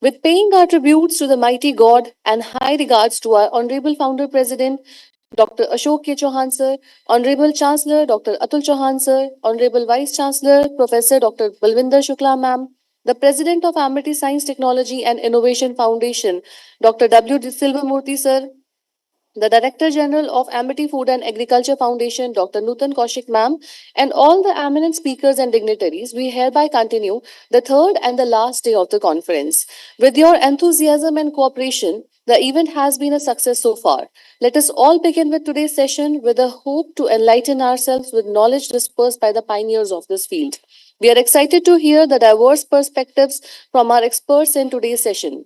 With paying our tributes to the mighty God and high regards to our Honorable Founder President, Dr. Ashok K. Chauhan sir, Honorable Chancellor Dr. Atul Chauhan sir, Honorable Vice Chancellor Professor Dr. Balwinder Shukla ma'am, the President of Amity Science Technology and Innovation Foundation, Dr. W. D. Silvamurthy sir, the Director General of Amity Food and Agriculture Foundation, Dr. Nutan Kaushik ma'am, and all the eminent speakers and dignitaries, we hereby continue the third and the last day of the conference. With your enthusiasm and cooperation, the event has been a success so far. Let us all begin with today's session with a hope to enlighten ourselves with knowledge dispersed by the pioneers of this field. We are excited to hear the diverse perspectives from our experts in today's session.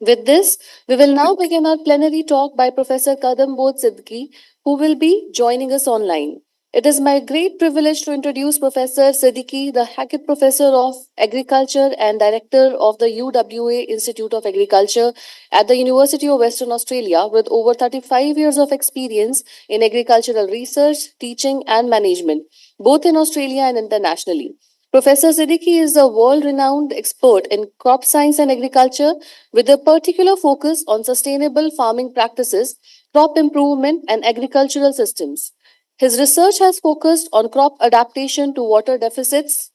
With this, we will now begin our plenary talk by Professor Kadambodh Siddiqui, who will be joining us online. It is my great privilege to introduce Professor Siddiqui, the Hackett Professor of Agriculture and Director of the UWA Institute of Agriculture at the University of Western Australia, with over 35 years of experience in agricultural research, teaching, and management, both in Australia and internationally. Professor Siddiqui is a world-renowned expert in crop science and agriculture with a particular focus on sustainable farming practices, crop improvement, and agricultural systems. His research has focused on crop adaptation to water deficits,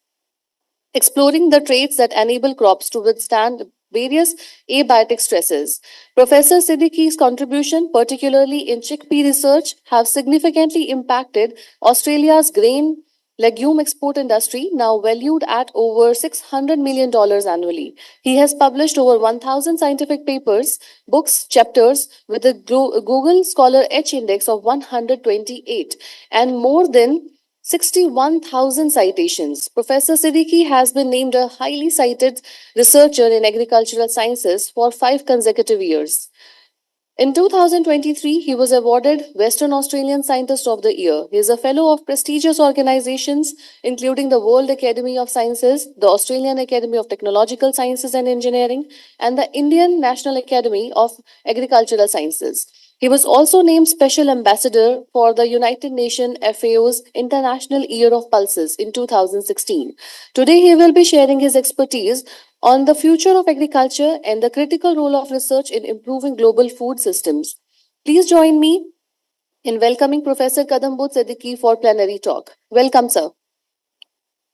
exploring the traits that enable crops to withstand various abiotic stresses. Professor Siddiqui's contribution, particularly in chickpea research, have significantly impacted Australia's grain legume export industry, now valued at over $600 million annually. He has published over 1,000 scientific papers, books, chapters with a Google Scholar H index of 128 and more than 61,000 citations. Professor Siddiqui has been named a highly cited researcher in agricultural sciences for 5 consecutive years. In 2023, he was awarded Western Australian Scientist of the Year. He is a fellow of prestigious organizations, including the World Academy of Sciences, the Australian Academy of Technological Sciences and Engineering, and the Indian National Academy of Agricultural Sciences. He was also named Special Ambassador for the United Nations FAO's International Year of Pulses in 2016. Today, he will be sharing his expertise on the future of agriculture and the critical role of research in improving global food systems. Please join me in welcoming Professor Kadambodh Siddiqui for plenary talk. Welcome, sir.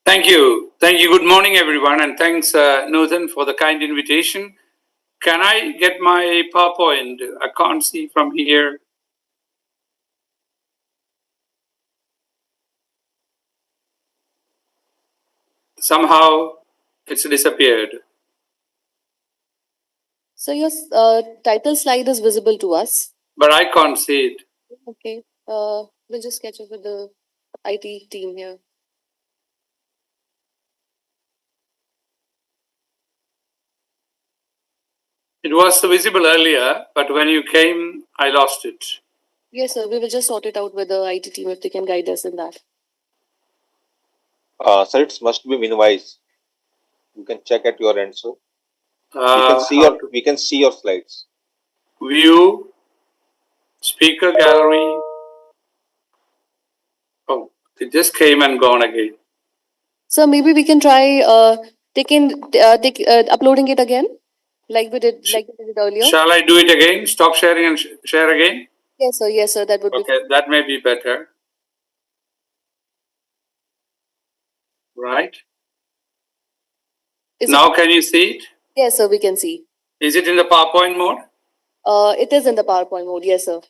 Thank you. Thank you. Good morning, everyone. And thanks, Nathan, for the kind invitation. Can I get my PowerPoint? I can't see from here. Somehow it's disappeared. So your title slide is visible to us. But I can't see it. Okay. We'll just catch up with the IT team here. It was visible earlier, but when you came, I lost it. Yes, sir. We will just sort it out with the IT team if they can guide us in that. Sir, it must be minimized. You can check at your end, so we can see your slides. View, speaker gallery. Oh, it just came and gone again. So maybe we can try uploading it again, like we did earlier. Shall I do it again? Stop sharing and share again? Yes, sir. Yes, sir. That would be okay. That may be better. Right. Now can you see it? Yes, sir. We can see. Is it in the PowerPoint mode? It is in the PowerPoint mode. Yes, sir.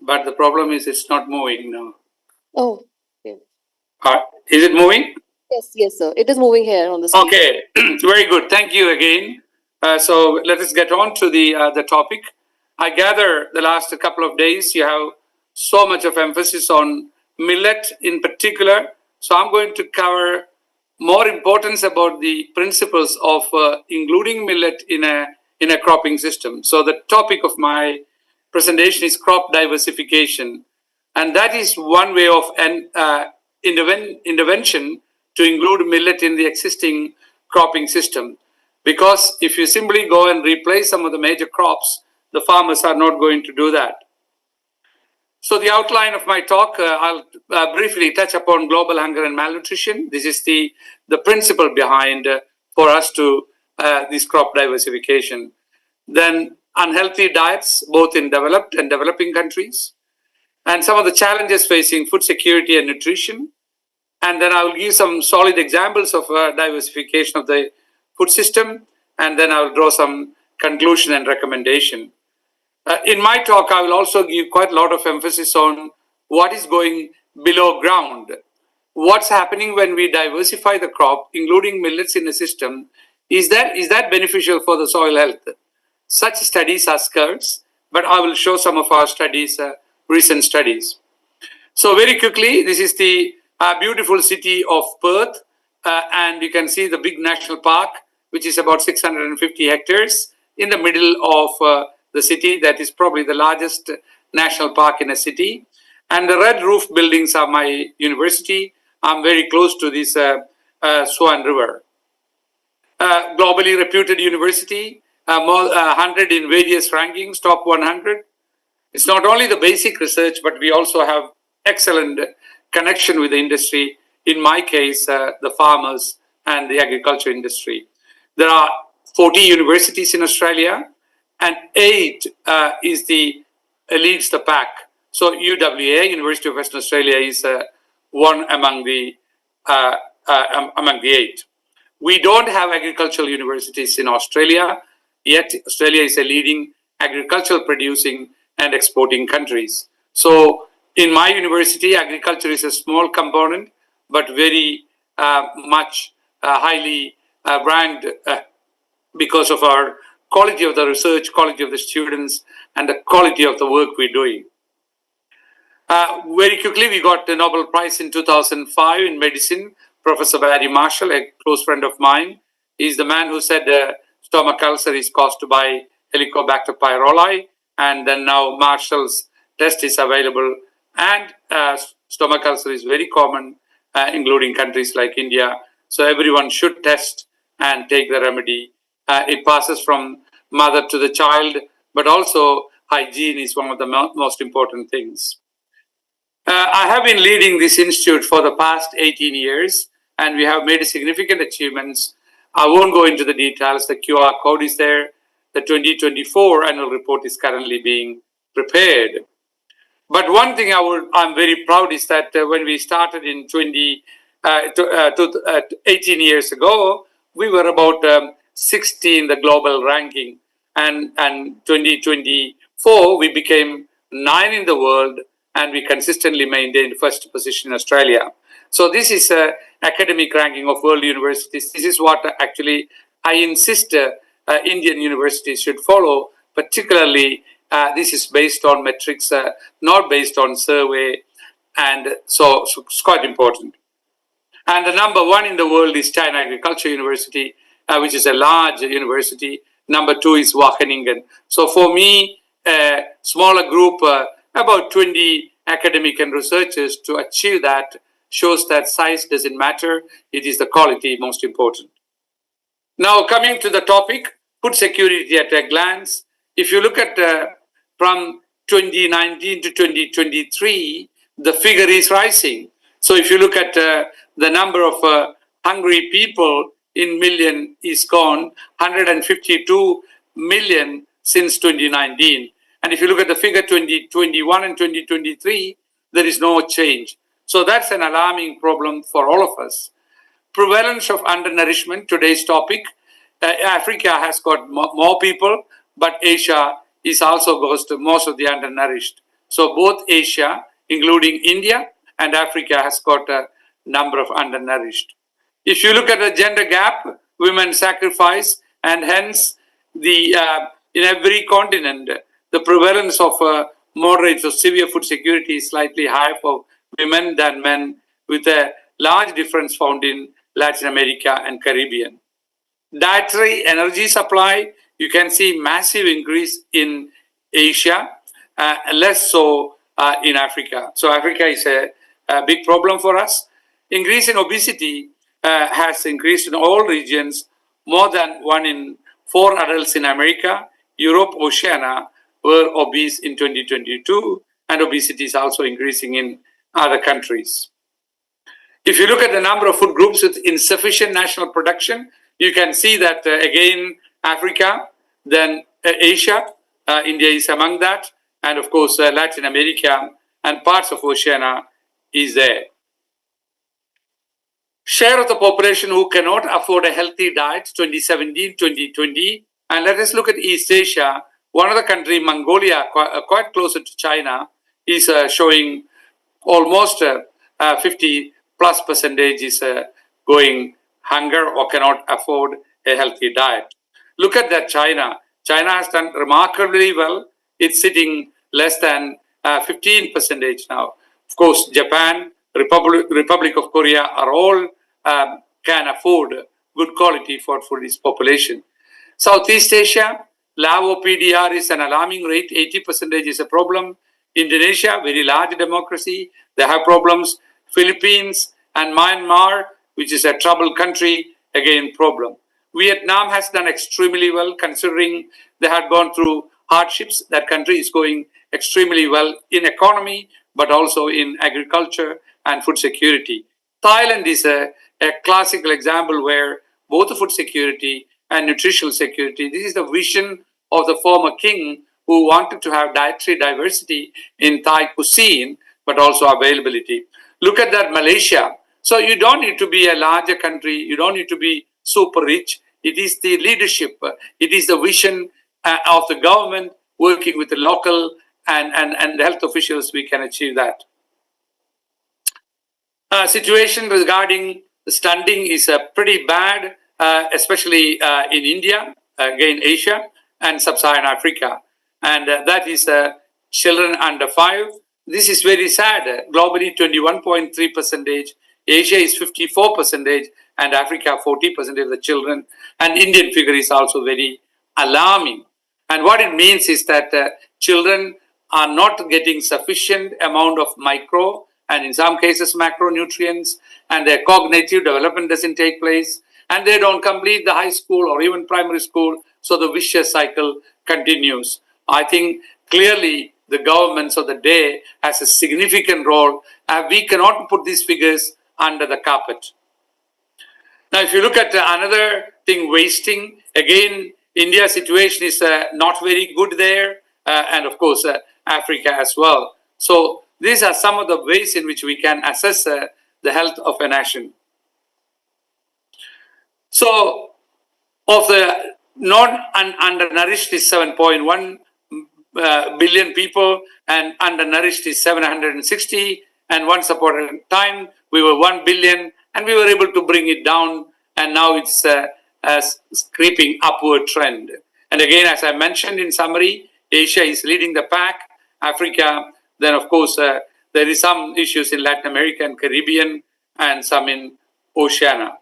But the problem is it's not moving now. Oh. Okay. Is it moving? Yes, yes, sir. It is moving here on the screen. Okay. Very good. Thank you again. So let us get on to the topic. I gather the last couple of days you have so much of emphasis on millet in particular. So I'm going to cover more importance about the principles of including millet in a cropping system. So the topic of my presentation is crop diversification, and that is one way of an intervention to include millet in the existing cropping system. Because if you simply go and replace some of the major crops, the farmers are not going to do that. So the outline of my talk, I'll briefly touch upon global hunger and malnutrition. This is the principle behind for us to this crop diversification. Then unhealthy diets, both in developed and developing countries, and some of the challenges facing food security and nutrition. And then I will give some solid examples of diversification of the food system, and then I will draw some conclusion and recommendation. In my talk, I will also give quite a lot of emphasis on what is going below ground. What's happening when we diversify the crop, including millets in the system, is that beneficial for the soil health? Such studies are scarce, but I will show some of our studies, recent studies. So very quickly, this is the beautiful city of Perth, and you can see the big national park, which is about 650 hectares in the middle of the city. That is probably the largest national park in a city. And the red roof buildings are my university. I'm very close to this Swan River. Globally reputed university, 100 in various rankings, top 100. It's not only the basic research, but we also have excellent connection with the industry. In my case, the farmers and the agriculture industry. There are 40 universities in Australia, and 8 leads the pack. So UWA, University of Western Australia, is one among the 8. We don't have agricultural universities in Australia, yet Australia is a leading agricultural producing and exporting countries. So in my university, agriculture is a small component, but very much highly ranked because of our quality of the research, quality of the students, and the quality of the work we're doing. Very quickly, we got the Nobel Prize in 2005 in medicine. Professor Barry Marshall, a close friend of mine, is the man who said stomach ulcer is caused by Helicobacter pylori, and then now Marshall's test is available, and stomach ulcer is very common, including countries like India. So everyone should test and take the remedy. It passes from mother to the child, but also hygiene is one of the most important things. I have been leading this institute for the past 18 years, and we have made significant achievements. I won't go into the details. The QR code is there. The 2024 annual report is currently being prepared. But one thing I'm very proud is that when we started in 18 years ago, we were about 60 in the global ranking. And 2024, we became 9 in the world, and we consistently maintained first position in Australia. So this is an academic ranking of world universities. This is what actually I insist Indian universities should follow, particularly this is based on metrics, not based on survey, and so it's quite important. And the number 1 in the world is China Agriculture University, which is a large university. Number 2 is Wageningen. So for me, a smaller group, about 20 academic and researchers, to achieve that shows that size doesn't matter. It is the quality most important. Now coming to the topic, food security at a glance. If you look at from 2019 to 2023, the figure is rising. So if you look at the number of hungry people in million is gone, 152 million since 2019. And if you look at the figure 2021 and 2023, there is no change. So that's an alarming problem for all of us. Prevalence of undernourishment, today's topic. Africa has got more people, but Asia is also goes to most of the undernourished. So both Asia, including India, and Africa has got a number of undernourished. If you look at the gender gap, women sacrifice, and hence the in every continent, the prevalence of moderate or severe food security is slightly higher for women than men, with a large difference found in Latin America and Caribbean. Dietary energy supply, you can see massive increase in Asia, less so in Africa. So Africa is a big problem for us. Increase in obesity has increased in all regions. More than 1 in 4 adults in America, Europe, Oceania were obese in 2022, and obesity is also increasing in other countries. If you look at the number of food groups with insufficient national production, You can see that again, Africa, then Asia, India is among that, and of course Latin America and parts of Oceania is there. Share of the population who cannot afford a healthy diet, 2017-2020. And let us look at East Asia. One of the country, Mongolia, quite closer to China, is showing almost 50 plus percentage is going hunger or cannot afford a healthy diet. Look at that China. China has done remarkably well. It's sitting less than 15 percentage now. Of course, Japan, Republic of Korea are all can afford good quality food for its population. Southeast Asia, low OPDR is an alarming rate, 80% is a problem. Indonesia, very large democracy, they have problems. Philippines and Myanmar, which is a troubled country, again problem. Vietnam has done extremely well considering they had gone through hardships. That country is going extremely well in economy, but also in agriculture and food security. Thailand is a classical example where both the food security and nutritional security, this is the vision of the former king who wanted to have dietary diversity in Thai cuisine, but also availability. Look at that Malaysia. So you don't need to be a larger country. You don't need to be super rich. It is the leadership. It is the vision of the government working with the local and health officials we can achieve that. Situation regarding stunting is pretty bad, especially in India, again Asia, and Sub-Saharan Africa. And that is children under 5. This is very sad. Globally, 21.3%. Asia is 54%, and Africa 40% of the children. And Indian figure is also very alarming. And what it means is that children are not getting sufficient amount of micro and in some cases macronutrients, and their cognitive development doesn't take place, and they don't complete the high school or even primary school, so the vicious cycle continues. I think clearly the governments of the day has a significant role, and we cannot put these figures under the carpet. Now, if you look at another thing, wasting, again, India's situation is not very good there, and of course, Africa as well. So these are some of the ways in which we can assess the health of a nation. So, of the non-undernourished is 7.1 billion people, and undernourished is 760. And once upon a time, we were 1 billion, and we were able to bring it down, and now it's a creeping upward trend. And again, as I mentioned in summary, Asia is leading the pack, Africa. Then, of course, there is some issues in Latin America and Caribbean and some in Oceania.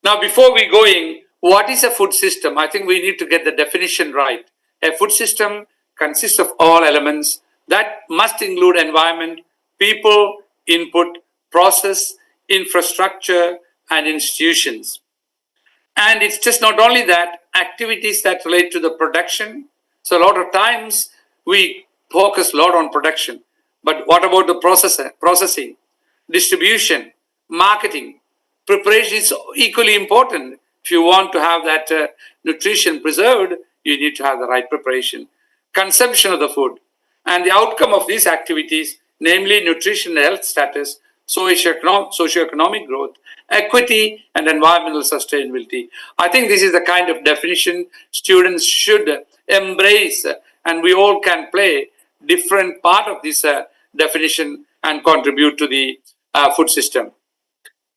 Now, before we go in, what is a food system? I think we need to get the definition right. A food system consists of all elements that must include environment, people, input, process, infrastructure, and institutions. And it's just not only that, activities that relate to the production. So a lot of times we focus a lot on production, but what about the processing, distribution, marketing? Preparation is equally important. If you want to have that nutrition preserved, you need to have the right preparation. Consumption of the food and the outcome of these activities, namely nutrition and health status, socioeconomic growth, equity, and environmental sustainability. I think this is the kind of definition students should embrace, and we all can play different part of this definition and contribute to the food system.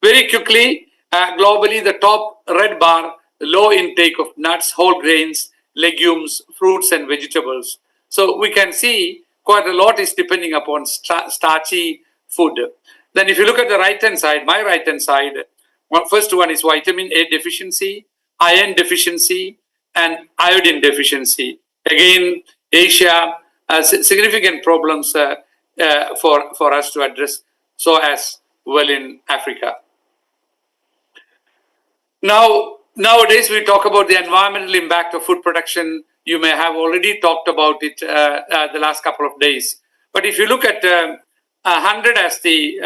Very quickly, globally, the top red bar, low intake of nuts, whole grains, legumes, fruits, and vegetables. So we can see quite a lot is depending upon starchy food. Then if you look at the right-hand side, my right-hand side, first one is vitamin A deficiency, iron deficiency, and iodine deficiency. Again, Asia has significant problems for us to address, so as well in Africa. Now, nowadays we talk about the environmental impact of food production. You may have already talked about it the last couple of days. But if you look at 100 as the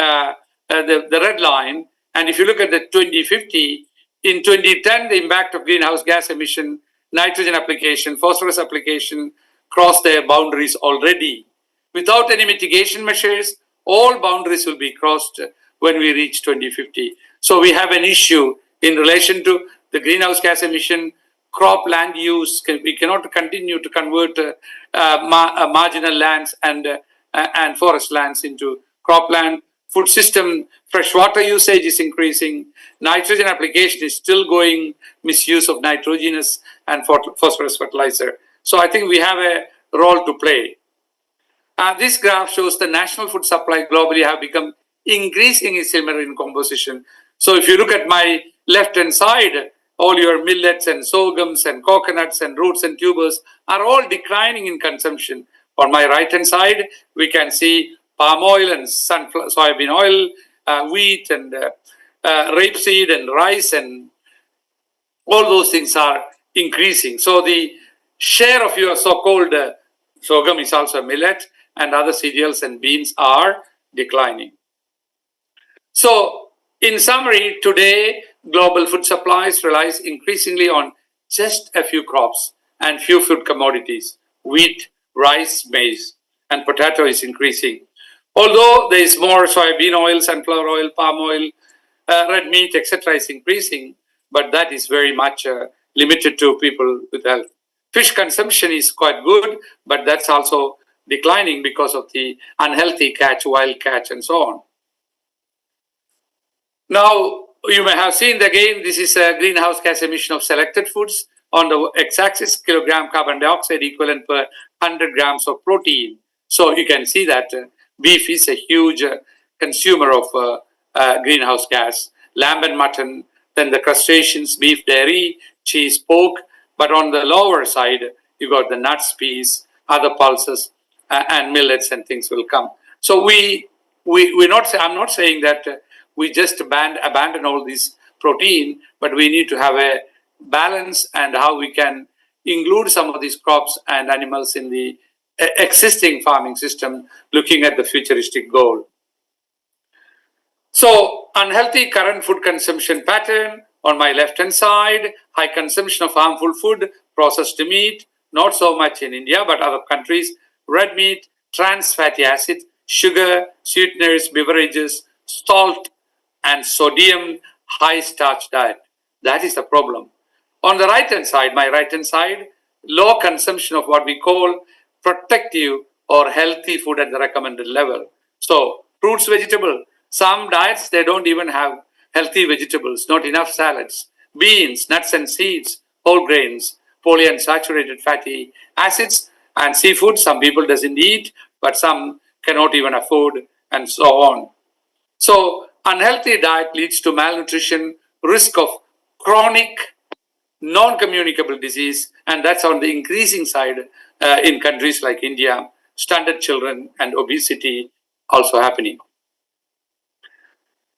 red line, and if you look at the 2050, In 2010, the impact of greenhouse gas emission, nitrogen application, phosphorus application crossed their boundaries already. Without any mitigation measures, all boundaries will be crossed when we reach 2050. So we have an issue in relation to the greenhouse gas emission, crop land use. We cannot continue to convert marginal lands and forest lands into cropland. Food system, freshwater usage is increasing. Nitrogen application is still going, misuse of nitrogenous and phosphorus fertilizer. So I think we have a role to play. This graph shows the national food supply globally have become increasingly similar in composition. So if you look at my left-hand side, all your millets and sorghums and coconuts and roots and tubers are all declining in consumption. On my right-hand side, we can see palm oil and soybean oil, wheat and rapeseed and rice, and all those things are increasing. So the share of your so-called sorghum is also millet, and other cereals and beans are declining. So in summary, today, global food supplies relies increasingly on just a few crops and few food commodities. Wheat, rice, maize, and potato is increasing. Although there is more soybean oil, sunflower oil, palm oil, red meat, etc. is increasing, but that is very much limited to people with health. Fish consumption is quite good, but that's also declining because of the unhealthy catch, wild catch, and so on. Now, you may have seen again, this is a greenhouse gas emission of selected foods. On the x-axis, kilogram carbon dioxide equivalent per 100 grams of protein. So you can see that beef is a huge consumer of greenhouse gas. Lamb and mutton, then the crustaceans, beef, dairy, cheese, pork. But on the lower side, you got the nuts, peas, other pulses, and millets and things will come. So I'm not saying that we just abandon all this protein, but we need to have a balance and how we can include some of these crops and animals in the existing farming system, looking at the futuristic goal. So unhealthy current food consumption pattern. On my left-hand side, high consumption of harmful food, processed meat, not so much in India, but other countries, red meat, trans fatty acid, sugar, sweeteners, beverages, salt, and sodium, high starch diet. That is the problem. On the right-hand side, my right-hand side, low consumption of what we call protective or healthy food at the recommended level. So fruits, vegetable, some diets, they don't even have healthy vegetables, not enough salads, beans, nuts and seeds, whole grains, polyunsaturated fatty acids, and seafood. Some people doesn't eat, but some cannot even afford, and so on. So unhealthy diet leads to malnutrition, risk of chronic, non-communicable disease, and that's on the increasing side in countries like India, stunted children and obesity also happening.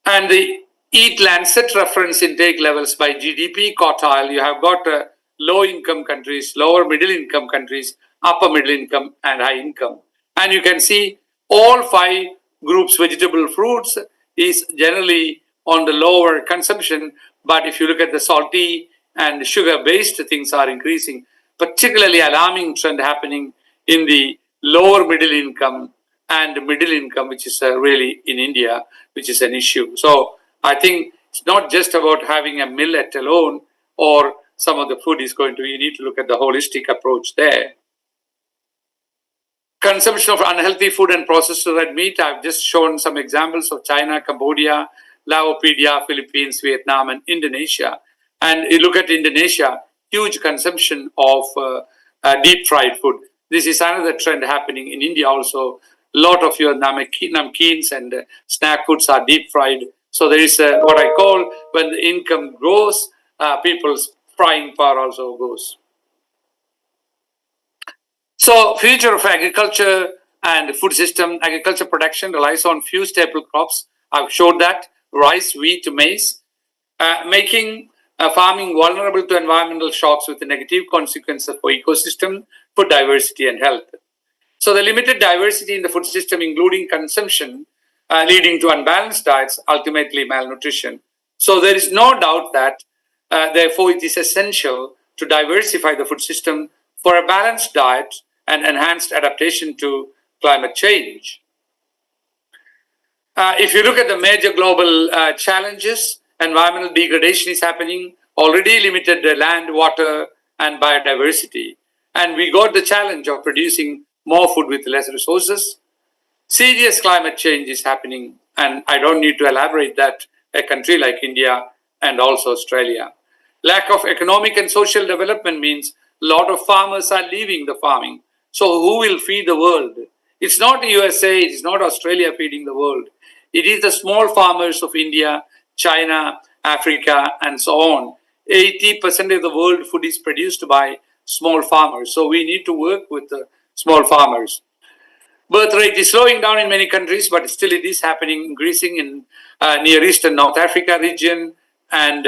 And the Eat Lancet reference intake levels by GDP quartile, you have got low-income countries, lower middle-income countries, upper middle-income, and high-income. And you can see all 5 groups, vegetable, fruits, is generally on the lower consumption. But if you look at the salty and sugar-based things are increasing, particularly alarming trend happening in the lower middle-income and middle-income, which is really in India, which is an issue. So I think it's not just about having a millet alone or some of the food is going to, you need to look at the holistic approach there. Consumption of unhealthy food and processed red meat. I've just shown some examples of China, Cambodia, Laopedia, Philippines, Vietnam, and Indonesia. And you look at Indonesia, huge consumption of deep fried food. This is another trend happening in India also. A lot of your namkeens and snack foods are deep fried. So there is what I call, when the income grows, people's frying power also goes. So future of agriculture and food system, agriculture production relies on few staple crops. I've showed that, rice, wheat, maize, making farming vulnerable to environmental shocks with negative consequences for ecosystem, food diversity and health. So the limited diversity in the food system, including consumption, leading to unbalanced diets, ultimately malnutrition. So there is no doubt that Therefore, it is essential to diversify the food system for a balanced diet and enhanced adaptation to climate change. If you look at the major global challenges, environmental degradation is happening, already limited land, water, and biodiversity. And we got the challenge of producing more food with less resources. Serious climate change is happening, and I don't need to elaborate that a country like India and also Australia. Lack of economic and social development means a lot of farmers are leaving the farming. So who will feed the world? It's not the USA, it's not Australia feeding the world. It is the small farmers of India, China, Africa, and so on. 80% of the world food is produced by small farmers. So we need to work with the small farmers. Birth rate is slowing down in many countries, but still it is happening, increasing in Near East and North Africa region. And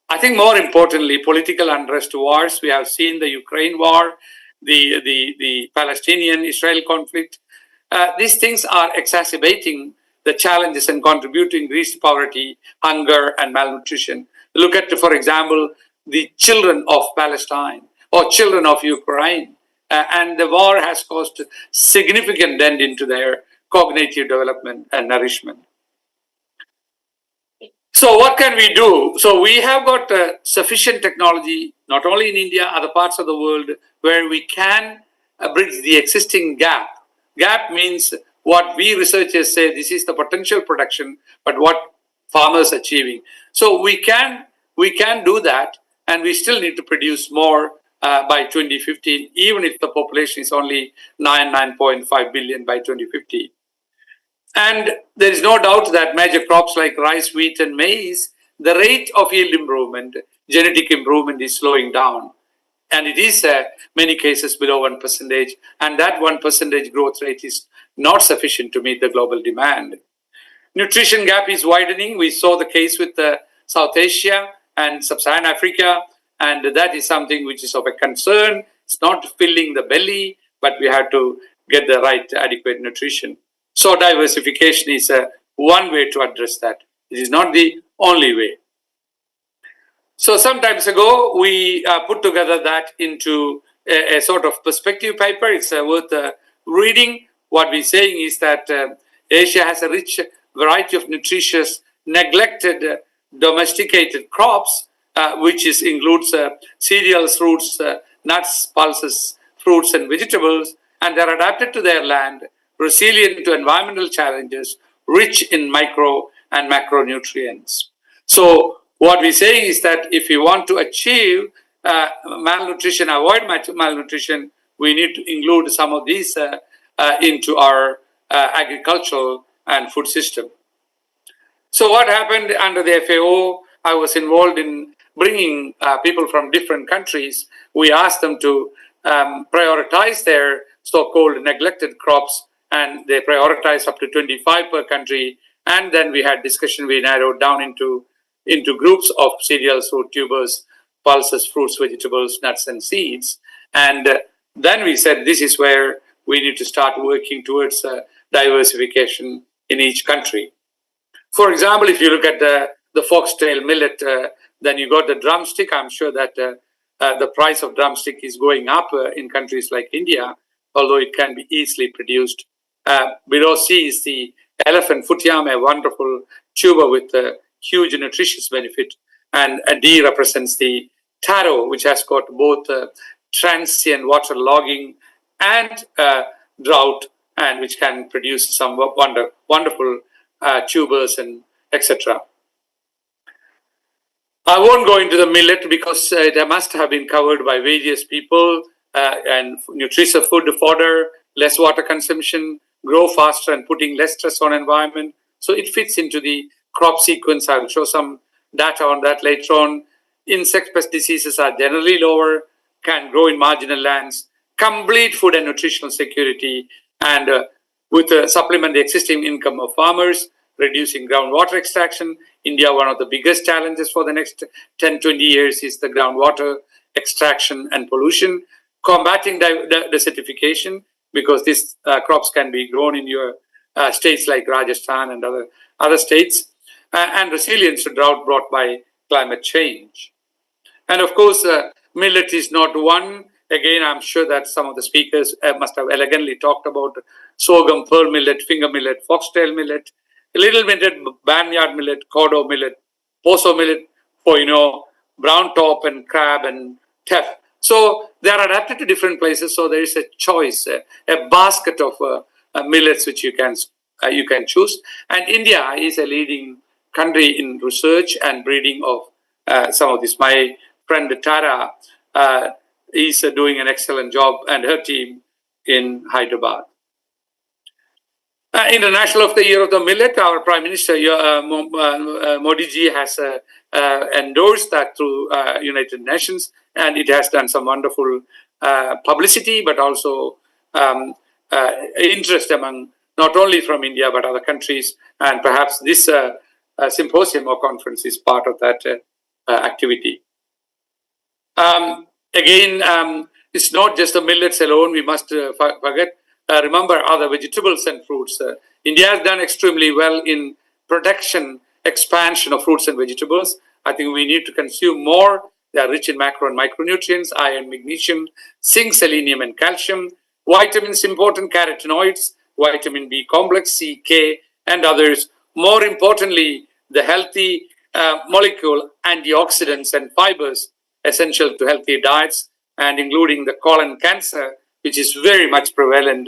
I think more importantly, political unrest, wars. We have seen the Ukraine war, the Palestinian-Israel conflict. These things are exacerbating the challenges and contribute to increased poverty, hunger, and malnutrition. Look at, for example, the children of Palestine or children of Ukraine. And the war has caused significant dent into their cognitive development and nourishment. So what can we do? So we have got sufficient technology, not only in India, other parts of the world, where we can bridge the existing gap. Gap means what we researchers say, this is the potential production, but what farmers are achieving. So we can do that, and we still need to produce more by 2015, even if the population is only 9.5 billion by 2050. And there is no doubt that major crops like rice, wheat, and maize, the rate of yield improvement, genetic improvement is slowing down. And it is many cases below 1%, and that 1% growth rate is not sufficient to meet the global demand. Nutrition gap is widening. We saw the case with South Asia and Sub-Saharan Africa, and that is something which is of a concern. It's not filling the belly, but we have to get the right adequate nutrition. So diversification is one way to address that. It is not the only way. So some times ago, we put together that into a sort of perspective paper. It's worth reading. What we're saying is that Asia has a rich variety of nutritious, neglected, domesticated crops, which includes cereals, fruits, nuts, pulses, fruits, and vegetables, and they're adapted to their land, resilient to environmental challenges, rich in micro and macronutrients. So what we're saying is that if we want to achieve malnutrition, avoid malnutrition, we need to include some of these into our agricultural and food system. So what happened under the FAO? I was involved in bringing people from different countries. We asked them to prioritize their so-called neglected crops, and they prioritized up to 25 per country. And then we had discussion. We narrowed down into groups of cereals, fruit, tubers, pulses, fruits, vegetables, nuts, and seeds. And then we said this is where we need to start working towards diversification in each country. For example, if you look at the foxtail millet, then you got the drumstick. I'm sure that the price of drumstick is going up in countries like India, although it can be easily produced. Below C is the elephant foot yam, a wonderful tuber with a huge nutritious benefit. And D represents the taro, which has got both transient water logging and drought, and which can produce some wonderful tubers and etc. I won't go into the millet because it must have been covered by various people, and nutritious food fodder, less water consumption, grow faster and putting less stress on environment. So it fits into the crop sequence. I'll show some data on that later on. Insect pest diseases are generally lower, can grow in marginal lands, complete food and nutritional security, and supplement the existing income of farmers, reducing groundwater extraction. India, one of the biggest challenges for the next 10-20 years is the groundwater extraction and pollution. Combating desertification, because these crops can be grown in your states like Rajasthan and other states. And resilience to drought brought by climate change. And of course, millet is not one. Again, I'm sure that some of the speakers must have elegantly talked about sorghum, pearl millet, finger millet, foxtail millet, little millet, barnyard millet, cordo millet, poso millet for, brown top and crab and teff. So they are adapted to different places. So there is a choice, a basket of millets which you can choose. And India is a leading country in research and breeding of some of this. My friend Tara is doing an excellent job, and her team in Hyderabad. International of the Year of the Millet, our Prime Minister Modi ji has endorsed that through United Nations, and it has done some wonderful publicity, but also interest among not only from India but other countries, and perhaps this symposium or conference is part of that activity. Again, it's not just the millets alone. We must forget. Remember other vegetables and fruits. India has done extremely well in production, expansion of fruits and vegetables. I think we need to consume more. They are rich in macro and micronutrients, iron, magnesium, zinc, selenium, and calcium. Vitamins important, carotenoids, vitamin B complex, C, K, and others. More importantly, the healthy molecule antioxidants and fibers essential to healthy diets, and including the colon cancer, which is very much prevalent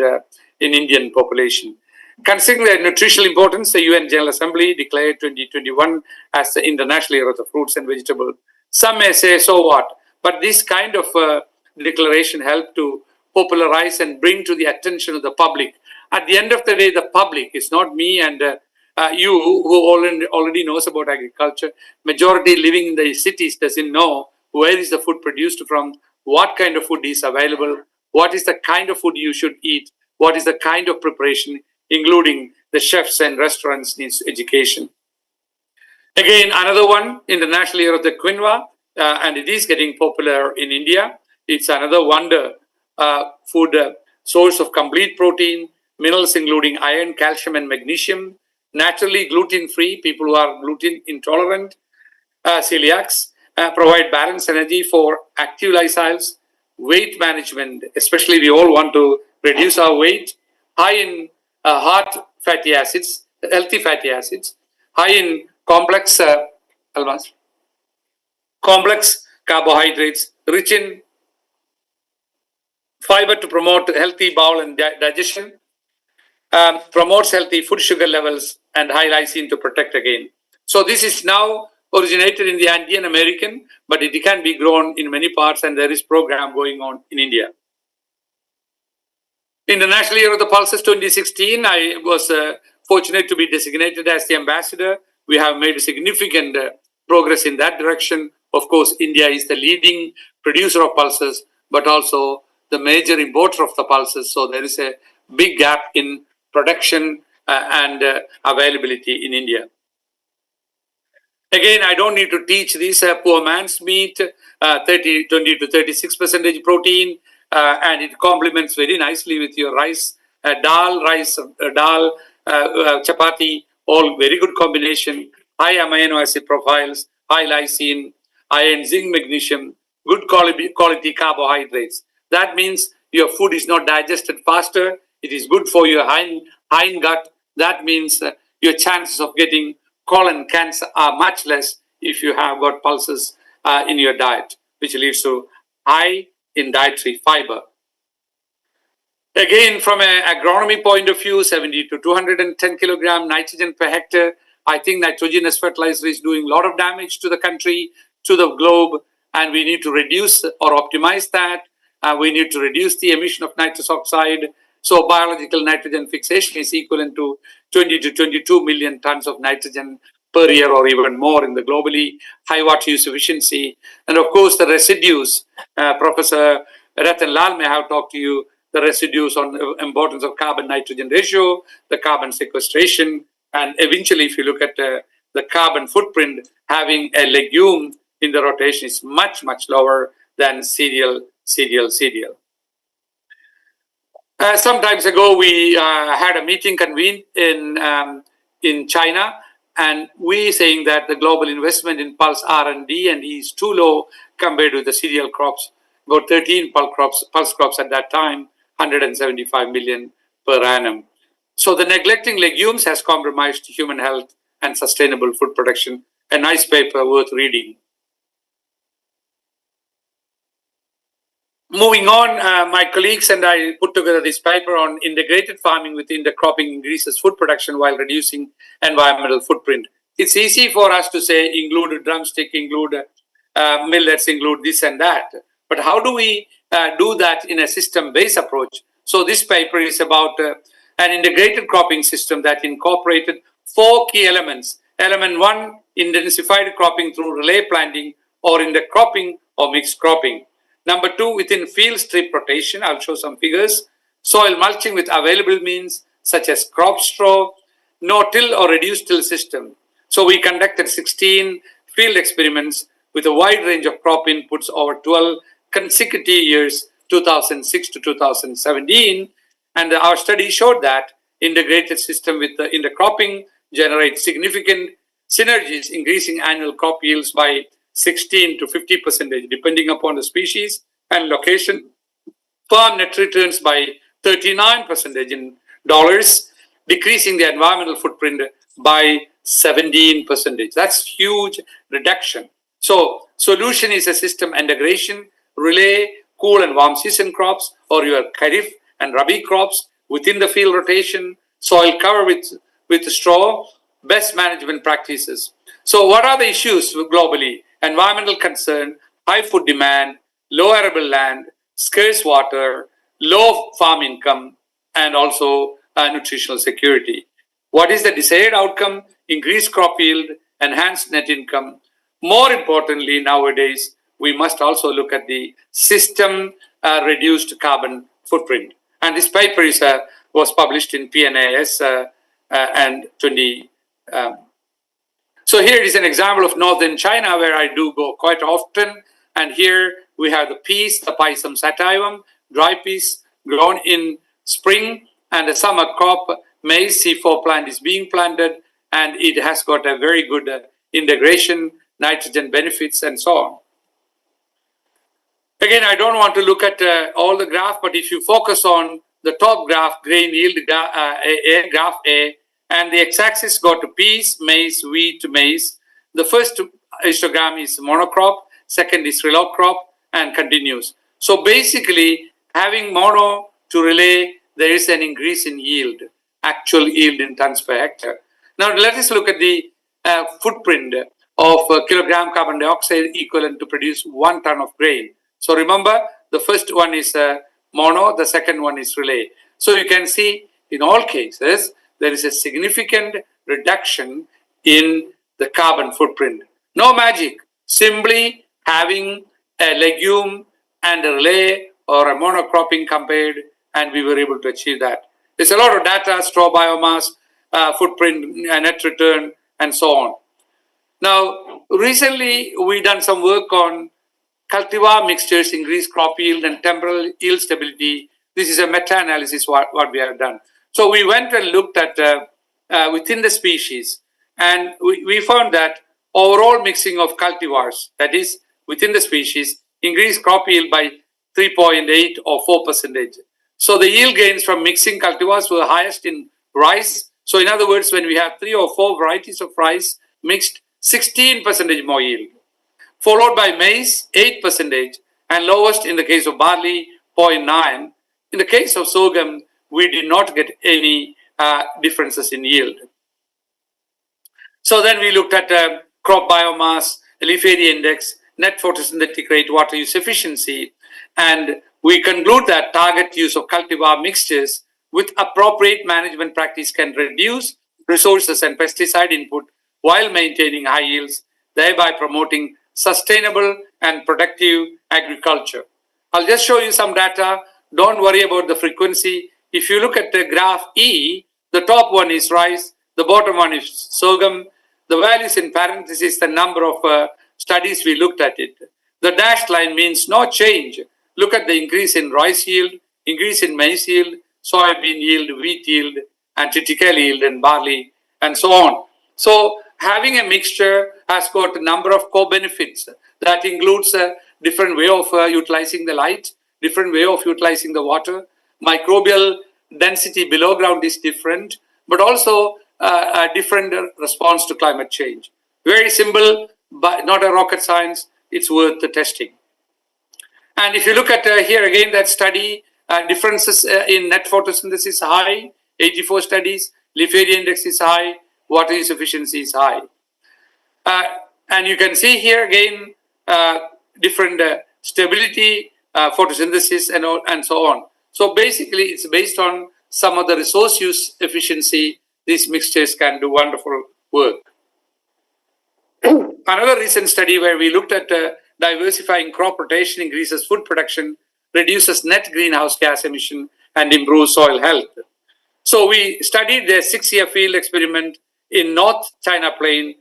in Indian population. Considering their nutritional importance, the UN General Assembly declared 2021 as the International Year of the Fruits and Vegetables. Some may say, so what? But this kind of declaration helped to popularize and bring to the attention of the public. At the end of the day, the public, it's not me and you who already knows about agriculture. Majority living in the cities doesn't know where is the food produced from, what kind of food is available, what is the kind of food you should eat, what is the kind of preparation, including the chefs and restaurants needs education. Again, another one, International Year of the Quinoa, and it is getting popular in India. It's another wonder food source of complete protein, minerals including iron, calcium, and magnesium, naturally gluten-free, people who are gluten intolerant, celiacs, provide balanced energy for active lifestyles, weight management, especially we all want to reduce our weight, high in heart fatty acids, healthy fatty acids, high in complex carbohydrates, rich in fiber to promote healthy bowel and digestion, promotes healthy food sugar levels, and high lysine to protect again. So this is now originated in the Andean American, but it can be grown in many parts, and there is program going on in India. International Year of the Pulses 2016, I was fortunate to be designated as the ambassador. We have made significant progress in that direction. Of course, India is the leading producer of pulses, but also the major importer of the pulses. So there is a big gap in production and availability in India. Again, I don't need to teach this poor man's meat, 20 to 36% protein, and it complements very nicely with your rice, dal, chapati, all very good combination, high amino acid profiles, high lysine, iron, zinc, magnesium, good quality carbohydrates. That means your food is not digested faster. It is good for your hind gut. That means your chances of getting colon cancer are much less if you have got pulses in your diet, which leads to high in dietary fiber. Again, from an agronomy point of view, 70 to 210 kilogram nitrogen per hectare. I think nitrogenous fertilizer is doing a lot of damage to the country, to the globe, and we need to reduce or optimize that. We need to reduce the emission of nitrous oxide. So biological nitrogen fixation is equivalent to 20 to 22 million tons of nitrogen per year or even more in the globally, high water use efficiency. And of course, the residues, Professor Ratan Lal may have talked to you, the residues on the importance of carbon-nitrogen ratio, the carbon sequestration, and eventually, if you look at the carbon footprint, having a legume in the rotation is much, much lower than cereal. Some times ago, we had a meeting convened in China, and we saying that the global investment in pulse R&D and E is too low compared with the cereal crops. About 13 pulse crops at that time, 175 million per annum. So the neglecting legumes has compromised human health and sustainable food production. A nice paper worth reading. Moving on, my colleagues and I put together this paper on integrated farming with intercropping increases food production while reducing environmental footprint. It's easy for us to say include drumstick, include millets, include this and that. But how do we do that in a system-based approach? So this paper is about an integrated cropping system that incorporated 4 key elements. Element 1, intensified cropping through relay planting or intercropping or mixed cropping. Number 2, within field strip rotation, I'll show some figures. Soil mulching with available means such as crop straw, no-till or reduced till system. So we conducted 16 field experiments with a wide range of crop inputs over 12 consecutive years, 2006 to 2017. And our study showed that integrated system with the intercropping generates significant synergies, increasing annual crop yields by 16 to 50% depending upon the species and location. Farm net returns by 39% in dollars, decreasing the environmental footprint by 17%. That's huge reduction. So solution is a system integration, relay, cool and warm season crops or your kharif and rabi crops within the field rotation, soil cover with straw, best management practices. So what are the issues globally? Environmental concern, high food demand, low arable land, scarce water, low farm income, and also nutritional security. What is the desired outcome? Increased crop yield, enhanced net income. More importantly, nowadays, we must also look at the system reduced carbon footprint. And this paper was published in PNAS and 20. So here is an example of northern China where I do go quite often. And here we have the peas, the Pisum sativum, dry peas grown in spring, and the summer crop maize C4 plant is being planted, and it has got a very good integration, nitrogen benefits, and so on. Again, I don't want to look at all the graph, but if you focus on the top graph, grain yield graph A, and the x-axis got to peas, maize, wheat, maize. The first histogram is monocrop, second is relay crop, and continues. So basically, having mono to relay, there is an increase in yield, actual yield in tons per hectare. Now let us look at the footprint of kilogram carbon dioxide equivalent to produce 1 ton of grain. So remember, the first one is mono, the second one is relay. So you can see in all cases, there is a significant reduction in the carbon footprint. No magic, simply having a legume and a relay or a monocropping compared, and we were able to achieve that. There's a lot of data, straw biomass, footprint, net return, and so on. Now, recently we done some work on cultivar mixtures, increased crop yield and temporal yield stability. This is a meta-analysis what we have done. So we went and looked at within the species, and we found that overall mixing of cultivars, that is within the species, increased crop yield by 3.8 or 4%. So the yield gains from mixing cultivars were highest in rice. So in other words, when we have 3 or 4 varieties of rice mixed, 16% more yield. Followed by maize, 8%, and lowest in the case of barley, 0.9. In the case of sorghum, we did not get any differences in yield. So then we looked at crop biomass, leaf area index, net photosynthetic rate, water use efficiency, and we conclude that target use of cultivar mixtures with appropriate management practice can reduce resources and pesticide input while maintaining high yields, thereby promoting sustainable and productive agriculture. I'll just show you some data. Don't worry about the frequency. If you look at the graph E, the top one is rice, the bottom one is sorghum. The values in parentheses, the number of studies we looked at it. The dashed line means no change. Look at the increase in rice yield, increase in maize yield, soybean yield, wheat yield, and triticale yield, and barley, and so on. So having a mixture has got a number of co-benefits. That includes a different way of utilizing the light, different way of utilizing the water. Microbial density below ground is different, but also a different response to climate change. Very simple, but not a rocket science. It's worth the testing. And if you look at here again, that study, differences in net photosynthesis high, 84 studies, leaf area index is high, water use efficiency is high. And you can see here again, different stability, photosynthesis and so on. So basically it's based on some of the resource use efficiency. These mixtures can do wonderful work. Another recent study where we looked at diversifying crop rotation increases food production, reduces net greenhouse gas emission, and improves soil health. So we studied the 6-year field experiment in North China Plain,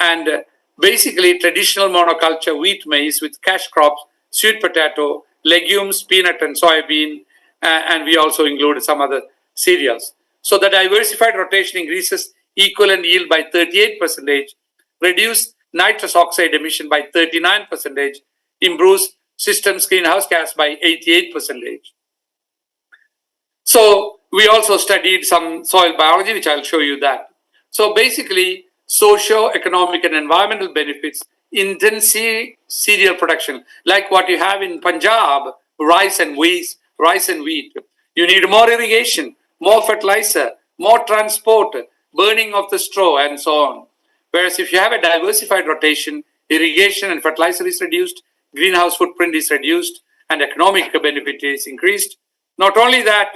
and basically traditional monoculture wheat maize with cash crops, sweet potato, legumes, peanut and soybean, and we also included some other cereals. So the diversified rotation increases equivalent yield by 38%, reduce nitrous oxide emission by 39%, improves system's greenhouse gas by 88%. So we also studied some soil biology, which I'll show you that. So basically, socio-economic and environmental benefits, intensive cereal production, like what you have in Punjab, rice and wheat. You need more irrigation, more fertilizer, more transport, burning of the straw, and so on. Whereas if you have a diversified rotation, irrigation and fertilizer is reduced, greenhouse footprint is reduced, and economic benefit is increased. Not only that,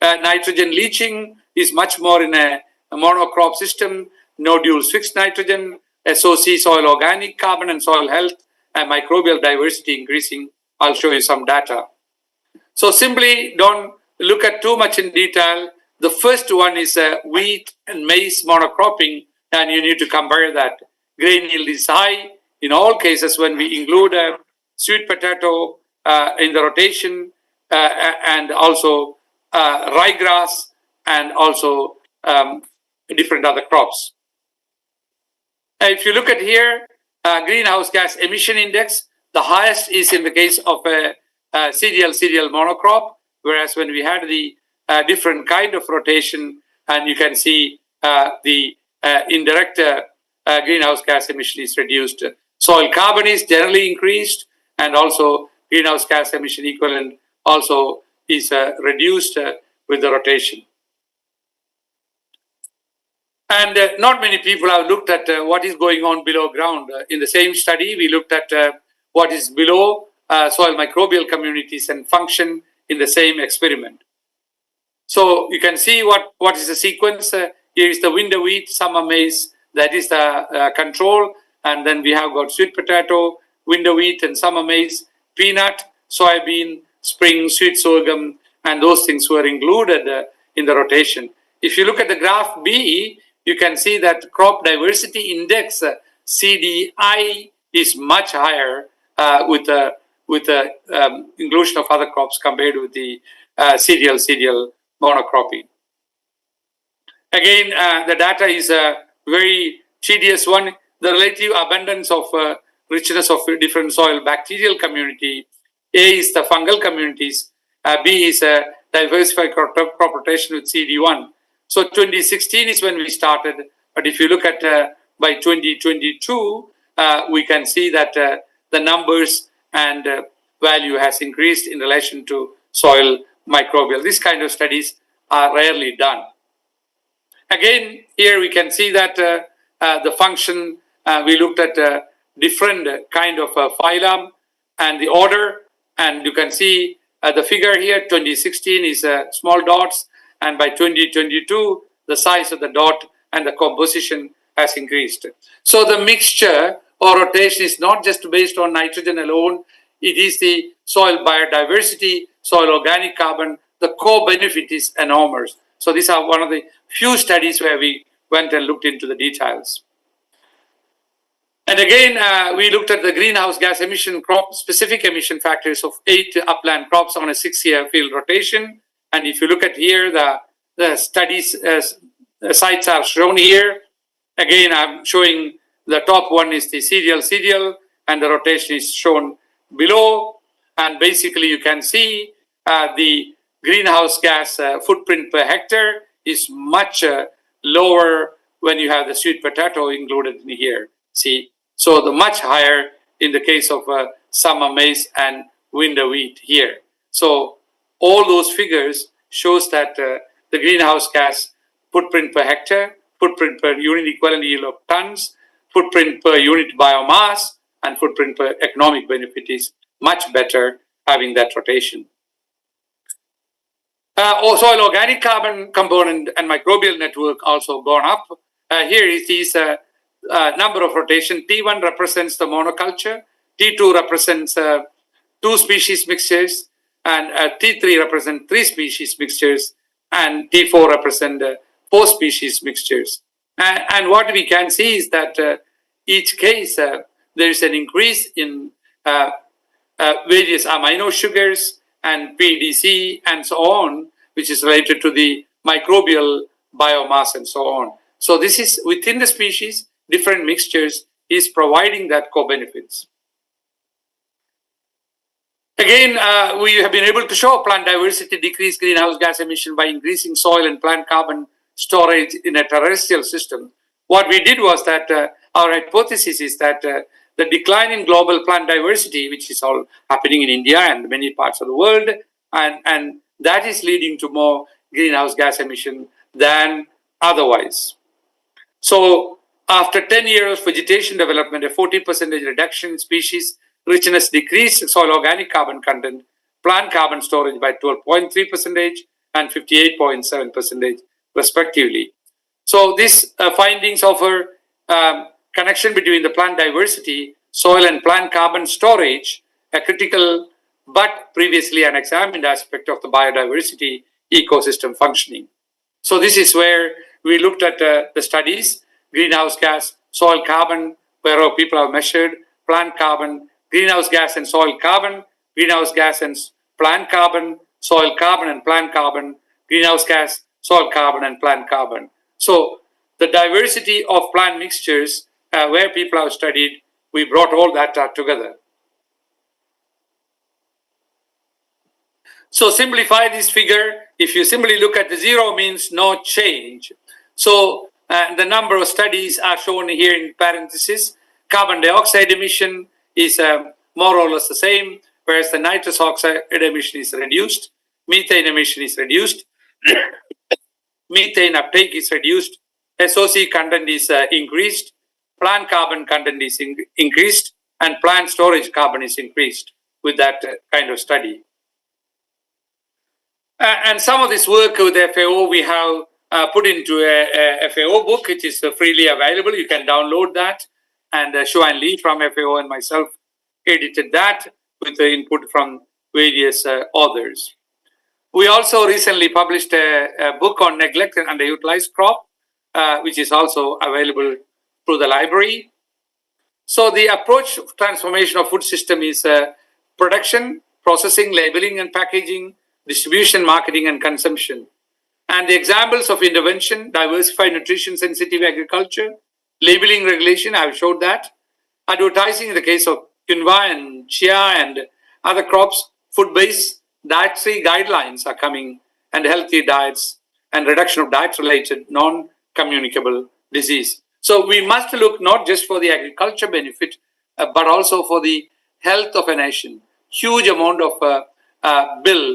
nitrogen leaching is much more in a monocrop system, nodules fixed nitrogen, SOC, soil organic carbon and soil health, and microbial diversity increasing. I'll show you some data. So simply don't look at too much in detail. The first one is wheat and maize monocropping, and you need to compare that. Grain yield is high in all cases when we include sweet potato in the rotation, and also ryegrass, and also different other crops. If you look at here, greenhouse gas emission index, the highest is in the case of a cereal monocrop, whereas when we had the different kind of rotation, and you can see the indirect greenhouse gas emission is reduced. Soil carbon is generally increased, and also greenhouse gas emission equivalent also is reduced with the rotation. And not many people have looked at what is going on below ground. In the same study, we looked at what is below soil microbial communities and function in the same experiment. So you can see what is the sequence. Here is the winter wheat, summer maize, that is the control. And then we have got sweet potato, winter wheat and summer maize, peanut, soybean, spring, sweet sorghum, and those things were included in the rotation. If you look at the graph B, you can see that crop diversity index, CDI, is much higher with the inclusion of other crops compared with the cereal monocropping. Again, the data is a very tedious one. The relative abundance of richness of different soil bacterial community. A is the fungal communities. B is a diversified crop rotation with CD1. So 2016 is when we started. But if you look at by 2022, we can see that the numbers and value has increased in relation to soil microbial. This kind of studies are rarely done. Again, here we can see that the function, we looked at different kind of phylum and the order, and you can see the figure here. 2016 is small dots, and by 2022 the size of the dot and the composition has increased. So the mixture or rotation is not just based on nitrogen alone. It is the soil biodiversity, soil organic carbon. The co-benefit is enormous. So these are one of the few studies where we went and looked into the details. And again, we looked at the greenhouse gas emission crop specific emission factors of 8 upland crops on a 6-year field rotation. And if you look at here, the studies sites are shown here. Again, I'm showing the top one is the cereal, and the rotation is shown below. And basically, you can see the greenhouse gas footprint per hectare is much lower when you have the sweet potato included in here. See, so the much higher in the case of summer maize and winter wheat here. So all those figures shows that the greenhouse gas footprint per hectare, footprint per unit equivalent yield of tons, footprint per unit biomass, and footprint per economic benefit is much better having that rotation. Soil organic carbon component and microbial network also gone up. Here is this number of rotation. T1 represents the monoculture, T2 represents two species mixtures, and T3 represents three species mixtures, and T4 represent four species mixtures. And what we can see is that each case there is an increase in various amino sugars and PDC and so on, which is related to the microbial biomass and so on. So this is within the species, different mixtures is providing that co-benefits. Again, we have been able to show plant diversity decrease greenhouse gas emission by increasing soil and plant carbon storage in a terrestrial system. What we did was that our hypothesis is that the decline in global plant diversity, which is all happening in India and many parts of the world, and that is leading to more greenhouse gas emission than otherwise. So after 10 years of vegetation development, a 40% reduction in species richness decreased soil organic carbon content, plant carbon storage by 12.3% and 58.7% respectively. So these findings offer connection between the plant diversity, soil and plant carbon storage, a critical but previously unexamined aspect of the biodiversity ecosystem functioning. So this is where we looked at the studies, greenhouse gas, soil carbon, where people have measured plant carbon, greenhouse gas and soil carbon, greenhouse gas and plant carbon, soil carbon and plant carbon, greenhouse gas, soil carbon and plant carbon. So the diversity of plant mixtures where people have studied, we brought all that together. So simplify this figure. If you simply look at the zero means no change. So the number of studies are shown here in parentheses. Carbon dioxide emission is more or less the same, whereas the nitrous oxide emission is reduced, methane emission is reduced, methane uptake is reduced, SOC content is increased, plant carbon content is increased, and plant storage carbon is increased with that kind of study. And some of this work with FAO we have put into a FAO book, which is freely available. You can download that. And Xuan Li from FAO and myself edited that with the input from various authors. We also recently published a book on neglect and underutilized crop, which is also available through the library. So the approach of transformation of food system is production, processing, labeling and packaging, distribution, marketing and consumption. And the examples of intervention, diversified nutrition sensitive agriculture, labeling regulation, I've showed that. Advertising in the case of quinoa and chia and other crops, food-based dietary guidelines are coming, and healthy diets and reduction of diet-related non-communicable disease. So we must look not just for the agriculture benefit, but also for the health of a nation. Huge amount of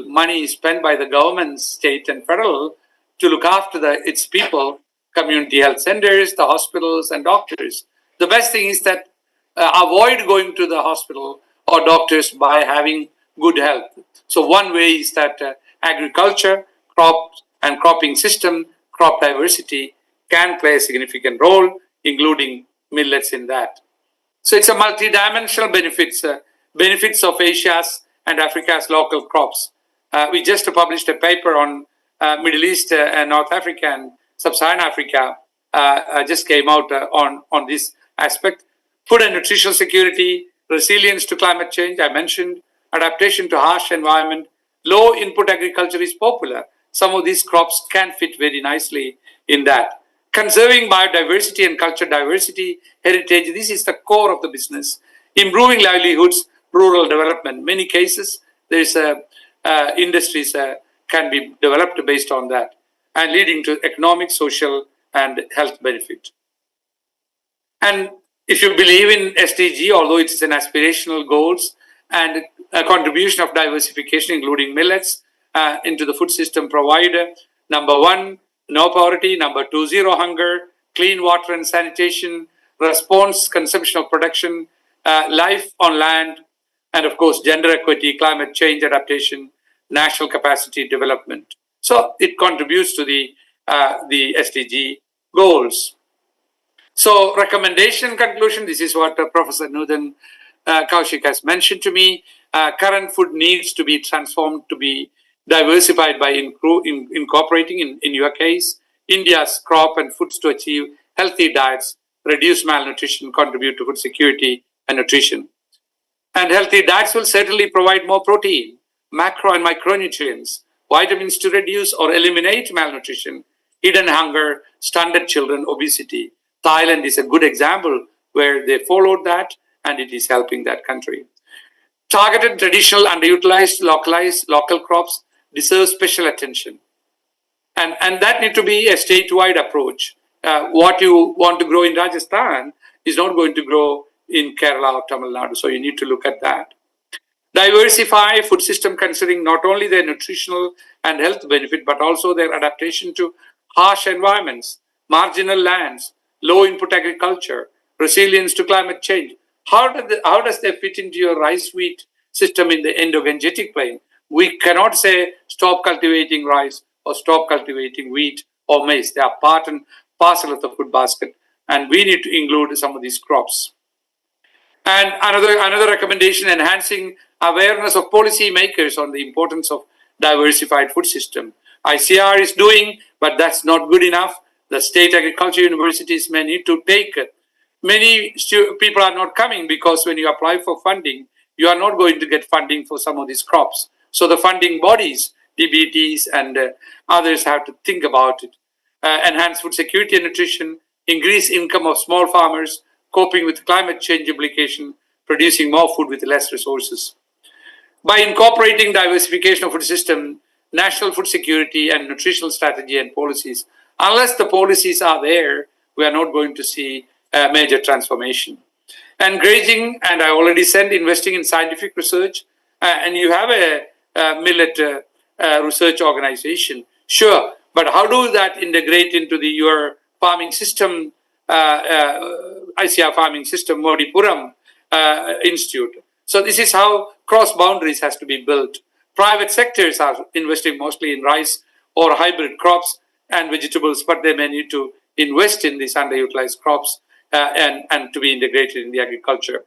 money is spent by the government, state and federal to look after its people, community health centers, the hospitals and doctors. The best thing is that avoid going to the hospital or doctors by having good health. So one way is that agriculture, crops and cropping system, crop diversity can play a significant role, including millets in that. So it's a multi-dimensional benefits of Asia's and Africa's local crops. We just published a paper on Middle East and North Africa and Sub-Saharan Africa just came out on this aspect. Food and nutritional security, resilience to climate change, I mentioned, adaptation to harsh environment, low input agriculture is popular. Some of these crops can fit very nicely in that. Conserving biodiversity and cultural diversity, heritage, this is the core of the business. Improving livelihoods, rural development. Many cases, there is industries can be developed based on that and leading to economic, social, and health benefit. And if you believe in SDG, although it is an aspirational goals and a contribution of diversification, including millets, into the food system provide, number one, no poverty, number two, zero hunger, clean water and sanitation, response, consumption of production, life on land, and of course, gender equity, climate change adaptation, national capacity development. So it contributes to the SDG goals. So recommendation conclusion, this is what Professor Nudhan Kaushik has mentioned to me. Current food needs to be transformed to be diversified by incorporating, in your case, India's crop and foods to achieve healthy diets, reduce malnutrition, contribute to food security and nutrition. And healthy diets will certainly provide more protein, macro and micronutrients, vitamins to reduce or eliminate malnutrition, hidden hunger, stunted children, obesity. Thailand is a good example where they followed that and it is helping that country. Targeted, traditional, underutilized, localized, local crops deserve special attention. And that need to be a statewide approach. What you want to grow in Rajasthan is not going to grow in Kerala or Tamil Nadu. So you need to look at that. Diversify food system considering not only their nutritional and health benefit, but also their adaptation to harsh environments, marginal lands, low input agriculture, resilience to climate change. How does they fit into your rice wheat system in the endogenetic plane? We cannot say stop cultivating rice or stop cultivating wheat or maize. They are part and parcel of the food basket, and we need to include some of these crops. And another recommendation, enhancing awareness of policy makers on the importance of diversified food system. ICR is doing, but that's not good enough. The state agriculture universities may need to take. Many people are not coming because when you apply for funding, you are not going to get funding for some of these crops. So the funding bodies, DBTs and others have to think about it. Enhance food security and nutrition, increase income of small farmers, coping with climate change implication, producing more food with less resources. By incorporating diversification of food system, national food security and nutritional strategy and policies, unless the policies are there, we are not going to see a major transformation. Encouraging, and I already said, investing in scientific research, and you have a millet research organization, sure, but how do that integrate into your farming system, ICR farming system, Modipuram Institute? So this is how cross boundaries has to be built. Private sectors are investing mostly in rice or hybrid crops and vegetables, but they may need to invest in these underutilized crops and to be integrated in the agriculture.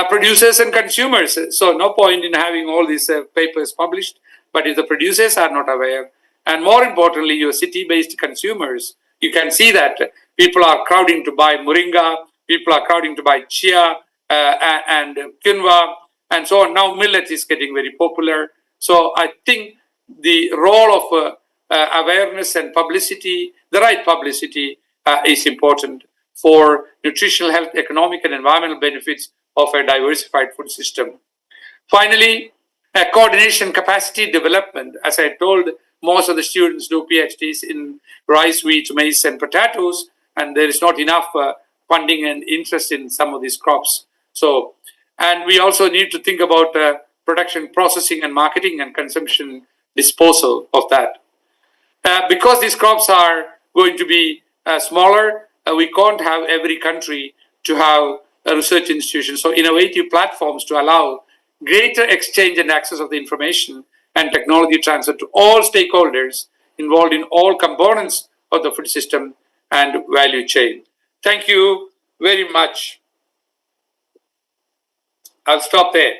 Producers and consumers. So no point in having all these papers published, but if the producers are not aware, and more importantly, your city-based consumers, you can see that people are crowding to buy moringa, people are crowding to buy chia and quinoa, and so on. Now millet is getting very popular. So I think the role of awareness and publicity, the right publicity, is important for nutritional health, economic and environmental benefits of a diversified food system. Finally, coordination capacity development. As I told, most of the students do PhDs in rice, wheat, maize and potatoes, and there is not enough funding and interest in some of these crops. So, and we also need to think about production, processing and marketing and consumption disposal of that. Because these crops are going to be smaller, we can't have every country to have a research institution. So innovative platforms to allow greater exchange and access of the information and technology transfer to all stakeholders involved in all components of the food system and value chain. Thank you very much. I'll stop there.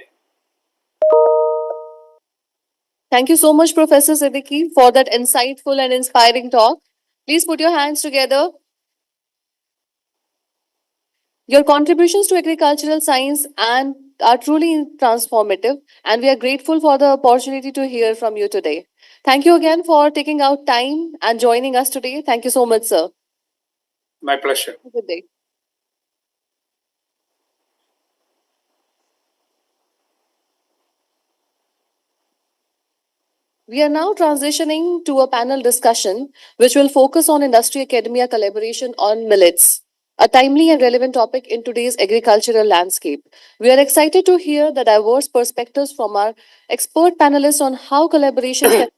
Thank you so much, Professor Siddiqui, for that insightful and inspiring talk. Please put your hands together. Your contributions to agricultural science and are truly transformative, and we are grateful for the opportunity to hear from you today. Thank you again for taking out time and joining us today. Thank you so much, sir. My pleasure. Good day. We are now transitioning to a panel discussion which will focus on industry academia collaboration on millets, a timely and relevant topic in today's agricultural landscape. We are excited to hear the diverse perspectives from our expert panelists on how collaboration can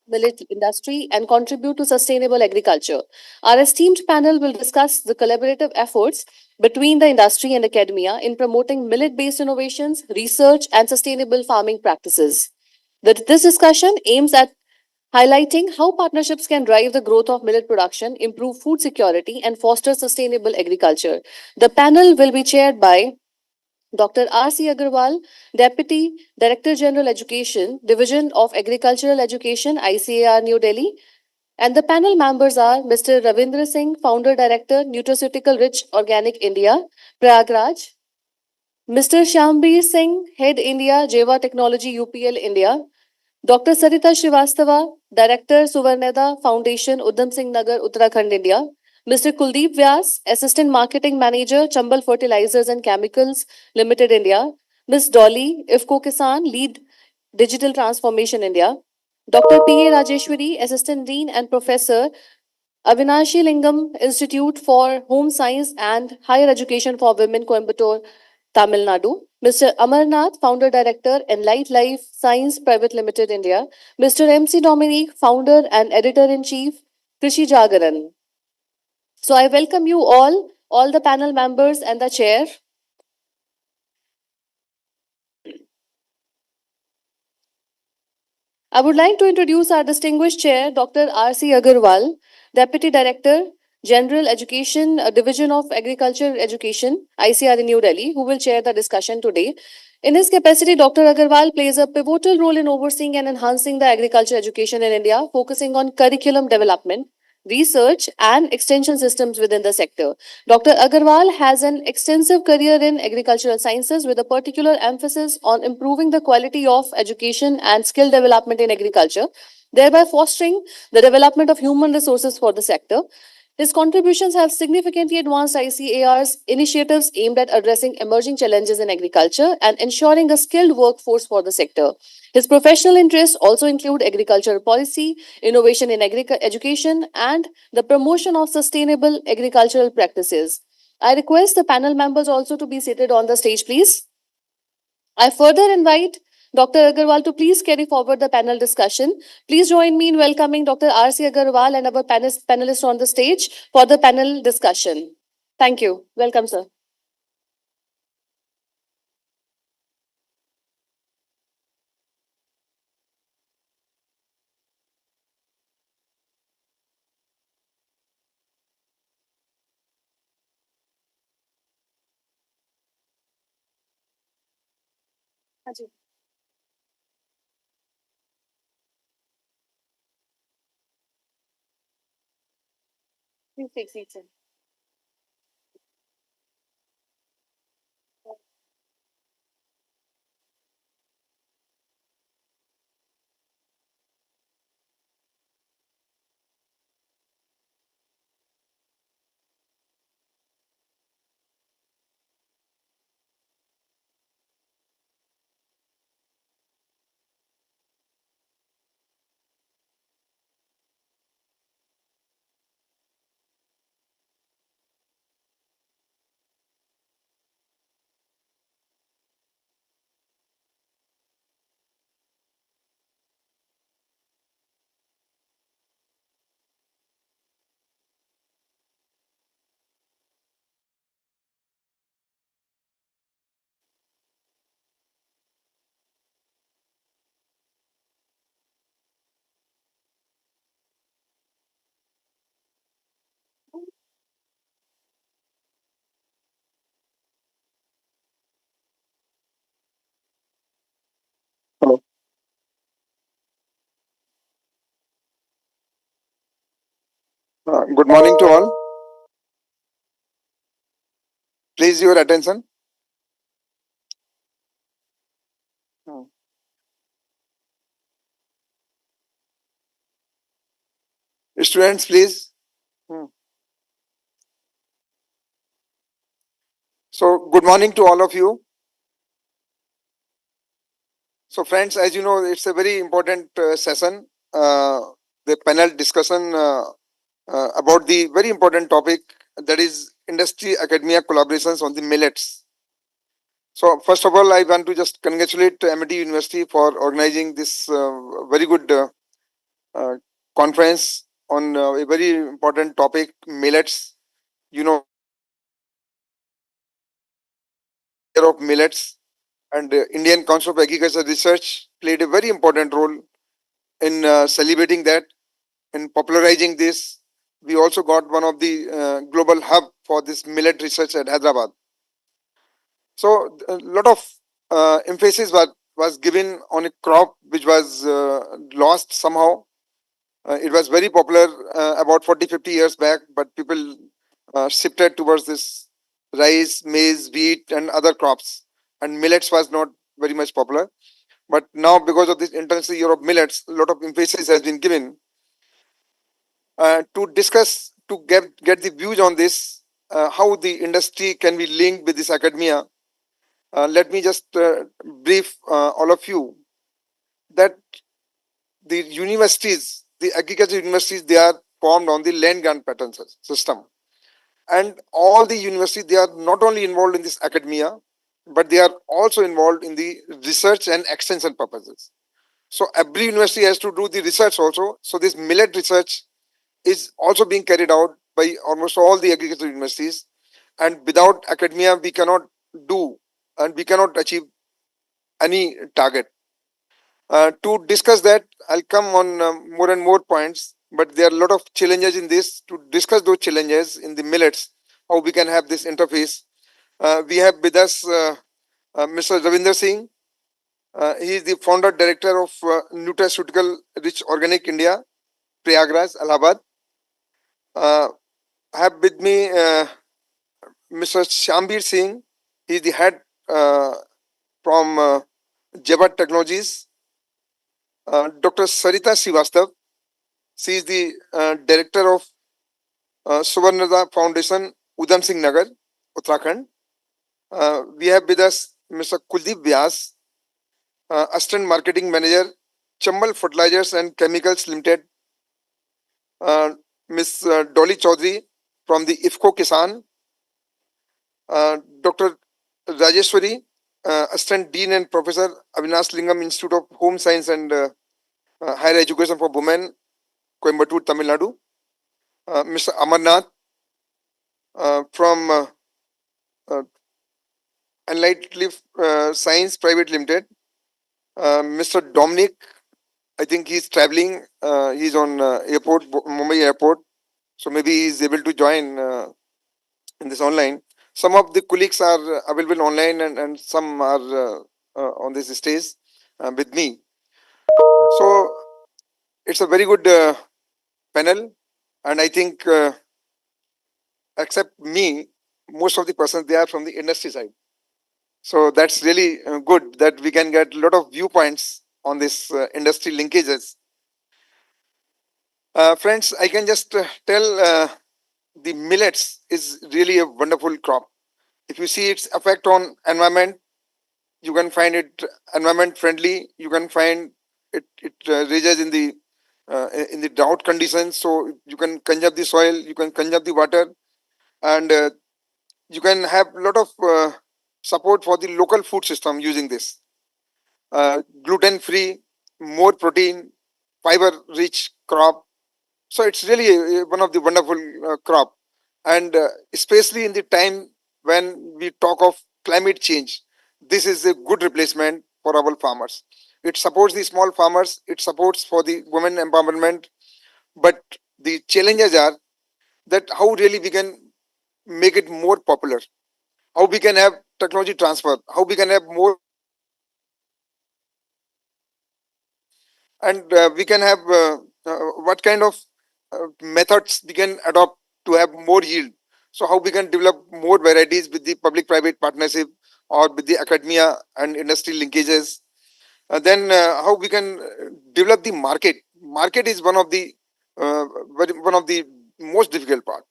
millet industry and contribute to sustainable agriculture. Our esteemed panel will discuss the collaborative efforts between the industry and academia in promoting millet based innovations, research, and sustainable farming practices. This discussion aims at highlighting how partnerships can drive the growth of millet production, improve food security, and foster sustainable agriculture. The panel will be chaired by Dr. R.C. Agarwal, Deputy Director General Education, Division of Agricultural Education, ICAR, New Delhi. And the panel members are Mr. Ravindra Singh, Founder Director, Nutraceutical Rich Organic India, Prayagraj. Mr. Shyambir Singh, Head India, Jeva Technology, UPL, India. Dr. Sarita Srivastava, Director, Suvarnada Foundation, Udham Singh Nagar, Uttarakhand, India. Mr. Kuldeep Vyas, Assistant Marketing Manager, Chambal Fertilizers and Chemicals Limited, India. Ms. Dolly, IFCO Kisan, Lead Digital Transformation, India. Dr. P.A. Rajeshwari, Assistant Dean and Professor, Avinashi Lingam Institute for Home Science and Higher Education for Women, Coimbatore, Tamil Nadu. Mr. Amarnath, Founder Director, Enlight Life Science Private Limited, India. Mr. M.C. Dominique, Founder and Editor in Chief, Krishi Jagaran. So I welcome you all the panel members and the chair. I would like to introduce our distinguished chair, Dr. R.C. Agarwal, Deputy Director, General Education, Division of Agriculture Education, ICR in New Delhi, who will chair the discussion today. In his capacity, Dr. Agarwal plays a pivotal role in overseeing and enhancing the agriculture education in India, focusing on curriculum development, research, and extension systems within the sector. Dr. Agarwal has an extensive career in agricultural sciences with a particular emphasis on improving the quality of education and skill development in agriculture, thereby fostering the development of human resources for the sector. His contributions have significantly advanced ICAR's initiatives aimed at addressing emerging challenges in agriculture and ensuring a skilled workforce for the sector. His professional interests also include agricultural policy, innovation in education, and the promotion of sustainable agricultural practices. I request the panel members also to be seated on the stage, please. I further invite Dr. Agarwal to please carry forward the panel discussion. Please join me in welcoming Dr. R.C. Agarwal and our panelists on the stage for the panel discussion. Thank you. Welcome, sir. Please take seats. Hello. Good morning to all. Please your attention. Students, please. So, good morning to all of you. So, friends, as you know, it's a very important session, the panel discussion about the very important topic, that is industry academia collaborations on the millets. So, first of all, I want to just congratulate MIT University for organizing this very good uh, conference on a very important topic, millets. You know, year of millets, and Indian Council of Agriculture Research played a very important role in celebrating that, in popularizing this. We also got one of the global hub for this millet research at Hyderabad. So a lot of emphasis was given on a crop which was lost somehow. It was very popular about 40-50 years back, but people shifted towards this rice, maize, wheat, and other crops. And millets was not very much popular. But now, because of this International Year of Millets, a lot of emphasis has been given to discuss, to get the views on this, how the industry can be linked with this academia. Let me just brief all of you that the universities, the agriculture universities, they are formed on the land grant pattern system. And all the universities, they are not only involved in this academia, but they are also involved in the research and extension purposes. So every university has to do the research also. So this millet research is also being carried out by almost all the agricultural universities. And without academia, we cannot do and we cannot achieve any target. To discuss that, I'll come on more and more points, but there are a lot of challenges in this. To discuss those challenges in the millets, how we can have this interface, we have with us Mr. Ravinder Singh. He is the founder director of Nutraceutical Rich Organic India, Prayagraj, Allahabad. I have with me Mr. Shambir Singh. He is the head from Jabat Technologies. Dr. Sarita Srivastav. She is the director of Suvarnada Foundation, Udham Singh Nagar, Uttarakhand. We have with us Mr. Kuldeep Vyas, Assistant Marketing Manager, Chambal Fertilizers and Chemicals Limited. Ms. Dolly Chaudhary from the IFCO Kisan. Dr. Rajeshwari, Assistant Dean and Professor, Avinash Lingam Institute of Home Science and Higher Education for Women, Coimbatore, Tamil Nadu. Mr. Amarnath from Enlightened Leaf Science Private Limited. Mr. Dominic, I think he's traveling. He's on airport, Mumbai airport. So maybe he's able to join in this online. Some of the colleagues are available online and some are on this stage with me. So it's a very good panel, and I think except me, most of the persons, they are from the industry side. So that's really good that we can get a lot of viewpoints on this industry linkages. Friends, I can just tell the millets is really a wonderful crop. If you see its effect on environment, you can find it environment friendly. You can find it raises in the drought conditions, so you can conserve the soil, you can conserve the water, and you can have a lot of support for the local food system using this. Gluten free, more protein, fiber rich crop. So it's really one of the wonderful crop, and especially in the time when we talk of climate change, this is a good replacement for our farmers. It supports the small farmers, it supports for the women empowerment, but the challenges are that how really we can make it more popular, how we can have technology transfer, how we can have more, and we can have what kind of methods we can adopt to have more yield. So how we can develop more varieties with the public-private partnership or with the academia and industry linkages. Then how we can develop the market. Market is one of the one of the most difficult part.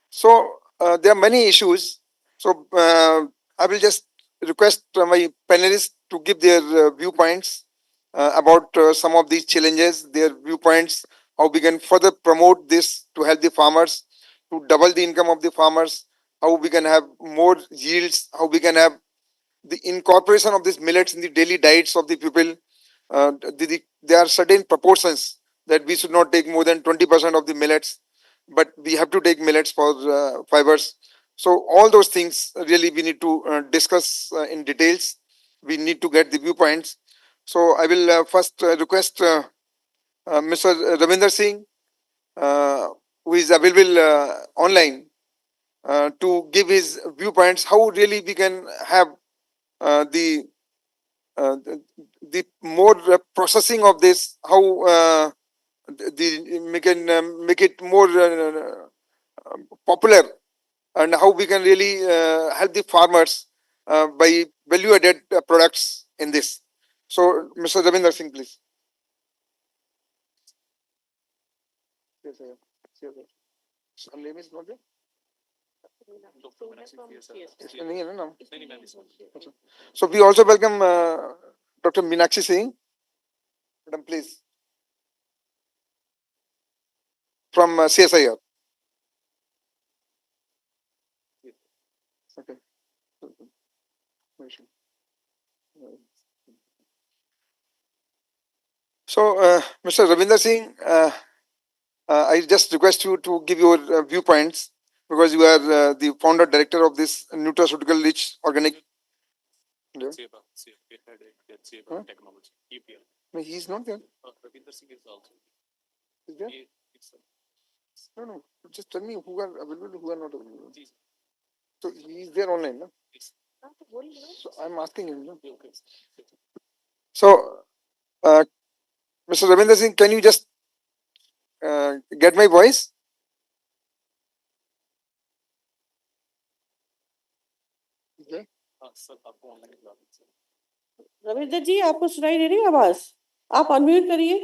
So there are many issues. So I will just request my panelists to give their viewpoints about some of these challenges, their viewpoints, how we can further promote this to help the farmers, to double the income of the farmers, how we can have more yields, how we can have the incorporation of these millets in the daily diets of the people. There are certain proportions that we should not take more than 20% of the millets, but we have to take millets for fibers. So all those things really we need to discuss in details. We need to get the viewpoints. So I will first request Mr. Ravinder Singh, uh, who is available online, to give his viewpoints. How really we can have the the more processing of this, how we can make it more popular, and how we can really help the farmers by value added products in this. So Mr. Ravinder Singh, please. Yes, sir. Yes, sir. Her name is not there? इसमें नहीं है ना नाम? अच्छा. So we also welcome Dr. Meenakshi Singh. Madam, please. From CSIR. Okay. So, Mr. Ravinder Singh, I just request you to give your viewpoints, because you are the founder director of this nutraceutical rich organic. Yeah. Huh? No, he is not there. Ravinder Singh is also. Is there? No, no. Just tell me who are available, who are not available. So he is there online, no? So I'm asking him. No? So, Mr. Ravinder Singh, can you just get my voice? Okay. Ravinder जी आपको सुनाई दे रही है आवाज? आप unmute करिए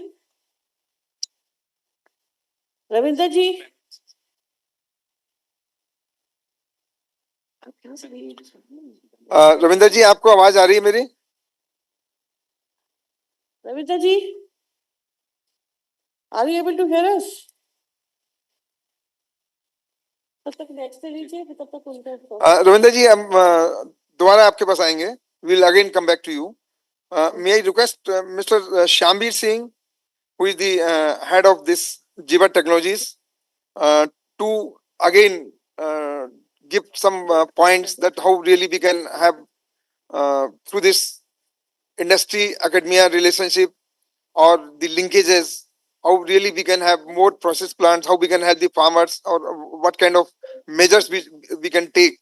रविंदर जी. रविंदर जी, आपको आवाज आ रही है मेरी? Ravinder ji, are you able to hear us? तब तक नेक्स्ट से लीजिए, तब तक उनका. रविंदर जी, हम दोबारा आपके पास आएंगे. We'll again come back to you. May I request Mr. Shambir Singh, who is the head of this Jiva Technologies, to again give some points that how really we can have through this industry academia relationship or the linkages, how really we can have more process plants, how we can help the farmers, or what kind of measures we can take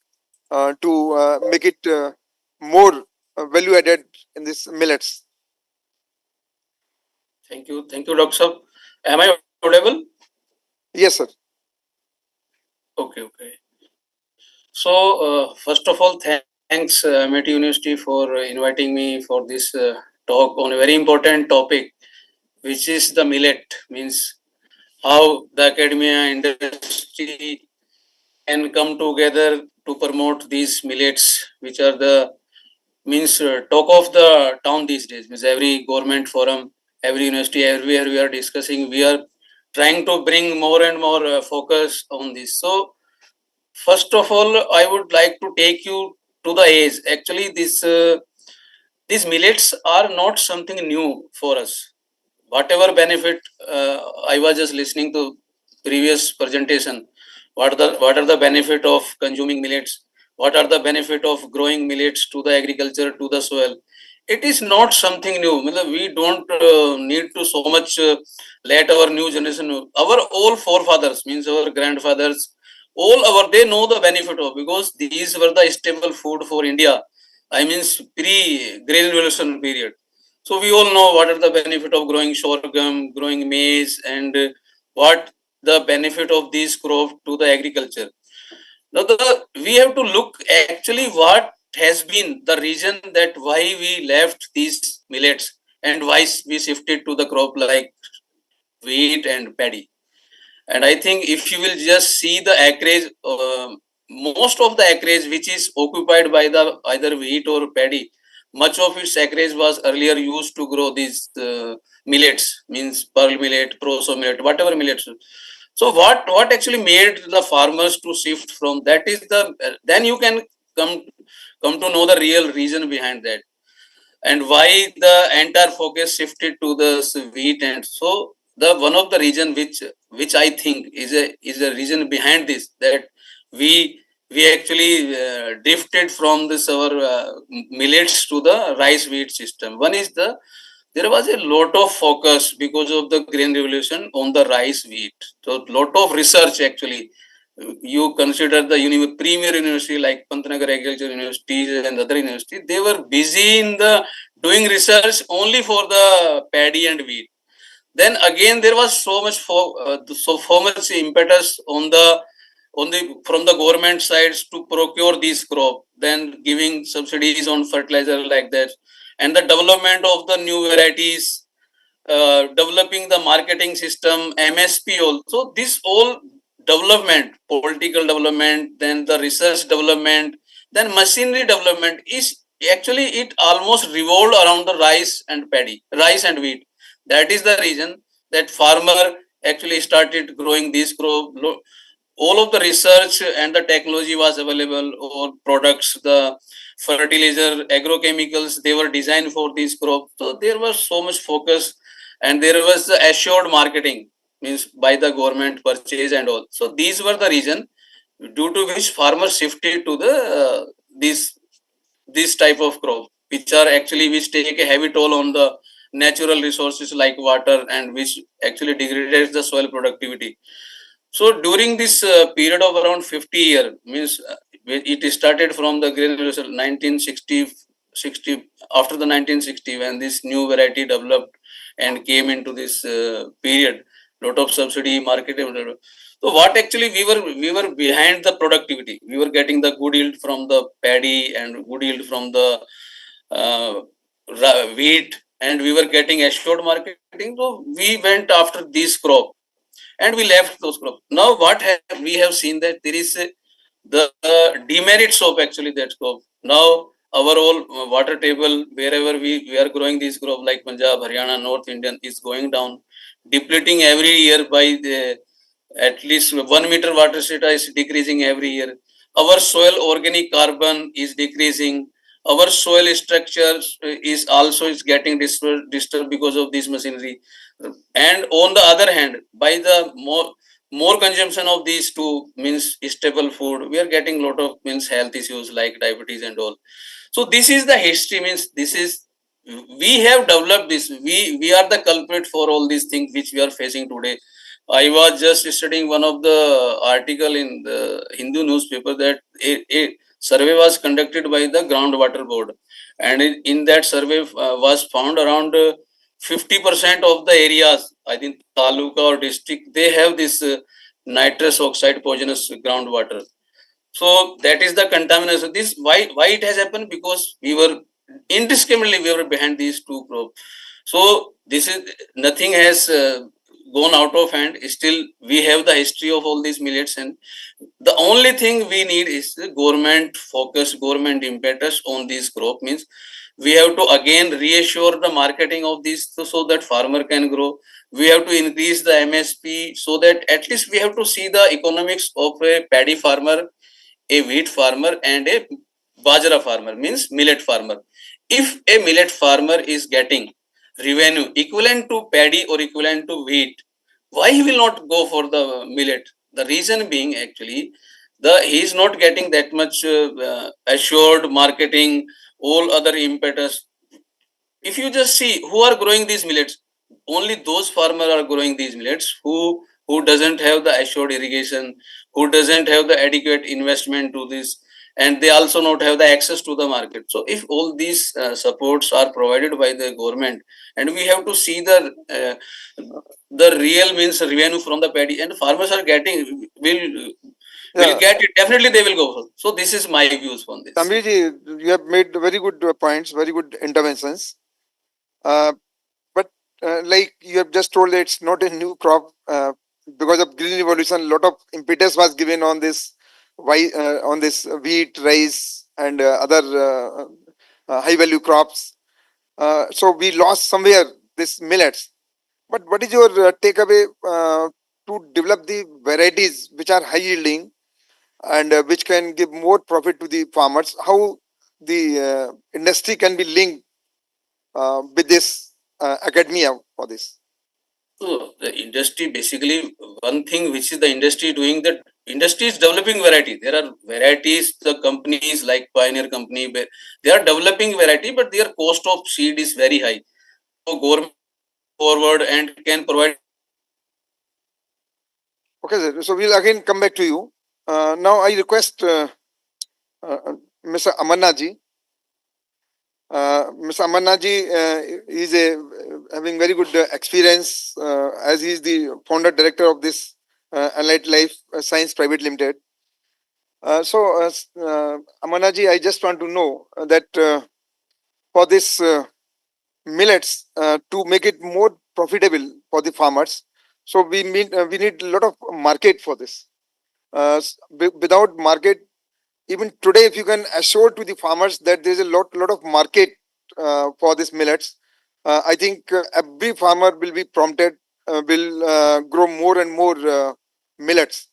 to make it more value added in this millets. Thank you, Dr. Sab. Am I audible? Yes, sir. Okay. So, first of all, thanks MIT University for inviting me for this talk on a very important topic, which is the millet, means how the academia industry can come together to promote these millets, which are the talk of the town these days. Means every government forum, every university, everywhere we are discussing, we are trying to bring more and more focus on this. So, first of all, I would like to take you to the age. Actually, these millets are not something new for us. Whatever benefit, I was just listening to previous presentation. What are the benefit of consuming millets? What are the benefit of growing millets to the agriculture, to the soil? It is not something new. We don't need to so much let our new generation know. Our old forefathers, means our grandfathers, they know the benefit of, because these were the stable food for India. I mean, pre-grain revolution period. So we all know what are the benefit of growing sorghum, growing maize, and what the benefit of these crops to the agriculture. Now, we have to look actually what has been the reason that why we left these millets and why we shifted to the crop like wheat and paddy. And I think if you will just see the acreage most of the acreage which is occupied by the either wheat or paddy, much of its acreage was earlier used to grow these millets, means pearl millet, proso millet, whatever millets. So what actually made the farmers to shift from that is then you can come to know the real reason behind that, and why the entire focus shifted to the wheat. And so the one of the reason which I think is a reason behind this, that we we actually drifted from this our millets to the rice wheat system. One is there was a lot of focus because of the green revolution on the rice wheat. So lot of research actually. You consider the premier university like Pantnagar Agriculture University and other universities, they were busy in the doing research only for the paddy and wheat. Then again, there was so much impetus on the from the government sides to procure these crop, then giving subsidies on fertilizer like that, and the development of the new varieties, developing the marketing system, MSP also. This all development, political development, then the research development, then machinery development is actually it almost revolved around the rice and wheat. That is the reason that farmer actually started growing this crop. All of the research and the technology was available, or products, the fertilizer, agrochemicals, they were designed for this crop. So there was so much focus, and there was the assured marketing, means by the government purchase and all. So these were the reason due to which farmers shifted to the this type of crop, which take a heavy toll on the natural resources like water, and which actually degrades the soil productivity. So during this period of around 50 years, means it started from the green revolution 1960, after the 1960, when this new variety developed and came into this period, lot of subsidy marketing. So what actually we were behind the productivity. We were getting the good yield from the paddy and good yield from the uh, wheat, and we were getting assured marketing. So we went after this crop and we left those crops. Now we have seen that there is the demerits of actually that crop. Now our whole water table, wherever we are growing these crop like Punjab, Haryana, North Indian, is going down, depleting every year by at least 1 meter water strata is decreasing every year. Our soil organic carbon is decreasing. Our soil structure is also getting disturbed because of this machinery. And on the other hand, by the more consumption of these two, means staple food, we are getting a lot of means health issues like diabetes and all. So this is the history, means this is, we have developed this, we are the culprit for all these things which we are facing today. I was just studying one of the article in the Hindu newspaper that a survey was conducted by the groundwater board, and in that survey was found around 50% of the areas, I think taluka or district, they have this nitrous oxide poisonous groundwater. So that is the contamination. This why it has happened, because we were indiscriminately we were behind these two crops. So this is nothing has gone out of hand. Still we have the history of all these millets, and the only thing we need is the government focus, government impetus on this crop. Means we have to again reassure the marketing of this, so that farmer can grow. We have to increase the MSP, so that at least we have to see the economics of a paddy farmer, a wheat farmer, and a bajra farmer, means millet farmer. If a millet farmer is getting revenue equivalent to paddy or equivalent to wheat, why he will not go for the millet? The reason being actually he is not getting that much assured marketing, all other impetus. If you just see who are growing these millets, only those farmers are growing these millets who doesn't have the assured irrigation, who doesn't have the adequate investment to this, and they also not have the access to the market. So if all these supports are provided by the government, and we have to see the real means revenue from the paddy, and farmers are getting will get it, definitely they will go. So this is my views on this. Tambiji, you have made very good points, very good interventions. But like you have just told, that it's not a new crop. Because of green revolution, a lot of impetus was given on this on this wheat, rice, and other high value crops. So we lost somewhere this millets. But what is your takeaway to develop the varieties which are high yielding and which can give more profit to the farmers? How the industry can be linked with this academia for this? So the industry basically, one thing which is the industry doing, that industry is developing variety. There are varieties, the companies like Pioneer Company, they are developing variety, but their cost of seed is very high. So government forward and can provide. Okay, sir. So we'll again come back to you. Now I request Mr. Amarnath ji. Mr. Amarnath ji is having very good experience as he is the founder director of this Allied Life Science Private Limited. Amarnath ji, I just want to know that for this millets to make it more profitable for the farmers, so we need a lot of market for this. Without market, even today, if you can assure to the farmers that there is a lot of market for this millets, I think every farmer will be prompted, will grow more and more millets.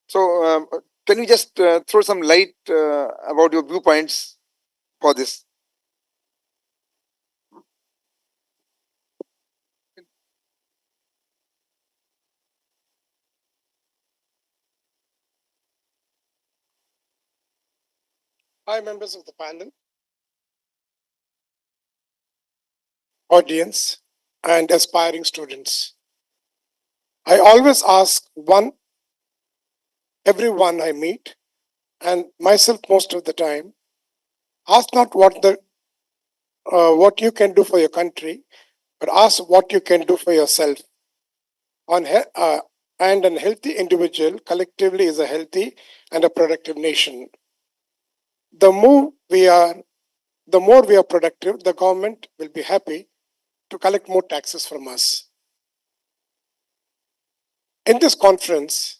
So, can you just throw some light about your viewpoints for this? Hi, members of the panel, audience, and aspiring students. I always ask everyone I meet, and myself most of the time, ask not what you can do for your country, but ask what you can do for yourself. And a healthy individual collectively is a healthy and a productive nation. The more we are productive, the government will be happy to collect more taxes from us. In this conference,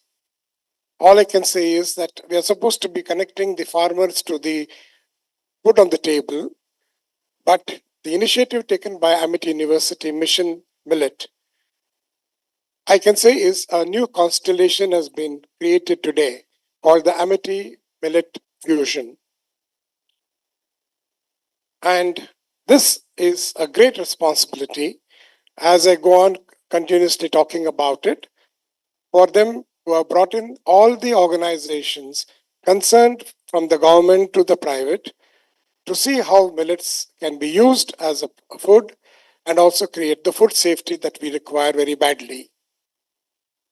all I can say is that we are supposed to be connecting the farmers to the food on the table, but the initiative taken by Amity University Mission Millet, I can say, is a new constellation has been created today called the Amity Millet Fusion. And this is a great responsibility as I go on continuously talking about it, for them who have brought in all the organizations concerned from the government to the private to see how millets can be used as a food and also create the food safety that we require very badly.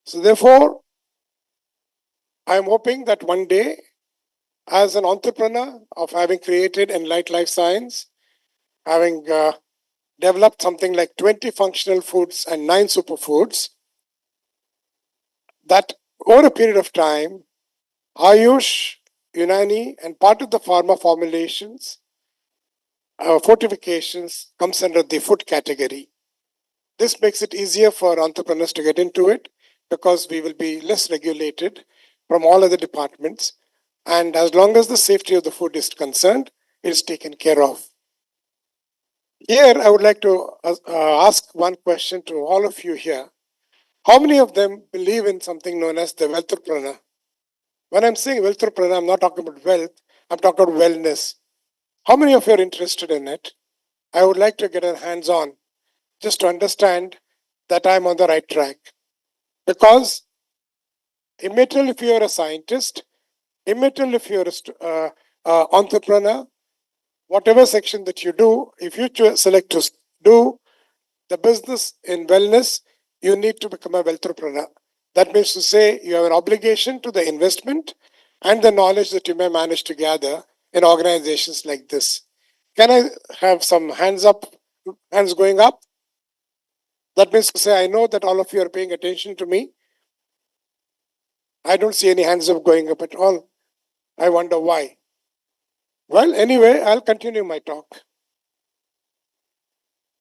So therefore, I am hoping that one day, as an entrepreneur of having created Enlight Life Science, having developed something like 20 functional foods and 9 superfoods, that over a period of time, Ayush, Unani, and part of the pharma formulations, fortifications comes under the food category. This makes it easier for entrepreneurs to get into it because we will be less regulated from all other departments. And as long as the safety of the food is concerned, it is taken care of. Here, I would like to ask one question to all of you here. How many of them believe in something known as the wealthpreneur? When I'm saying wealthpreneur, I'm not talking about wealth, I'm talking about wellness. How many of you are interested in it? I would like to get a hands-on just to understand that I'm on the right track. Because immaterial if you're a scientist, immaterial if you're an entrepreneur, whatever section that you do, if you select to do the business in wellness, you need to become a wealthpreneur. That means to say you have an obligation to the investment and the knowledge that you may manage to gather in organizations like this. Can I have some hands going up? That means to say I know that all of you are paying attention to me. I don't see any hands up going up at all. I wonder why. Well, anyway, I'll continue my talk.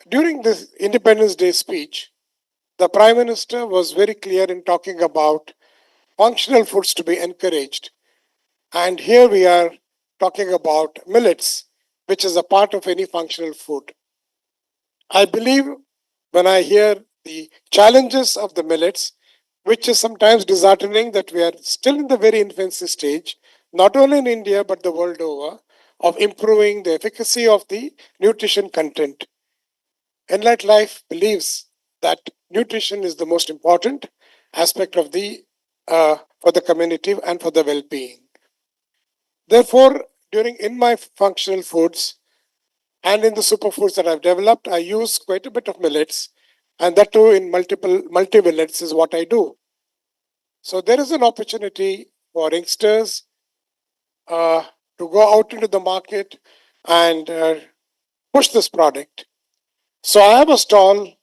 During this Independence Day speech, the Prime Minister was very clear in talking about functional foods to be encouraged. And here we are talking about millets, which is a part of any functional food. I believe when I hear the challenges of the millets, which is sometimes disheartening that we are still in the very infancy stage, not only in India but the world over, of improving the efficacy of the nutrition content. Enlight Life believes that nutrition is the most important aspect of the for the community and for the well-being. Therefore, in my functional foods and in the superfoods that I've developed, I use quite a bit of millets, and that too in multi millets is what I do. So there is an opportunity for youngsters to go out into the market and push this product. So I have a stall,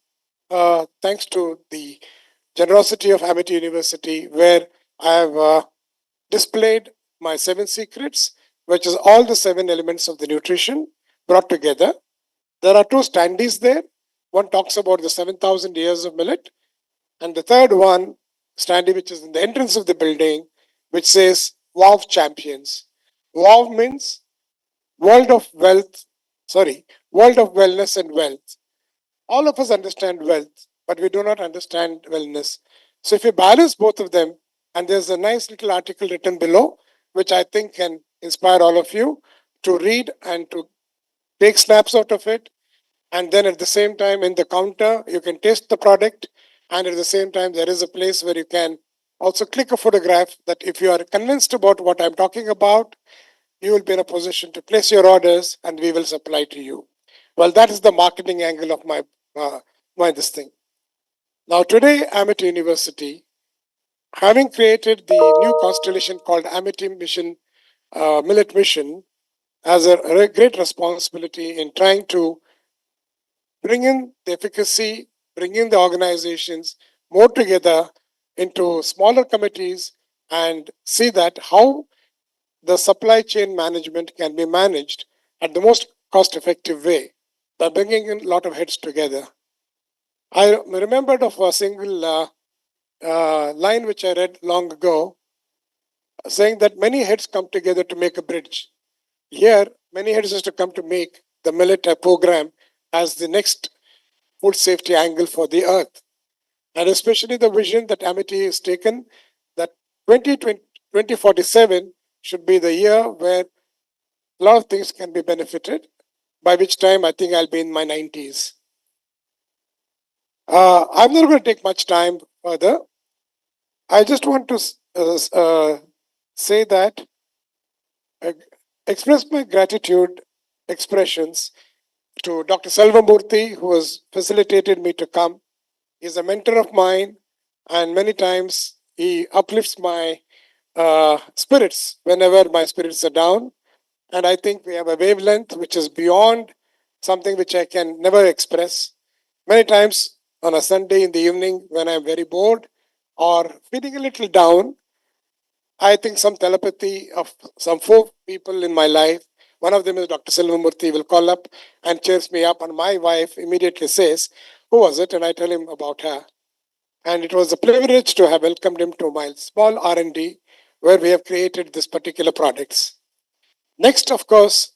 thanks to the generosity of Amity University, where I have displayed my 7 secrets, which is all the 7 elements of the nutrition brought together. There are 2 standees there. One talks about the 7,000 years of millet, and the third one, standee, which is in the entrance of the building, which says WOW Champions. WOW means World of Wealth, World of Wellness and Wealth. All of us understand wealth, but we do not understand wellness. So if you balance both of them, and there's a nice little article written below, which I think can inspire all of you to read and to take snaps out of it. And then at the same time, in the counter, you can taste the product. And at the same time, there is a place where you can also click a photograph that if you are convinced about what I'm talking about, you will be in a position to place your orders and we will supply to you. Well, that is the marketing angle of my this thing. Now, today, Amity University, having created the new constellation called Amity Mission, Millet Mission, has a great responsibility in trying to bring in the efficacy, bring in the organizations more together into smaller committees and see that how the supply chain management can be managed at the most cost-effective way by bringing in a lot of heads together. I remembered of a single line which I read long ago, saying that many heads come together to make a bridge. Here, many heads has to come to make the millet program as the next food safety angle for the earth. And especially the vision that Amity has taken that 2047 should be the year where a lot of things can be benefited, by which time I think I'll be in my 90s. I'm not going to take much time further. I just want to say that, express my gratitude expressions to Dr. Selvamurthy, who has facilitated me to come. He's a mentor of mine, and many times he uplifts my spirits whenever my spirits are down. And I think we have a wavelength which is beyond something which I can never express. Many times on a Sunday in the evening when I'm very bored or feeling a little down, I think some telepathy of some 4 people in my life, one of them is Dr. Selvamurthy, will call up and cheers me up, and my wife immediately says, "Who was it?" And I tell him about her. And it was a privilege to have welcomed him to my small R&D where we have created this particular products. Next, of course,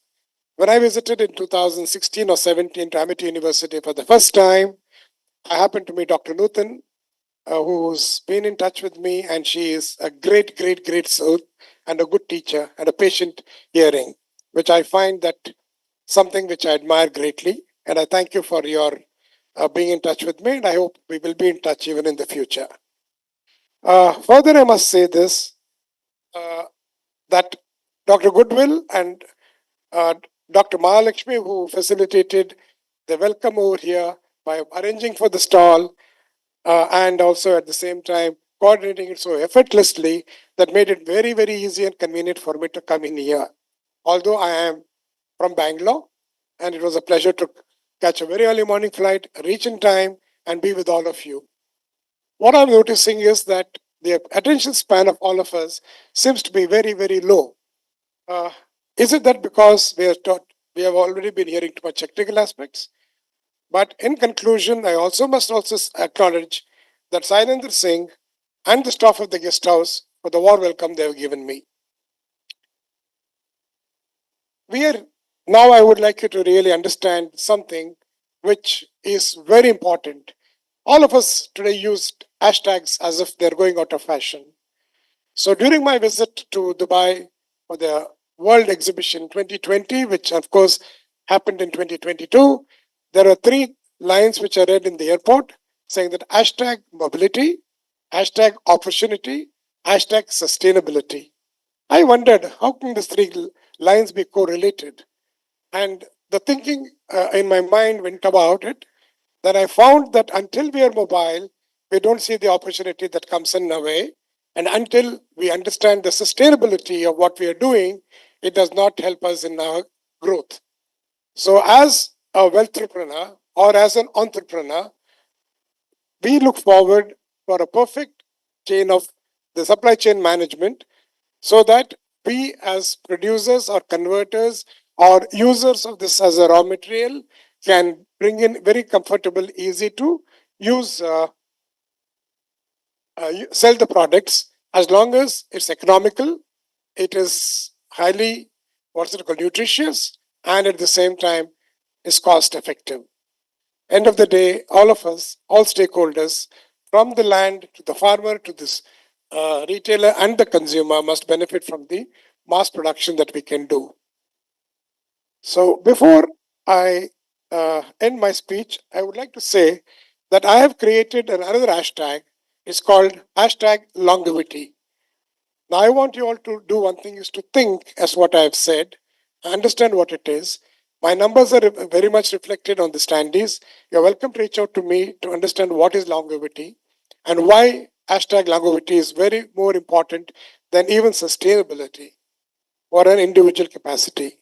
when I visited in 2016 or 17 to Amity University for the first time, I happened to meet Dr. Nuthan, who's been in touch with me, and she is a great soul and a good teacher and a patient hearing, which I find that something which I admire greatly. And I thank you for your being in touch with me, and I hope we will be in touch even in the future. Further, I must say this, that Dr. Goodwill and Dr. Mahalakshmi, who facilitated the welcome over here by arranging for the stall and also at the same time coordinating it so effortlessly, that made it very easy and convenient for me to come in here. Although I am from Bangalore, and it was a pleasure to catch a very early morning flight, reach in time, and be with all of you. What I'm noticing is that the attention span of all of us seems to be very low. Is it that because we have already been hearing too much technical aspects? But in conclusion, I must also acknowledge that Sainendra Singh and the staff of the guest house for the warm welcome they have given me. we are now, I would like you to really understand something which is very important. All of us today used hashtags as if they're going out of fashion. So during my visit to Dubai for the World Exhibition 2020, which of course happened in 2022, there are 3 lines which I read in the airport saying that hashtag mobility, hashtag opportunity, hashtag sustainability. I wondered how can these 3 lines be correlated? And the thinking in my mind went about it, that I found that until we are mobile, we don't see the opportunity that comes in our way. And until we understand the sustainability of what we are doing, it does not help us in our growth. So as a wealthpreneur or as an entrepreneur, we look forward for a perfect chain of the supply chain management so that we as producers or converters or users of this as a raw material can bring in very comfortable, easy to use, sell the products as long as it's economical, it is highly, what's it called, nutritious, and at the same time is cost effective. End of the day, all of us, all stakeholders, from the land to the farmer to this retailer and the consumer must benefit from the mass production that we can do. So before I end my speech, I would like to say that I have created another hashtag. It's called hashtag longevity. Now I want you all to do one thing is to think as what I have said, understand what it is. My numbers are very much reflected on the standees. You're welcome to reach out to me to understand what is longevity and why hashtag longevity is very more important than even sustainability or an individual capacity.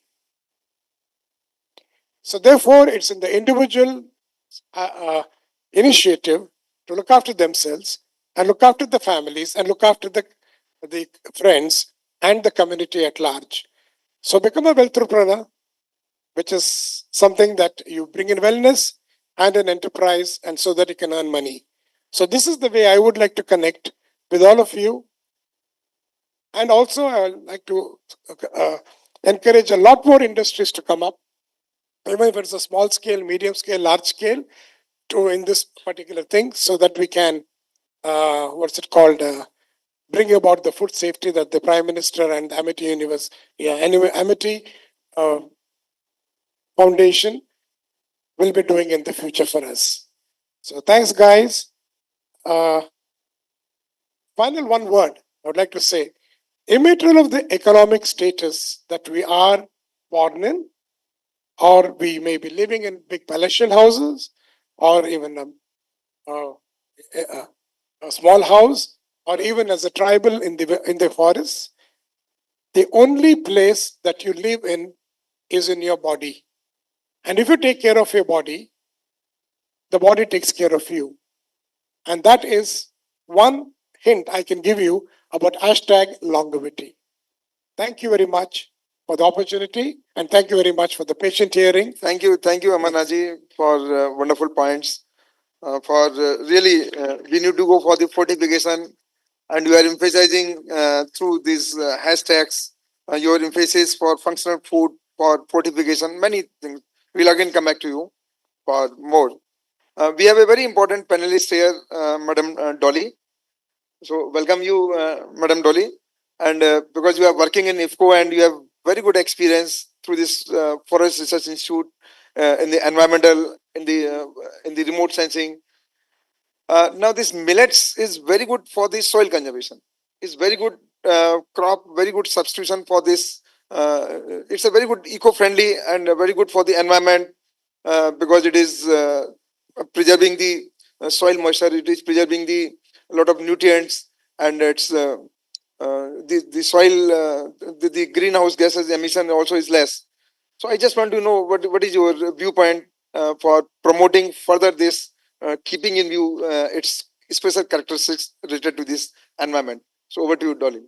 So therefore, it's in the individual initiative to look after themselves and look after the families and look after the friends and the community at large. So become a wealthpreneur, which is something that you bring in wellness and an enterprise, and so that you can earn money. So this is the way I would like to connect with all of you. And also I would like to encourage a lot more industries to come up, even if it's a small scale, medium scale, large scale, to in this particular thing, so that we can, bring about the food safety that the Prime Minister and the Amity Foundation will be doing in the future for us. So thanks, guys. Final one word I would like to say, immaterial of the economic status that we are born in, or we may be living in big palatial houses, or even a small house, or even as a tribal in the forest. The only place that you live in is in your body. And if you take care of your body, the body takes care of you. And that is one hint I can give you about hashtag longevity. Thank you very much for the opportunity, and thank you very much for the patient hearing. Thank you, Amanaji, for wonderful points. Really, we need to go for the fortification, and you are emphasizing through these hashtags your emphasis for functional food, for fortification, many things. We'll again come back to you for more. We have a very important panelist here, Madam Dolly. So welcome you, Madam Dolly. And because you are working in IFCO and you have very good experience through this Forest Research Institute in the environmental, in the remote sensing. Now this millets is very good for the soil conservation. It's very good crop, very good substitution for this. It's a very good eco-friendly and very good for the environment because it is preserving the soil moisture. It is preserving the a lot of nutrients, and it's the soil, the greenhouse gases emission also is less. So I just want to know what is your viewpoint for promoting further this, keeping in view its special characteristics related to this environment. So over to you, Dolly.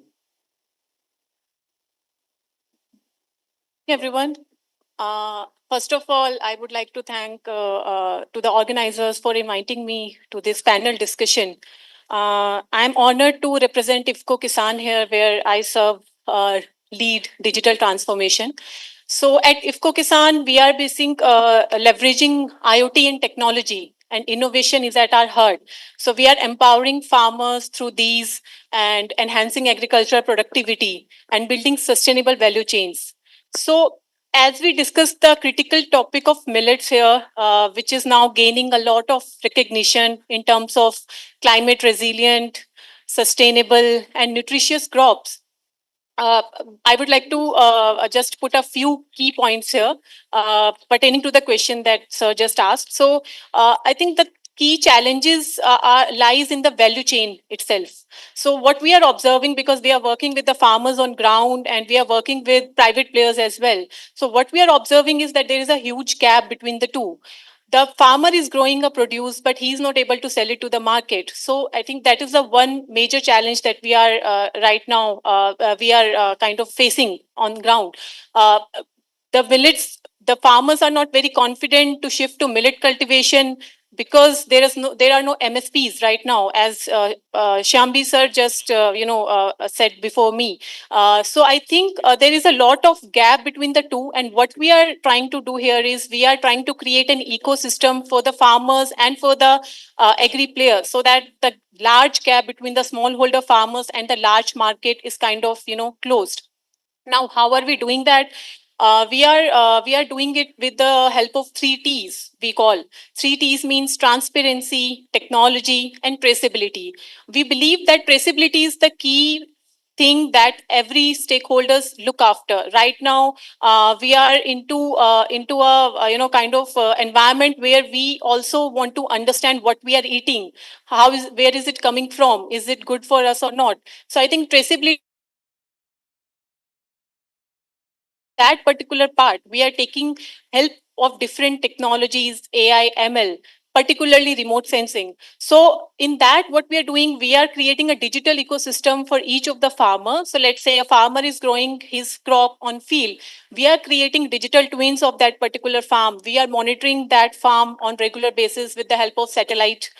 Hey everyone. First of all, I would like to thank to the organizers for inviting me to this panel discussion. I'm honored to represent IFCO Kisan here, where I serve lead digital transformation. So at IFCO Kisan, we are leveraging IoT and technology, and innovation is at our heart. So we are empowering farmers through these and enhancing agricultural productivity and building sustainable value chains. So as we discussed the critical topic of millets here, which is now gaining a lot of recognition in terms of climate resilient, sustainable, and nutritious crops. Uh, I would like to just put a few key points here pertaining to the question that Sir just asked. So I think the key challenges lies in the value chain itself. So what we are observing, because we are working with the farmers on ground and we are working with private players as well. So what we are observing is that there is a huge gap between the two. The farmer is growing a produce, but he's not able to sell it to the market. So I think that is the one major challenge that we are right now we are kind of facing on ground. Uh, the millets, the farmers are not very confident to shift to millet cultivation because there are no MSPs right now, as Shambi sir just said before me. So I think there is a lot of gap between the two, and what we are trying to do here is we are trying to create an ecosystem for the farmers and for the agri players, so that the large gap between the smallholder farmers and the large market is kind of closed. Now, how are we doing that? We are doing it with the help of three T's. We call three T's means transparency, technology, and traceability. We believe that traceability is the key thing that every stakeholders look after. Right now, we are into a kind of environment where we also want to understand what we are eating. Where is it coming from? Is it good for us or not? So I think traceability, that particular part, we are taking help of different technologies, AI, ML, particularly remote sensing. So in that, what we are doing, we are creating a digital ecosystem for each of the farmers. So let's say a farmer is growing his crop on field. We are creating digital twins of that particular farm. We are monitoring that farm on regular basis with the help of satellite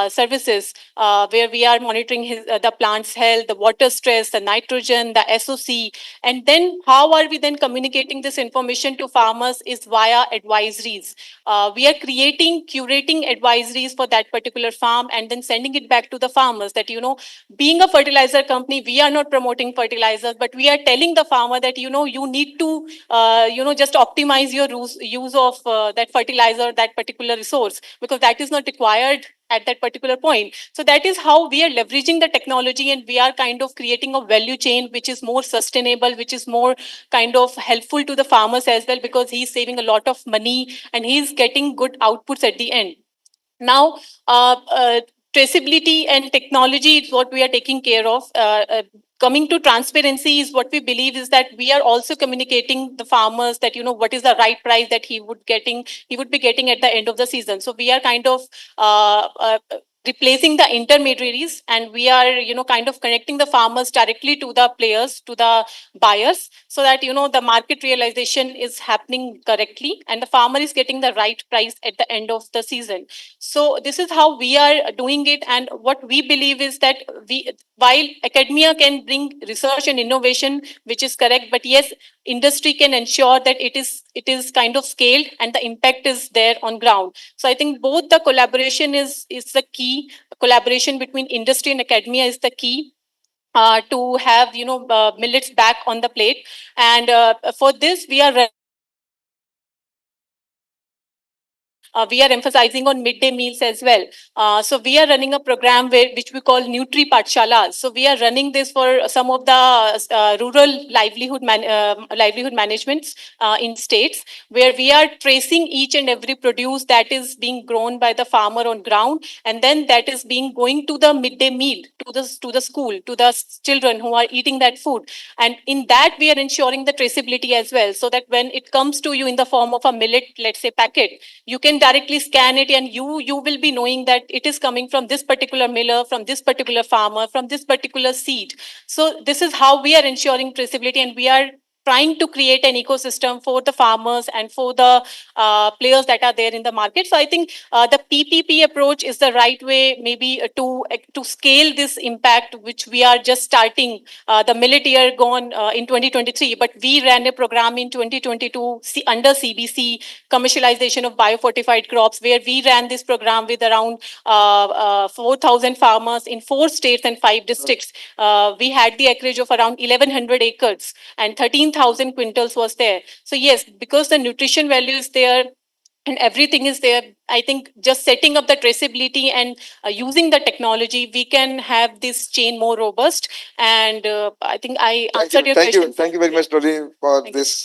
services, where we are monitoring the plant's health, the water stress, the nitrogen, the SOC. And then how are we then communicating this information to farmers is via advisories. We are curating advisories for that particular farm and then sending it back to the farmers that, being a fertilizer company, we are not promoting fertilizers, but we are telling the farmer that, you need to, just optimize your use of that fertilizer, that particular resource, because that is not required at that particular point. So that is how we are leveraging the technology, and we are kind of creating a value chain which is more sustainable, which is more kind of helpful to the farmers as well, because he's saving a lot of money and he's getting good outputs at the end. Now, traceability and technology is what we are taking care of. Coming to transparency is what we believe is that we are also communicating the farmers that what is the right price that he would be getting at the end of the season. So we are kind of replacing the intermediaries, and we are kind of connecting the farmers directly to the players, to the buyers, so that the market realization is happening correctly and the farmer is getting the right price at the end of the season. So this is how we are doing it, and what we believe is that while academia can bring research and innovation, which is correct, but yes, industry can ensure that it is kind of scaled and the impact is there on ground. So I think both the collaboration is the key. Collaboration between industry and academia is the key to have millets back on the plate. And for this, we are emphasizing on midday meals as well. So we are running a program which we call Nutri Patshalas. So we are running this for some of the rural livelihood managements in states, where we are tracing each and every produce that is being grown by the farmer on ground, and then that is going to the midday meal, to the school, to the children who are eating that food. And in that, we are ensuring the traceability as well, so that when it comes to you in the form of a millet, let's say packet, you can directly scan it, and you will be knowing that it is coming from this particular miller, from this particular farmer, from this particular seed. So this is how we are ensuring traceability, and we are trying to create an ecosystem for the farmers and for the players that are there in the market. So I think the PPP approach is the right way, maybe to scale this impact, which we are just starting. The millet year gone in 2023, but we ran a program in 2022 under CBC, commercialization of biofortified crops, where we ran this program with around 4,000 farmers in 4 states and 5 districts. We had the acreage of around 1,100 acres and 13,000 quintals was there. So yes, because the nutrition value is there and everything is there, I think just setting up the traceability and using the technology, we can have this chain more robust. And I think I answered your question. Thank you very much, Dolly, for this,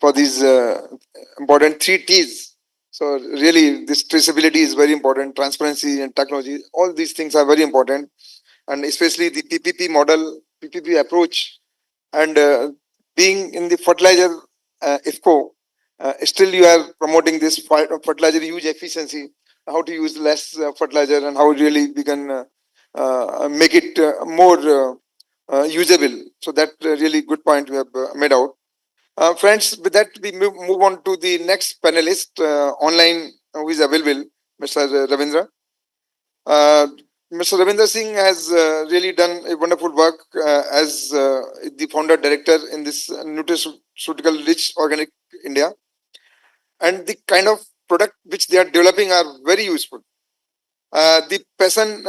for these important 3 T's. So really, this traceability is very important. Transparency and technology, all these things are very important, and especially the PPP model, PPP approach, and being in the fertilizer IFCO, still you are promoting this fertilizer use efficiency, how to use less fertilizer, and how really we can make it more usable. So that really good point we have made out. Friends, with that we move on to the next panelist online who is available, Mr. Ravindra. Mr. Ravinder Singh has really done a wonderful work as the founder director in this nutraceutical rich organic India, and the kind of product which they are developing are very useful. The passion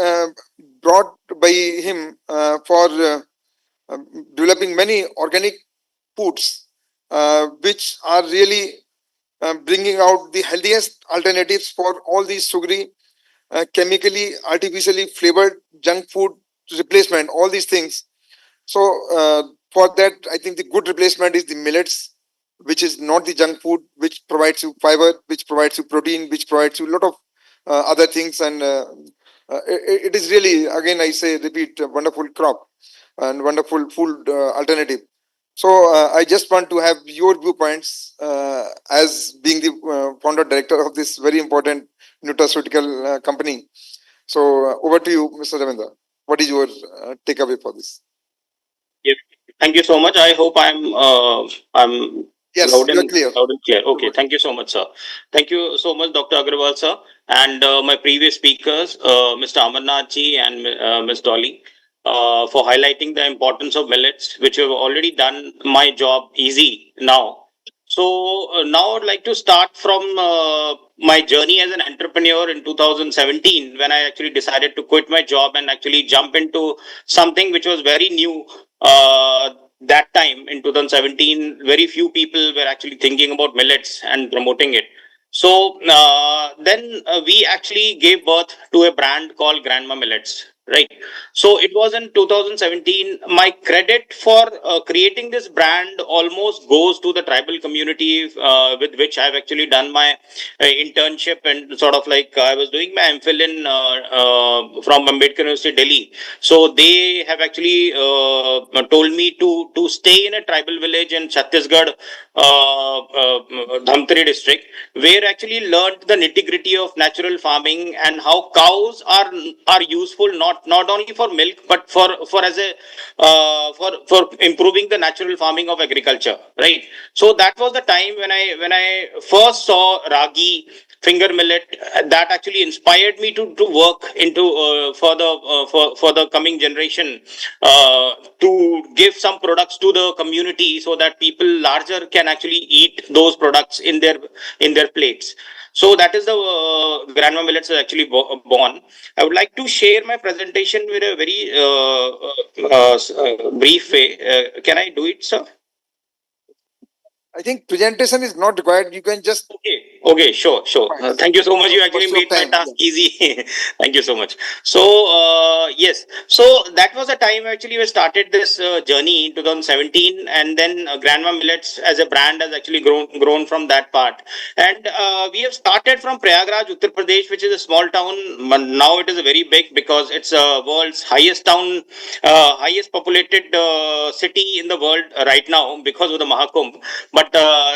brought by him for developing many organic foods which are really bringing out the healthiest alternatives for all these sugary, chemically, artificially flavored junk food replacement, all these things. So for that, I think the good replacement is the millets, which is not the junk food, which provides you fiber, which provides you protein, which provides you a lot of other things. And it is really, again, I say, repeat, a wonderful crop and wonderful food alternative. So I just want to have your viewpoints as being the founder director of this very important nutraceutical company. So over to you, Mr. Ravindra. What is your takeaway for this? Yep. Thank you so much. I hope I'm yes, loud and clear. Okay. Thank you so much, sir. Thank you so much, Dr. Agarwal, sir, and my previous speakers, Mr. Amarnath ji and Ms. Dolly, for highlighting the importance of millets, which have already done my job easy now. So now I'd like to start from my journey as an entrepreneur in 2017, when I actually decided to quit my job and actually jump into something which was very new. That time in 2017, very few people were actually thinking about millets and promoting it. So then we actually gave birth to a brand called Grandma Millets. Right. So it was in 2017. My credit for creating this brand almost goes to the tribal community with which I've actually done my internship, and sort of like I was doing my MPhil in from Ambedkar University, Delhi. So they have actually told me to stay in a tribal village in Chhattisgarh, Dhamtari district, where actually learned the nitty-gritty of natural farming and how cows are useful not only for milk but for as a for improving the natural farming of agriculture, right? So that was the time when I first saw ragi, finger millet, that actually inspired me to work into for the coming generation, to give some products to the community so that people larger can actually eat those products in their plates. So that is the Grandma Millets is actually born. I would like to share my presentation with a very brief way. Can I do it, sir? I think presentation is not required. You can just... Okay, sure. Thank you so much. You actually made my task easy. Thank you so much. So, yes. So, that was the time actually we started this journey in 2017, and then Grandma Millets as a brand has actually grown from that part. And we have started from Prayagraj, Uttar Pradesh, which is a small town. Now it is a very big, because it's the world's highest town, highest populated city in the world right now because of the Mahakumbh. But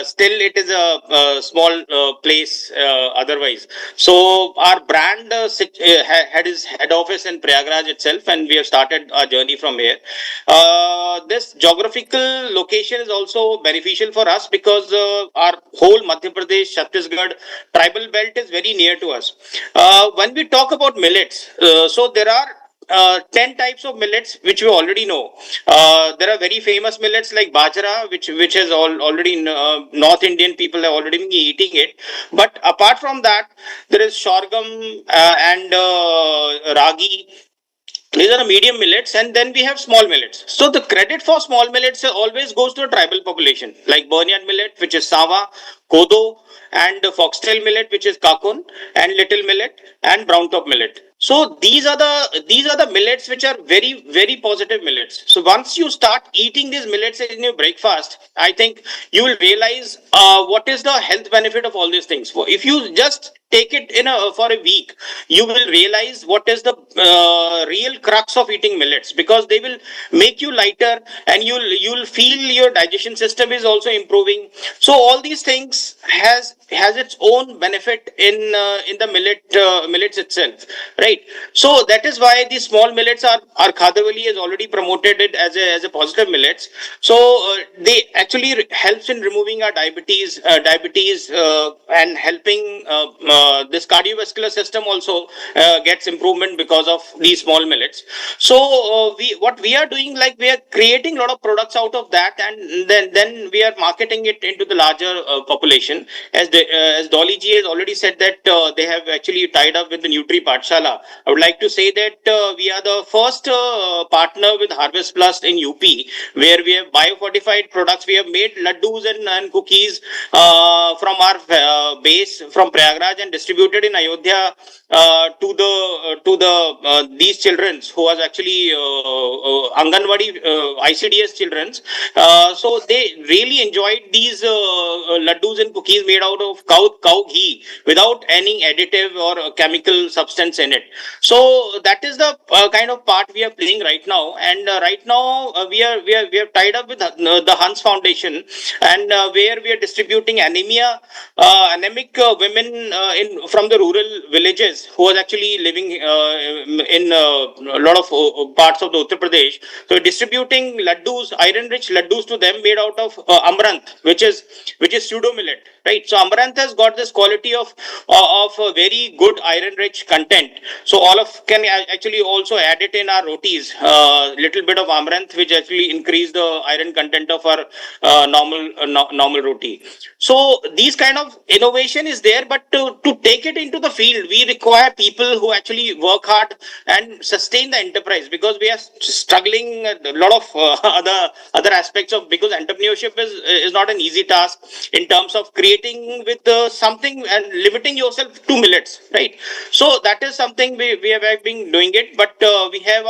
still it is a small place otherwise. So our brand had its head office in Prayagraj itself, and we have started our journey from here. This geographical location is also beneficial for us because our whole Madhya Pradesh, Chhattisgarh tribal belt is very near to us. When we talk about millets, so there are 10 types of millets which we already know. There are very famous millets like bajra, which has already North Indian people have already been eating it. But apart from that, there is sorghum and ragi. These are the medium millets, and then we have small millets. So the credit for small millets always goes to a tribal population, like barnyard millet, which is sawa, kodo, and foxtail millet, which is kakun, and little millet, and brown top millet. So these are the millets which are very positive millets. So once you start eating these millets in your breakfast, I think you will realize what is the health benefit of all these things. If you just take it for a week, you will realize what is the real crux of eating millets, because they will make you lighter, and you'll feel your digestion system is also improving. So all these things has its own benefit in the millets itself, right? So that is why these small millets are Khadavali has already promoted it as a positive millets. So they actually helps in removing our diabetes and helping this cardiovascular system also gets improvement because of these small millets. So what we are doing, like, we are creating a lot of products out of that, and then we are marketing it into the larger population. As Dolly ji has already said that they have actually tied up with the Nutri Pathshala. I would like to say that we are the first partner with Harvest Plus in UP, where we have biofortified products. We have made laddus and cookies from our base from Prayagraj and distributed in Ayodhya to the these children who was actually Anganwadi ICDS children. So they really enjoyed these laddus and cookies made out of cow ghee without any additive or chemical substance in it. So that is the kind of part we are playing right now. And right now we have tied up with the Hans Foundation, and where we are distributing anemic women from the rural villages who are actually living in a lot of parts of the Uttar Pradesh. So distributing laddus, iron-rich laddus to them made out of amaranth, which is pseudo millet, right? So amaranth has got this quality of a very good iron-rich content. So all of can actually also add it in our rotis, little bit of amaranth, which actually increase the iron content of our normal roti. So these kind of innovation is there, but to take it into the field, we require people who actually work hard and sustain the enterprise, because we are struggling a lot of other aspects of, because entrepreneurship is not an easy task in terms of creating with something and limiting yourself to millets, right? So that is something we have been doing it, but we have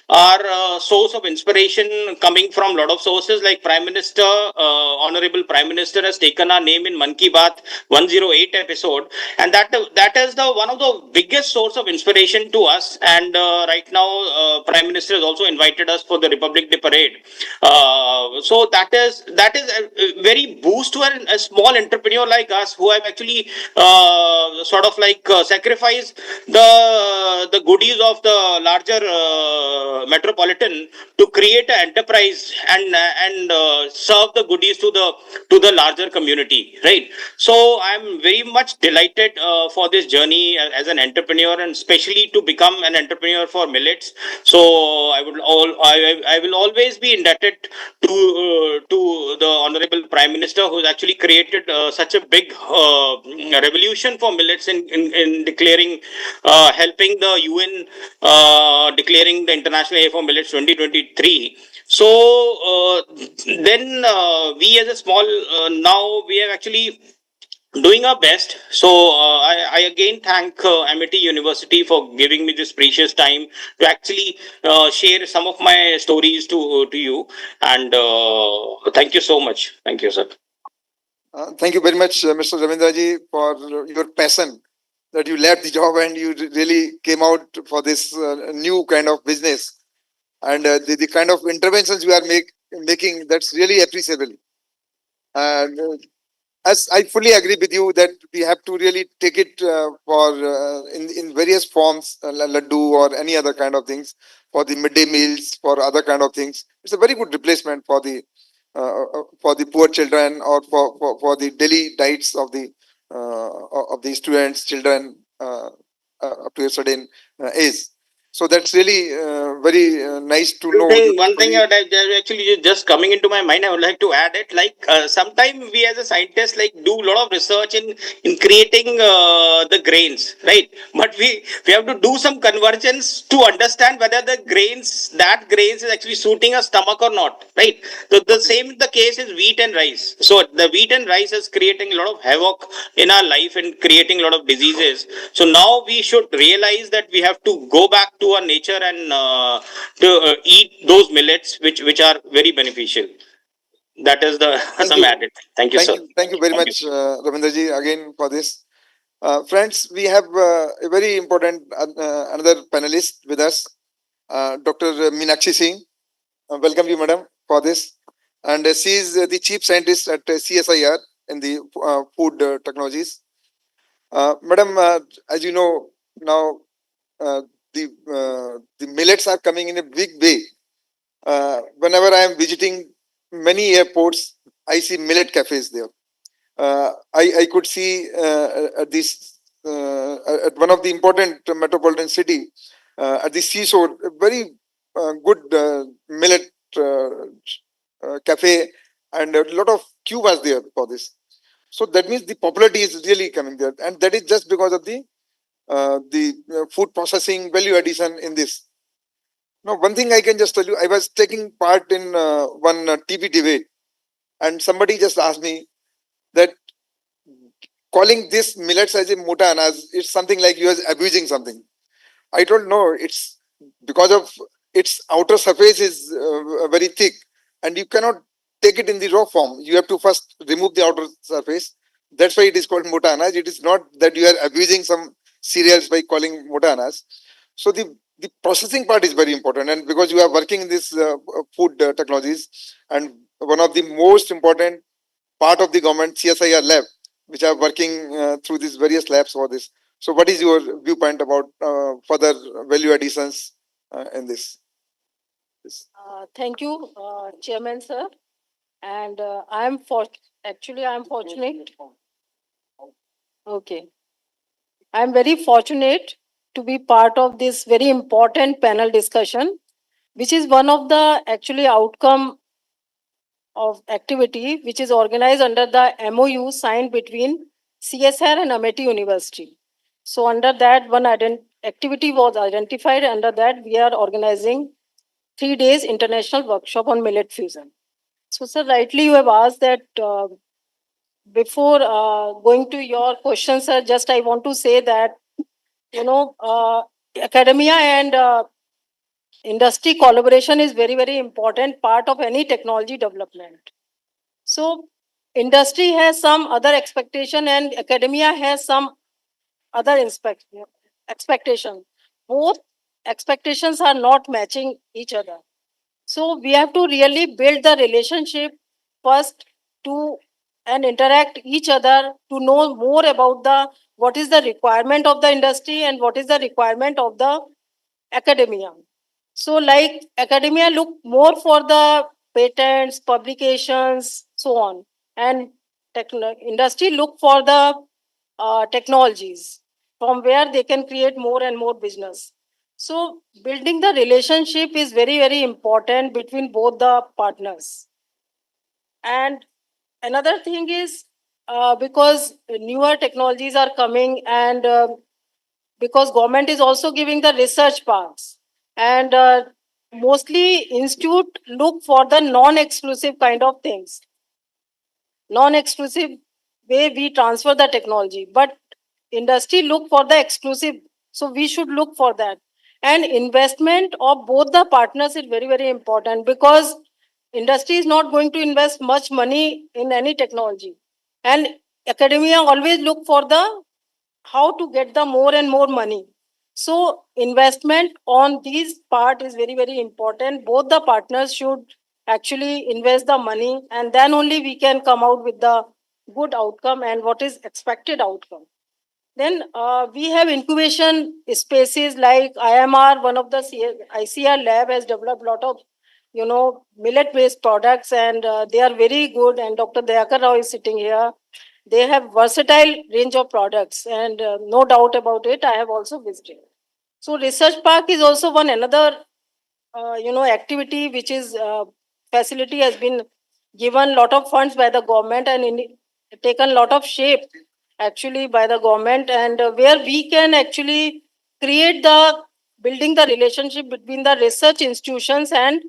our source of inspiration coming from a lot of sources, like Prime Minister, Honorable Prime Minister has taken our name in Man Ki Baat 108 episode, and that is the one of the biggest source of inspiration to us. And right now Prime Minister has also invited us for the Republic Day parade. So that is a very boost to a small entrepreneur like us, who have actually sort of like sacrificed the goodies of the larger metropolitan to create an enterprise and serve the goodies to the larger community, right? So I'm very much delighted for this journey as an entrepreneur, and especially to become an entrepreneur for millets. So I will always be indebted to the Honorable Prime Minister, who's actually created such a big revolution for millets in declaring, helping the UN declaring the International Day for Millets 2023. So then we as a small now we are actually doing our best. So I again thank Amity University for giving me this precious time to actually share some of my stories to you. And thank you so much. Thank you, sir. Thank you very much, Mr. Ravindraji, for your passion that you left the job and you really came out for this new kind of business. And the kind of interventions you are making, that's really appreciable. And as I fully agree with you that we have to really take it for in various forms, laddu or any other kind of things, for the midday meals, for other kind of things. It's a very good replacement for the poor children, or for the daily diets of the students, children up to a certain age. So that's really very nice to know. One thing that actually just coming into my mind, I would like to add it. Like sometimes we as a scientist like do a lot of research in creating the grains, right? But we have to do some convergence to understand whether the grains is actually suiting our stomach or not, right? So the same the case is wheat and rice. So the wheat and rice is creating a lot of havoc in our life and creating a lot of diseases. So now we should realize that we have to go back to our nature and to eat those millets which are very beneficial. That is the some added. Thank you, sir. Thank you very much, Ravindraji, again for this. Friends, we have a very important another panelist with us, Dr. Meenakshi Singh. Welcome you, madam, for this. And she is the chief scientist at CSIR in the food technologies. Madam, as you know, now the millets are coming in a big way. Whenever I am visiting many airports, I see millet cafes there. I could see at this at one of the important metropolitan city at the seashore, a very good millet cafe, and a lot of queue was there for this. So that means the popularity is really coming there, and that is just because of the food processing value addition in this. Now, one thing I can just tell you, I was taking part in one TV debate, and somebody just asked me that calling this millets as a mota anaj, it's something like you are abusing something. I told no, it's because of its outer surface is very thick, and you cannot take it in the raw form. You have to first remove the outer surface. That's why it is called mota anaj. It is not that you are abusing some cereals by calling mota anaj. So the processing part is very important, and because you are working in this food technologies, and one of the most important part of the government CSIR lab, which are working through these various labs for this. So what is your viewpoint about further value additions in this? Thank you, Chairman sir. And I'm fortunate. Okay. I'm very fortunate to be part of this very important panel discussion, which is one of the actually outcome of activity which is organized under the MOU signed between CSR and Amity University. So under that one activity was identified. Under that we are organizing 3 days international workshop on millet fusion. So sir, rightly you have asked that before going to your question, sir, just I want to say that, academia and industry collaboration is very, very important part of any technology development. So industry has some other expectation and academia has some other expectation. Both expectations are not matching each other. So we have to really build the relationship first to and interact each other to know more about the what is the requirement of the industry and what is the requirement of the academia. So like academia look more for the patents, publications, so on, and industry look for the technologies from where they can create more and more business. So building the relationship is very, very important between both the partners. And another thing is because newer technologies are coming and because government is also giving the research parks, and mostly institute look for the non-exclusive kind of things, non-exclusive way we transfer the technology, but industry look for the exclusive. So we should look for that, and investment of both the partners is very, very important, because industry is not going to invest much money in any technology, and academia always look for the how to get the more and more money. So investment on these part is very, very important. Both the partners should actually invest the money, and then only we can come out with the good outcome and what is expected outcome. Then we have incubation spaces like IMR, one of the ICR lab has developed a lot of, millet-based products, and they are very good. And Dr. Dayakar Rao is sitting here. They have versatile range of products, and no doubt about it, I have also visited. So Research Park is also one another, activity which is facility has been given lot of funds by the government and taken lot of shape actually by the government, and where we can actually create the building the relationship between the research institutions and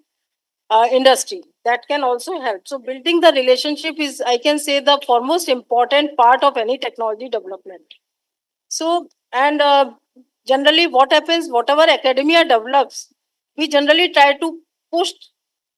industry. That can also help. So building the relationship is, I can say, the foremost important part of any technology development. So, and generally what happens, whatever academia develops, we generally try to push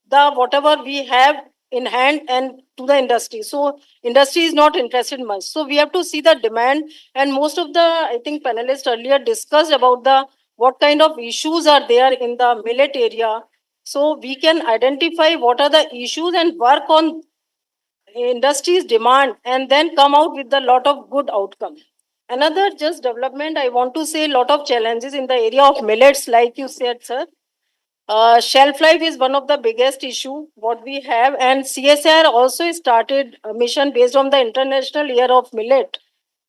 the whatever we have in hand and to the industry. So industry is not interested much. So we have to see the demand, and most of the, I think, panelists earlier discussed about the what kind of issues are there in the millet area. So we can identify what are the issues and work on industry's demand and then come out with a lot of good outcome. Another just development, I want to say, lot of challenges in the area of millets, like you said, sir. Shelf life is one of the biggest issue what we have, and CSR also started a mission based on the International Year of Millet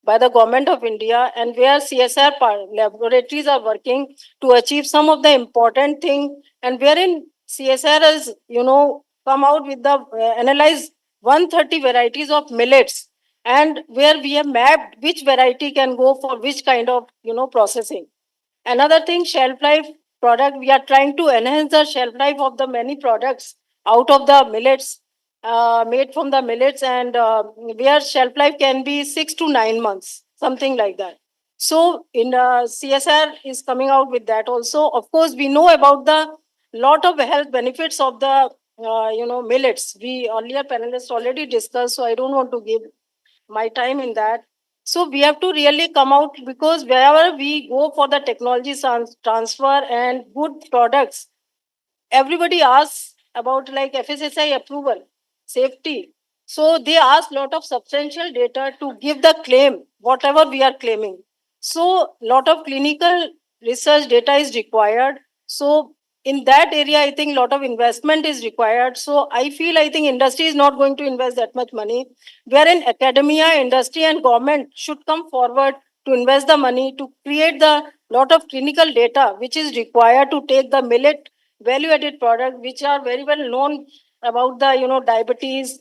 by the Government of India, and where CSR laboratories are working to achieve some of the important thing, and wherein CSR has, come out with the analyze 130 varieties of millets, and where we have mapped which variety can go for which kind of, processing. Another thing, shelf life product, we are trying to enhance the shelf life of the many products out of the millets, made from the millets, and where shelf life can be 6 to 9 months, something like that. So in CSR is coming out with that also. Of course, we know about the lot of health benefits of the millets. We earlier panelists already discussed, so I don't want to give my time in that. So we have to really come out, because wherever we go for the technology transfer and good products, everybody asks about like FSSI approval, safety. So they ask lot of substantial data to give the claim, whatever we are claiming. So lot of clinical research data is required. So in that area, I think lot of investment is required. So I feel, I think industry is not going to invest that much money, wherein academia, industry and government should come forward to invest the money to create the lot of clinical data which is required to take the millet value-added products which are very well known about the diabetes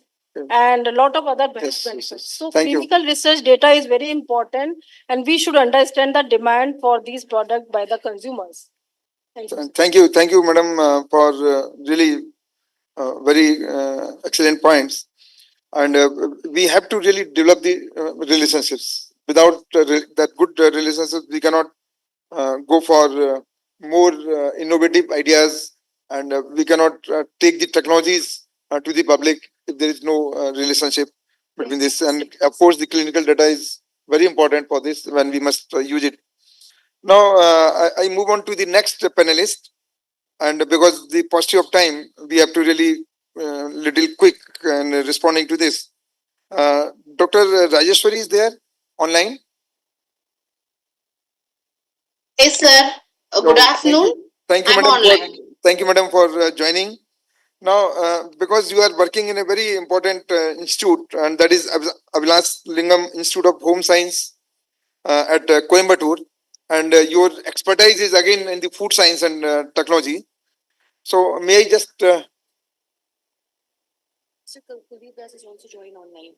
and a lot of other benefits. So Thank you. clinical research data is very important, and we should understand the demand for these products by the consumers. Thank you, madam, for really very excellent points. And we have to really develop the relationships. Without that good relationships, we cannot go for more innovative ideas, and we cannot take the technologies to the public if there is no relationship between this. And of course, the clinical data is very important for this when we must use it. Now, I move on to the next panelist, and because the paucity of time, we have to really little quick in responding to this. Dr. Rajeshwari is there online? Yes, sir. Good afternoon. Thank you, I'm madam. online. Thank you, madam, for joining. Now, because you are working in a very important institute, and that is Avilas Lingam Institute of Home Science at Coimbatore, and your expertise is again in the food science and technology. So, may I just Kuldeep Das is also joined online.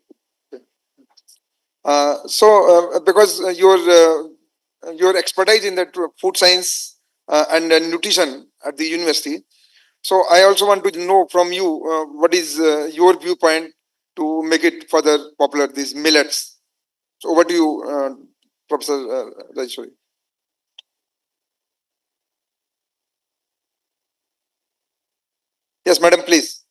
because your expertise in that food science and nutrition at the university, so I also want to know from you what is your viewpoint to make it further popular, these millets. So over to you, Professor Rajeshwari. Yes, madam, please.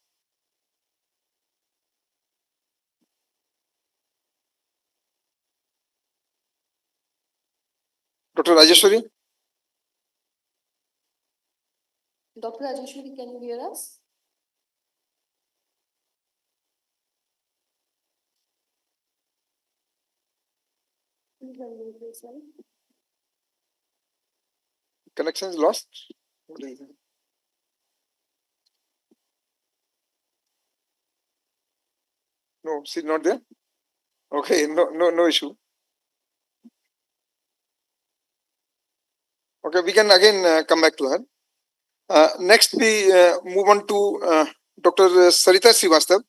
Dr. Rajeshwari? Dr. Rajeshwari, can you hear us? Connection is lost. What is it? No, she's not there. Okay, no issue. Okay, we can again come back to her. Next, we move on to Dr. Sarita Srivastav.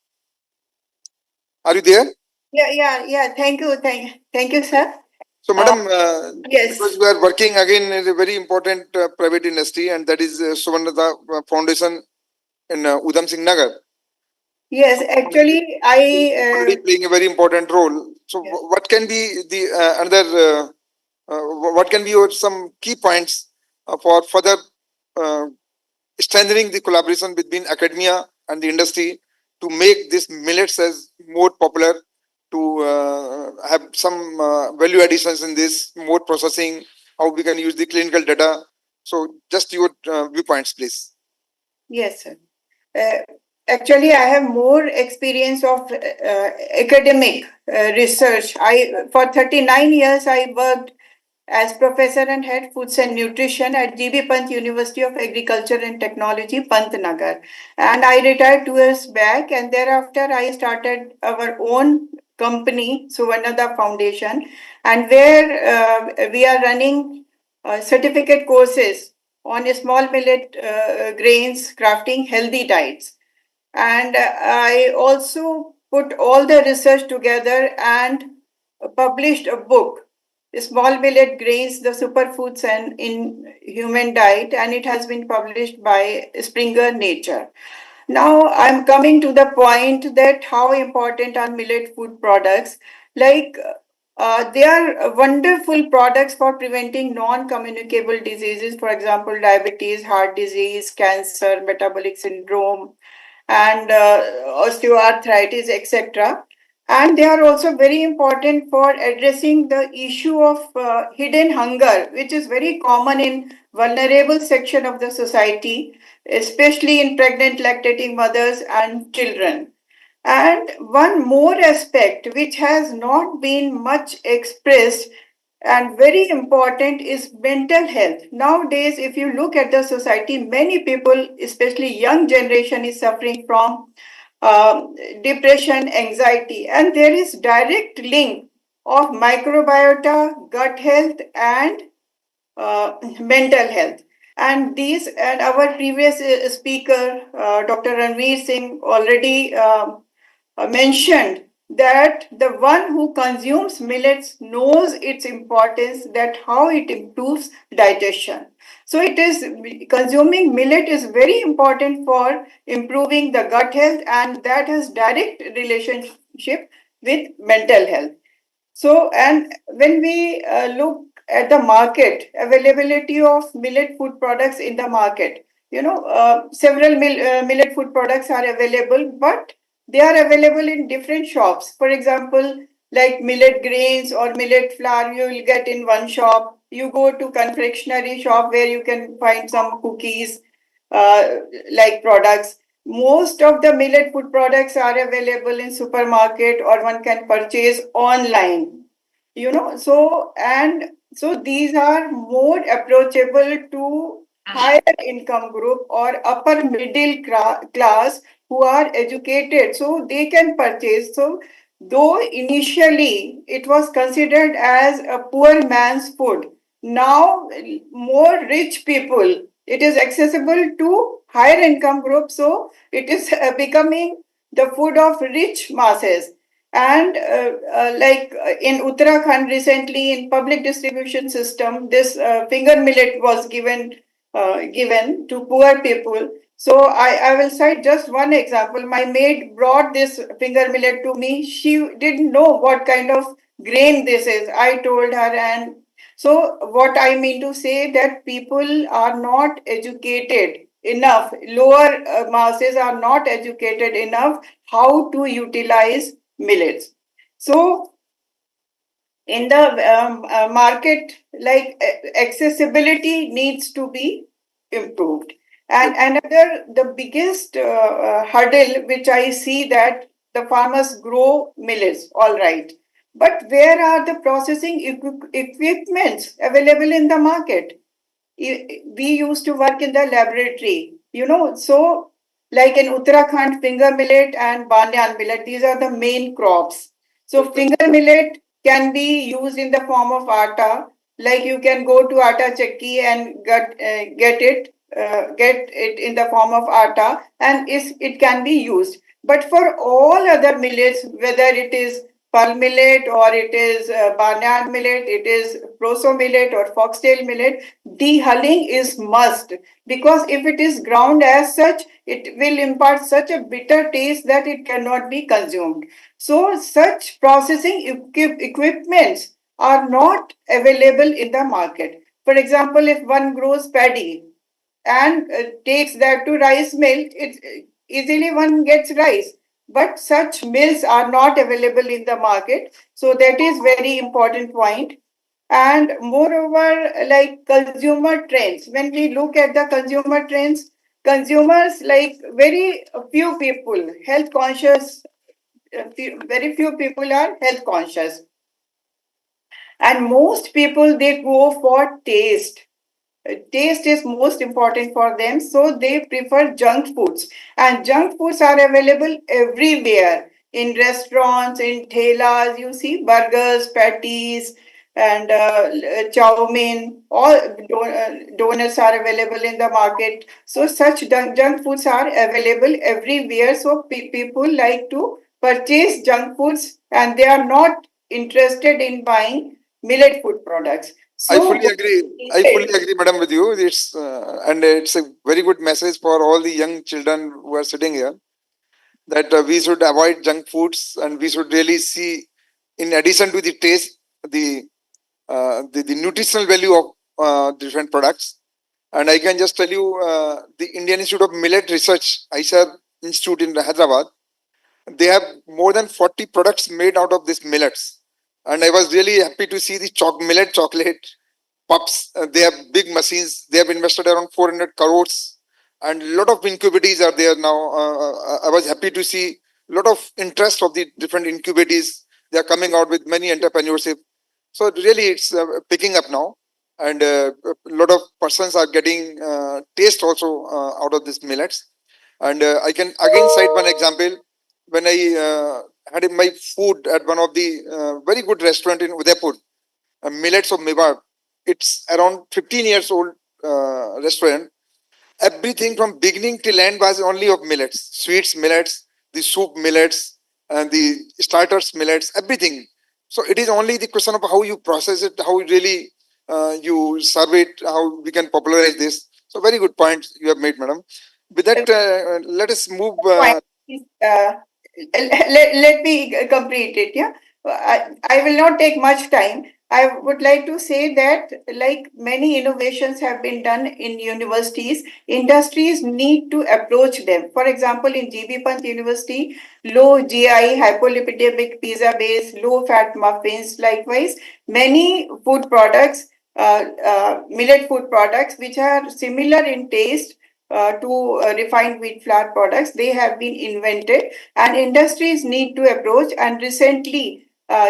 Are you there? Yeah. Thank you, sir. So, madam, Yes. because we are working again in a very important private industry, and that is Suvarnada Foundation in Udham Singh Nagar. Yes, actually, Already playing a very important role. So, Yes. what can be the what can be your some key points for further strengthening the collaboration between academia and the industry to make this millets as more popular, to have some value additions in this, more processing, how we can use the clinical data. So just your viewpoints, please. Yes, sir. Actually, I have more experience of academic research. For 39 years, I worked as professor and head foods and nutrition at GB Pant University of Agriculture and Technology, Pantnagar. And I retired 2 years back, and thereafter I started our own company, Suvarnada Foundation, and where we are running certificate courses on small millet grains, crafting healthy diets. And I also put all the research together and published a book, Small Millet Grains, the Superfoods and in Human Diet, and it has been published by Springer Nature. Now I'm coming to the point that how important are millet food products. Like they are wonderful products for preventing non-communicable diseases, for example, diabetes, heart disease, cancer, metabolic syndrome, and osteoarthritis, etc. And they are also very important for addressing the issue of hidden hunger, which is very common in vulnerable section of the society, especially in pregnant lactating mothers and children. And one more aspect which has not been much expressed and very important is mental health. Nowadays, if you look at the society, many people, especially young generation, is suffering from depression, anxiety, and there is direct link of microbiota, gut health, and mental health. And these, and our previous speaker, Dr. Ranveer Singh, already mentioned that the one who consumes millets knows its importance, that how it improves digestion. So it is, consuming millet is very important for improving the gut health, and that has direct relationship with mental health. So, and when we look at the market, availability of millet food products in the market, several millet food products are available, but they are available in different shops. For example, like millet grains or millet flour, you will get in one shop. You go to confectionery shop where you can find some cookies, uh, like products. Most of the millet food products are available in supermarket, or one can purchase online. So, and so these are more approachable to higher income group or upper middle class who are educated, so they can purchase. So though initially it was considered as a poor man's food, now more rich people, it is accessible to higher income groups, so it is becoming the food of rich masses. And in Uttarakhand recently, in public distribution system, this finger millet was given to poor people. So I will cite just one example. My maid brought this finger millet to me. She didn't know what kind of grain this is. I told her, and so what I mean to say, that people are not educated enough. Lower masses are not educated enough how to utilize millets. So in the market, like accessibility needs to be improved. And another, the biggest hurdle which I see, that the farmers grow millets, all right, But where are the processing equipments available in the market? We used to work in the laboratory, so like in Uttarakhand, finger millet and banyan millet, these are the main crops. So finger millet can be used in the form of atta, like you can go to atta chakki and get it in the form of atta, and it can be used. But for all other millets, whether it is pearl millet or it is barnyard millet, it is proso millet or foxtail millet, dehulling is must, because if it is ground as such, it will impart such a bitter taste that it cannot be consumed. So such processing equipments are not available in the market. For example, if one grows paddy and takes that to rice mill, it easily one gets rice. But such mills are not available in the market. So that is very important point. And moreover, like consumer trends, when we look at the consumer trends, consumers, like very few people, health conscious, very few people are health conscious. And most people, they go for taste. Taste is most important for them, so they prefer junk foods. And junk foods are available everywhere, in restaurants, in thelas. You see burgers, patties, and chow mein. All donuts are available in the market. So such junk foods are available everywhere. So people like to purchase junk foods, and they are not interested in buying millet food products. I So fully agree. I fully agree, madam, with you. It's a very good message for all the young children who are sitting here, that we should avoid junk foods, and we should really see, in addition to the taste, the the nutritional value of different products. And I can just tell you, the Indian Institute of Millet Research, ISAR Institute in Hyderabad, they have more than 40 products made out of this millets. And I was really happy to see the millet chocolate pups. They have big machines. They have invested around 400 crores, and a lot of incubaties are there now. I was happy to see a lot of interest of the different incubaties. They are coming out with many entrepreneurship. So really, it's picking up now, and a lot of persons are getting taste also out of these millets. And I can again cite one example. When I had my food at one of the very good restaurant in Udaipur, Millets of Mewar. It's around 15 years old restaurant. Everything from beginning till end was only of millets, sweets millets, the soup millets, and the starters millets, everything. So it is only the question of how you process it, how really you serve it, how we can popularize this. So very good points you have made, madam. With that, let us move. Let me complete it. Yeah, I will not take much time. I would like to say that, like many innovations have been done in universities, industries need to approach them. For example, in GB Pant University, low GI, hypolipidemic pizza base, low fat muffins. Likewise, many food products, millet food products, which are similar in taste to refined wheat flour products, they have been invented, and industries need to approach. And recently,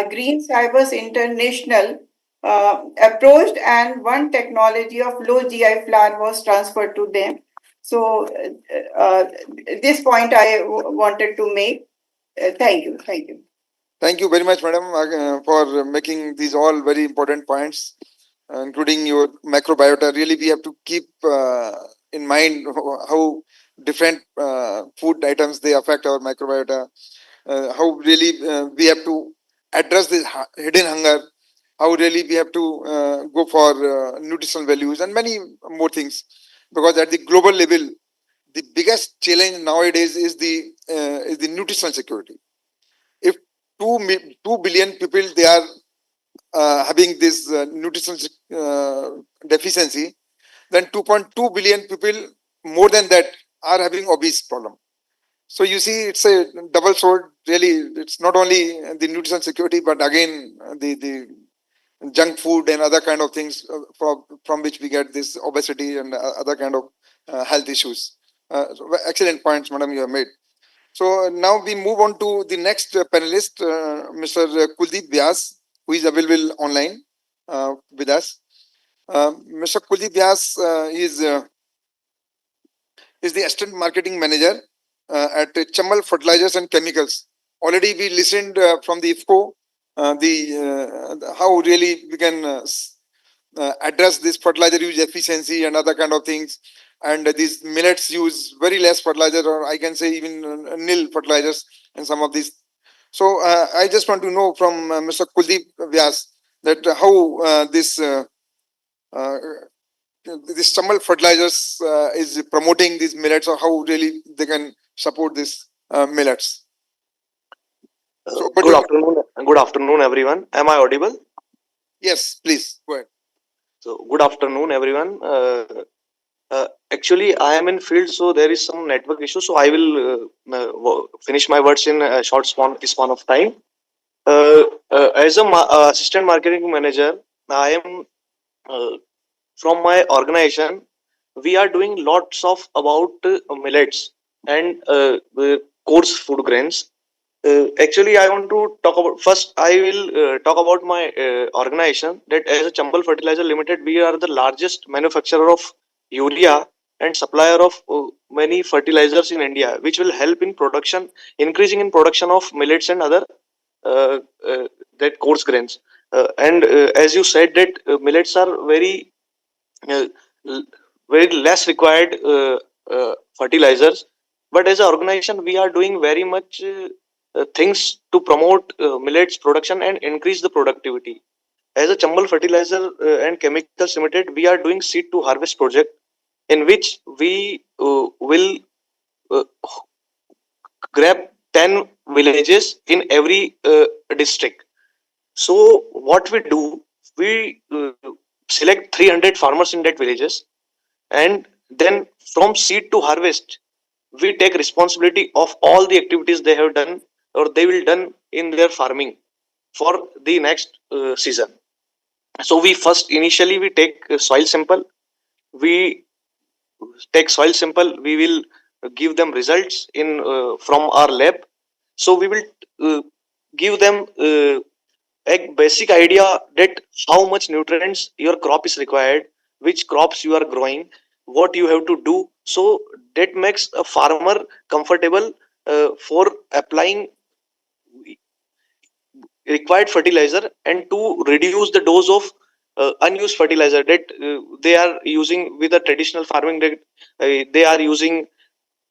Green Cybers International approached, and one technology of low GI flour was transferred to them. So this point I wanted to make. Thank you. Thank you. Thank you very much, madam, for making these all very important points, including your microbiota. Really, we have to keep in mind how different food items they affect our microbiota. How really we have to address this hidden hunger. How really we have to go for nutritional values and many more things. Because at the global level, the biggest challenge nowadays is the nutritional security. If 2 billion people they are having this nutritional deficiency, then 2.2 billion people more than that are having obese problem. So you see, it's a double sword. Really, it's not only the nutritional security, but again the junk food and other kind of things from which we get this obesity and other kind of health issues. So excellent points, madam, you have made. So now we move on to the next panelist, Mr. Kuldeep Vyas, who is available online with us. Mr. Kuldeep Vyas is the Assistant Marketing Manager at Chamal Fertilizers and Chemicals. Already we listened from the IFCO how really we can address this fertilizer use efficiency and other kind of things. And these millets use very less fertilizer, or I can say even nil fertilizers in some of these. So I just want to know from Mr. Kuldeep Vyas that how this Chamal Fertilizers is promoting these millets, or how really they can support these millets. So, Good afternoon, everyone. Am I audible? Yes, please go ahead. So, good afternoon, everyone. Actually, I am in field, so there is some network issue. So, I will finish my words in a short span of time. As a assistant marketing manager, I am from my organization. We are doing lots of about millets and coarse food grains. Actually, I want to talk about first. I will talk about my organization. That as a Chambal Fertilizer Limited, we are the largest manufacturer of urea and supplier of many fertilizers in India, which will help in production, increasing in production of millets and other that coarse grains. And as you said, that millets are uh, very less required fertilizers. But as an organization, we are doing very much things to promote millets production and increase the productivity. As a Chambal Fertilizer and Chemicals Limited, we are doing seed to harvest project, in which we will uh, grab 10 villages in every district. So what we do, we select 300 farmers in that villages, and then from seed to harvest, we take responsibility of all the activities they have done or they will done in their farming for the next season. So we first initially we take soil sample. We take soil sample. We will give them results in from our lab. So we will give them a basic idea that how much nutrients your crop is required, which crops you are growing, what you have to do. So that makes a farmer comfortable for applying required fertilizer and to reduce the dose of unused fertilizer that they are using with the traditional farming, that they are using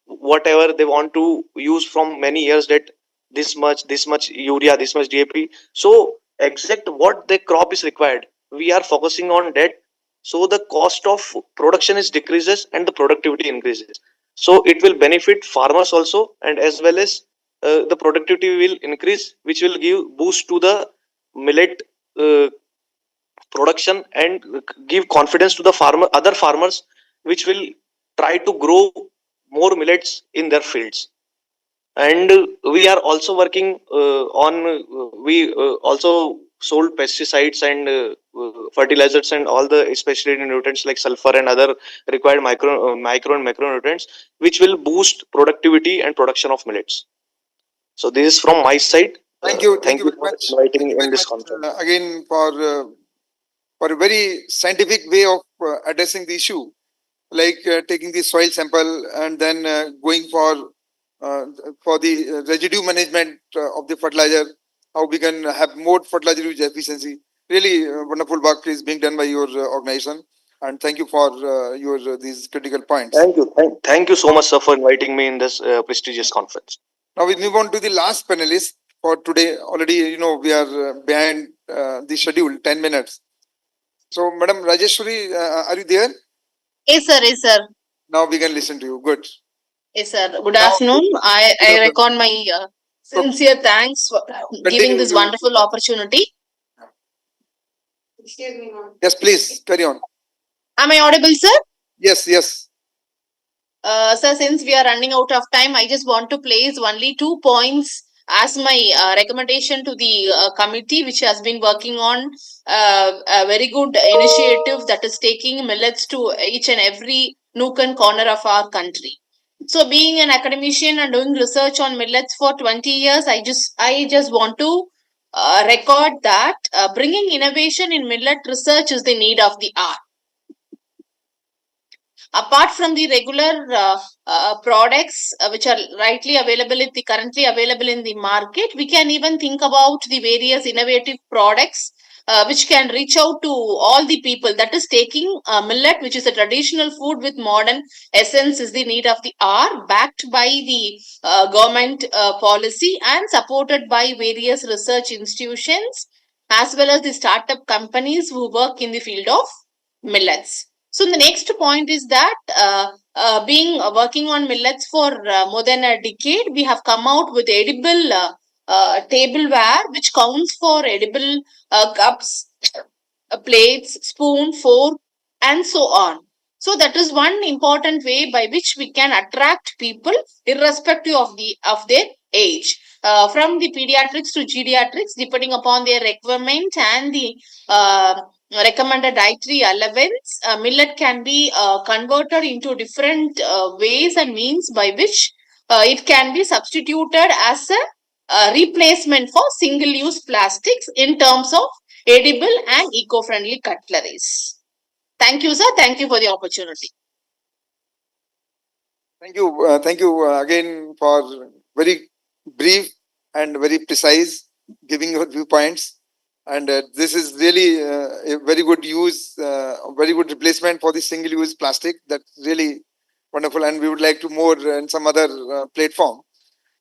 whatever they want to use from many years, that this much urea, this much DAP. So exact what the crop is required, we are focusing on that. So the cost of production is decreases and the productivity increases. So it will benefit farmers also, and as well as the productivity will increase, which will give boost to the millet production and give confidence to the other farmers, which will try to grow more millets in their fields. And we are also working on we also sold pesticides and fertilizers and all the specialty nutrients like sulfur and other required micro and macronutrients, which will boost productivity and production of millets. So this is from my side. Thank you Thank you very for much. inviting me in this conference. Again for a very scientific way of addressing the issue, like taking the soil sample and then going for the residue management of the fertilizer, how we can have more fertilizer use efficiency. Really wonderful work is being done by your organization, and thank you for your these critical points. Thank you so much, sir, for inviting me in this prestigious conference. Now we move on to the last panelist for today. Already, we are behind the schedule, 10 minutes. So, Madam Rajeshwari, are you there? Yes, sir. Yes, sir. Now we can listen to you. Good. Yes, sir. Good afternoon. I record my sincere thanks for giving this wonderful opportunity. Excuse me, ma'am. Yes, please carry on. Am I audible, sir? Yes, yes. Sir, since we are running out of time, I just want to place only 2 points as my recommendation to the committee, which has been working on a very good initiative that is taking millets to each and every nook and corner of our country. So being an academician and doing research on millets for 20 years, I just want to record that bringing innovation in millet research is the need of the hour. Apart from the regular products which are currently available in the market, we can even think about the various innovative products which can reach out to all the people. That is taking millet, which is a traditional food with modern essence, is the need of the hour, backed by the government policy and supported by various research institutions as well as the startup companies who work in the field of millets. So the next point is that being working on millets for more than a decade, we have come out with edible tableware which counts for edible cups, plates, spoon, fork, and so on. So that is one important way by which we can attract people irrespective of their age. From the pediatrics to geriatrics, depending upon their requirement and the recommended dietary allowance, millet can be converted into different ways and means by which it can be substituted as a replacement for single-use plastics in terms of edible and eco-friendly cutleries. Thank you, sir. Thank you for the opportunity. Thank you again for very brief and very precise giving your viewpoints. And this is really a very good very good replacement for the single-use plastic. That's really wonderful, and we would like to more in some other platform.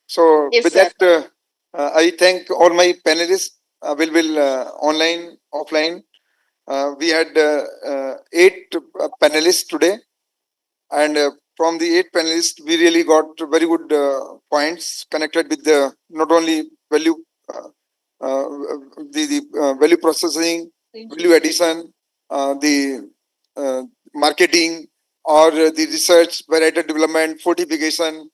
So Yes, with sir. that, I thank all my panelists, available online, offline. We had 8 panelists today, and from the 8 panelists, we really got very good points connected with the not only value, the value processing, value addition, the marketing, or the research, variety development, fortification,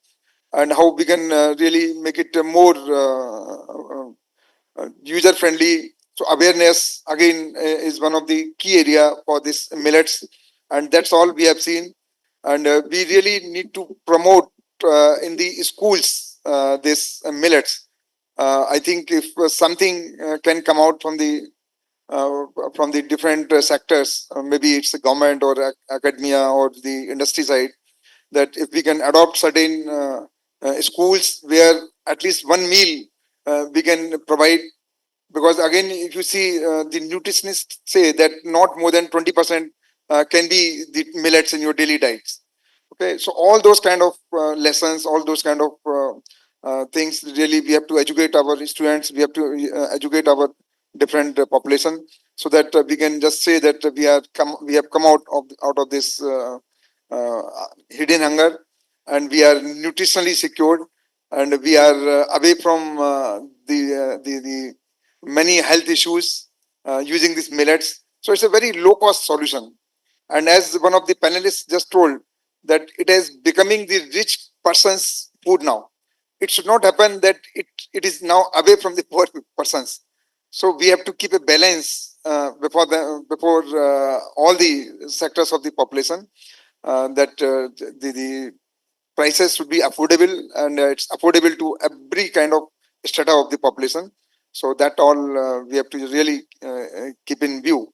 and how we can really make it more user friendly. So awareness again is one of the key area for this millets, and that's all we have seen. And we really need to promote in the schools this millets. I think if something can come out from the different sectors, maybe it's the government or academia or the industry side, that if we can adopt certain schools where at least one meal we can provide, because again if you see the nutritionists say that not more than 20% can be the millets in your daily diets. Okay, so all those kind of lessons, all those kind of things, really we have to educate our students, we have to educate our different population, so that we can just say that we have come out of this hidden hunger, and we are nutritionally secured, and we are away from the many health issues using these millets. So it's a very low cost solution. And as one of the panelists just told, that it is becoming the rich person's food now. It should not happen that it is now away from the poor persons. So we have to keep a balance before all the sectors of the population, that the prices should be affordable, and it's affordable to every kind of strata of the population. So that all we have to really keep in view.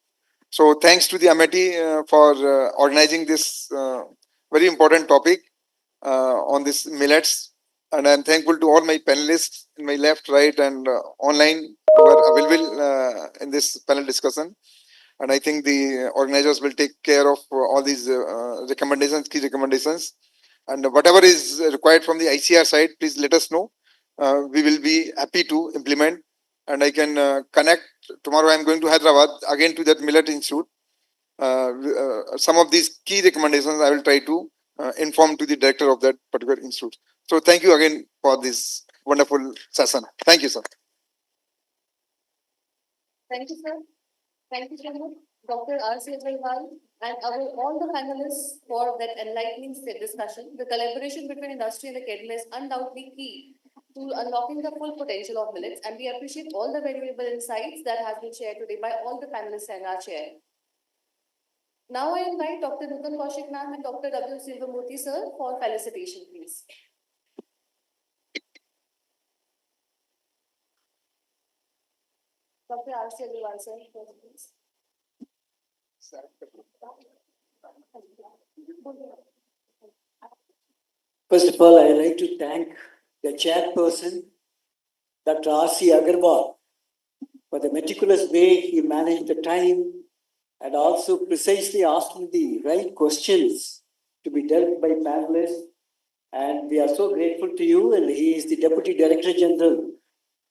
So thanks to the Amity for organizing this very important topic on this millets. And I'm thankful to all my panelists in my left, right, and online who are available in this panel discussion. And I think the organizers will take care of all these recommendations, key recommendations. And whatever is required from the ICR side, please let us know. We will be happy to implement. And I can connect. Tomorrow I'm going to Hyderabad again to that Millet Institute. Some of these key recommendations I will try to inform to the director of that particular institute. So thank you again for this wonderful session. Thank you, sir. Thank you, sir. Thank you so much, Dr. R.C. Agarwal, and all the panelists for that enlightening discussion. The collaboration between industry and academia is undoubtedly key to unlocking the full potential of millets, and we appreciate all the valuable insights that have been shared today by all the panelists and our chair. Now I invite Dr. Nutan Kaushik ma'am and Dr. W. Silvamurthy sir for felicitation, please. Dr. R.C. Agarwal sir, please. First of all, I would like to thank the chairperson, Dr. R.C. Agarwal, for the meticulous way he managed the time and also precisely asking the right questions to be dealt by panelists. And we are so grateful to you. And he is the Deputy Director General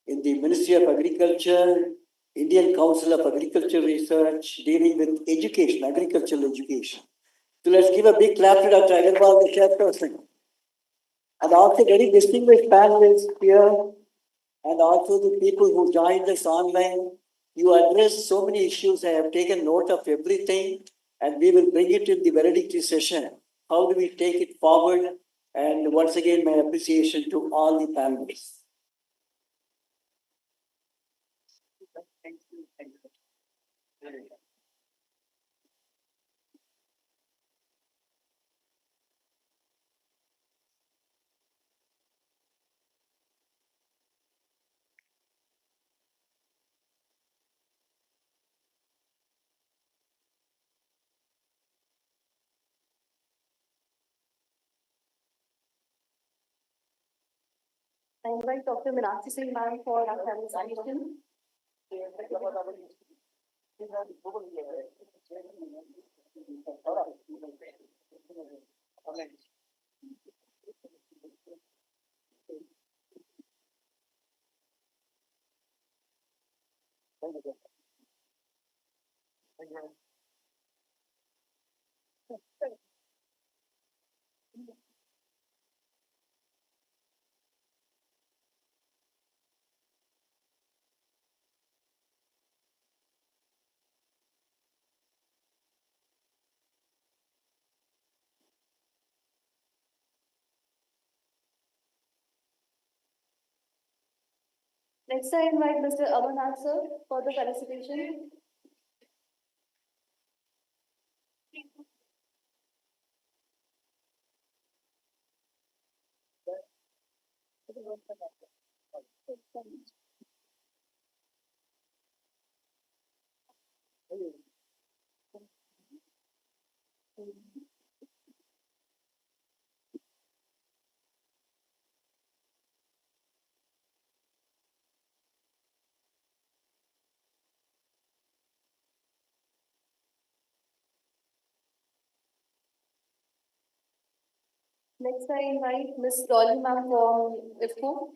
in the Ministry of Agriculture, Indian Council of Agriculture Research, dealing with education, agricultural education. So let's give a big clap to Dr. Agarwal, the chairperson. And also very distinguished panelists here, and also the people who joined us online. You addressed so many issues. I have taken note of everything, and we will bring it in the valedictory session. How do we take it forward? And once again, my appreciation to all the panelists. Thank you. Thank you. I invite Dr. Meenakshi Singh ma'am for our felicitation. Next, I invite Mr. Amarnath sir for the felicitation. Next, I invite Ms. Dolly ma'am from IFCO.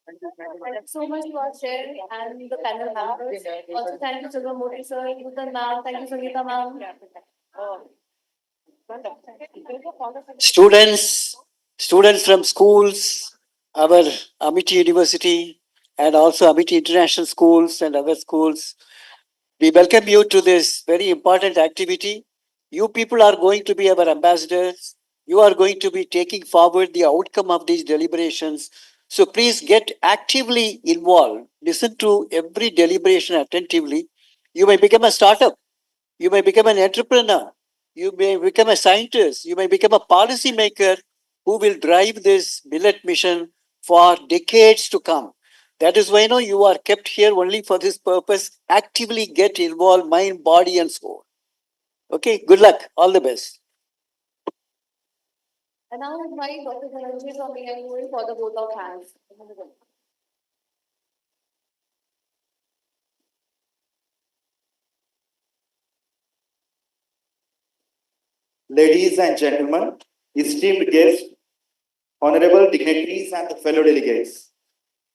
Thank you so much to our chair and the panel members. Also, thank you, Silvamurthy sir, Nutan ma'am, thank you, Sangeeta ma'am. Students from schools, our Amity University, and also Amity International Schools and other schools, we welcome you to this very important activity. You people are going to be our ambassadors. You are going to be taking forward the outcome of these deliberations. So please get actively involved. Listen to every deliberation attentively. You may become a startup. You may become an entrepreneur. You may become a scientist. You may become a policy maker who will drive this millet mission for decades to come. That is why you are kept here only for this purpose. Actively get involved, mind, body, and soul. Okay, good luck. All the best. And now invite Dr. Dhananjay from I-2 for the vote of hands. Ladies and gentlemen, esteemed guests, honorable dignitaries and fellow delegates.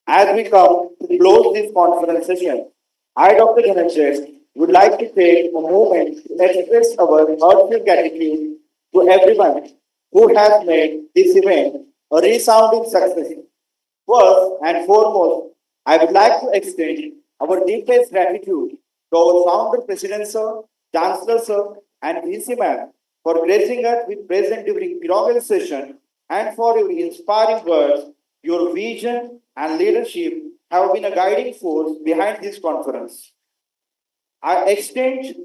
As we come to close this conference session, I, Dr. Dhananjay, would like to take a moment to express our heartfelt gratitude to everyone who has made this event a resounding success. First and foremost, I would like to extend our deepest gratitude to our founder, President Sir, Chancellor Sir, and VC Ma'am for gracing us with present during inaugural session and for your inspiring words. Your vision and leadership have been a guiding force behind this conference. I extend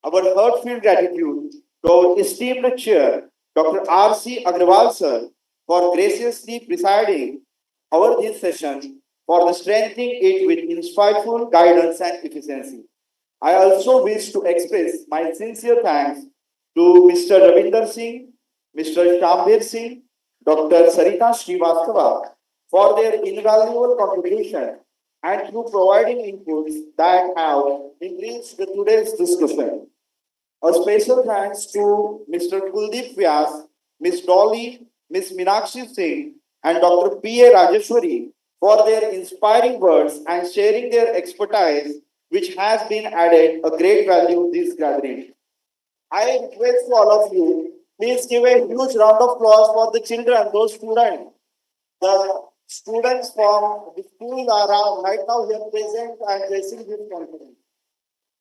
our heartfelt gratitude to our esteemed chair, Dr. R.C. Agrawal sir, for graciously presiding over this session for the strengthening it with insightful guidance and efficiency. I also wish to express my sincere thanks to Mr. Ravinder Singh, Mr. Shambhir Singh, Dr. Sarita Srivastava for their invaluable contribution and through providing inputs that have enriched today's discussion. A special thanks to Mr. Kuldeep Vyas, Ms. Dolly, Ms. Meenakshi Singh, and Dr. P.A. Rajeshwari for their inspiring words and sharing their expertise, which has been added a great value this gathering. I request all of you, please give a huge round of applause for the children, those students. The students from the school are right now here present and blessing this conference.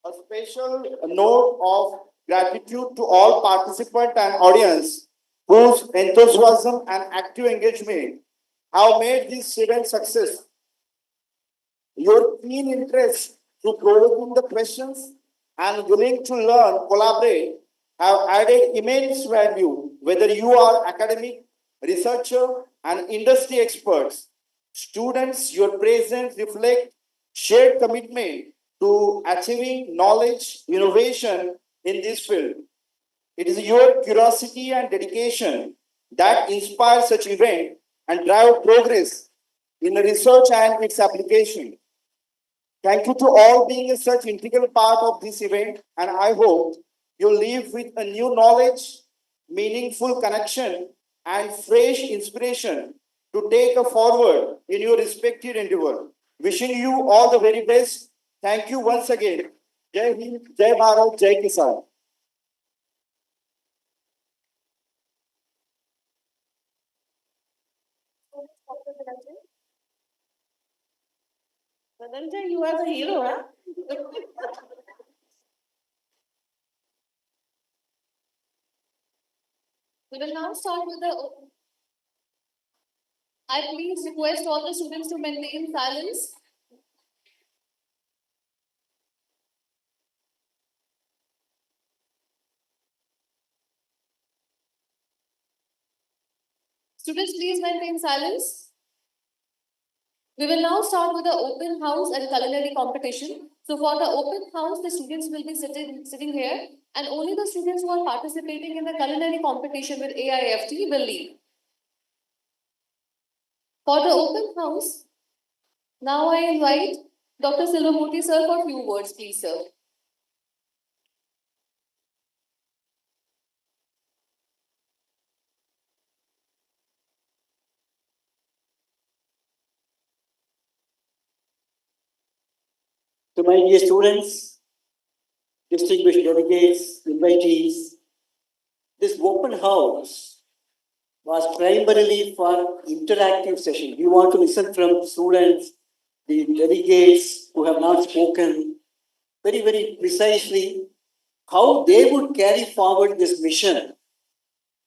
A special note of gratitude to all participants and audience whose enthusiasm and active engagement have made this event success. Your keen interest to provoking the questions and willing to learn, collaborate, have added immense value, whether you are academic, researcher, and industry experts. Students, your presence reflect shared commitment to achieving knowledge, innovation in this field. It is your curiosity and dedication that inspire such event and drive progress in research and its application. Thank you to all being a such integral part of this event, and I hope you leave with a new knowledge, meaningful connection, and fresh inspiration to take a forward in your respective endeavor. Wishing you all the very best. Thank you once again. Jai Hind, Jai Bharat, Jai Kisan. Dhananjay, you are the hero, huh? We will now start with the. I please request all the students to maintain silence. Students, please maintain silence. We will now start with the open house and culinary competition. So for the open house, the students will be sitting here, and only the students who are participating in the culinary competition with AIFT will leave. For the open house, now I invite Dr. Silvamurthy sir for a few words, please, sir. To my dear students, distinguished delegates, invitees, this open house was primarily for interactive session. We want to listen from students, the delegates who have not spoken, very, very precisely how they would carry forward this mission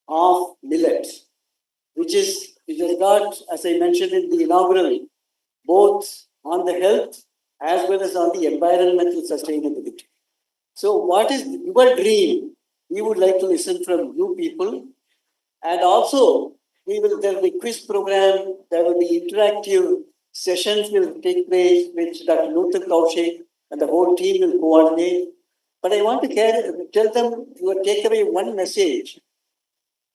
of millet, which has got, as I mentioned in the inaugural, both on the health as well as on the environmental sustainability. So what is your dream? We would like to listen from you people. And also, there will be quiz program, there will be interactive sessions will take place, which Dr. Nutan Kaushik and the whole team will coordinate. But I want to tell them your takeaway one message.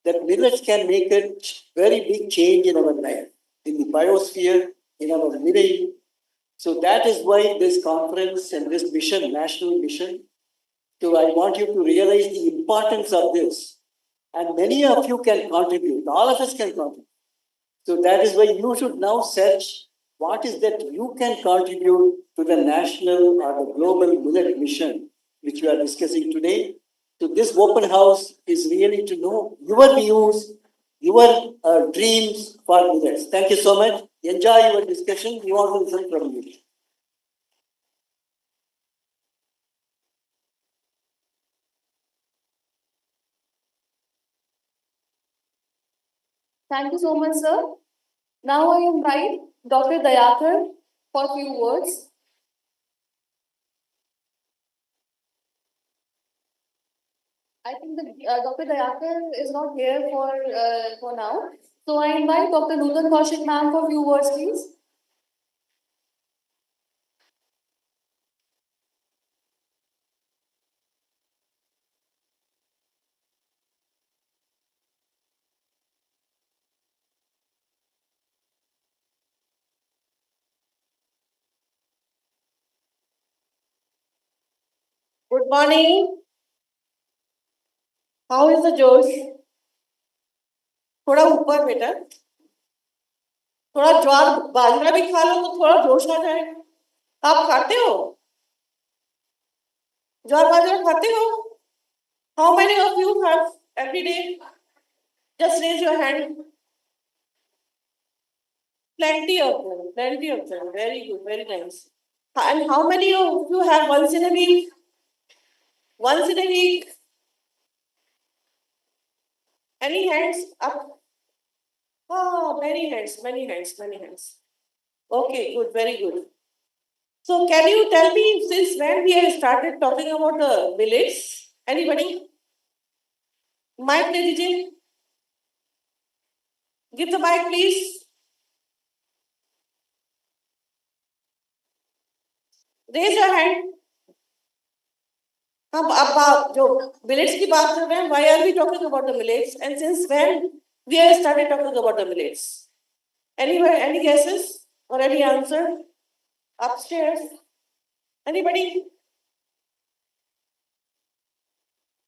that millets can make a very big change in our life, in the biosphere, in our living. So that is why this conference and this mission, national mission, so I want you to realize the importance of this. And many of you can contribute, all of us can contribute. So that is why you should now search what is that you can contribute to the national or the global millet mission, which we are discussing today. So this open house is really to know your views, your dreams for millets. Thank you so much. Enjoy your discussion. We want to listen from you. Thank you so much, sir. Now I invite Dr. Dayakar for a few words. I think Dr. Dayakar is not here for now. So I invite Dr. Nutan Kaushik ma'am for a few words, please. Good morning. How is the Josh? थोड़ा ऊपर बेटा, थोड़ा ज्वार बाजरा भी खा लो तो थोड़ा जोश आ जाएगा। आप खाते हो ज्वार बाजरा खाते हो? How many of you have every day? Just raise your hand. Plenty of them, plenty of them. Very good, very nice. And how many of you have once in a week? Once in a week? Any hands up? Oh, many hands, many hands, many hands. Okay, good, very good. So can you tell me since when we have started talking about the millets? Anybody? Mic ले दीजिए. Give the mic, please. Raise your hand. हम अब जो millets की बात कर रहे हैं, why are we talking about the millets? And since when we have started talking about the millets? Anywhere, any guesses or any answer? Upstairs? Anybody?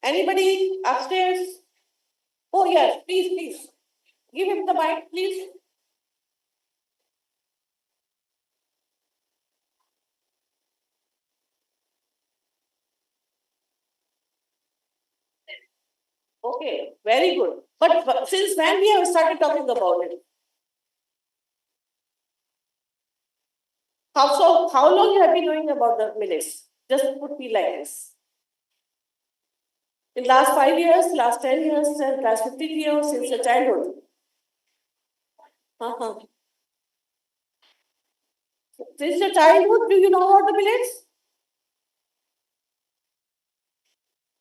Anybody upstairs? Oh yes, please, please. Give him the mic, please. Okay, very good. But since when we have started talking about it? How long you have been knowing about the millets? Just put me like this. In last 5 years, last 10 years, last 15 years, since your childhood. Since your childhood, do you know about the millets?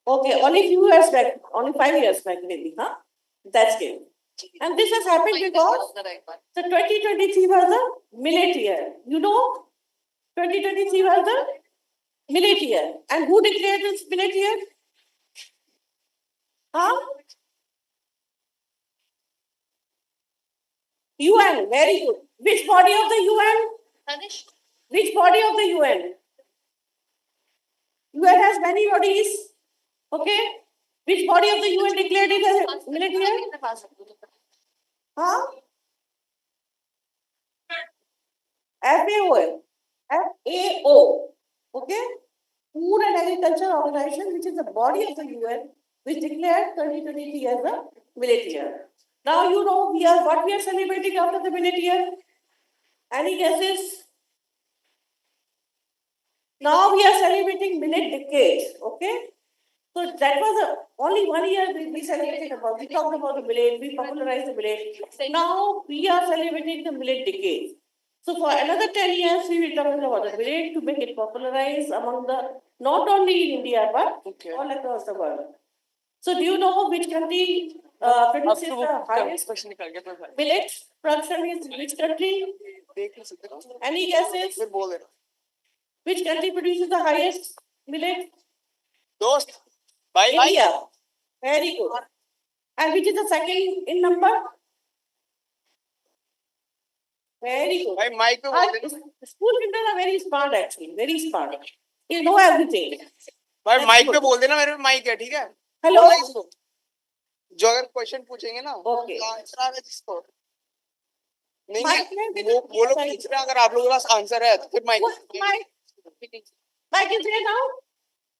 Okay, only few years back, only 5 years back maybe, huh? That's good. And this has happened because the 2023 was the millet year. You know, 2023 was the millet year. And who declared this millet year? Huh? UN, very good. Which body of the UN? Which body of the UN? UN has many bodies. Okay? Which body of the UN declared it as millet year? Huh? FAO. FAO. Okay? Food and Agriculture Organization, which is the body of the UN, which declared 2023 as the millet year. Now you know what we are celebrating after the millet year. Any guesses? Now we are celebrating millet decade. Okay? So that was only 1 year we celebrated about. We talked about the millet, we popularized the millet. Now we are celebrating the millet decade. So for another 10 years, we will be talking about the millet to make it popularized among the, not only in India, but all across the world. So do you know which country produces the highest millet production is which country? Any guesses? Which country produces the highest millet? India. Very good. And which is the second in number? Very good. School children are very smart actually, very smart. You know everything. भाई mic पे बोल देना, मेरे पे mic है, ठीक है? Hello. जो अगर क्वेश्चन पूछेंगे ना, Okay. आंसर आ रहा है जिसको नहीं वो लोग पूछ रहे हैं, अगर आप लोगों के पास आंसर है तो फिर mic is there now?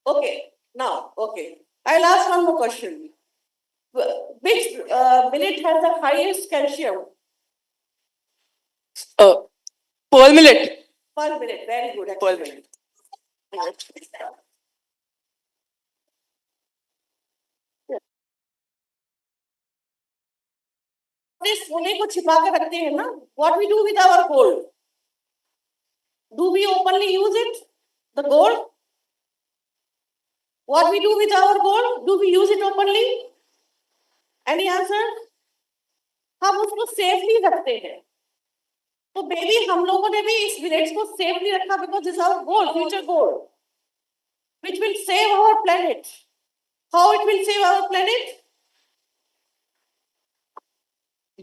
Okay. Now, okay. I'll ask one more question. Which millet has the highest calcium? pearl millet. Pearl millet, very good. Pearl millet. This सोने को छिपा के रखते हैं ना? What we do with our gold? Do we openly use it? The gold? What we do with our gold? Do we use it openly? Any answer? हम उसको safely रखते हैं. तो बेबी हम लोगों ने भी इस मिलेट्स को safely रखा because this is our gold, future gold, which will save our planet. How it will save our planet?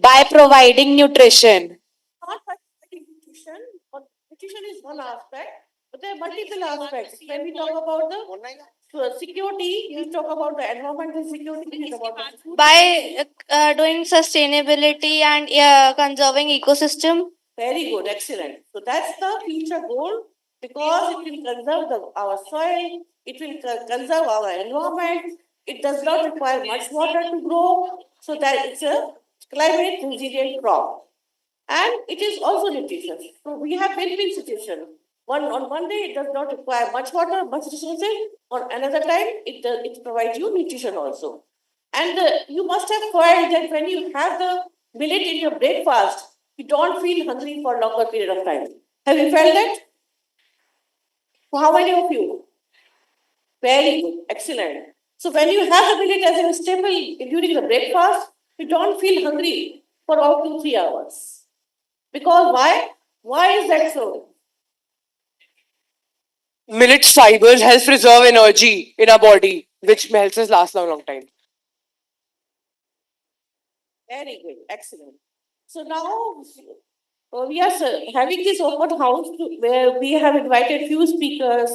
By providing nutrition. Not by providing nutrition, but nutrition is one aspect, but there are multiple aspects. When we talk about the security, we talk about the environmental security, we talk about the food By doing sustainability and conserving ecosystem. Very good, excellent. So that's the future goal because it will conserve our soil, it will conserve our environment. It does not require much water to grow, so that it's a climate resilient crop. And it is also nutritious. So we have win-win situation. On one day it does not require much water, much resources. On another time it provides you nutrition also. And you must have felt that when you have the millet in your breakfast, you don't feel hungry for a longer period of time. Have you felt that? So how many of you? Very good, excellent. So when you have the millet as a staple during the breakfast, you don't feel hungry for about 2-3 hours. Because why? Why is that so? Millet fibers help preserve energy in our body, which helps us last a long time. Very good, excellent. So now we are having this open house where we have invited few speakers.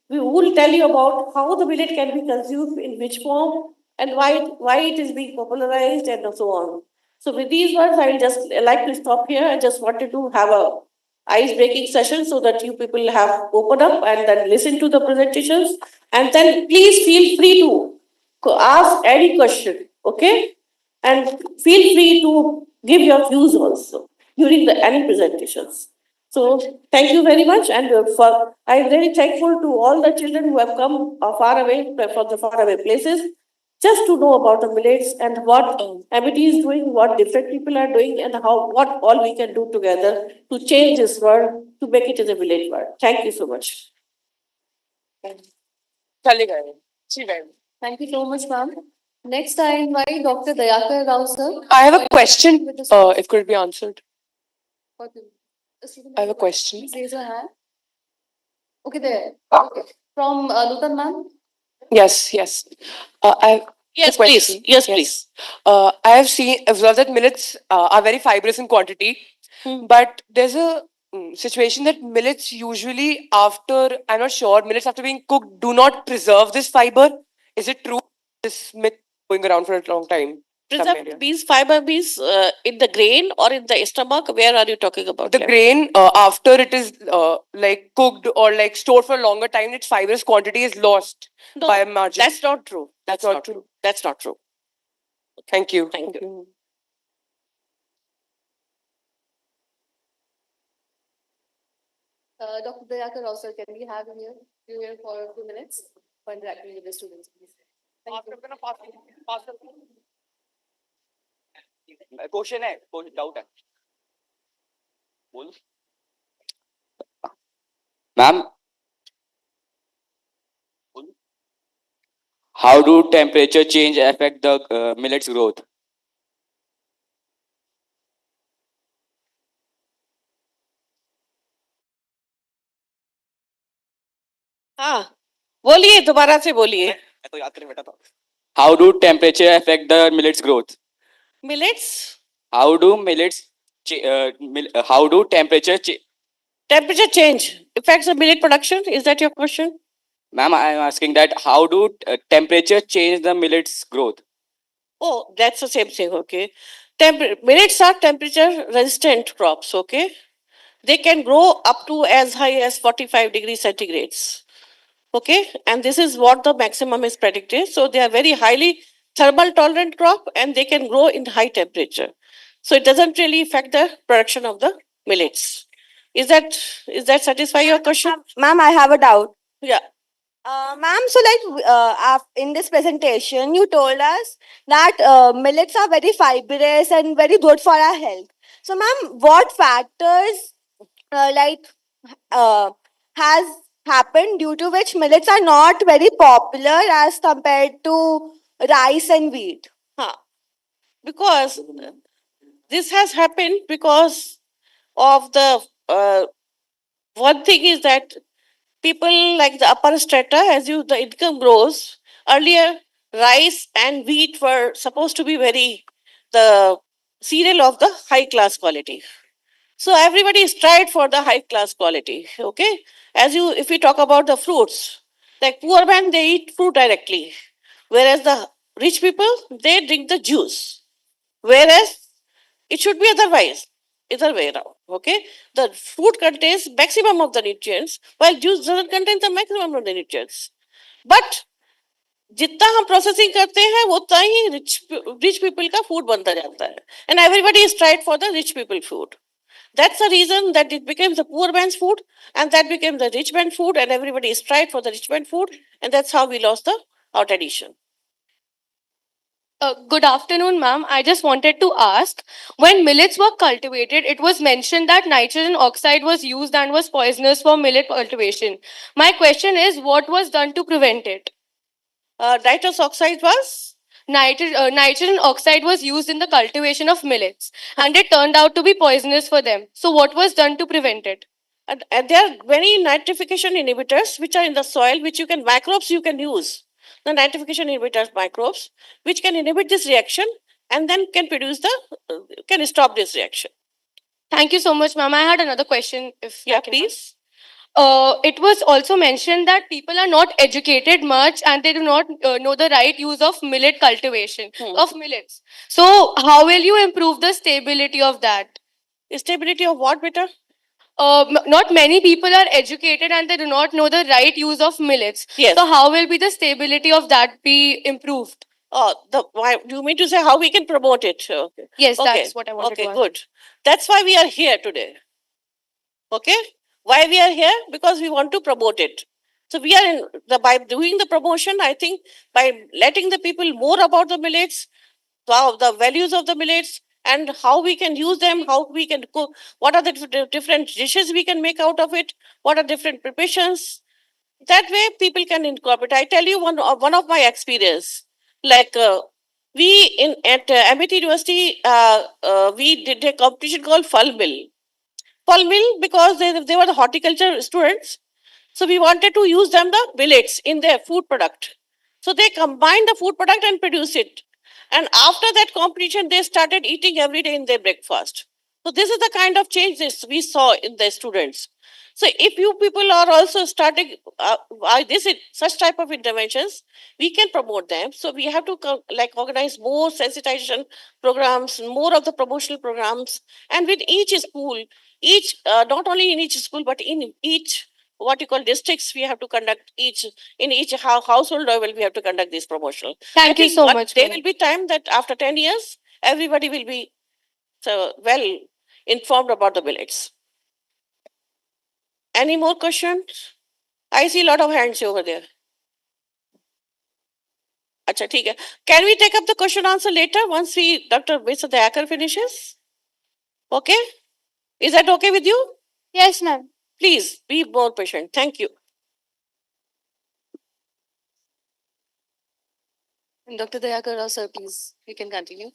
We will tell you about how the millet can be consumed in which form and why it is being popularized and so on. So with these words, I will just like to stop here. I just wanted to have a ice-breaking session so that you people have opened up and then listen to the presentations. And then please feel free to ask any question, okay? And feel free to give your views also during any presentations. So thank you very much, and I'm very thankful to all the children who have come far away from the faraway places just to know about the millets and what MIT is doing, what different people are doing, and what all we can do together to change this world, to make it as a millet world. Thank you so much. Thank you so much, ma'am. Next, I invite Dr. Dayakar Rao, sir. I have a question, if could be answered. I have a question. Please raise your hand. Okay, there. Okay. From Nutan, ma'am. Yes. I have Yes, a question. please. Yes, please. I have observed that millets are very fibrous in quantity, but there's a situation that millets usually I'm not sure, millets after being cooked do not preserve this fiber. Is it true? This myth going around for a long time. Preserved means fiber means in the grain or in the stomach. Where are you talking about? The grain, after it is like cooked or like stored for a longer time, its fibrous quantity is lost by a margin. That's not true. That's not true. That's not true. Thank you. Thank you. Dr. Dayakar Rao, sir, can we have you here for a few minutes for interacting with the students, please? Thank you. Question है, doubt है, बोल ma'am. How do temperature change affect the millet's growth? हाँ, बोलिए, दोबारा से बोलिए. मैं तो याद करके बैठा था. How do temperature affect the millet's growth? Millets, How do how do temperature change affects the millet production. Is that your question? ma'am, I am asking that how do temperature change the millet's growth? Oh, that's the same thing. Okay. Millets are temperature resistant crops. Okay. They can grow up to as high as 45 degrees centigrades. Okay. And this is what the maximum is predicted. So they are very highly thermal tolerant crop and they can grow in high temperature. So it doesn't really affect the production of the millets. Is that satisfy your question? Ma'am, I have a doubt. Yeah. Ma'am, so in this presentation, you told us that millets are very fibrous and very good for our health. So, ma'am, what factors uh, has happened due to which millets are not very popular as compared to rice and wheat? Huh. Because this has happened because of the one thing is that people like the upper strata, as the income grows, earlier rice and wheat were supposed to be the cereal of the high class quality. So everybody strive for the high class quality. Okay, if we talk about the fruits, like poor man they eat fruit directly, whereas the rich people they drink the juice. Whereas it should be other way around. Okay, the fruit contains maximum of the nutrients, while juice doesn't contain the maximum of the nutrients. But जितना हम processing करते हैं वो उतना ही rich people का food बनता जाता है and everybody is tried for the rich people food. That's the reason that it became the poor man's food and that became the rich man's food and everybody is tried for the rich man's food and that's how we lost our tradition. Good afternoon, ma'am. I just wanted to ask, when millets were cultivated, it was mentioned that nitrogen oxide was used and was poisonous for millet cultivation. My question is, what was done to prevent it? Nitrous oxide was? Nitrogen oxide was used in the cultivation of millets and it turned out to be poisonous for them. So what was done to prevent it? And there are many nitrification inhibitors which are in the soil, which microbes you can use. The nitrification inhibitors microbes, which can inhibit this reaction and then can stop this reaction. Thank you so much, ma'am. I had another question. Yeah, please. It was also mentioned that people are not educated much and they do not know the right use of millet cultivation, of millets. So how will you improve the stability of that? Stability of what, beta? Not many people are educated and they do not know the right use of millets. Yes. So how will be the stability of that be improved? Why do you mean to say how we can promote it? Yes, that's what I wanted to ask. Good. That's why we are here today. Okay. Why we are here? Because we want to promote it. So we are by doing the promotion, I think by letting the people more about the millets, the values of the millets, and how we can use them, how we can cook, what are the different dishes we can make out of it, what are different preparations. That way people can incorporate. I tell you one of my experience. Like we at MIT University, we did a competition called Fal Mill. Fal Mill because they were the horticulture students. So we wanted to use them the millets in their food product. So they combined the food product and produced it. And after that competition, they started eating every day in their breakfast. So this is the kind of change we saw in the students. So if you people are also starting such type of interventions, we can promote them. So we have to organize more sensitization programs, more of the promotional programs, and with each school, not only in each school but in each what you call districts, we have to conduct in each household level we have to conduct this promotional. Thank you so much. There will be time that after 10 years, everybody will be well informed about the millets. Any more questions? I see a lot of hands over there. Acha, theek hai. Can we take up the question answer later once Dr. Mr. Dayakar finishes? Okay? Is that okay with you? Yes, ma'am. Please be more patient. Thank you. Dr. Dayakar, sir, please, you can continue.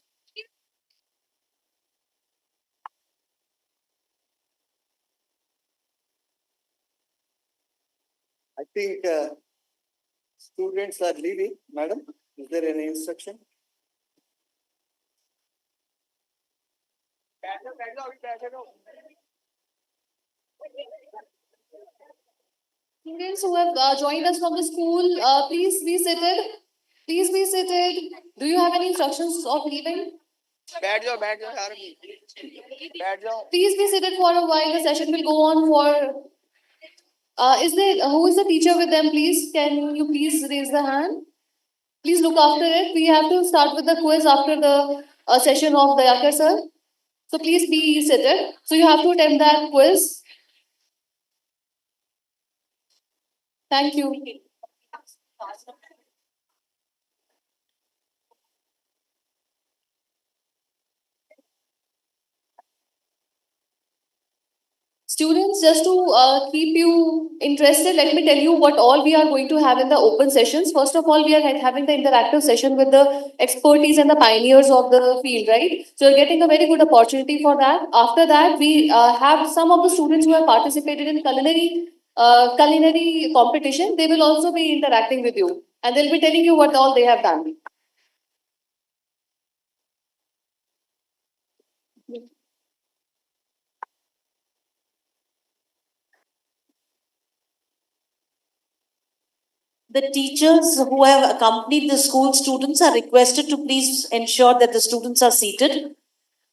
I think students are leaving, madam. Is there any instruction? Students who have joined us from the school, please be seated. Please be seated. Do you have any instructions of leaving? Please be seated for a while. The session will go on for. Who is the teacher with them? Please, can you please raise the hand? Please look after it. We have to start with the quiz after the session of Dayakar sir. So please be seated. So you have to attempt that quiz. Thank you. Students, just to keep you interested, let me tell you what all we are going to have in the open sessions. First of all, we are having the interactive session with the expertise and the pioneers of the field, right? So you're getting a very good opportunity for that. After that, we have some of the students who have participated in culinary competition. They will also be interacting with you and they'll be telling you what all they have done. The teachers who have accompanied the school students are requested to please ensure that the students are seated,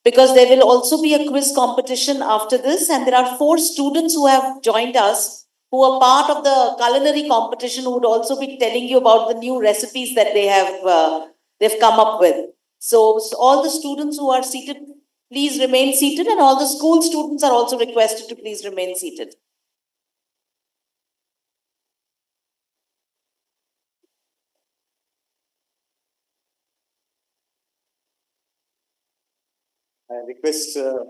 because there will also be a quiz competition after this, and there are 4 students who have joined us who are part of the culinary competition, who would also be telling you about the new recipes that they've come up with. So all the students who are seated, please remain seated, and all the school students are also requested to please remain seated. I request the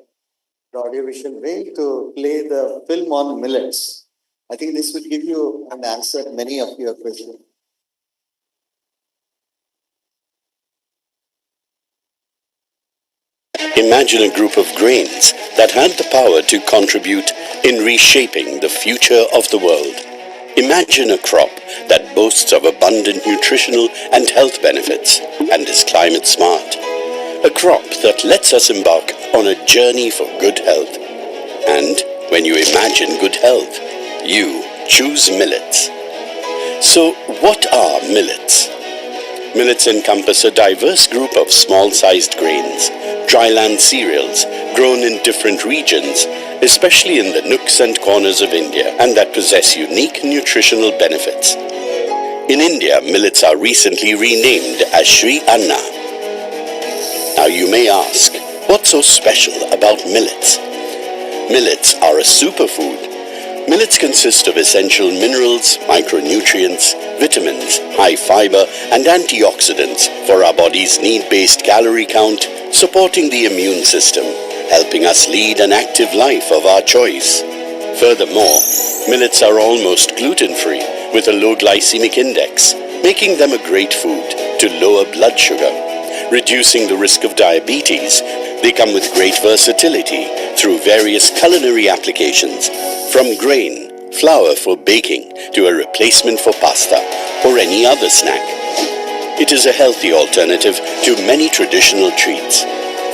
audiovisual way to play the film on millets. I think this will give you an answer to many of your questions. Imagine a group of grains that had the power to contribute in reshaping the future of the world. Imagine a crop that boasts of abundant nutritional and health benefits and is climate smart. A crop that lets us embark on a journey for good health. And when you imagine good health, you choose millets. So what are millets? Millets encompass a diverse group of small-sized grains, dryland cereals grown in different regions, especially in the nooks and corners of India, and that possess unique nutritional benefits. In India, millets are recently renamed as Shri Anna. Now you may ask, what's so special about millets? Millets are a superfood. Millets consist of essential minerals, micronutrients, vitamins, high fiber, and antioxidants for our body's need-based calorie count, supporting the immune system, helping us lead an active life of our choice. Furthermore, millets are almost gluten-free with a low glycemic index, making them a great food to lower blood sugar. Reducing the risk of diabetes, they come with great versatility through various culinary applications, from grain, flour for baking, to a replacement for pasta or any other snack. It is a healthy alternative to many traditional treats.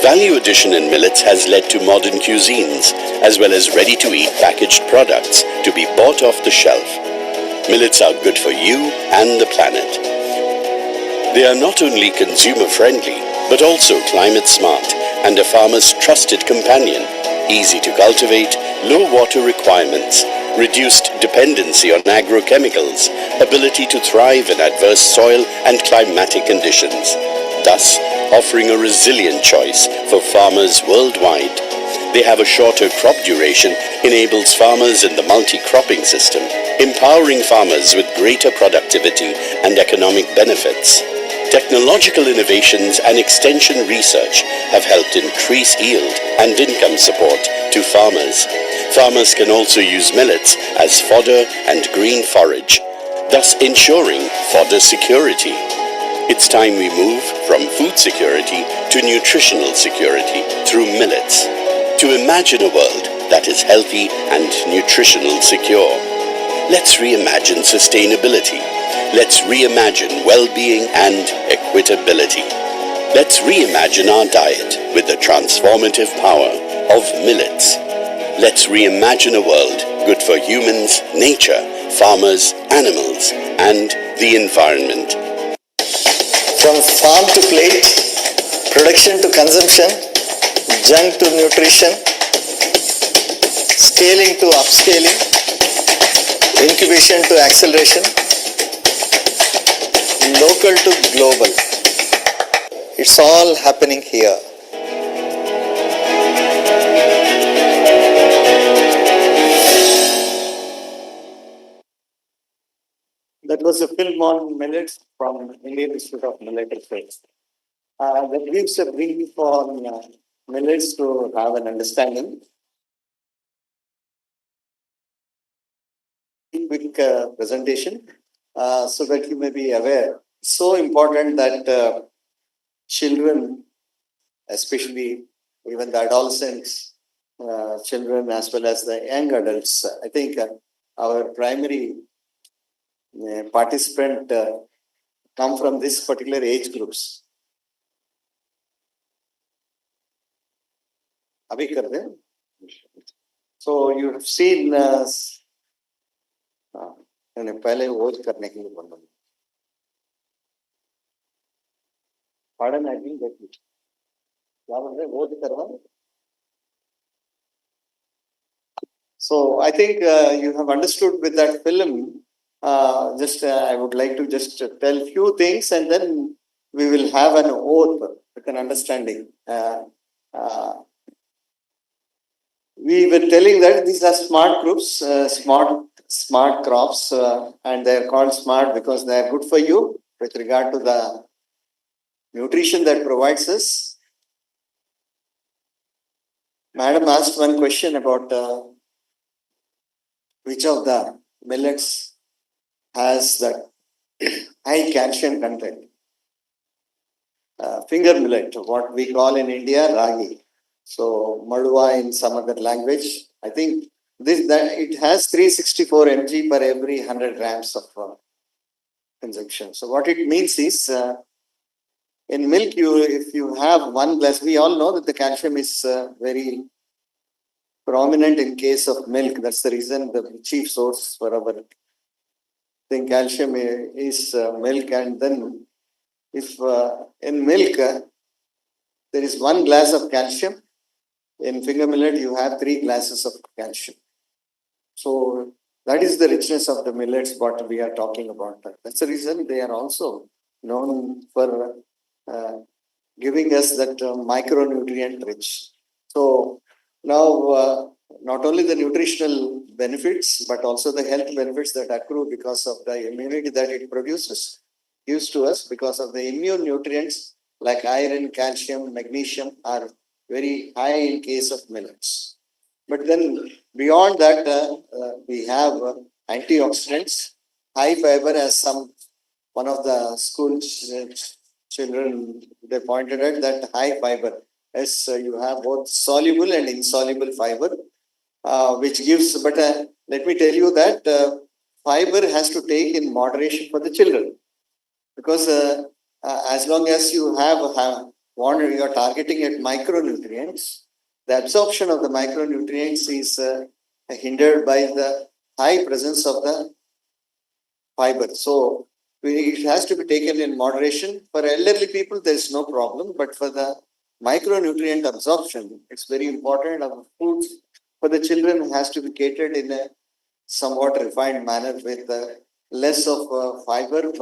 Value addition in millets has led to modern cuisines, as well as ready-to-eat packaged products to be bought off the shelf. Millets are good for you and the planet. They are not only consumer-friendly, but also climate-smart and a farmer's trusted companion. Easy to cultivate, low water requirements, reduced dependency on agrochemicals, ability to thrive in adverse soil and climatic conditions, thus offering a resilient choice for farmers worldwide. They have a shorter crop duration, enables farmers in the multi-cropping system, empowering farmers with greater productivity and economic benefits. Technological innovations and extension research have helped increase yield and income support to farmers. Farmers can also use millets as fodder and green forage, thus ensuring fodder security. It's time we move from food security to nutritional security through millets, to imagine a world that is healthy and nutritional secure. Let's reimagine sustainability. Let's reimagine well-being and equitability. Let's reimagine our diet with the transformative power of millets. Let's reimagine a world good for humans, nature, farmers, animals, and the environment. From farm to plate, production to consumption, junk to nutrition, scaling to upscaling, incubation to acceleration, local to global. It's all happening here. That was a film on millets from Indian Institute of Millet Research. That gives a brief on millets to have an understanding. Quick presentation so that you may be aware. So important that children, especially even the adolescents, children as well as the young adults, I think our primary participant come from this particular age groups. So you have seen पहले vote करने के लिए बोल रहा हूँ. Pardon, I didn't get it. क्या बोल रहे वोट करवा? So I think you have understood with that film. I would like to just tell few things and then we will have an oath with an understanding. We were telling that these are smart groups, smart crops, and they are called smart because they are good for you with regard to the nutrition that provides us. Madam asked one question about which of the millets has the high calcium content. Finger millet, what we call in India ragi. So madua in some other language. I think it has 364 mg per every 100 grams of consumption. So what it means is in milk, if you have 1 glass, we all know that the calcium is very prominent in case of milk. That's the reason the chief source for our thing calcium is milk. And then if in milk there is 1 glass of calcium, in finger millet you have 3 glasses of calcium. So that is the richness of the millets what we are talking about. That's the reason they are also known for giving us that micronutrient rich. So now not only the nutritional benefits but also the health benefits that accrue because of the immunity that it produces, gives to us because of the immune nutrients like iron, calcium, magnesium are very high in case of millets. But then beyond that, we have antioxidants, high fiber, as one of the school children, they pointed out that high fiber. Yes, you have both soluble and insoluble fiber, which gives, but let me tell you that fiber has to take in moderation for the children. Because as long as you you're targeting at micronutrients, the absorption of the micronutrients is hindered by the high presence of the fiber. So it has to be taken in moderation. For elderly people, there is no problem, but for the micronutrient absorption, it's very important. Our foods for the children has to be catered in a somewhat refined manner with less of fiber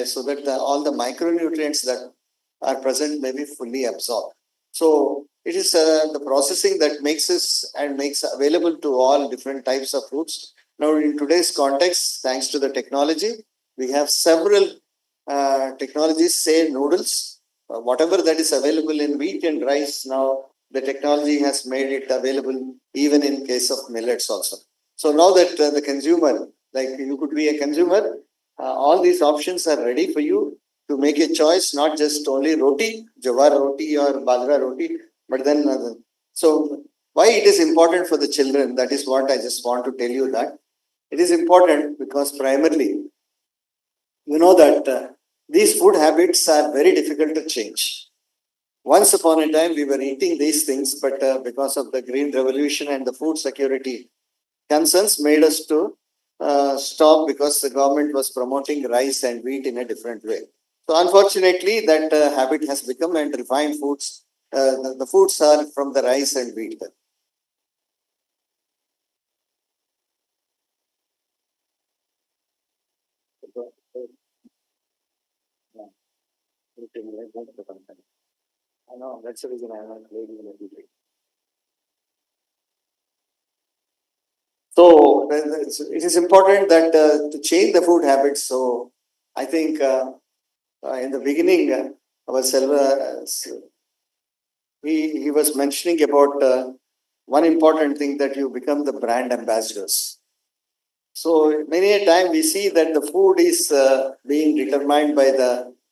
so that all the micronutrients that are present may be fully absorbed. So it is the processing that makes available to all different types of foods. Now in today's context, thanks to the technology, we have several technologies, say noodles, whatever that is available in wheat and rice now, the technology has made it available even in case of millets also. So now that the consumer, like you could be a consumer, all these options are ready for you to make a choice, not just only roti, jawar roti or bajra roti, but then, so why it is important for the children, that is what I just want to tell you that. It is important because primarily you know that these food habits are very difficult to change. Once upon a time, we were eating these things, but because of the Green Revolution and the food security concerns made us to stop because the government was promoting rice and wheat in a different way. So unfortunately, that habit has become, and refined foods, the foods are from the rice and wheat. I know, that's the reason I'm not playing in the. So it is important that to change the food habits. So I think in the beginning, our Selva, he was mentioning about one important thing, that you become the brand ambassadors. So many a time we see that the food is being determined by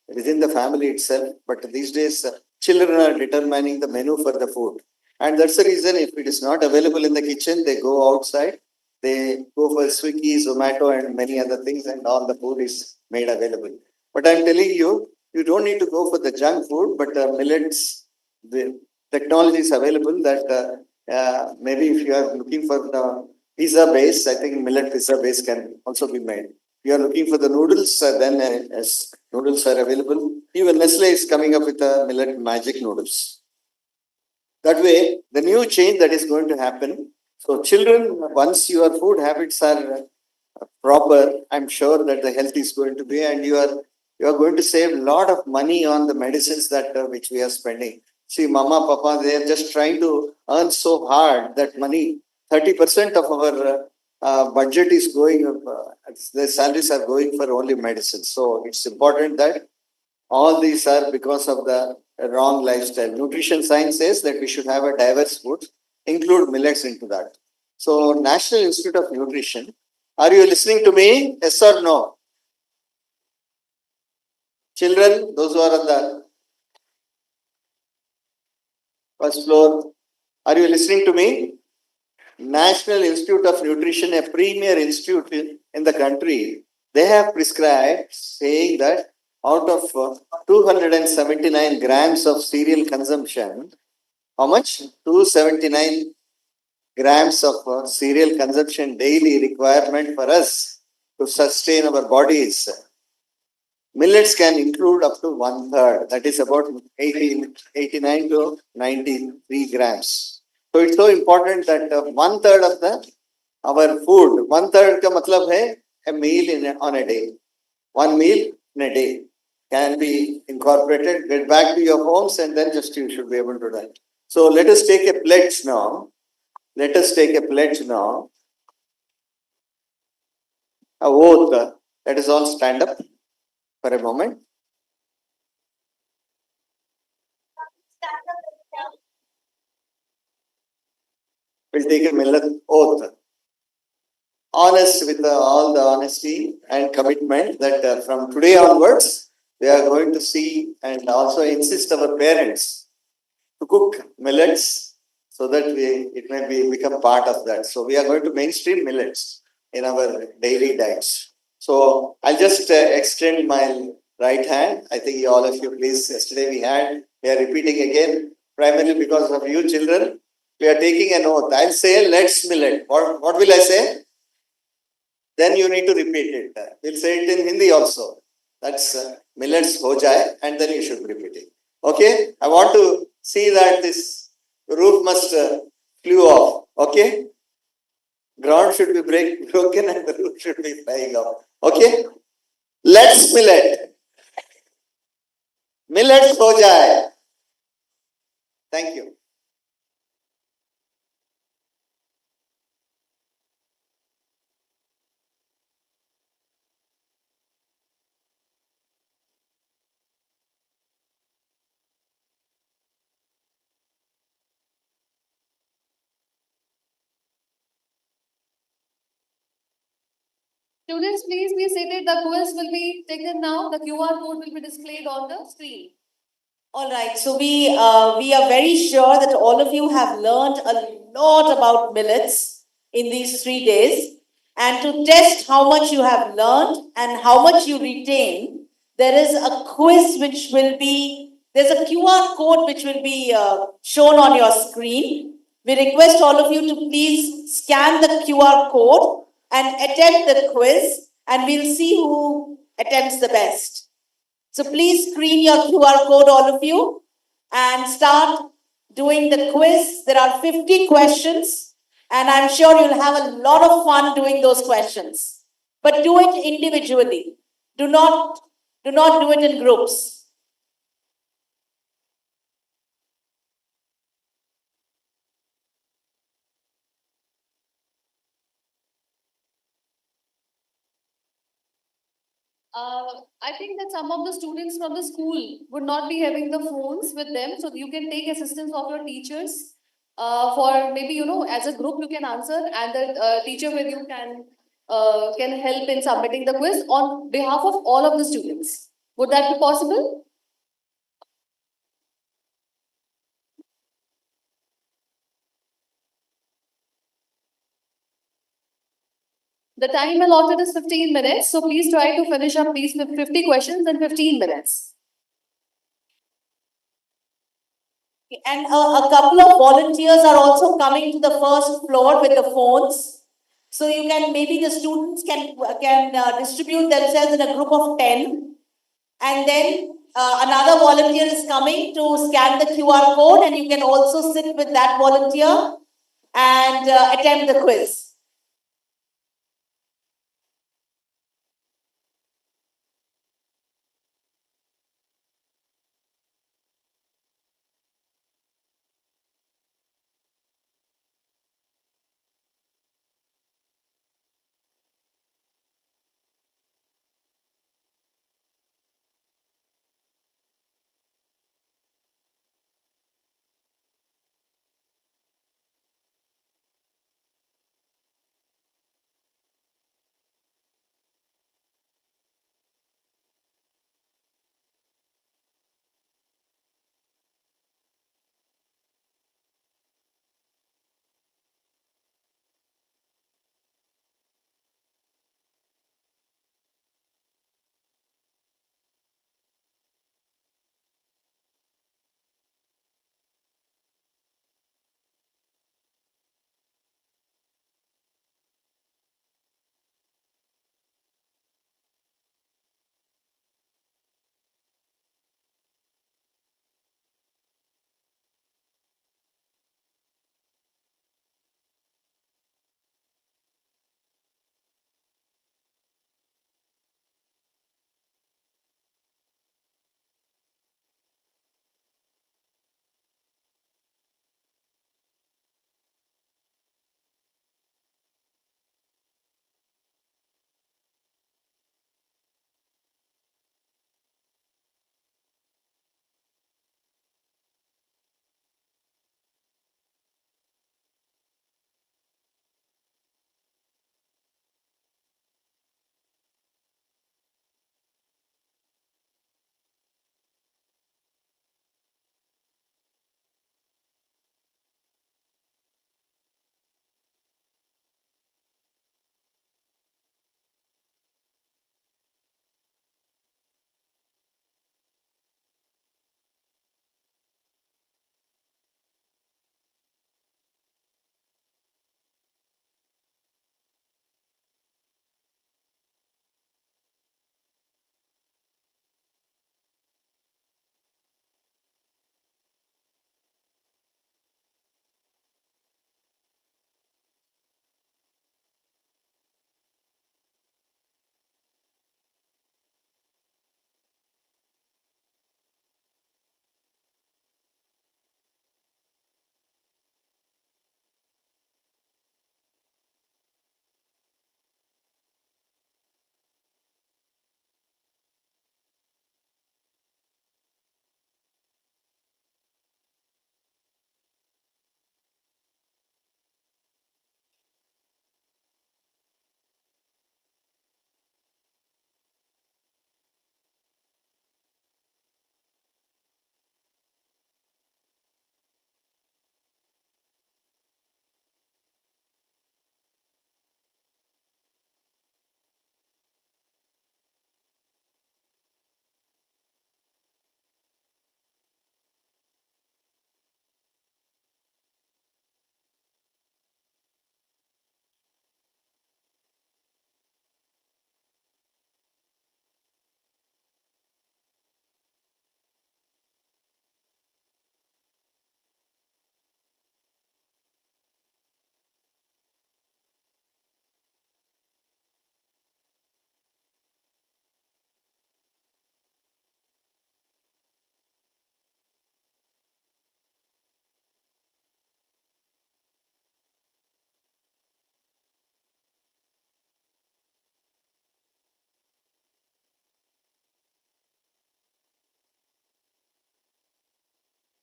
within the family itself, but these days children are determining the menu for the food. And that's the reason, if it is not available in the kitchen, they go outside, they go for Swiggy, Zomato and many other things, and all the food is made available. But I'm telling you, you don't need to go for the junk food, but millets, the technology is available that maybe if you are looking for the pizza base, I think millet pizza base can also be made. You are looking for the noodles, then as noodles are available. Even Nestle is coming up with a millet magic noodles. That way, the new change that is going to happen. So children, once your food habits are proper, I'm sure that the health is going to be, and you are going to save a lot of money on the medicines that which we are spending. See, mama, papa, they are just trying to earn so hard that money. 30% of our budget is going. The salaries are going for only medicine. So it's important that all these are because of the wrong lifestyle. Nutrition science says that we should have a diverse food, include millets into that. So National Institute of Nutrition, are you listening to me? Yes or no? Children, those who are on the first floor, are you listening to me? National Institute of Nutrition, a premier institute in the country, they have prescribed saying that out of 279 grams of cereal consumption, how much? 279 grams of cereal consumption daily requirement for us to sustain our bodies. Millets can include up to 1/3, that is about 89 to 93 grams. So it's so important that 1/3 of our food, 1/3 ka matlab hai a meal on a day. One meal in a day can be incorporated. Get back to your homes and then just you should be able to do that. So let us take a pledge now. Let us take a pledge now. A oath. Let us all stand up for a moment. We'll take a millet oath. Honest with all the honesty and commitment that from today onwards, we are going to see and also insist our parents to cook millets so that it may become part of that. So we are going to mainstream millets in our daily diets. So I'll just extend my right hand. I think all of you, please, yesterday we are repeating again, primarily because of you children. We are taking an oath. I'll say, let's millet. What will I say? Then you need to repeat it. We'll say it in Hindi also. That's millets ho jaye, and then you should repeat it. Okay? I want to see that this roof must flew off. Okay? Ground should be broken and the roof should be flying off. Okay? Let's millet. Millets ho jaye. Thank you. Students, please be seated. The quiz will be taken now. The QR code will be displayed on the screen. All right, so we are very sure that all of you have learned a lot about millets in these 3 days. And to test how much you have learned and how much you retain, there is a quiz which will be, there's a QR code which will be shown on your screen. We request all of you to please scan the QR code and attempt the quiz, and we'll see who attempts the best. So please screen your QR code, all of you, and start doing the quiz. There are 50 questions, and I'm sure you'll have a lot of fun doing those questions. But do it individually. Do not do it in groups. I think that some of the students from the school would not be having the phones with them, so you can take assistance of your teachers. For maybe as a group you can answer, and the teacher with you can help in submitting the quiz on behalf of all of the students. Would that be possible? The time allotted is 15 minutes, so please try to finish up these 50 questions in 15 minutes. And a couple of volunteers are also coming to the first floor with the phones. So you can, maybe the students can distribute themselves in a group of 10. And then another volunteer is coming to scan the QR code, and you can also sit with that volunteer and attempt the quiz.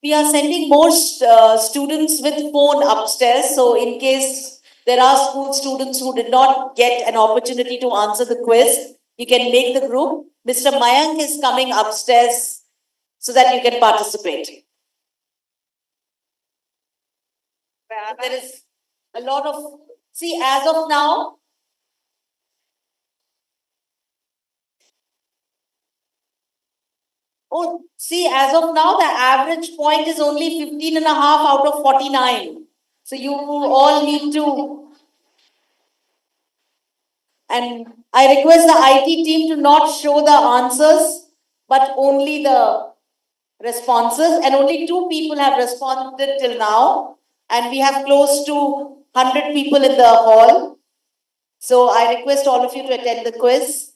we are sending more students with phone upstairs. So in case there are school students who did not get an opportunity to answer the quiz, you can make the group. Mr. Mayank is coming upstairs so that you can participate. There is a lot of, see, as of now, oh, see, as of now, the average point is only 15 and a half out of 49. So you all need to, and I request the IT team to not show the answers, but only the responses. And only 2 people have responded till now. And we have close to 100 people in the hall. So I request all of you to attend the quiz.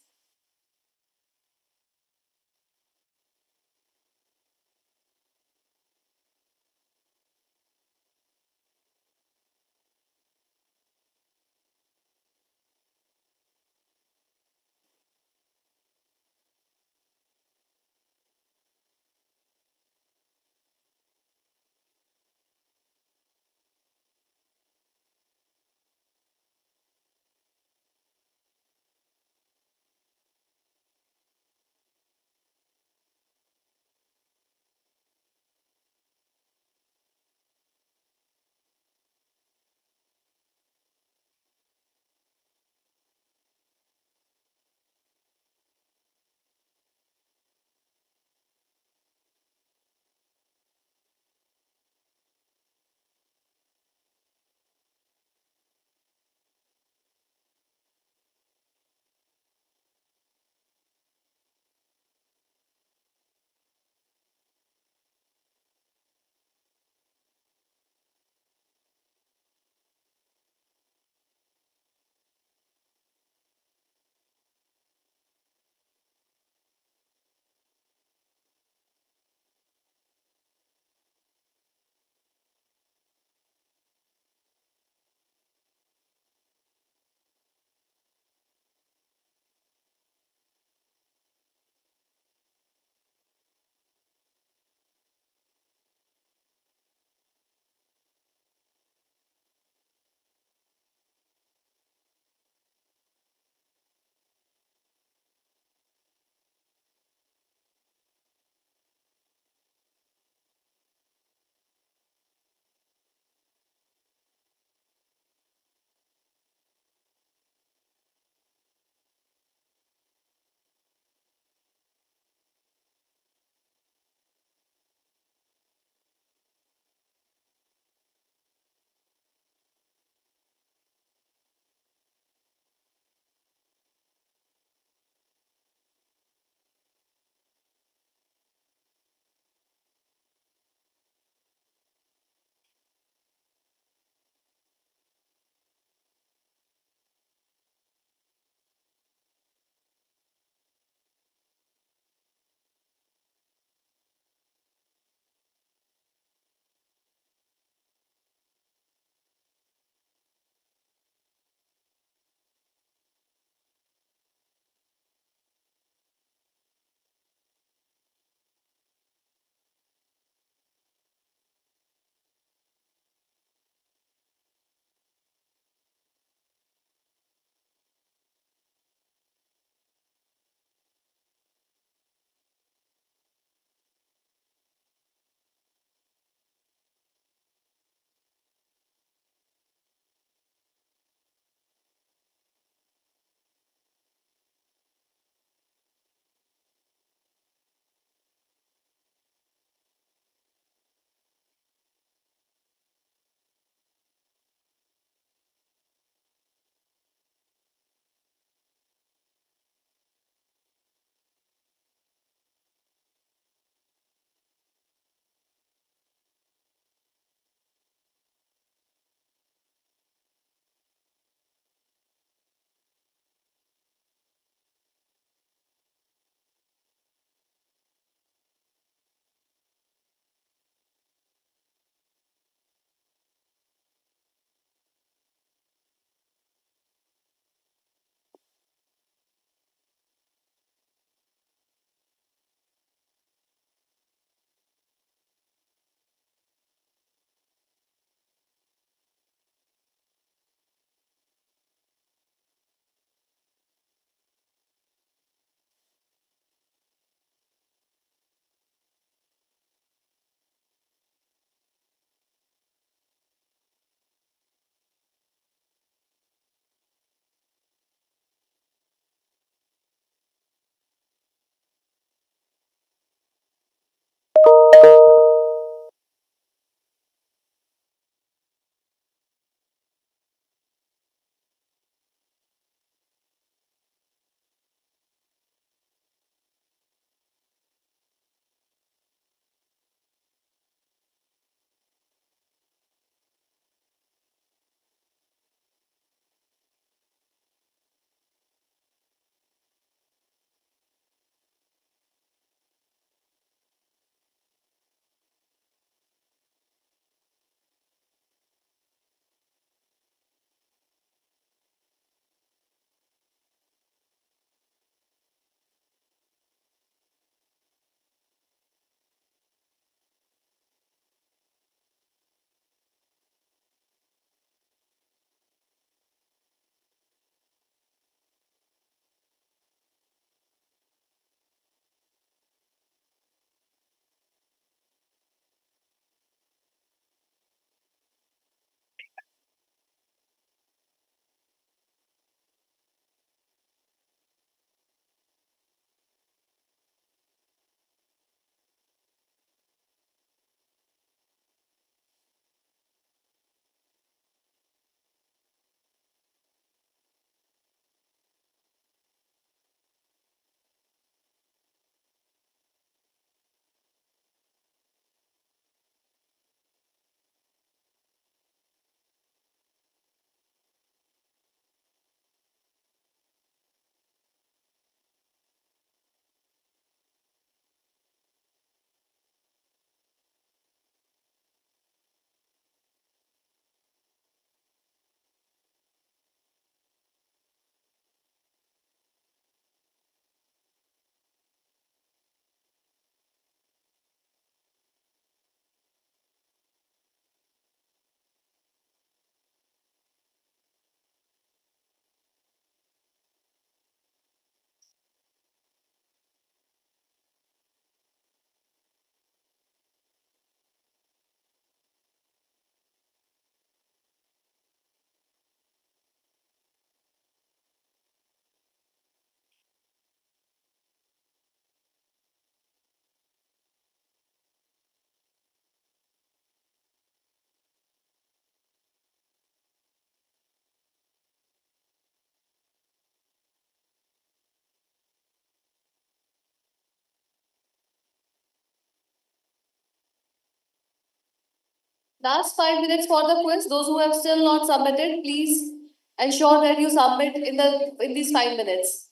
Last 5 minutes for the quiz. Those who have still not submitted, please ensure that you submit in these 5 minutes.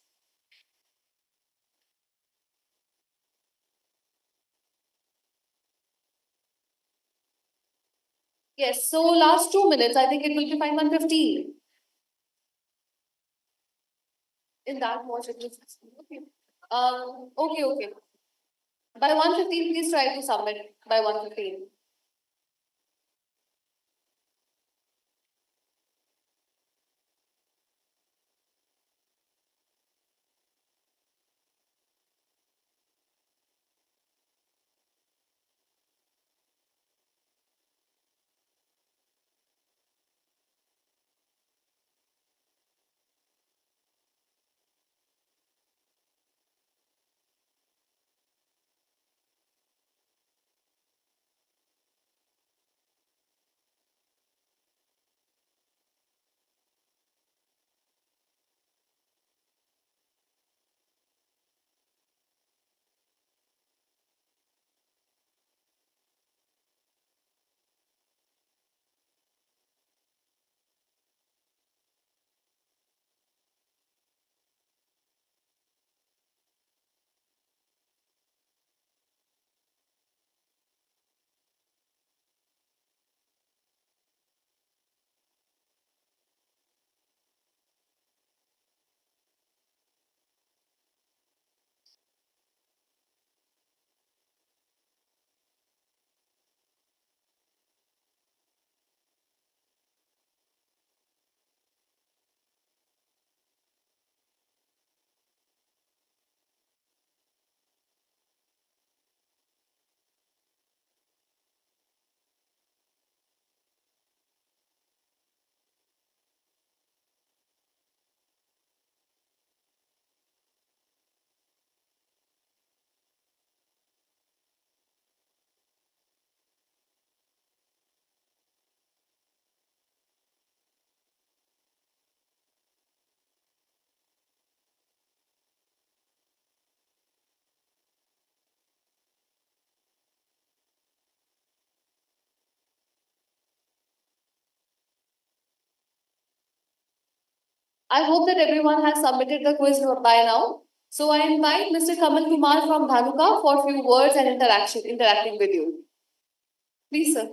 Yes, so last 2 minutes, I think it will be fine 1:15. In that much it is. Okay. Okay. By 1:15, please try to submit by 1:15. I hope that everyone has submitted the quiz by now. So I invite Mr. Kamal Kumar from Dhanuka for a few words and interacting with you. Please, sir.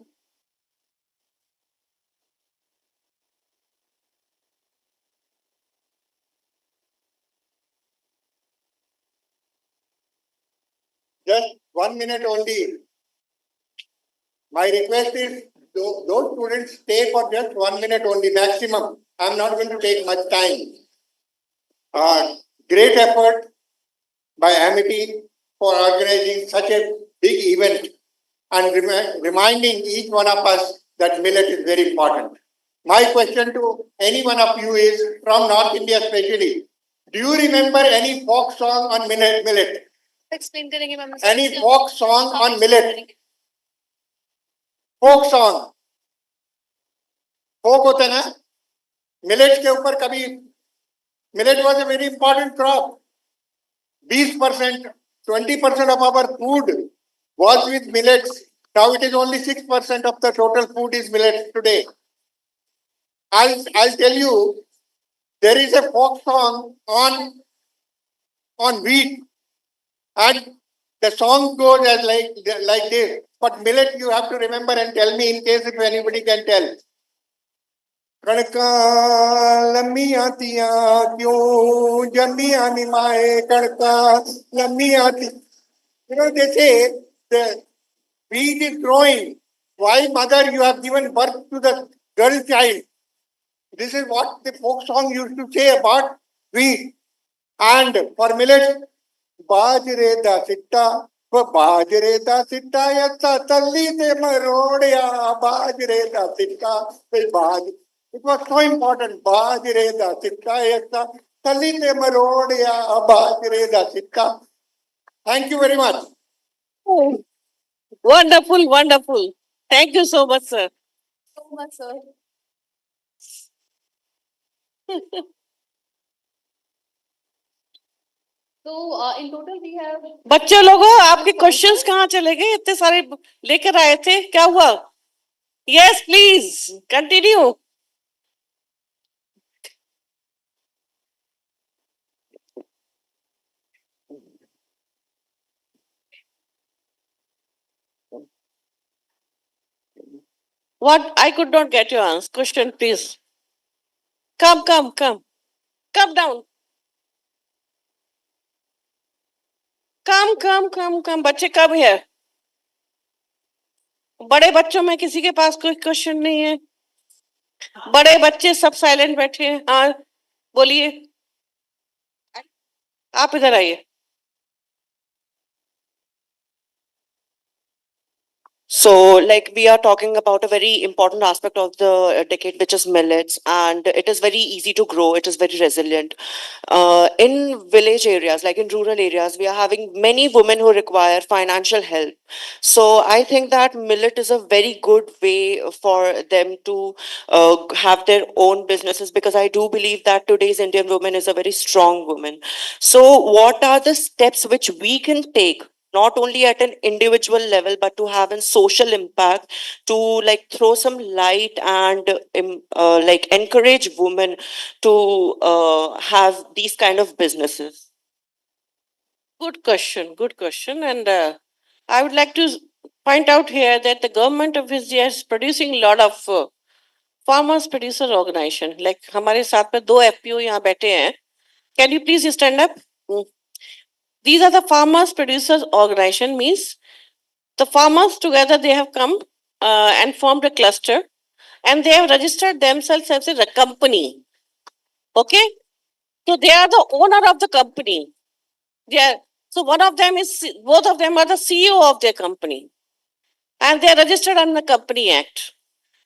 Just 1 minute only. My request is those students stay for just 1 minute only maximum. I'm not going to take much time. Great effort by Amity for organizing such a big event and reminding each one of us that millet is very important. My question to any one of you is, from North India especially, do you remember any folk song on millet? Explain करेंगे ma'am. Any folk song on millet? Folk song. Folk होता है ना? Millet के ऊपर कभी millet was a very important crop. 20%, 20% of our food was with millets. Now it is only 6% of the total food is millet today. I'll tell you, there is a folk song on wheat, and the song goes as like this. But millet you have to remember and tell me in case if anybody can tell. कणका लम्मियां तिया क्यों जम्मियां निमाए कणका लम्मियां थी. You know, they say the wheat is growing. Why, mother, you have given birth to the girl child? This is what the folk song used to say about wheat. And for millet, बाजरे दा सिट्टा बाजरे दा सिट्टा यत्ता तल्ली ते मरोड़िया बाजरे दा सिट्टा बाज. It was so important. बाजरे दा सिट्टा यत्ता तल्ली ते मरोड़िया बाजरे दा सिट्टा. Thank you very much. Oh, wonderful. Thank you so much, sir. So much, sir. So in total we have. बच्चे लोगों आपके क्वेश्चंस कहाँ चले गए? इतने सारे लेकर आए थे, क्या हुआ? Yes, please continue. What? I could not get your answer. Question, please. Come down. Come. बच्चे कब है? बड़े बच्चों में किसी के पास कोई क्वेश्चन नहीं है? बड़े बच्चे सब साइलेंट बैठे हैं. हाँ, बोलिए. आप इधर आइए. So, like we are talking about a very important aspect of the decade, which is millets, and it is very easy to grow. It is very resilient. In village areas, like in rural areas, we are having many women who require financial help. So, I think that millet is a very good way for them to have their own businesses, because I do believe that today's Indian woman is a very strong woman. So, what are the steps which we can take, not only at an individual level, but to have a social impact, to like throw some light and like encourage women to have these kind of businesses? Good question. And I would like to point out here that the government of India is producing a lot of farmers producer organization. Like हमारे साथ में 2 FPO यहाँ बैठे हैं. Can you please stand up? These are the farmers producers organization. Means the farmers together, they have come and formed a cluster, and they have registered themselves as a company. Okay, so they are the owner of the company. So both of them are the CEO of their company, and they are registered under the Company Act.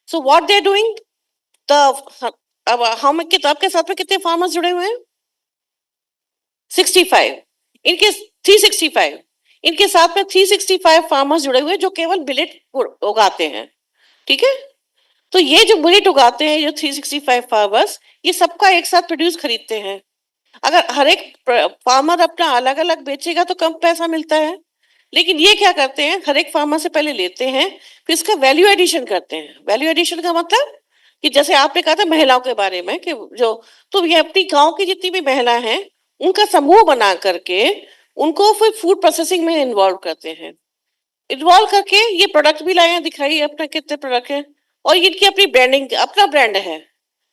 So what they are doing? अब हम किताब के साथ में कितने farmers जुड़े हुए हैं? 65. इनके 365. इनके साथ में 365 फार्मर्स जुड़े हुए जो केवल मिलेट उगाते हैं. ठीक है, तो ये जो मिलेट उगाते हैं, जो 365 फार्मर्स, ये सबका एक साथ प्रोड्यूस खरीदते हैं. अगर हर एक फार्मर अपना अलग अलग बेचेगा तो कम पैसा मिलता है, लेकिन ये क्या करते हैं, हर एक फार्मर से पहले लेते हैं, फिर इसका वैल्यू एडिशन करते हैं. वैल्यू एडिशन का मतलब कि जैसे आपने कहा था महिलाओं के बारे में कि जो, तो ये अपनी गांव की जितनी भी महिला हैं उनका समूह बना करके उनको फिर फूड प्रोसेसिंग में इन्वॉल्व करते हैं. इन्वॉल्व करके ये प्रोडक्ट भी लाए हैं, दिखाइए अपना कितने प्रोडक्ट है, और इनकी अपनी ब्रांडिंग, अपना ब्रांड है,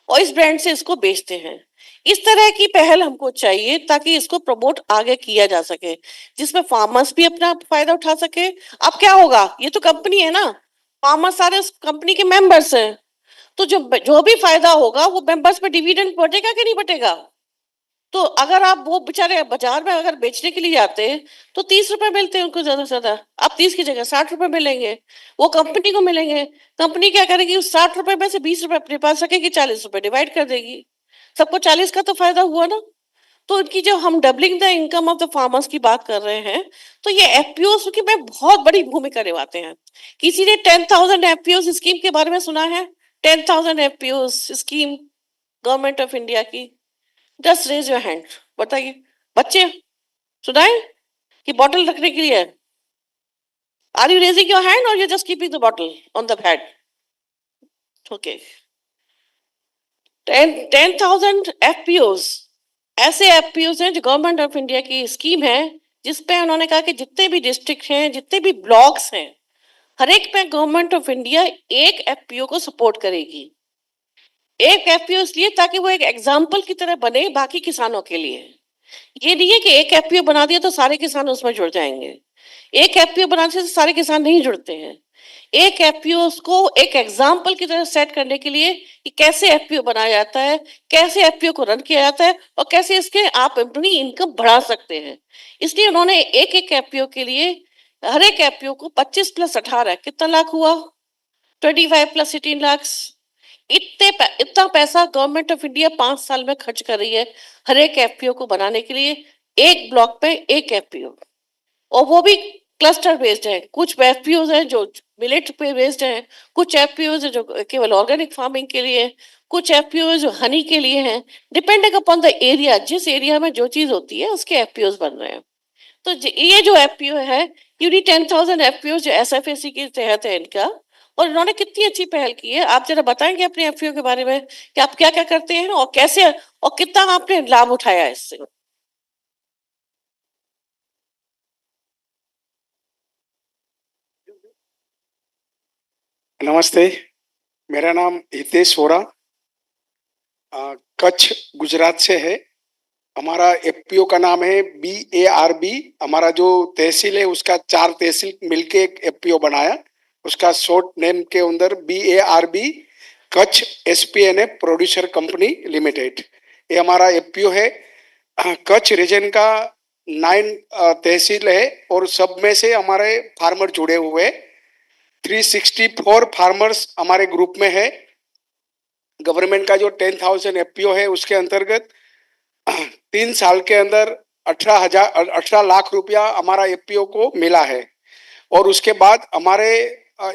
और इस ब्रांड से इसको बेचते हैं. इस तरह की पहल हमको चाहिए ताकि इसको प्रमोट आगे किया जा सके, जिसमें फार्मर्स भी अपना फायदा उठा सके. अब क्या होगा, ये तो कंपनी है ना, फार्मर्स सारे उस कंपनी के मेंबर्स हैं, तो जो भी फायदा होगा वो मेंबर्स पे डिविडेंड बटेगा कि नहीं बटेगा. तो अगर आप वो बेचारे बाजार में अगर बेचने के लिए जाते हैं तो 30 रुपए मिलते हैं उनको ज्यादा से ज्यादा. अब 30 की जगह 60 रुपए मिलेंगे, वो कंपनी को मिलेंगे. कंपनी क्या करेगी, उस 60 रुपए में से 20 रुपए अपने पास रखेगी, 40 रुपए डिवाइड कर देगी. सबको 40 का तो फायदा हुआ ना. तो इनकी जो हम doubling the income of the farmers की बात कर रहे हैं, तो ये एफपीओ की में बहुत बड़ी भूमिका निभाते हैं. किसी ने 10,000 एफपीओ स्कीम के बारे में सुना है? 10,000 FPO scheme government of India की. जस्ट रेज योर हैंड, बताइए. बच्चे सुनाए कि बॉटल रखने के लिए? Are you raising your hand और you just keeping the bottle on the head? Okay. 10,000 FPOs ऐसे एफपीओस हैं जो गवर्नमेंट ऑफ इंडिया की स्कीम है, जिसपे उन्होंने कहा कि जितने भी डिस्ट्रिक्ट हैं, जितने भी ब्लॉक्स हैं, हर एक में गवर्नमेंट ऑफ इंडिया एक एफपीओ को सपोर्ट करेगी. एक एफपीओ इसलिए ताकि वो एक एग्जाम्पल की तरह बने बाकी किसानों के लिए. ये नहीं है कि एक एफपीओ बना दिया तो सारे किसान उसमें जुड़ जाएंगे. एक एफपीओ बनाने से सारे किसान नहीं जुड़ते हैं. एक एफपीओ को एक एग्जाम्पल की तरह सेट करने के लिए कि कैसे एफपीओ बनाया जाता है, कैसे एफपीओ को रन किया जाता है, और कैसे इसके आप अपनी इनकम बढ़ा सकते हैं. इसलिए उन्होंने एक एक एफपीओ के लिए, हर एक एफपीओ को 25 + 18 कितना लाख हुआ? 25 + 18 लाख. इतना पैसा गवर्नमेंट ऑफ इंडिया 5 साल में खर्च कर रही है हर एक एफपीओ को बनाने के लिए. एक ब्लॉक पे एक एफपीओ, और वो भी क्लस्टर बेस्ड है. कुछ एफपीओ है जो मिलेट पे बेस्ड है, कुछ एफपीओ है जो केवल ऑर्गेनिक फार्मिंग के लिए, कुछ एफपीओ है जो हनी के लिए हैं. डिपेंडिंग अपॉन द एरिया, जिस एरिया में जो चीज होती है उसके एफपीओ बन रहे हैं. तो ये जो एफपीओ है, यूनी 10,000 एफपीओ जो एसएफएसी के तहत है इनका, और इन्होंने कितनी अच्छी पहल की है। आप जरा बताएंगे अपने एफपीओ के बारे में कि आप क्या क्या करते हैं और कैसे और कितना आपने लाभ उठाया है इससे। नमस्ते, मेरा नाम हितेश वोरा, कच्छ गुजरात से है। हमारा एफपीओ का नाम है BARB। हमारा जो तहसील है उसका 4 तहसील मिलके एक एफपीओ बनाया, उसका शॉर्ट नेम के अंदर BARB Kutch SPNA producer company limited, ये हमारा एफपीओ है। कच्छ रीजन का 9 तहसील है और सब में से हमारे फार्मर जुड़े हुए 364 फार्मर्स हमारे ग्रुप में है। गवर्नमेंट का जो 10,000 एफपीओ है उसके अंतर्गत 3 साल के अंदर 18 लाख रुपया हमारा एफपीओ को मिला है। और उसके बाद हमारे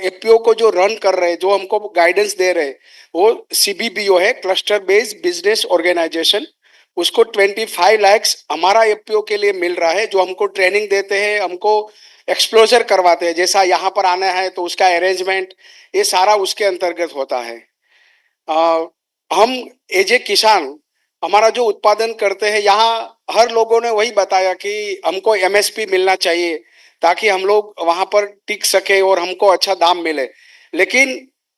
एफपीओ को जो रन कर रहे हैं, जो हमको गाइडेंस दे रहे हैं, वो CBBO है, क्लस्टर बेस्ड बिजनेस ऑर्गेनाइजेशन। उसको 25 लाख हमारा एफपीओ के लिए मिल रहा है, जो हमको ट्रेनिंग देते हैं, हमको एक्सप्लोजर करवाते हैं, जैसा यहाँ पर आना है तो उसका अरेंजमेंट, ये सारा उसके अंतर्गत होता है। हम एज ए किसान हमारा जो उत्पादन करते हैं, यहाँ हर लोगों ने वही बताया कि हमको MSP मिलना चाहिए ताकि हम लोग वहां पर टिक सके और हमको अच्छा दाम मिले। लेकिन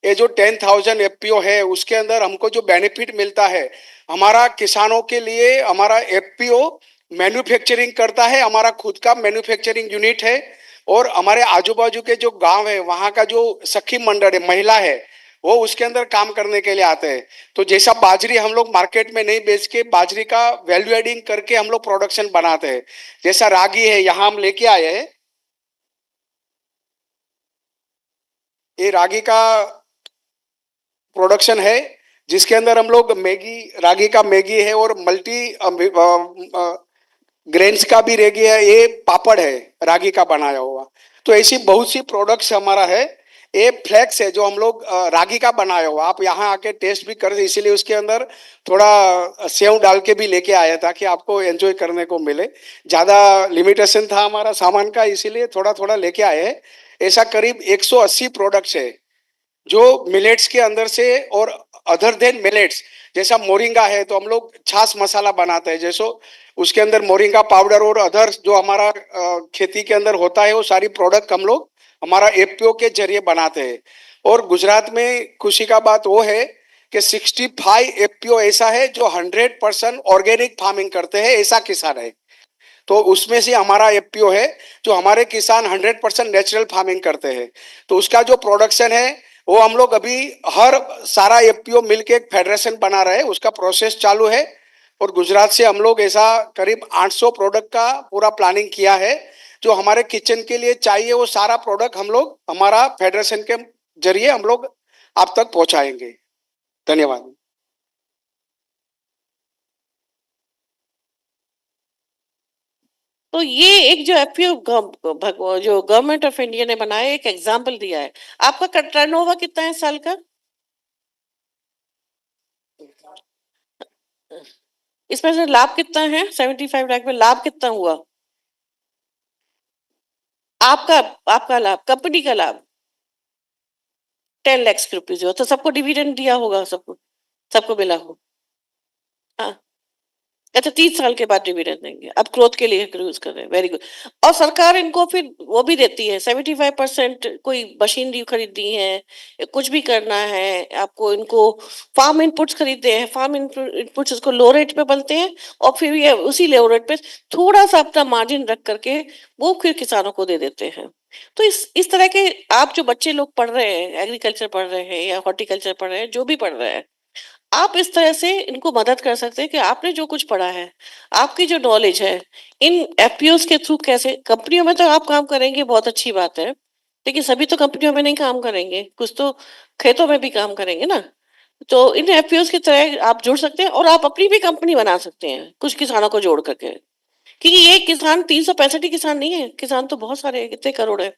ये जो 10,000 एफपीओ है उसके अंदर हमको जो बेनिफिट मिलता है, हमारा किसानों के लिए हमारा एफपीओ मैन्युफैक्चरिंग करता है, हमारा खुद का मैन्युफैक्चरिंग यूनिट है। और हमारे आजू बाजू के जो गांव है वहां का जो सखी मंडल है, महिला है, वो उसके अंदर काम करने के लिए आते हैं। तो जैसा बाजरी हम लोग मार्केट में नहीं बेच के बाजरी का वैल्यू एडिंग करके हम लोग प्रोडक्शन बनाते हैं। जैसा रागी है, यहाँ हम लेके आए हैं, ये रागी का प्रोडक्शन है जिसके अंदर हम लोग मैगी, रागी का मैगी है और मल्टी ग्रेन्स का भी रेगी है, ये पापड़ है रागी का बनाया हुआ। तो ऐसी बहुत सी प्रोडक्ट्स हमारा है। ये फ्लेक्स है जो हम लोग रागी का बनाया हुआ, आप यहाँ आके टेस्ट भी कर, इसीलिए उसके अंदर थोड़ा सेव डाल के भी लेके आया ताकि आपको एंजॉय करने को मिले। ज्यादा लिमिटेशन था हमारा सामान का, इसीलिए थोड़ा थोड़ा लेके आए हैं। ऐसा करीब 180 प्रोडक्ट्स है जो मिलेट्स के अंदर से, और अदर देन मिलेट्स, जैसा मोरिंगा है तो हम लोग छाछ मसाला बनाते हैं, जैसो उसके अंदर मोरिंगा पाउडर और अदर जो हमारा खेती के अंदर होता है, वो सारी प्रोडक्ट हम लोग हमारा एफपीओ के जरिए बनाते हैं। और गुजरात में खुशी का बात वो है कि 65 एफपीओ ऐसा है जो 100% ऑर्गेनिक फार्मिंग करते हैं, ऐसा किसान है। तो उसमें से हमारा एफपीओ है जो हमारे किसान 100% नेचुरल फार्मिंग करते हैं। तो उसका जो प्रोडक्शन है वो हम लोग अभी हर सारा एफपीओ मिलके एक फेडरेशन बना रहे हैं, उसका प्रोसेस चालू है। और गुजरात से हम लोग ऐसा करीब 800 प्रोडक्ट का पूरा प्लानिंग किया है, जो हमारे किचन के लिए चाहिए वो सारा प्रोडक्ट हम लोग हमारा फेडरेशन के जरिए हम लोग आप तक पहुंचाएंगे। धन्यवाद। तो ये एक जो एफपीओ जो गवर्नमेंट ऑफ इंडिया ने बनाया, एक एग्जाम्पल दिया है। आपका टर्नओवर कितना है साल का? इसमें से लाभ कितना है? 75 लाख में लाभ कितना हुआ आपका? आपका लाभ, कंपनी का लाभ 10 लाख रुपीज हो, तो सबको डिविडेंड दिया होगा, सबको सबको मिला हो। हाँ, अच्छा 30 साल के बाद डिविडेंड देंगे, अब ग्रोथ के लिए यूज कर रहे हैं, वेरी गुड। और सरकार इनको फिर वो भी देती है 75%, कोई मशीनरी खरीदनी है, कुछ भी करना है आपको, इनको फार्म इनपुट्स खरीदते हैं, फार्म इनपुट्स उसको लो रेट पे बनते हैं, और फिर ये उसी लो रेट पे थोड़ा सा अपना मार्जिन रख करके वो फिर किसानों को दे देते हैं। तो इस तरह के आप जो बच्चे लोग पढ़ रहे हैं, एग्रीकल्चर पढ़ रहे हैं या हॉर्टिकल्चर पढ़ रहे हैं, जो भी पढ़ रहे हैं, आप इस तरह से इनको मदद कर सकते हैं कि आपने जो कुछ पढ़ा है, आपकी जो नॉलेज है, इन एफपीओस के थ्रू कैसे, कंपनियों में तो आप काम करेंगे, बहुत अच्छी बात है, लेकिन सभी तो कंपनियों में नहीं काम करेंगे, कुछ तो खेतों में भी काम करेंगे ना। तो इन एफपीओस की तरह आप जुड़ सकते हैं और आप अपनी भी कंपनी बना सकते हैं कुछ किसानों को जोड़ करके, क्योंकि ये किसान 365 ही किसान नहीं है, किसान तो बहुत सारे हैं, कितने करोड़ है।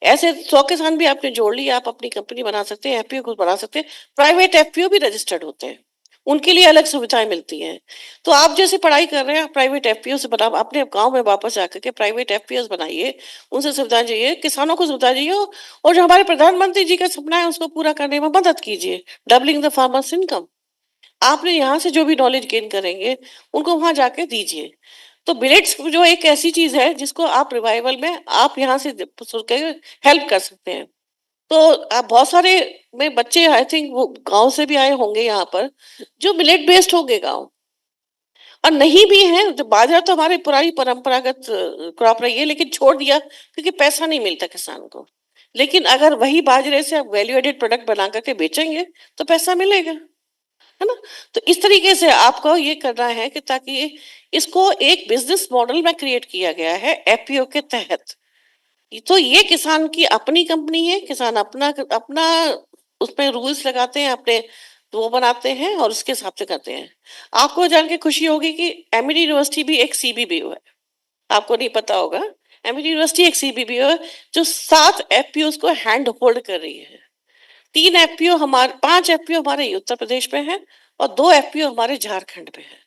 ऐसे 100 किसान भी आपने जोड़ लिए, आप अपनी कंपनी बना सकते हैं, एफपीओ को बना सकते हैं। प्राइवेट एफपीओ भी रजिस्टर्ड होते हैं, उनके लिए अलग सुविधाएं मिलती हैं। तो आप जैसे पढ़ाई कर रहे हैं, प्राइवेट एफपीओ से बना, अपने गांव में वापस जाकर के प्राइवेट एफपीओ बनाइए, उनसे सुविधाएं चाहिए, किसानों को सुविधा चाहिए, और जो हमारे प्रधानमंत्री जी का सपना है उसको पूरा करने में मदद कीजिए, डबलिंग द फार्मर्स इनकम। आपने यहाँ से जो भी नॉलेज गेन करेंगे उनको वहां जाके दीजिए। तो मिलेट्स जो एक ऐसी चीज है जिसको आप रिवाइवल में आप यहाँ से हेल्प कर सकते हैं। तो आप बहुत सारे में बच्चे आई थिंक वो गांव से भी आए होंगे यहाँ पर, जो मिलेट बेस्ड होंगे गांव, और नहीं भी है तो बाजरा तो हमारी पुरानी परंपरागत क्रॉप रही है, लेकिन छोड़ दिया क्योंकि पैसा नहीं मिलता किसान को। लेकिन अगर वही बाजरे से आप वैल्यू एडेड प्रोडक्ट बना करके बेचेंगे तो पैसा मिलेगा, है ना। तो इस तरीके से आपको ये करना है कि ताकि इसको एक बिजनेस मॉडल में क्रिएट किया गया है एफपीओ के तहत। तो ये किसान की अपनी कंपनी है, किसान अपना अपना उसमें रूल्स लगाते हैं, अपने वो बनाते हैं और उसके हिसाब से करते हैं। आपको जान के खुशी होगी कि एमडी यूनिवर्सिटी भी एक सीबीबीओ है, आपको नहीं पता होगा। एमडी यूनिवर्सिटी एक सीबीबीओ है जो 7 एफपीओ को हैंड होल्ड कर रही है। 3 एफपीओ हमारे 5 एफपीओ हमारे उत्तर प्रदेश में है और 2 एफपीओ हमारे झारखंड में है,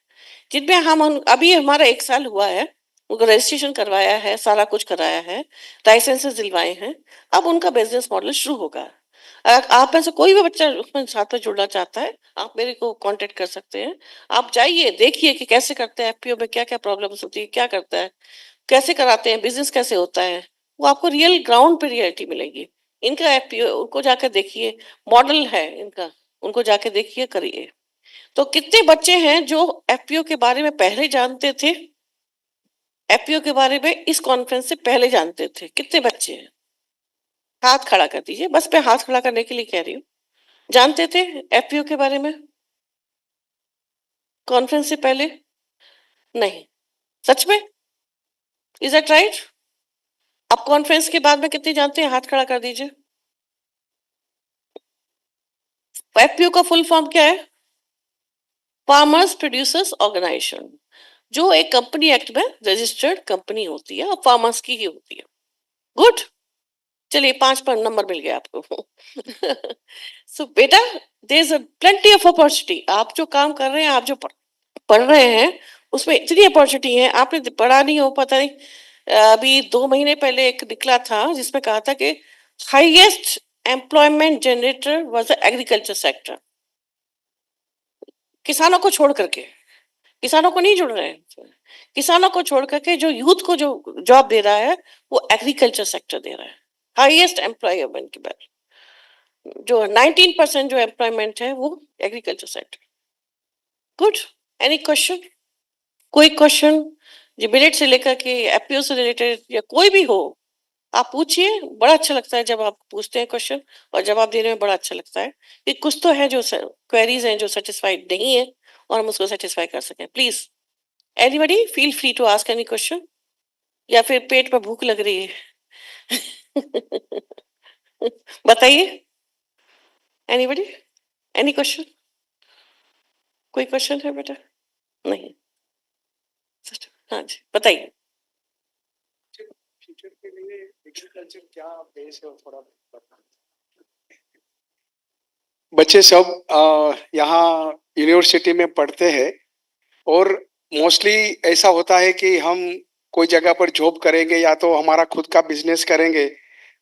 जिनमें हम अभी हमारा 1 साल हुआ है, उनको रजिस्ट्रेशन करवाया है, सारा कुछ कराया है, लाइसेंसेस दिलवाए हैं। अब उनका बिजनेस मॉडल शुरू होगा। अगर आप में से कोई भी बच्चा उसमें साथ में जुड़ना चाहता है, आप मेरे को कांटेक्ट कर सकते हैं। आप जाइए, देखिए कि कैसे करते हैं एफपीओ में, क्या क्या प्रॉब्लम्स होती है, क्या करता है, कैसे कराते हैं, बिजनेस कैसे होता है, वो आपको रियल ग्राउंड पे रियलिटी मिलेगी। इनका एफपीओ उनको जाकर देखिए, मॉडल है इनका, उनको जाके देखिए, करिए। तो कितने बच्चे हैं जो एफपीओ के बारे में पहले जानते थे, एफपीओ के बारे में इस कॉन्फ्रेंस से पहले जानते थे? कितने बच्चे हैं? हाथ खड़ा कर दीजिए, बस मैं हाथ खड़ा करने के लिए कह रही हूँ। जानते थे एफपीओ के बारे में कॉन्फ्रेंस से पहले? नहीं, सच में? Is that right? अब कॉन्फ्रेंस के बाद में कितने जानते हैं? हाथ खड़ा कर दीजिए। एफपीओ का फुल फॉर्म क्या है? फार्मर्स प्रोड्यूसर्स ऑर्गेनाइजेशन, जो एक कंपनी एक्ट में रजिस्टर्ड कंपनी होती है और फार्मर्स की ही होती है। गुड, चलिए 5 पर नंबर मिल गया आपको। सो बेटा, there is plenty of opportunity. आप जो काम कर रहे हैं, आप जो पढ़ रहे हैं, उसमें इतनी अपॉर्चुनिटी है। आपने पढ़ा नहीं हो, पता नहीं, अभी 2 महीने पहले एक निकला था जिसमें कहा था कि highest employment generator was the agriculture sector. किसानों को छोड़ करके, किसानों को नहीं जुड़ रहे हैं, किसानों को छोड़ करके जो यूथ को जो जॉब दे रहा है वो एग्रीकल्चर सेक्टर दे रहा है। हाईएस्ट एम्प्लॉयमेंट की बात, जो 19% जो एम्प्लॉयमेंट है वो agriculture sector. Good, any question? कोई क्वेश्चन जो मिलेट से लेकर के एफपीओ से रिलेटेड या कोई भी हो, आप पूछिए। बड़ा अच्छा लगता है जब आप पूछते हैं क्वेश्चन, और जवाब देने में बड़ा अच्छा लगता है कि कुछ तो है जो क्वेरीज हैं जो सेटिस्फाइड नहीं है और हम उसको सेटिस्फाई कर सकें। Please anybody feel free to ask any question, या फिर पेट में भूख लग रही है? बताइए, एनीबॉडी, एनी क्वेश्चन? कोई क्वेश्चन है बेटा? नहीं? हाँ जी, बताइए। फ्यूचर के लिए एग्रीकल्चर क्या बेस है, थोड़ा बताना। बच्चे सब यहाँ यूनिवर्सिटी में पढ़ते हैं और मोस्टली ऐसा होता है कि हम कोई जगह पर जॉब करेंगे या तो हमारा खुद का बिजनेस करेंगे,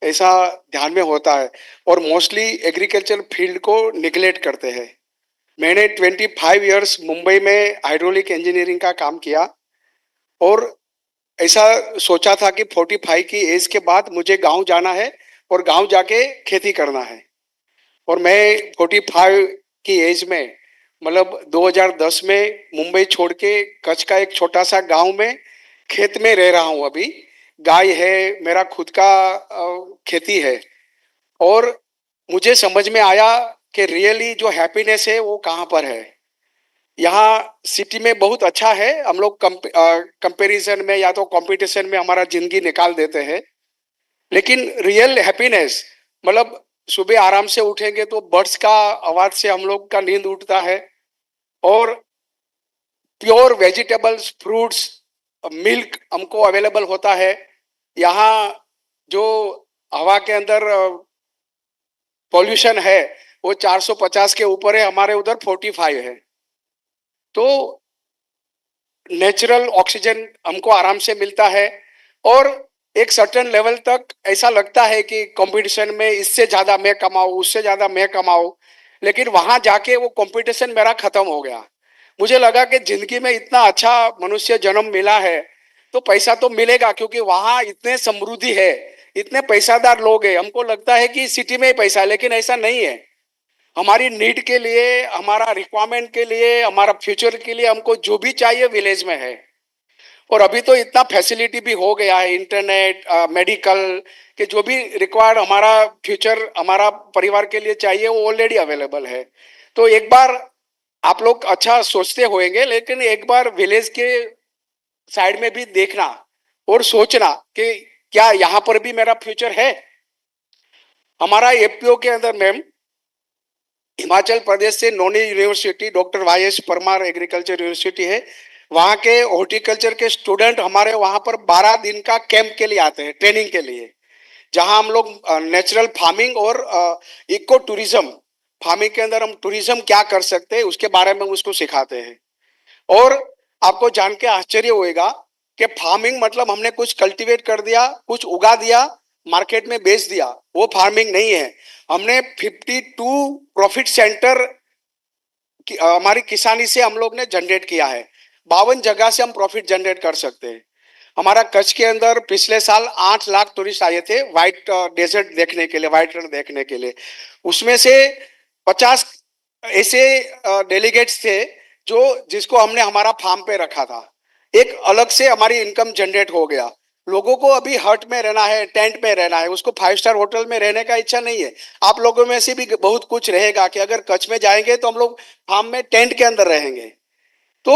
ऐसा ध्यान में होता है और मोस्टली एग्रीकल्चर फील्ड को निगलेक्ट करते हैं। मैंने 25 इयर्स मुंबई में हाइड्रोलिक इंजीनियरिंग का काम किया और ऐसा सोचा था कि 45 की एज के बाद मुझे गांव जाना है और गांव जाके खेती करना है। और मैं 45 की एज में, मतलब 2010 में मुंबई छोड़ के कच्छ का एक छोटा सा गांव में खेत में रह रहा हूं। अभी गाय है, मेरा खुद का खेती है और मुझे समझ में आया कि रियली जो हैप्पीनेस है वो कहाँ पर है। यहाँ सिटी में बहुत अच्छा है, हम लोग कंपैरिजन में या तो कंपटीशन में हमारा जिंदगी निकाल देते हैं, लेकिन रियल हैप्पीनेस मतलब सुबह आराम से उठेंगे तो बर्ड्स का आवाज से हम लोग का नींद उठता है और प्योर वेजिटेबल्स, फ्रूट्स, मिल्क हमको अवेलेबल होता है। यहाँ जो हवा के अंदर पॉल्यूशन है वो 450 के ऊपर है, हमारे उधर 45 है। तो नेचुरल ऑक्सीजन हमको आराम से मिलता है और एक सर्टेन लेवल तक ऐसा लगता है कि कंपटीशन में इससे ज्यादा मैं कमाऊं, उससे ज्यादा मैं कमाऊं, लेकिन वहां जाके वो कंपटीशन मेरा खत्म हो गया। मुझे लगा कि जिंदगी में इतना अच्छा मनुष्य जन्म मिला है तो पैसा तो मिलेगा, क्योंकि वहां इतने समृद्धि है, इतने पैसादार लोग हैं। हमको लगता है कि सिटी में ही पैसा है, लेकिन ऐसा नहीं है। हमारी नीड के लिए, हमारा रिक्वायरमेंट के लिए, हमारा फ्यूचर के लिए हमको जो भी चाहिए विलेज में है। और अभी तो इतना फैसिलिटी भी हो गया है, इंटरनेट, मेडिकल के जो भी रिक्वायर्ड हमारा फ्यूचर, हमारा परिवार के लिए चाहिए वो ऑलरेडी अवेलेबल है। तो एक बार आप लोग अच्छा सोचते होंगे, लेकिन एक बार विलेज के साइड में भी देखना और सोचना कि क्या यहाँ पर भी मेरा फ्यूचर है। हमारा एपीओ के अंदर मैम हिमाचल प्रदेश से Nauni university doctor Y S. Parmar agriculture university है, वहाँ के हॉर्टिकल्चर के स्टूडेंट हमारे वहाँ पर 12 दिन का कैंप के लिए आते हैं, ट्रेनिंग के लिए, जहाँ हम लोग नेचुरल फार्मिंग और इको टूरिज्म, फार्मिंग के अंदर हम टूरिज्म क्या कर सकते हैं उसके बारे में उसको सिखाते हैं। और आपको जान के आश्चर्य होएगा कि फार्मिंग मतलब हमने कुछ कल्टीवेट कर दिया, कुछ उगा दिया, मार्केट में बेच दिया, वो फार्मिंग नहीं है। हमने 52 प्रॉफिट सेंटर हमारी किसानी से हम लोग ने जनरेट किया है। 52 जगह से हम प्रॉफिट जनरेट कर सकते हैं। हमारा कच्छ के अंदर पिछले साल 8 लाख टूरिस्ट आए थे व्हाइट डेजर्ट देखने के लिए, व्हाइट रण देखने के लिए। उसमें से 50 ऐसे डेलीगेट्स थे जो जिसको हमने हमारा फार्म पे रखा था। एक अलग से हमारी इनकम जनरेट हो गया। लोगों को अभी हट में रहना है, टेंट में रहना है, उसको 5 स्टार होटल में रहने का इच्छा नहीं है। आप लोगों में से भी बहुत कुछ रहेगा कि अगर कच्छ में जाएंगे तो हम लोग फार्म में टेंट के अंदर रहेंगे। तो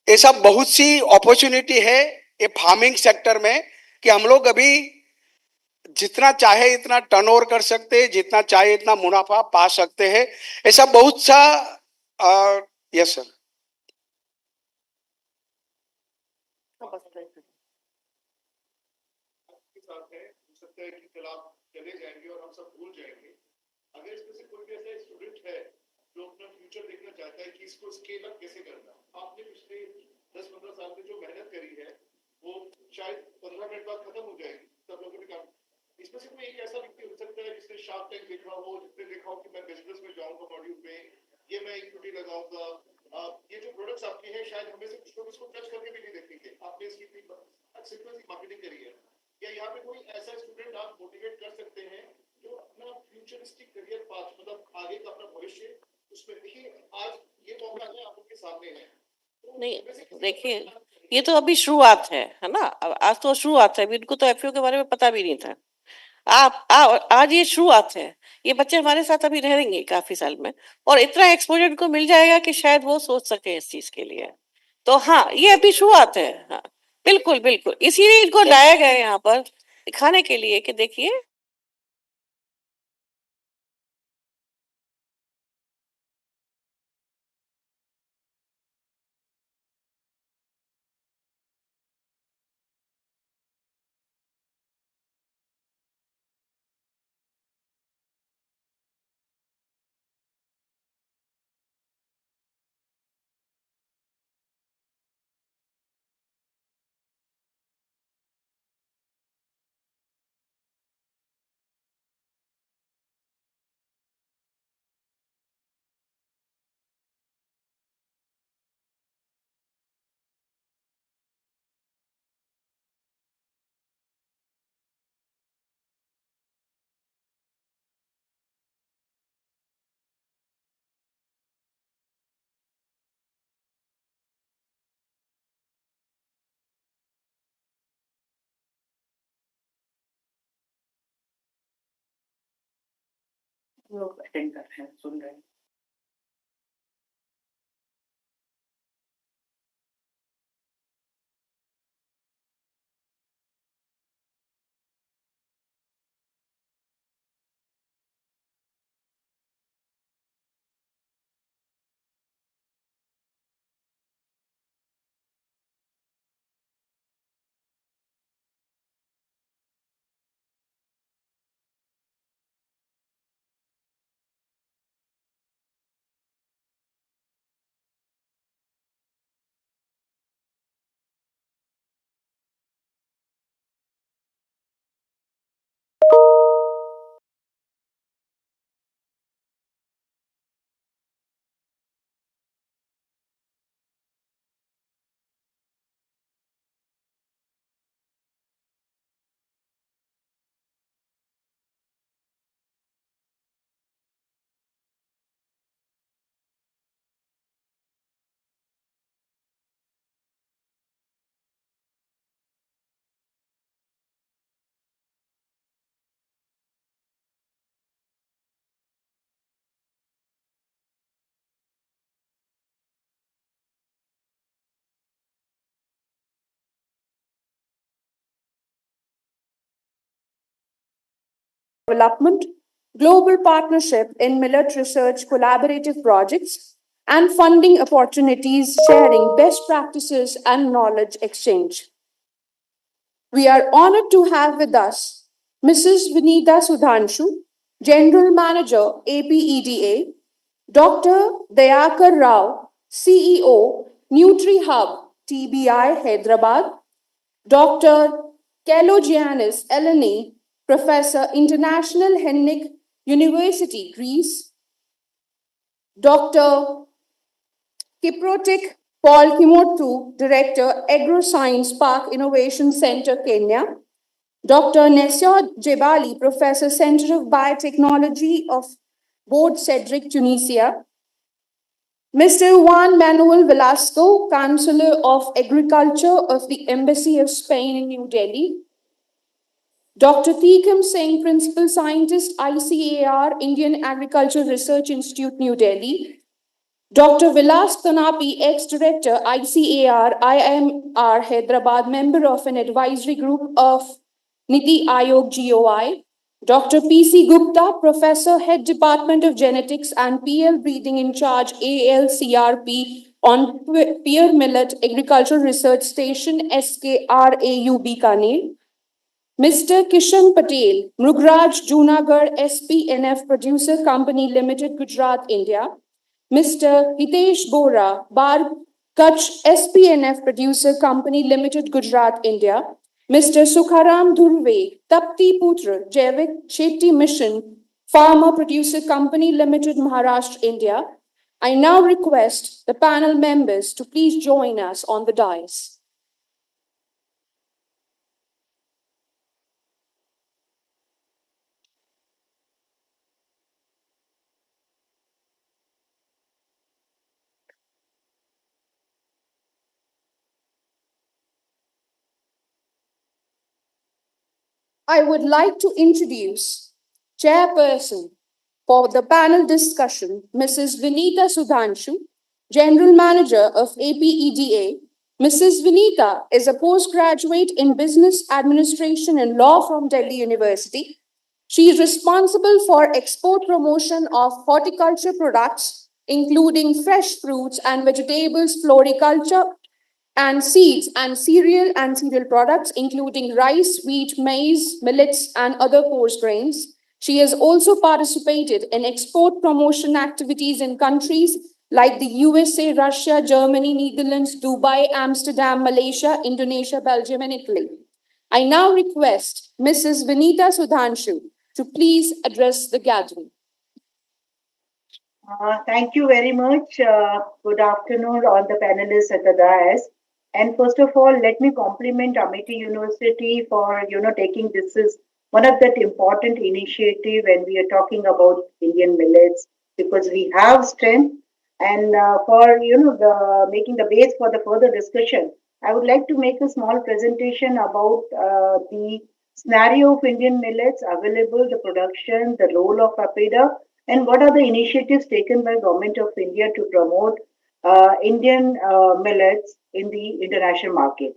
ऐसा बहुत सी अपॉर्चुनिटी है ये फार्मिंग सेक्टर में कि हम लोग अभी जितना चाहे इतना टर्नओवर कर सकते हैं, जितना चाहे इतना मुनाफा पा सकते हैं। ऐसा बहुत सा यस सर। चले जाएंगे और हम सब भूल जाएंगे। अगर इसमें से कोई भी ऐसा स्टूडेंट है जो अपना फ्यूचर देखना चाहता है कि इसको स्केल अप कैसे करना, आपने पिछले 10-15 साल में जो मेहनत करी है वो शायद 15 मिनट बाद खत्म हो जाएगी। सब लोगों ने काम इसमें से कोई एक ऐसा व्यक्ति हो सकता है जिसने शार्प टैंक देखा हो, जिसने देखा हो कि मैं बिजनेस में जाऊंगा मॉड्यूल पे, ये मैं इक्विटी लगाऊंगा, ये जो प्रोडक्ट्स आपके हैं शायद हमें से कुछ लोग इसको टच करके भी नहीं देखेंगे। आपने इसकी सिंपल सी मार्केटिंग करी है। या यहाँ पे कोई ऐसा स्टूडेंट आप मोटिवेट कर सकते हैं जो अपना फ्यूचरिस्टिक करियर पाथ, मतलब आगे का अपना भविष्य, उसमें देखिए आज ये मौका है आप उनके सामने है। नहीं देखिए, ये तो अभी शुरुआत है ना। आज तो शुरुआत है, अभी इनको तो एफओ के बारे में पता भी नहीं था। आज ये शुरुआत है। ये बच्चे हमारे साथ अभी रहेंगे काफी साल में और इतना एक्सपोजर इनको मिल जाएगा कि शायद वो सोच सके इस चीज के लिए। तो हाँ, ये अभी शुरुआत है। हाँ बिल्कुल बिल्कुल, इसीलिए इनको लाया गया है यहाँ पर दिखाने के लिए कि देखिए लोग अटेंड कर रहे हैं, सुन रहे हैं। development, global partnership in millet research collaborative projects, and funding opportunities, sharing best practices and knowledge exchange. We are honored to have with us Mrs. Vinita Sudhanshu, General Manager, APEDA, Dr. Dayakar Rao, CEO, NutriHub, TBI, Hyderabad, Dr. Kalogiannis Eleni, Professor, International Hellenic University, Greece, Dr. Kiprotik Paul Kimotu, Director, AgroScience Park Innovation Center, Kenya, Dr. Nessia Jebali, Professor, Center of Biotechnology of Board Cedric, Tunisia, Mr. Juan Manuel Velasco, Chancellor of Agriculture of the Embassy of Spain in New Delhi, Dr. Tikam Singh, Principal Scientist, ICAR, Indian Agriculture Research Institute, New Delhi, Dr. Vilas Tanapi, ex-director, ICAR, IMR, Hyderabad, member of an advisory group of Niti Aayog, GOI, Dr. P.C. Gupta, Professor, Head Department of Genetics and PL Breeding in charge, ALCRP, on Peer Millet Agricultural Research Station, SKRAU Bikaner, Mr. Kishan Patel, Mrugraj Junagarh SPNF Producer Company Limited, Gujarat, India, Mr. Hitesh Bora, Bar Kutch SPNF Producer Company Limited, Gujarat, India, Mr. Sukharam Dhurve, Tapti Putra, Jaivik Shetty Mission, Farmer Producer Company Limited, Maharashtra, India. I now request the panel members to please join us on the dais. I would like to introduce Chairperson for the panel discussion, Mrs. Vinita Sudhanshu, General Manager of APEDA. Mrs. Vinita is a postgraduate in Business Administration and Law from Delhi University. She is responsible for export promotion of horticulture products, including fresh fruits and vegetables, floriculture, and seeds and cereal products, including rice, wheat, maize, millets, and other coarse grains. She has also participated in export promotion activities in countries like the USA, Russia, Germany, Netherlands, Dubai, Amsterdam, Malaysia, Indonesia, Belgium, and Italy. I now request Mrs. Vinita Sudhanshu to please address the gathering. Thank you very much. Good afternoon, all the panelists at the dais. And first of all, let me compliment Amity University for taking this is one of that important initiative when we are talking about Indian millets, because we have strength and for the making the base for the further discussion. I would like to make a small presentation about the scenario of Indian millets available, the production, the role of APEDA, and what are the initiatives taken by Government of India to promote Indian millets in the international market.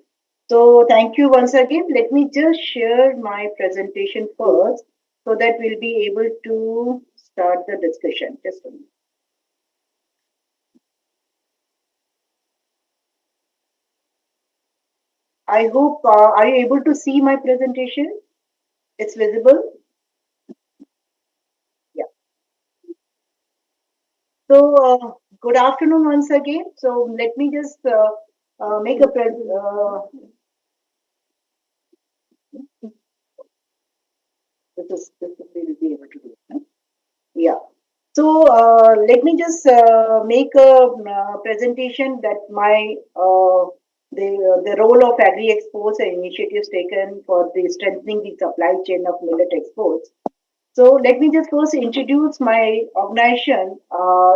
So thank you once again. Let me just share my presentation first so that we'll be able to start the discussion. Just a minute. I hope, are you able to see my presentation? It's visible? Yeah. So, good afternoon once again. So, let me just make a this we will be able to do. Huh? Yeah. So, let me just make a presentation that my the role of agri exports and initiatives taken for the strengthening the supply chain of millet exports. So let me just first introduce my organization.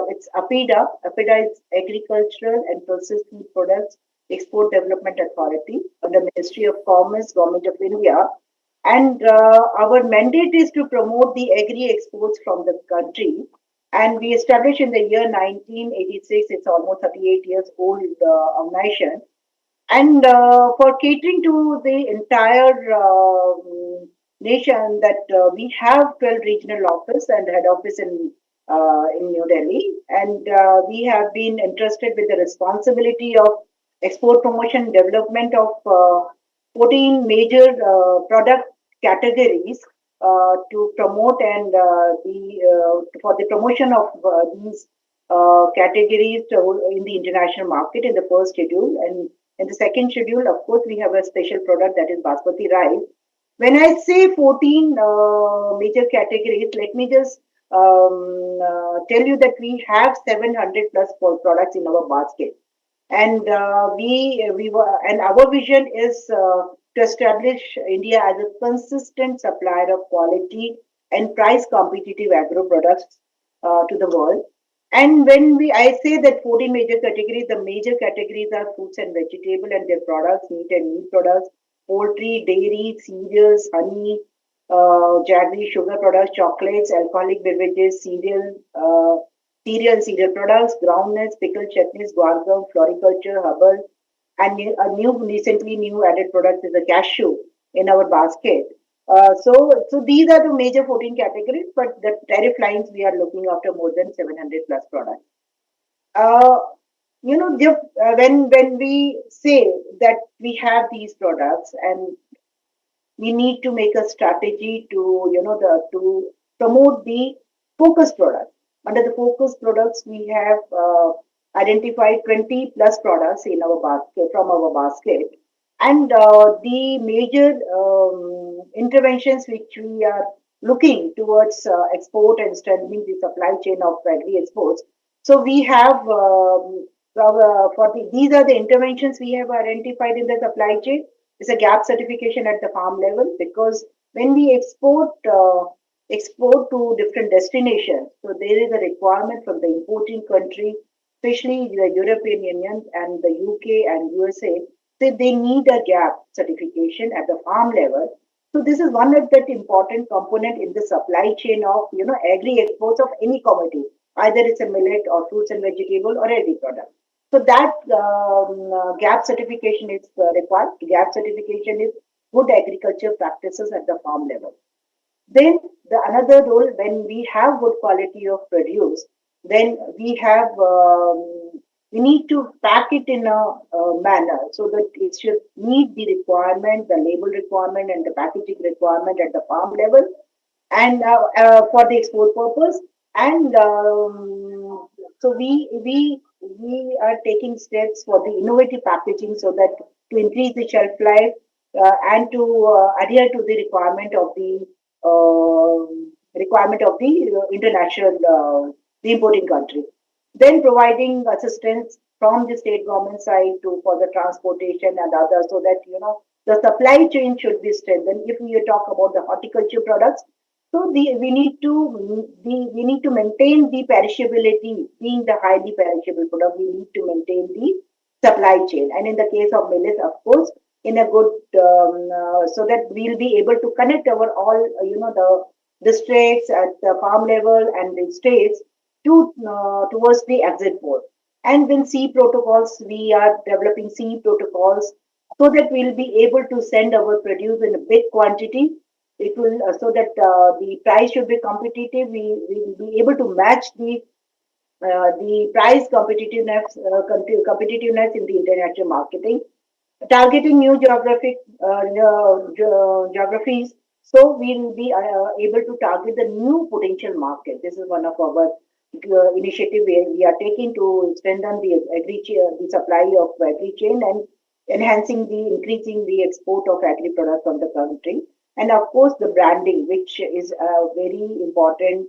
It's APEDA. APEDA is Agricultural and Processed Food Products Export Development Authority under Ministry of Commerce, Government of India. And our mandate is to promote the agri exports from the country. And we established in the year 1986. It's almost 38 years old organization. And for catering to the entire nation that we have 12 regional office and head office in New Delhi, and we have been entrusted with the responsibility of export promotion development of 14 major product categories to promote and for the promotion of these categories in the international market in the first schedule. And in the second schedule, of course, we have a special product that is basmati rice. When I say 14 major categories, let me just tell you that we have 700 plus products in our basket, and and our vision is to establish India as a consistent supplier of quality and price competitive agro products to the world. And when I say that 14 major categories, the major categories are fruits and vegetable and their products, meat and meat products, poultry, dairy, cereals, honey, jaggery, sugar products, chocolates, alcoholic beverages, cereal and cereal products, groundnuts, pickled chutneys, guar gum, floriculture, herbal, and recently new added product is the cashew in our basket. So these are the major 14 categories, but the tariff lines we are looking after more than 700 plus products. Uh, when we say that we have these products and we need to make a strategy to to promote the focus product. Under the focus products, we have identified 20 plus products in our basket from our basket, and the major interventions which we are looking towards export and strengthening the supply chain of agri exports. So we have these are the interventions we have identified in the supply chain. It's a gap certification at the farm level, because when we export to different destinations, so there is a requirement from the importing country, especially the European Union and the UK and USA, that they need a gap certification at the farm level. So this is one of that important component in the supply chain of agri exports of any commodity, either it's a millet or fruits and vegetable or agri product. So that gap certification is required. Gap certification is good agriculture practices at the farm level. Then the another role, when we have good quality of produce, then we need to pack it in a manner so that it should meet the requirement, the label requirement, and the packaging requirement at the farm level, and for the export purpose. And so we are taking steps for the innovative packaging so that to increase the shelf life and to adhere to the requirement of the international the importing country. Then providing assistance from the state government side to for the transportation and others, so that the supply chain should be strengthened. If we talk about the horticulture products, so we need to maintain the perishability, being the highly perishable product. We need to maintain the supply chain, and in the case of millet, of course, in a good so that we'll be able to connect our all the districts at the farm level and the states to towards the exit port. And then sea protocols, we are developing sea protocols so that we'll be able to send our produce in a big quantity. It will so that the price should be competitive. We will be able to match the price competitiveness in the international marketing, targeting new geographies. So we will be able to target the new potential market. This is one of our initiative where we are taking to strengthen the the supply of agri chain and increasing the export of agri products from the country. And of course, the branding, which is a very important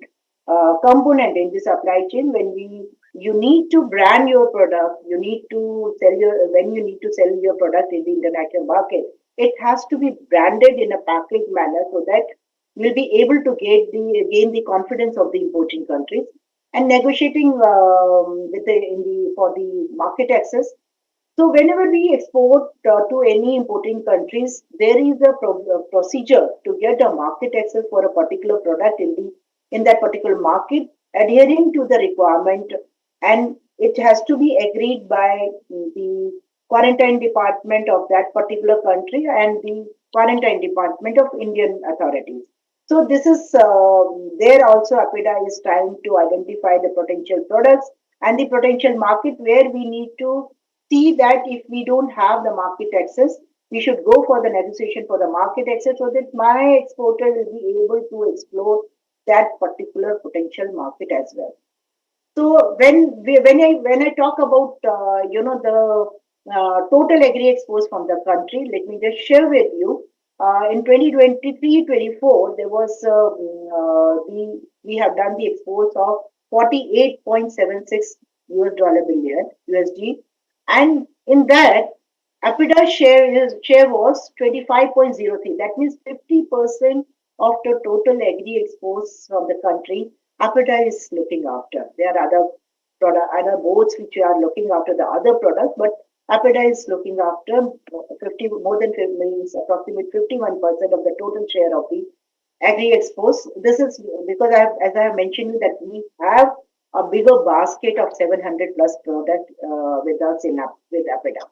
component in the supply chain. You need to brand your product, you need to when you need to sell your product in the international market, it has to be branded in a packaged manner so that you'll be able to gain the confidence of the importing countries. And negotiating for the market access. So whenever we export to any importing countries, there is a procedure to get a market access for a particular product in that particular market, adhering to the requirement, and it has to be agreed by the quarantine department of that particular country and the Quarantine Department of Indian authorities. So this is there also APIDA is trying to identify the potential products and the potential market where we need to see that if we don't have the market access, we should go for the negotiation for the market access so that my exporter will be able to explore that particular potential market as well. So when I talk about the total agri exports from the country, let me just share with you. In 2023-24, there was we have done the exports of 48.76 US dollar billion USD, and in that APIDA share was 25.03. That means 50% of the total agri exports from the country APIDA is looking after. There are other boards which are looking after the other products, but APIDA is looking after 50 more than 50 means approximately 51% of the total share of the agri exports. This is because as I have mentioned that we have a bigger basket of 700 plus product with us with APIDA.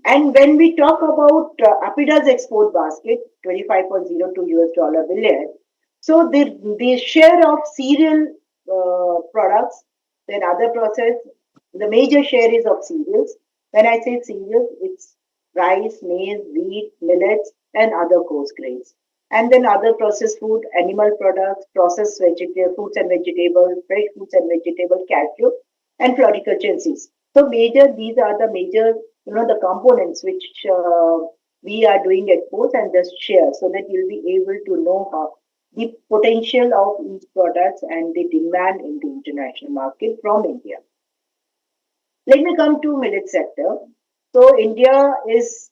And when we talk about APIDA's export basket, 25.02 US dollar billion, so the share of cereal products, then other process, the major share is of cereals. When I say cereals, it's rice, maize, wheat, millets, and other coarse grains. And then other processed food, animal products, processed fruits and vegetables, fresh fruits and vegetables, cashew, and floriculture and seeds. So these are the major, the components which we are doing exports and just share so that you'll be able to know how the potential of each products and the demand in the international market from India. Let me come to millet sector. So India is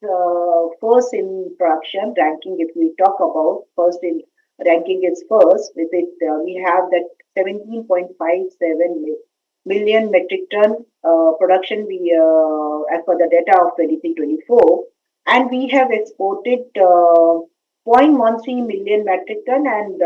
first in production ranking. If we talk about first in ranking is first with it, we have that 17.57 million metric ton production. We as per the data of 23-24, and we have exported 0.13 million metric ton, and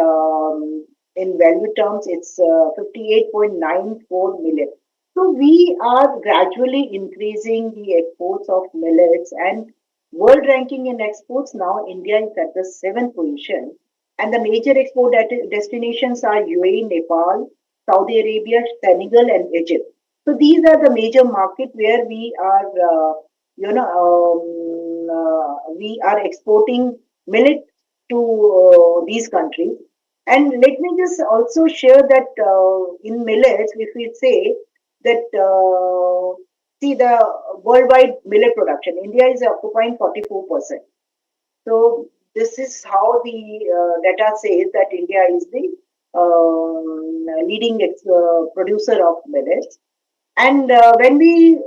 in value terms, it's 58.94 million. So we are gradually increasing the exports of millets, and world ranking in exports now India is at the 7th position, and the major export destinations are UAE, Nepal, Saudi Arabia, Senegal, and Egypt. So these are the major markets where we are, we are exporting millet to these countries. And let me just also share that in millets, if we say that see the worldwide millet production, India is occupying 44%. So this is how the data says that India is the leading producer of millets. And when we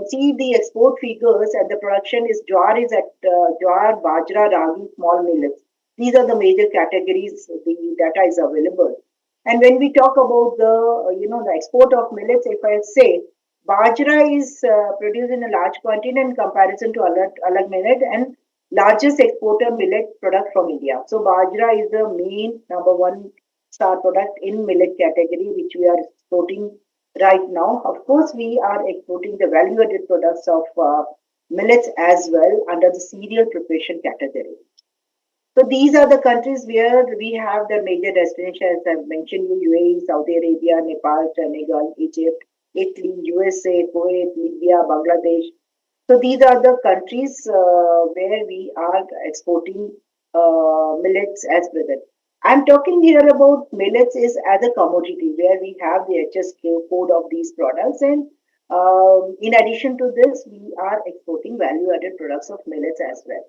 see the export figures and the production is jowar is at jowar, bajra, ragi, small millets. These are the major categories. The data is available. And when we talk about the the export of millets, if I say bajra is produced in a large quantity in comparison to alag millet and largest exporter millet product from India. So bajra is the main number one star product in millet category which we are exporting right now. Of course, we are exporting the value-added products of millets as well under the cereal preparation category. So these are the countries where we have the major destinations. I've mentioned you: UAE, Saudi Arabia, Nepal, Senegal, Egypt, Italy, USA, Kuwait, Libya, Bangladesh. So these are the countries where we are exporting millets as present. I'm talking here about millets is as a commodity where we have the HSK code of these products, and in addition to this, we are exporting value-added products of millets as well.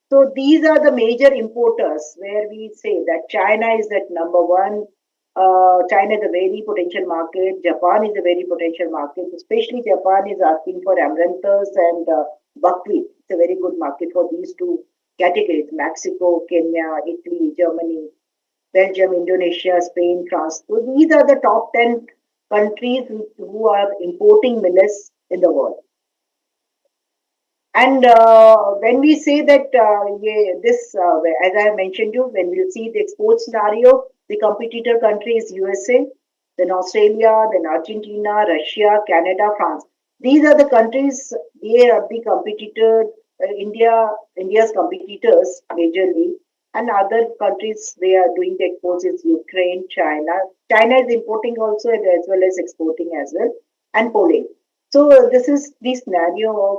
So these are the major importers where we say that China is at number one. China is a very potential market. Japan is a very potential market. Especially Japan is asking for amaranthus and buckwheat. It's a very good market for these two categories: Mexico, Kenya, Italy, Germany, Belgium, Indonesia, Spain, France. So these are the top 10 countries who are importing millets in the world. And when we say that as I mentioned you, when we'll see the export scenario, the competitor country is USA, then Australia, then Argentina, Russia, Canada, France. These are the countries, they are the competitor India's competitors majorly, and other countries they are doing the exports is Ukraine, China. China is importing also as well as exporting as well, and Poland. So this is the scenario of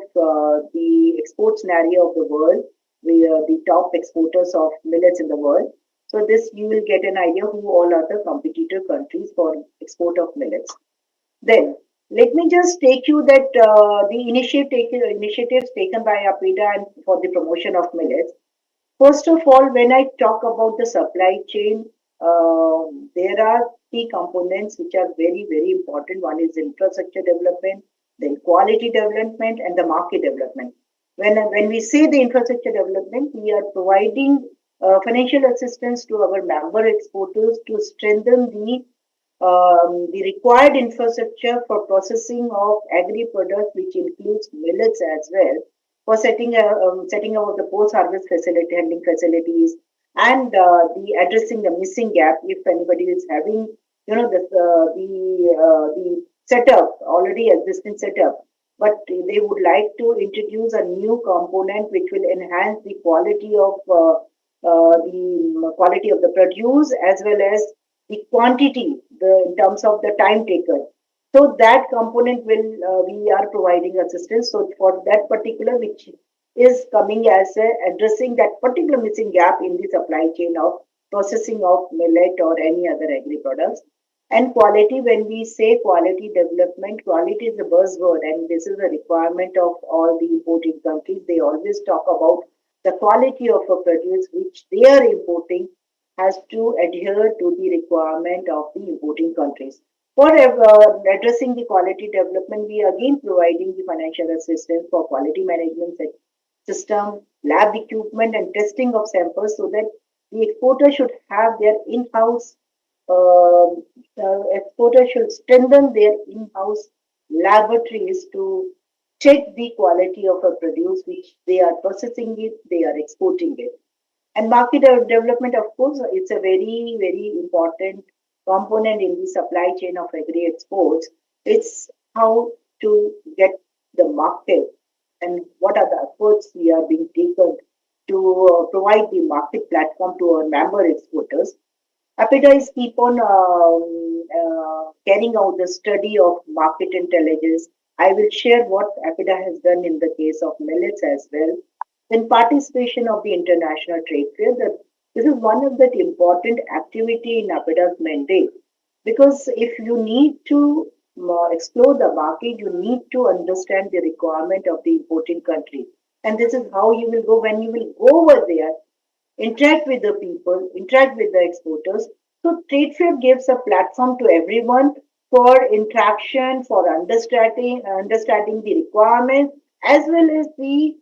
the export scenario of the world. We are the top exporters of millets in the world. So this you will get an idea who all are the competitor countries for export of millets. Then let me just take you that the initiatives taken by APIDA and for the promotion of millets. First of all, when I talk about the supply chain, there are key components which are very important. One is infrastructure development, then quality development, and the market development. When we say the infrastructure development, we are providing financial assistance to our member exporters to strengthen the required infrastructure for processing of agri products, which includes millets as well, for setting up the post-harvest facility, handling facilities, and the addressing the missing gap if anybody is having, the setup already existing setup, but they would like to introduce a new component which will enhance the quality of the produce as well as the quantity, in terms of the time taken. So that component will we are providing assistance. So for that particular, which is coming as addressing that particular missing gap in the supply chain of processing of millet or any other agri products. And quality, when we say quality development, quality is a buzzword, and this is a requirement of all the importing countries. They always talk about the quality of a produce which they are importing has to adhere to the requirement of the importing countries. For addressing the quality development, we are again providing the financial assistance for quality management system, lab equipment, and testing of samples so that the exporter should have their in-house, exporter should strengthen their in-house laboratories to check the quality of a produce which they are processing it, they are exporting it. And market development, of course, it's a very important component in the supply chain of agri exports. It's how to get the market and what are the efforts we are being taken to provide the market platform to our member exporters. APIDA is keep on carrying out the study of market intelligence. I will share what APIDA has done in the case of millets as well. Then participation of the international trade fair. This is one of the important activity in APIDA's mandate, because if you need to explore the market, you need to understand the requirement of the importing country. And this is how you will go when you will go over there, interact with the people, interact with the exporters. So trade fair gives a platform to everyone for interaction, for understanding the requirements as well as the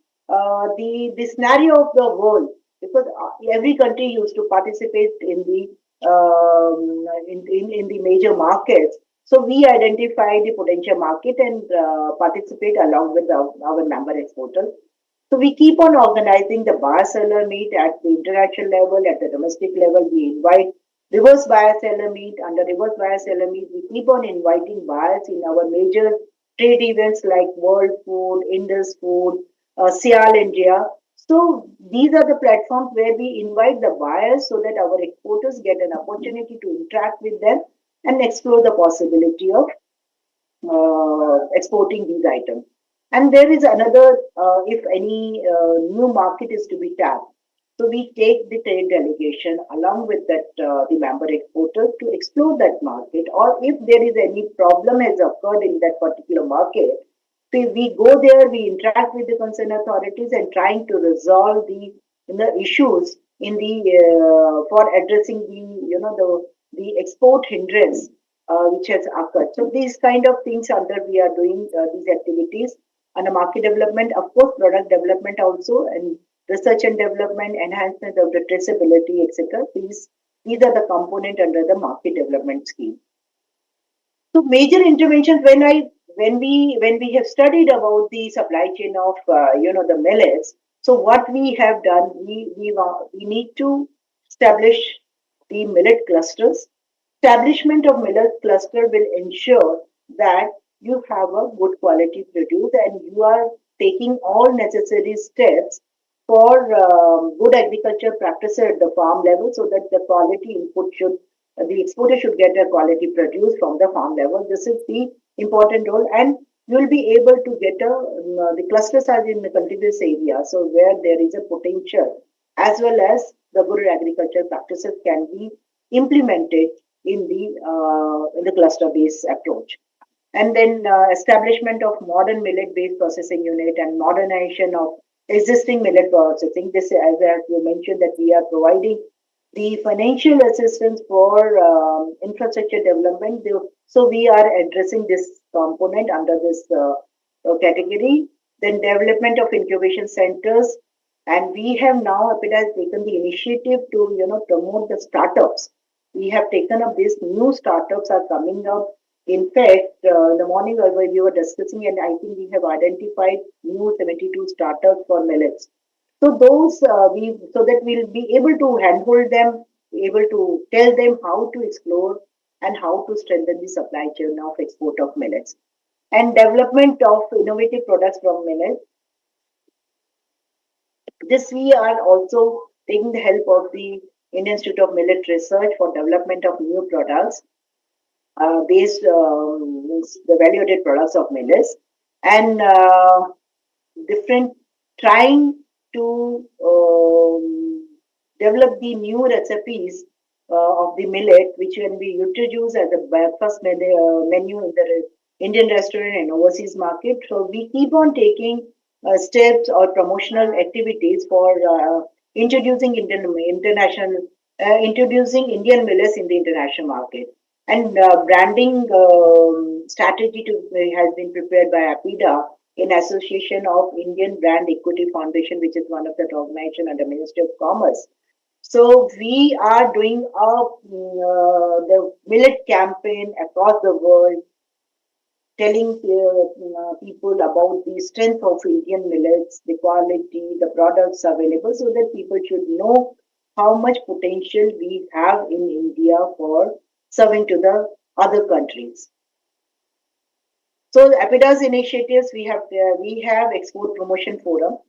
scenario of the world, because every country used to participate in the major markets. So we identify the potential market and participate along with our member exporters. So we keep on organizing the buyer seller meet at the international level, at the domestic level. We invite reverse buyer seller meet. Under reverse buyer seller meet, we keep on inviting buyers in our major trade events like World Food, Indus Food, Sial India. So these are the platforms where we invite the buyers so that our exporters get an opportunity to interact with them and explore the possibility of exporting these items. And there is another, if any new market is to be tapped, so we take the trade delegation along with that the member exporter to explore that market, or if there is any problem has occurred in that particular market, so we go there, we interact with the concerned authorities and trying to resolve the issues in the for addressing the export hindrance which has occurred. So these kind of things under we are doing these activities under market development, of course, product development also, and research and development, enhancement of the traceability, etc. These are the component under the market development scheme. So major interventions when we have studied about the supply chain of the millets. So what we have done, we need to establish the millet clusters. Establishment of millet cluster will ensure that you have a good quality produce and you are taking all necessary steps for good agriculture practices at the farm level so that the quality input should, the exporter should get a quality produce from the farm level. This is the important role, and you will be able to get the clusters are in the contiguous area, so where there is a potential as well as the good agriculture practices can be implemented in the cluster based approach. And then establishment of modern millet based processing unit and modernization of existing millet processing. This, as you mentioned, that we are providing the financial assistance for infrastructure development. So we are addressing this component under this category. Then development of incubation centers, and we have now APIDA has taken the initiative to promote the startups. We have taken up these new startups are coming up. In fact, in the morning we were discussing, and I think we have identified new 72 startups for millets. So those so that we'll be able to handhold them, able to tell them how to explore and how to strengthen the supply chain of export of millets. And development of innovative products from millet. This we are also taking the help of the Indian Institute of Millet Research for development of new products based means the value-added products of millets, and different trying to develop the new recipes of the millet, which can be introduced as a breakfast menu in the Indian restaurant and overseas market. So we keep on taking steps or promotional activities for introducing introducing Indian millets in the international market. And branding strategy has been prepared by APIDA in association of Indian Brand Equity Foundation, which is one of the organizations under Ministry of Commerce. So we are doing the millet campaign across the world, telling people about the strength of Indian millets, the quality, the products available, so that people should know how much potential we have in India for serving to the other countries. So APIDA's initiatives, we have Export Promotion Forum.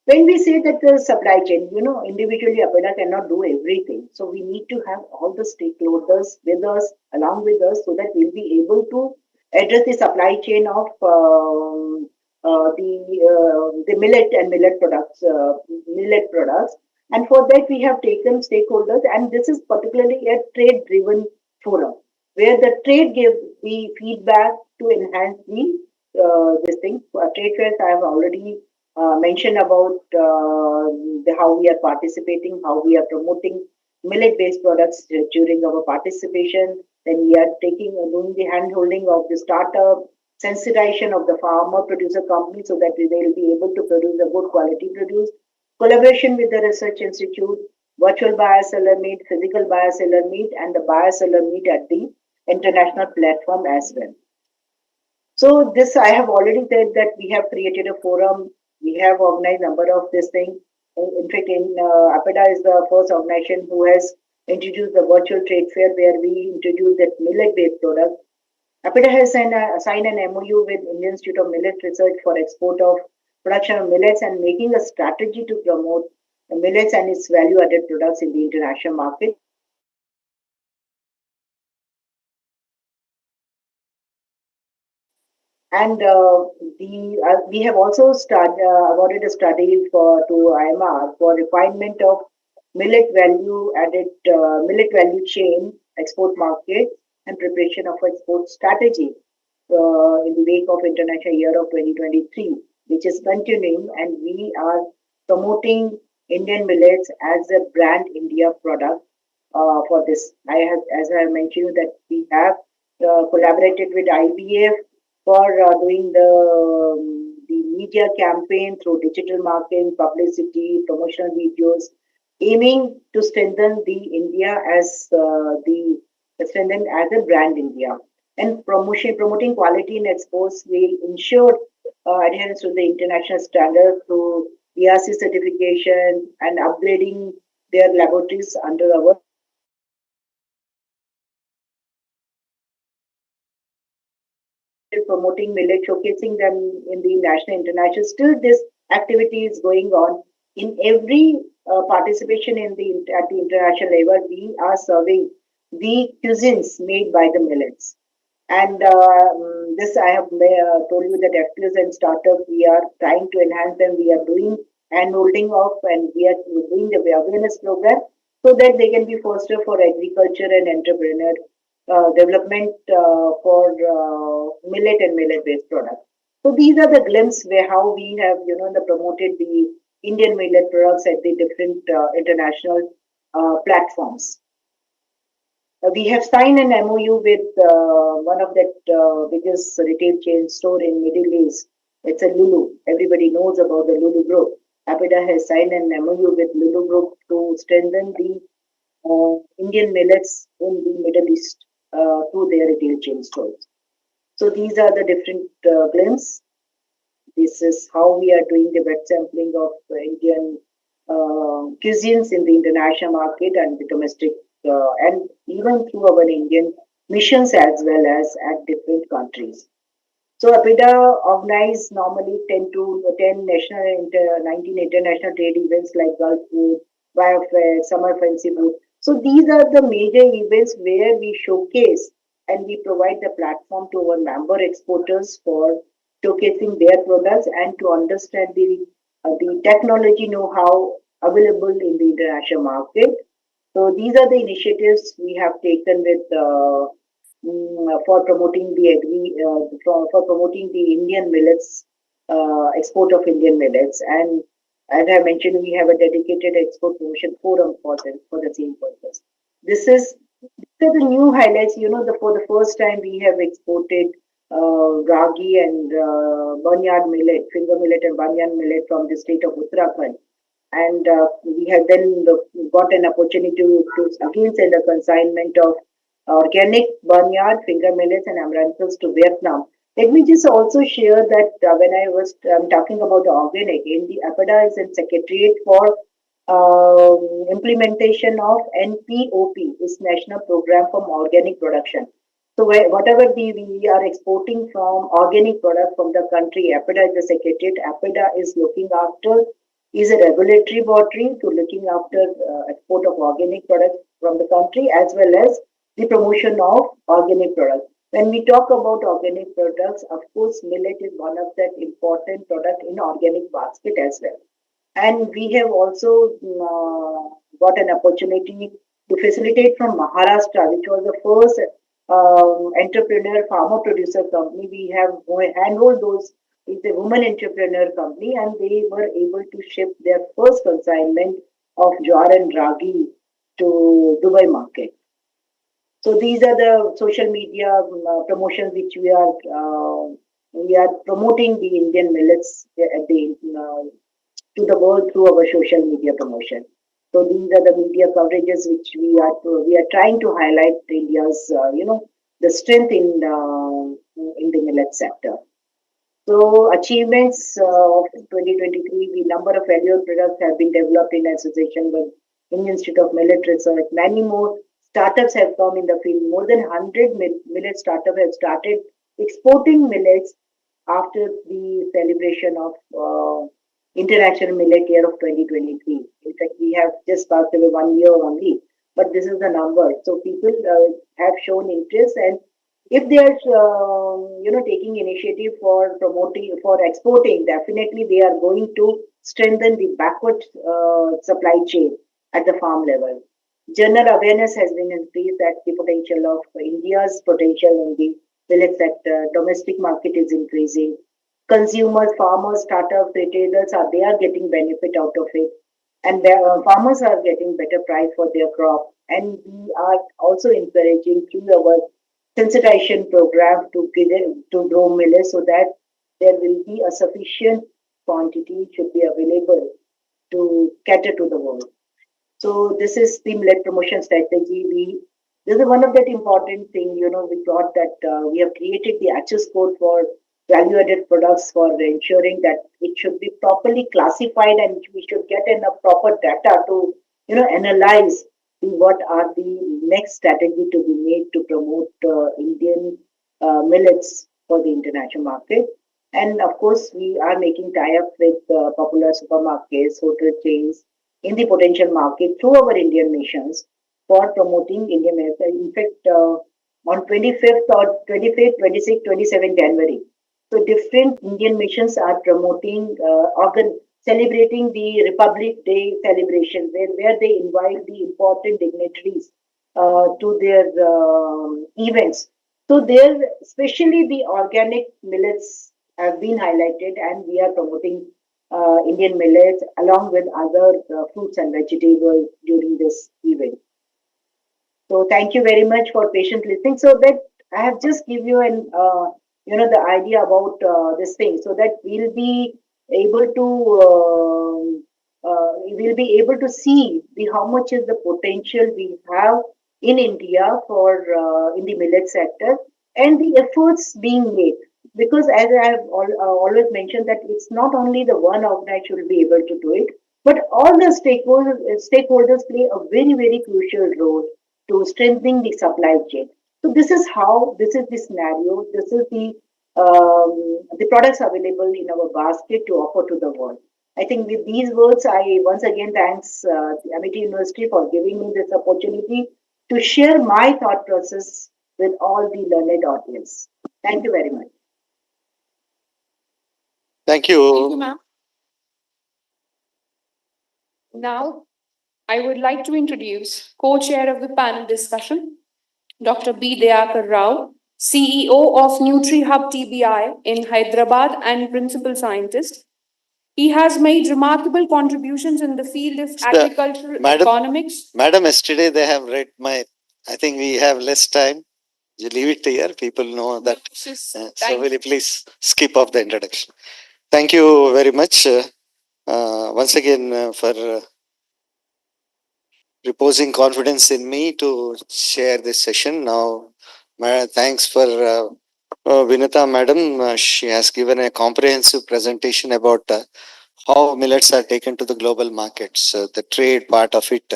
When we say that the supply chain, individually APIDA cannot do everything. So we need to have all the stakeholders with us, along with us, so that we'll be able to address the supply chain of the millet and millet products. And for that, we have taken stakeholders, and this is particularly a trade-driven forum where the trade gives the feedback to enhance this thing. Trade fairs, I have already mentioned about how we are participating, how we are promoting millet-based products during our participation. Then we are doing the hand-holding of the startup, sensitization of the farmer producer company so that they will be able to produce a good quality produce, collaboration with the research institute, virtual buyer seller meet, physical buyer seller meet, and the buyer seller meet at the international platform as well. So this I have already said that we have created a forum. We have organized a number of this thing. In fact, APIDA is the first organization who has introduced the virtual trade fair where we introduced that millet-based product. APIDA has signed an MOU with Indian Institute of Millet Research for export of production of millets and making a strategy to promote the millets and its value-added products in the international market. And we have also awarded a study to IMR for refinement of millet value chain export market and preparation of export strategy in the wake of International Year of 2023, which is continuing, and we are promoting Indian millets as a brand India product for this. As I have mentioned, that we have collaborated with IBF for doing the media campaign through digital marketing, publicity, promotional videos, aiming to strengthen the India as strengthen as a brand India. And promoting quality in exports will ensure adherence to the international standards through ERC certification and upgrading their laboratories under our promoting millet, showcasing them in the national, international. Still, this activity is going on. In every participation in the at the international level, we are serving the cuisines made by the millets. And this I have told you that FPOs and startup, we are trying to enhance them. We are doing hand holding of, and we are doing the awareness program so that they can be foster for agriculture and entrepreneur development for millet and millet based products. So these are the glimpse where how we have promoted the Indian millet products at the different international platforms. We have signed an MOU with one of the biggest retail chain store in Middle East. It's a Lulu. Everybody knows about the Lulu Group. APIDA has signed an MOU with Lulu Group to strengthen the Indian millets in the Middle East through their retail chain stores. So these are the different glimpses. This is how we are doing the wet sampling of Indian cuisines in the international market and the domestic, and even through our Indian missions as well as at different countries. So APIDA organizes normally 10 to 10 national, 19 international trade events like Gulf Food, Biofair, Summer Fancy Food. So these are the major events where we showcase and we provide the platform to our member exporters for showcasing their products and to understand the technology know-how available in the international market. So these are the initiatives we have taken with for promoting the for promoting the Indian millets, export of Indian millets. And as I mentioned, we have a dedicated export promotion forum for the same purpose. These are the new highlights. For the first time we have exported ragi and barnyard millet, finger millet and barnyard millet from the state of Uttarakhand. And we have then got an opportunity to again send a consignment of organic barnyard, finger millets and amaranthus to Vietnam. Let me just also share that when I was talking about the organic, in the APIDA is a secretariat for implementation of NPOP, is National Program for Organic Production. So whatever we are exporting from organic product from the country, APIDA is the secretariat. APIDA is looking after, is a regulatory body to looking after export of organic products from the country as well as the promotion of organic products. When we talk about organic products, of course, millet is one of that important product in organic basket as well. And we have also got an opportunity to facilitate from Maharashtra, which was the first entrepreneur farmer producer company. We have handled those. It's a woman entrepreneur company, and they were able to ship their first consignment of jowar and ragi to Dubai market. So these are the social media promotions which we are promoting the Indian millets at the to the world through our social media promotion. So these are the media coverages which we are trying to highlight India's the strength in the millet sector. So achievements of 2023, the number of value products have been developed in association with Indian Institute of Millet Research. Many more startups have come in the field. More than 100 millet startups have started exporting millets after the celebration of International Millet Year of 2023. In fact, we have just passed away 1 year only, but this is the number. So people have shown interest, and if they are taking initiative for promoting, for exporting, definitely they are going to strengthen the backward supply chain at the farm level. General awareness has been increased that the potential of India's potential in the millet sector, domestic market is increasing. Consumers, farmers, startups, retailers they are getting benefit out of it, and farmers are getting better price for their crop. And we are also encouraging through our sensitization program to grow millet so that there will be a sufficient quantity should be available to cater to the world. So this is the millet promotion strategy. This is one of that important thing. We thought that we have created the access code for value-added products for ensuring that it should be properly classified, and we should get enough proper data to analyze what are the next strategy to be made to promote Indian millets for the international market. And of course, we are making tie-up with popular supermarkets, hotel chains in the potential market through our Indian missions for promoting Indian millet. In fact, on 25th or 25th, 26th, 27th January, so different Indian missions are promoting, celebrating the Republic Day celebration, where they invite the important dignitaries to their events. So there, especially the organic millets have been highlighted, and we are promoting Indian millets along with other fruits and vegetables during this event. So thank you very much for patient listening. So that I have just give you an the idea about this thing, so that able to we'll be able to see how much is the potential we have in India for in the millet sector and the efforts being made. Because as I have always mentioned that it's not only the one organization will be able to do it, but all the stakeholders play a very crucial role to strengthening the supply chain. So this is the scenario, this is the products available in our basket to offer to the world. I think with these words, I once again thanks the Amity University for giving me this opportunity to share my thought process with all the learned audience. Thank you very much. Thank you. Thank you, ma'am. Now, I would like to introduce co-chair of the panel discussion, Dr. B. Dayakar Rao, CEO of NutriHub TBI in Hyderabad and principal scientist. He has made remarkable contributions in the field of agricultural economics. Madam, yesterday they have read I think we have less time. You leave it here, people know that. So will you please skip off the introduction. Thank you very much once again for reposing confidence in me to share this session. Now, thanks for Vinita madam. She has given a comprehensive presentation about how millets are taken to the global markets, the trade part of it,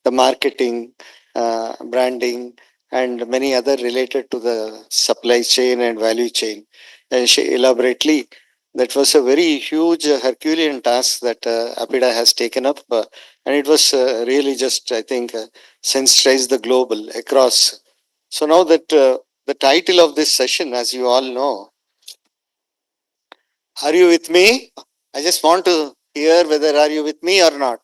the marketing, branding, and many other related to the supply chain and value chain. And she elaborately, that was a very huge Herculean task that APIDA has taken up, and it was really just, I think, sensitized the global across. So now that the title of this session, as you all know, are you with me? I just want to hear whether are you with me or not.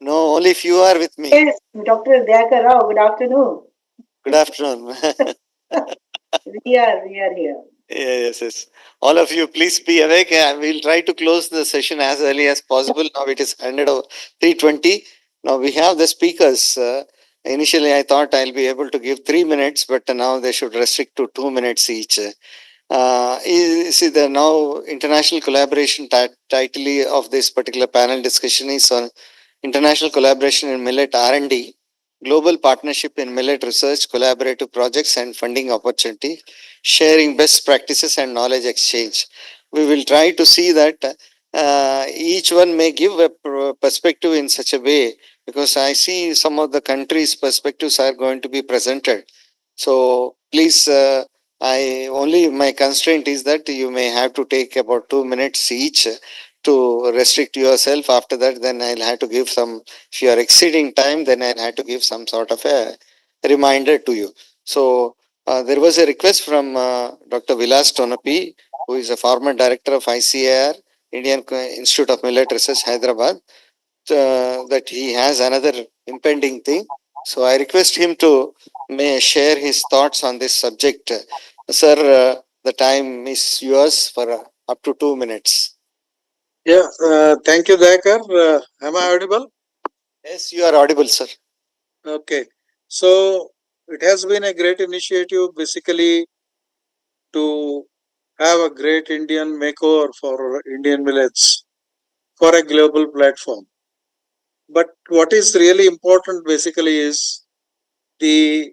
No, only if you are with me. Yes, Dr. Dayakar Rao, good afternoon. Good afternoon. We are here. Yes. All of you, please be awake. We'll try to close the session as early as possible. Now it is 3:20. Now we have the speakers. Initially, I thought I'll be able to give 3 minutes, but now they should restrict to 2 minutes each. See, the now international collaboration title of this particular panel discussion is on international collaboration in millet R&D, global partnership in millet research, collaborative projects and funding opportunity, sharing best practices and knowledge exchange. We will try to see that each one may give a perspective in such a way, because I see some of the countries' perspectives are going to be presented. So please, my constraint is that you may have to take about 2 minutes each to restrict yourself. After that, then I'll have to give some, if you are exceeding time, then I'll have to give some sort of a reminder to you. So there was a request from Dr. Vilas Tonapi, who is a former director of ICAR, Indian Institute of Millet Research, Hyderabad, that he has another impending thing. So I request him to may share his thoughts on this subject. Sir, the time is yours for up to 2 minutes. Yeah, thank you, Dayakar. Am I audible? Yes, you are audible, sir. Okay. So it has been a great initiative basically to have a great Indian makeover for Indian millets for a global platform. But what is really important basically is the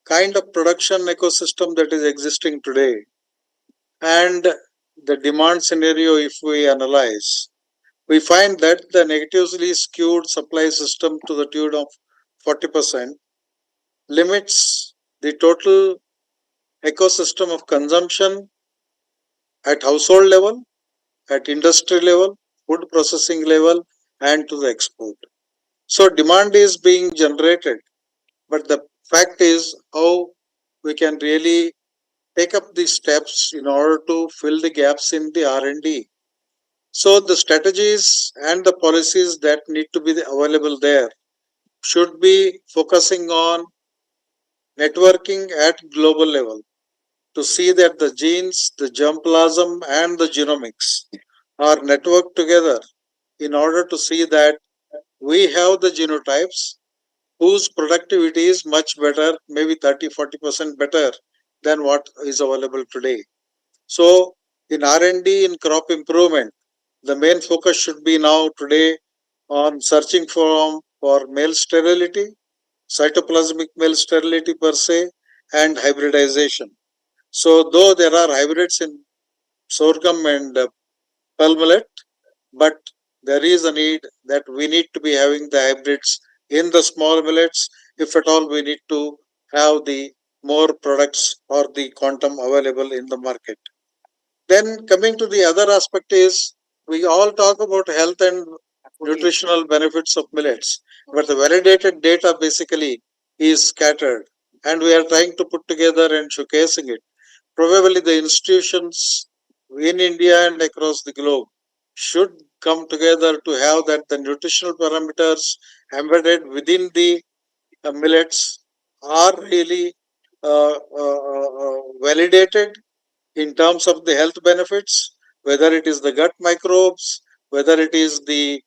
kind of production ecosystem that is existing today and the demand scenario. If we analyze, we find that the negatively skewed supply system to the tune of 40% limits the total ecosystem of consumption at household level, at industry level, food processing level, and to the export. So demand is being generated, but the fact is how we can really take up the steps in order to fill the gaps in the R&D. So the strategies and the policies that need to be available there should be focusing on networking at global level to see that the genes, the germplasm, and the genomics are networked together in order to see that we have the genotypes whose productivity is much better, maybe 30-40% better than what is available today. So in R&D, in crop improvement, the main focus should be now today on searching for male sterility, cytoplasmic male sterility per se, and hybridization. So though there are hybrids in sorghum and pearl millet, but there is a need that we need to be having the hybrids in the small millets. If at all we need to have the more products or the quantum available in the market. Then coming to the other aspect is we all talk about health and nutritional benefits of millets, but the validated data basically is scattered and we are trying to put together and showcasing it. Probably the institutions in India and across the globe should come together to have that the nutritional parameters embedded within the millets are really validated in terms of the health benefits, whether it is the gut microbes, whether it is their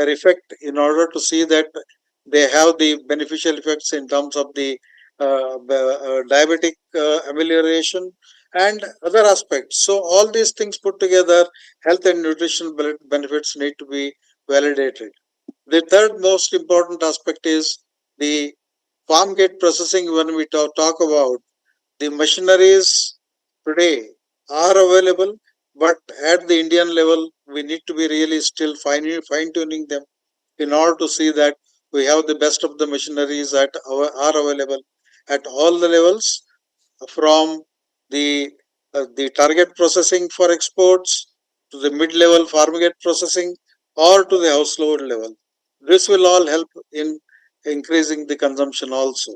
effect in order to see that they have the beneficial effects in terms of the diabetic amelioration and other aspects. So all these things put together, health and nutrition benefits need to be validated. The third most important aspect is the farm gate processing. When we talk about the machineries today are available, but at the Indian level, we need to be really still fine tuning them in order to see that we have the best of the machineries that are available at all the levels, from the target processing for exports to the mid-level farm gate processing or to the household level. This will all help in increasing the consumption also.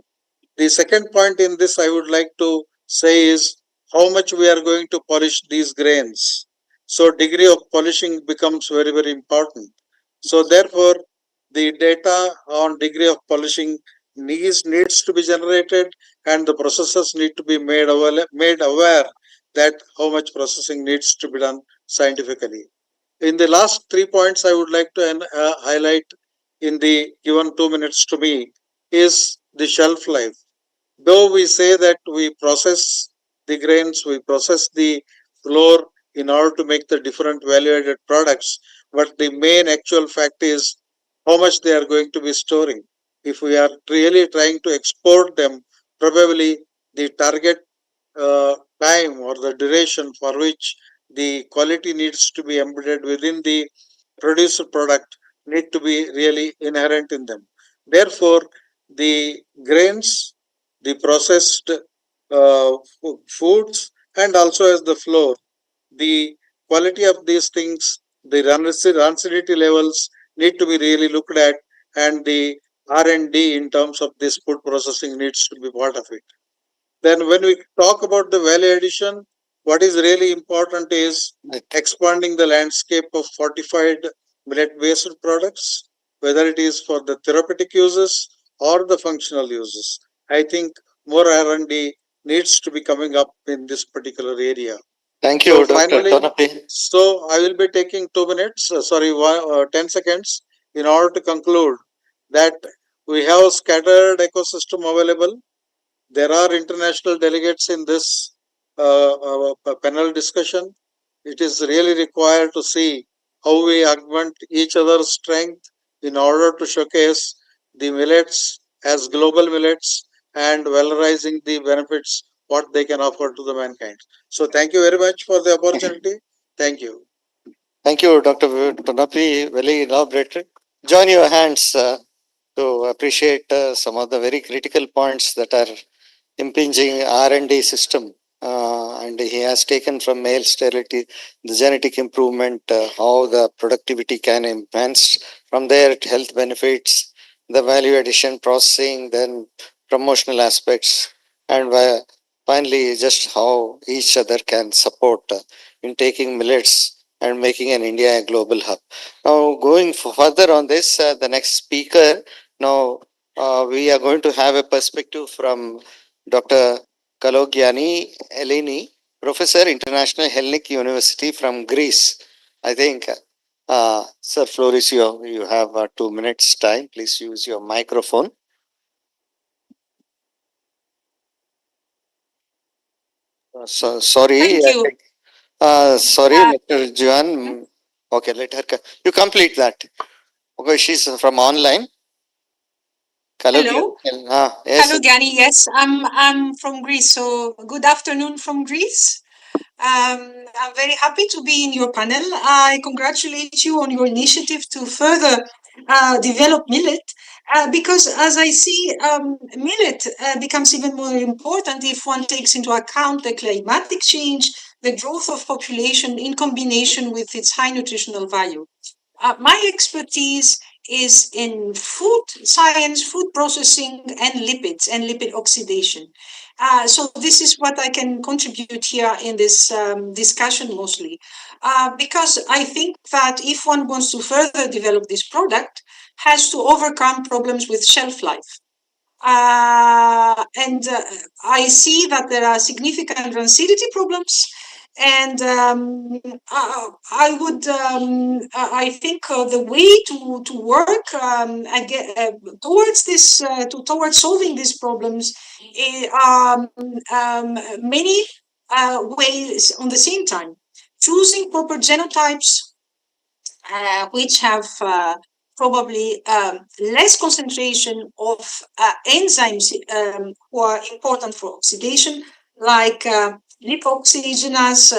The second point in this I would like to say is how much we are going to polish these grains. So degree of polishing becomes very, very important. So therefore, the data on degree of polishing needs to be generated and the processors need to be made aware that how much processing needs to be done scientifically. In the last 3 points I would like to highlight in the given 2 minutes to me is the shelf life. Though we say that we process the grains, we process the flour in order to make the different value-added products, but the main actual fact is how much they are going to be storing. If we are really trying to export them, probably the target time or the duration for which the quality needs to be embedded within the produced product need to be really inherent in them. Therefore, the grains, the processed foods, and also as the flour, the quality of these things, the rancidity levels need to be really looked at, and the R&D in terms of this food processing needs to be part of it. Then when we talk about the value addition, what is really important is expanding the landscape of fortified millet-based products, whether it is for the therapeutic uses or the functional uses. I think more R&D needs to be coming up in this particular area. Thank you, So Dr. finally, Tonapi. so I will be taking 2 minutes, 10 seconds in order to conclude that we have scattered ecosystem available. There are international delegates in this panel discussion. It is really required to see how we augment each other's strength in order to showcase the millets as global millets and valorizing the benefits what they can offer to the mankind. So thank you very much for the opportunity. Thank you. Thank you, Dr. Tonapi, very elaborated. Join your hands to appreciate some of the very critical points that are impinging R&D system. And he has taken from male sterility, the genetic improvement, how the productivity can enhance. From there, health benefits, the value addition processing, then promotional aspects, and finally, just how each other can support in taking millets and making an India a global hub. Now, going further on this, the next speaker, now we are going to have a perspective from Dr. Kalogiani Eleni, Professor, International Hellenic University from Greece. I think, Sir Florisio, you have 2 minutes time. Please use your microphone. Sorry. Thank you. Sorry, Mr. Juan. Okay, let her. You complete that. Okay, she's from online. Hello. Yes. Hello, Gani. Yes, I'm from Greece. So good afternoon from Greece. I'm very happy to be in your panel. I congratulate you on your initiative to further develop millet, because as I see, millet becomes even more important if one takes into account the climatic change, the growth of population in combination with its high nutritional value. My expertise is in food science, food processing, and lipids and lipid oxidation. So this is what I can contribute here in this discussion mostly, because I think that if one wants to further develop this product, has to overcome problems with shelf life. And I see that there are significant rancidity problems, and I think the way to work towards this towards solving these problems are many ways on the same time. Choosing proper genotypes, which have probably less concentration of enzymes who are important for oxidation, like lipoxygenase,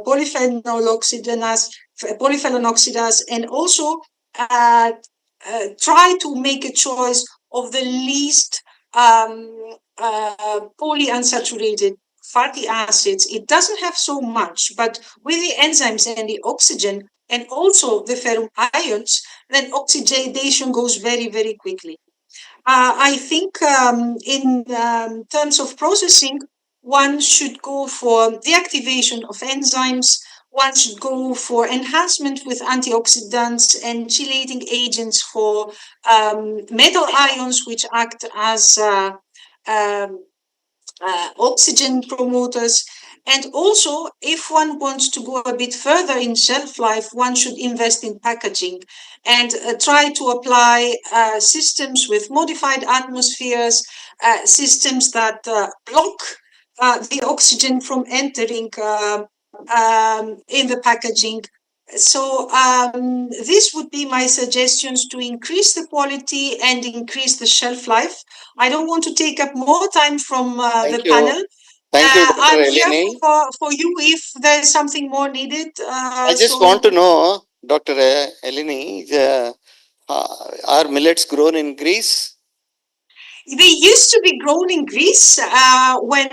polyphenol oxidase, and also try to make a choice of the least polyunsaturated fatty acids. It doesn't have so much, but with the enzymes and the oxygen and also the ferrum ions, then oxidation goes very, very quickly. I think in terms of processing, one should go for deactivation of enzymes. One should go for enhancement with antioxidants and chelating agents for metal ions, which act as oxygen promoters. And also, if one wants to go a bit further in shelf life, one should invest in packaging and try to apply systems with modified atmospheres, systems that block the oxygen from entering in the packaging. So this would be my suggestions to increase the quality and increase the shelf life. I don't want to take up more time from the panel. Thank you, Dr. I'm Eleni. here for you if there's something more needed. I just want to know, Dr. Eleni, are millets grown in Greece? They used to be grown in Greece when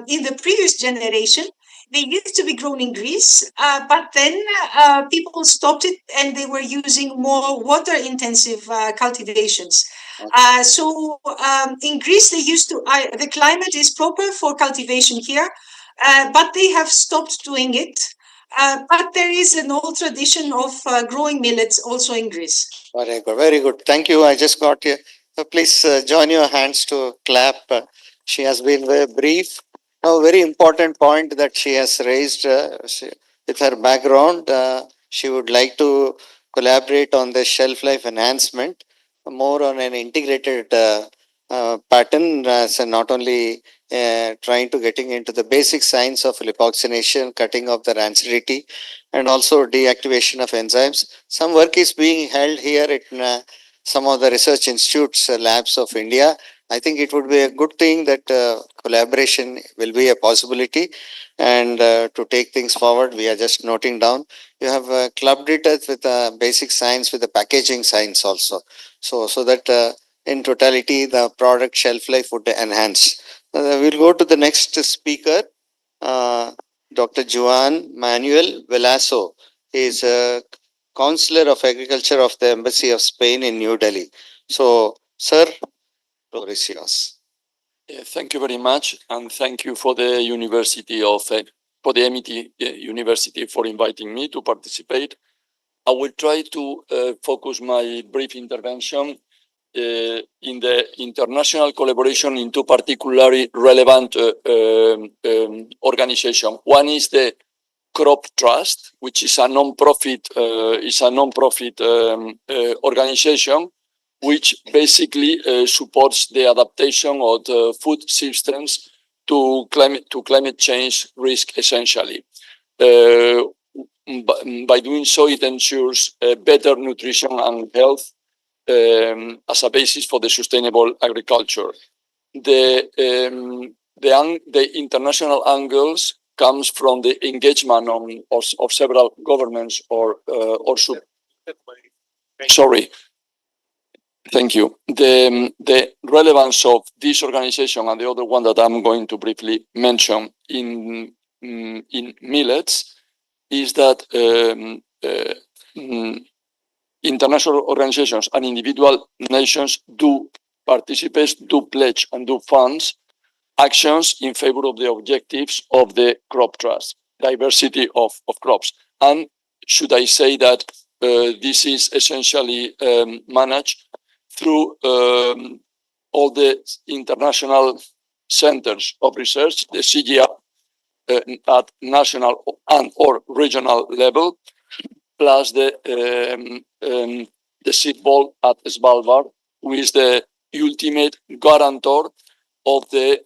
in the previous generation. They used to be grown in Greece, but then people stopped it and they were using more water-intensive cultivations. So in Greece, they used to, the climate is proper for cultivation here, but they have stopped doing it. But there is an old tradition of growing millets also in Greece. Very good, very good. Thank you. I just got you. Please join your hands to clap. She has been very brief. Now, very important point that she has raised with her background. She would like to collaborate on the shelf life enhancement, more on an integrated pattern, so not only trying to getting into the basic science of lipoxygenation, cutting of the rancidity, and also deactivation of enzymes. Some work is being held here at some of the research institutes, labs of India. I think it would be a good thing that collaboration will be a possibility, and to take things forward, we are just noting down. You have clubbed it with basic science with the packaging science also, so that in totality the product shelf life would enhance. We'll go to the next speaker, Dr. Juan Manuel Velasco. He is a Counselor of Agriculture of the Embassy of Spain in New Delhi. So, sir, floor is yours. Thank you very much, and thank you for the for the MIT University for inviting me to participate. I will try to focus my brief intervention in the international collaboration in two particularly relevant organizations. One is the Crop Trust, which is a non-profit organization which basically supports the adaptation of the food systems to climate change risk essentially. By doing so, it ensures better nutrition and health as a basis for the sustainable agriculture. The international angles comes from the engagement of several governments sorry. Thank you. The relevance of this organization and the other one that I'm going to briefly mention in millets is that international organizations and individual nations do participate, do pledge, and do funds actions in favor of the objectives of the crop trust, diversity of crops. And should I say that this is essentially managed through all the international centers of research, the CGR, at national and or regional level, plus the seed ball at Svalbard, who is the ultimate guarantor of the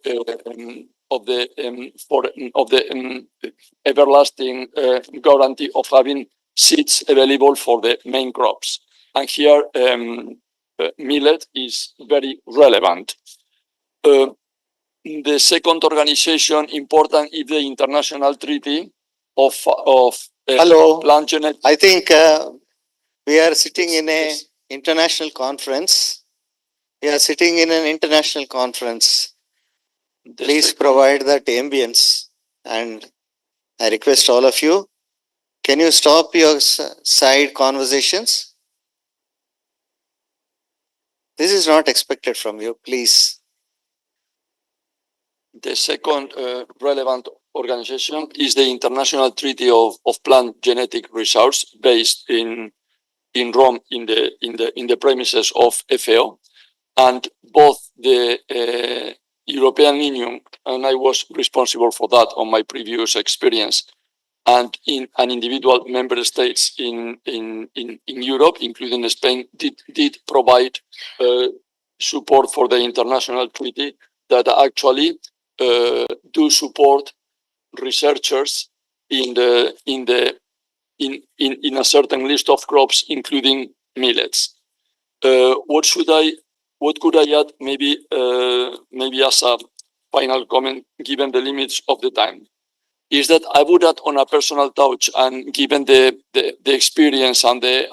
everlasting guarantee of having seeds available for the main crops. And here, millet is very relevant. The second organization important is the International Treaty of Hello. Plant Genetics. I think we are sitting in an international conference. We are sitting in an international conference. Please provide that ambience, and I request all of you, can you stop your side conversations? This is not expected from you, please. The second relevant organization is the International Treaty of Plant Genetic Resource, based in Rome, in the premises of FAO, and both the European Union, and I was responsible for that on my previous experience, and in an individual member states in Europe, including Spain, did provide support for the international treaty that actually do support researchers in a certain list of crops, including millets. What could I add? Maybe as a final comment, given the limits of the time, is that I would add on a personal touch, and given the experience and the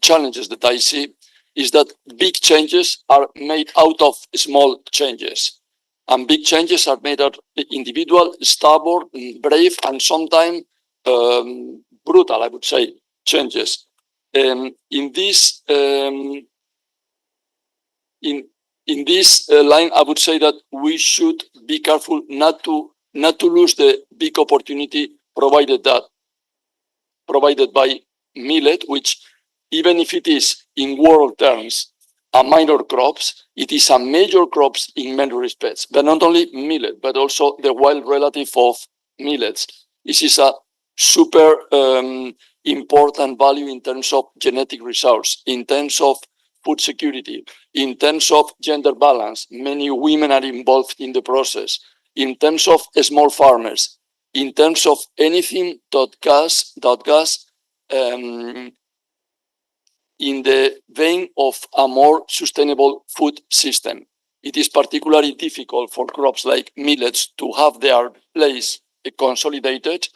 challenges that I see, is that big changes are made out of small changes. And big changes are made out of individual, stubborn, brave, and sometimes brutal, I would say, changes. In this line, I would say that we should be careful not to lose the big opportunity provided by millet, which, even if it is in world terms a minor crops, it is a major crops in many respects. But not only millet, but also the wild relative of millets. This is a super important value in terms of genetic resource, in terms of food security, in terms of gender balance. Many women are involved in the process. In terms of small farmers, in terms of anything that goes in the vein of a more sustainable food system. It is particularly difficult for crops like millets to have their place consolidated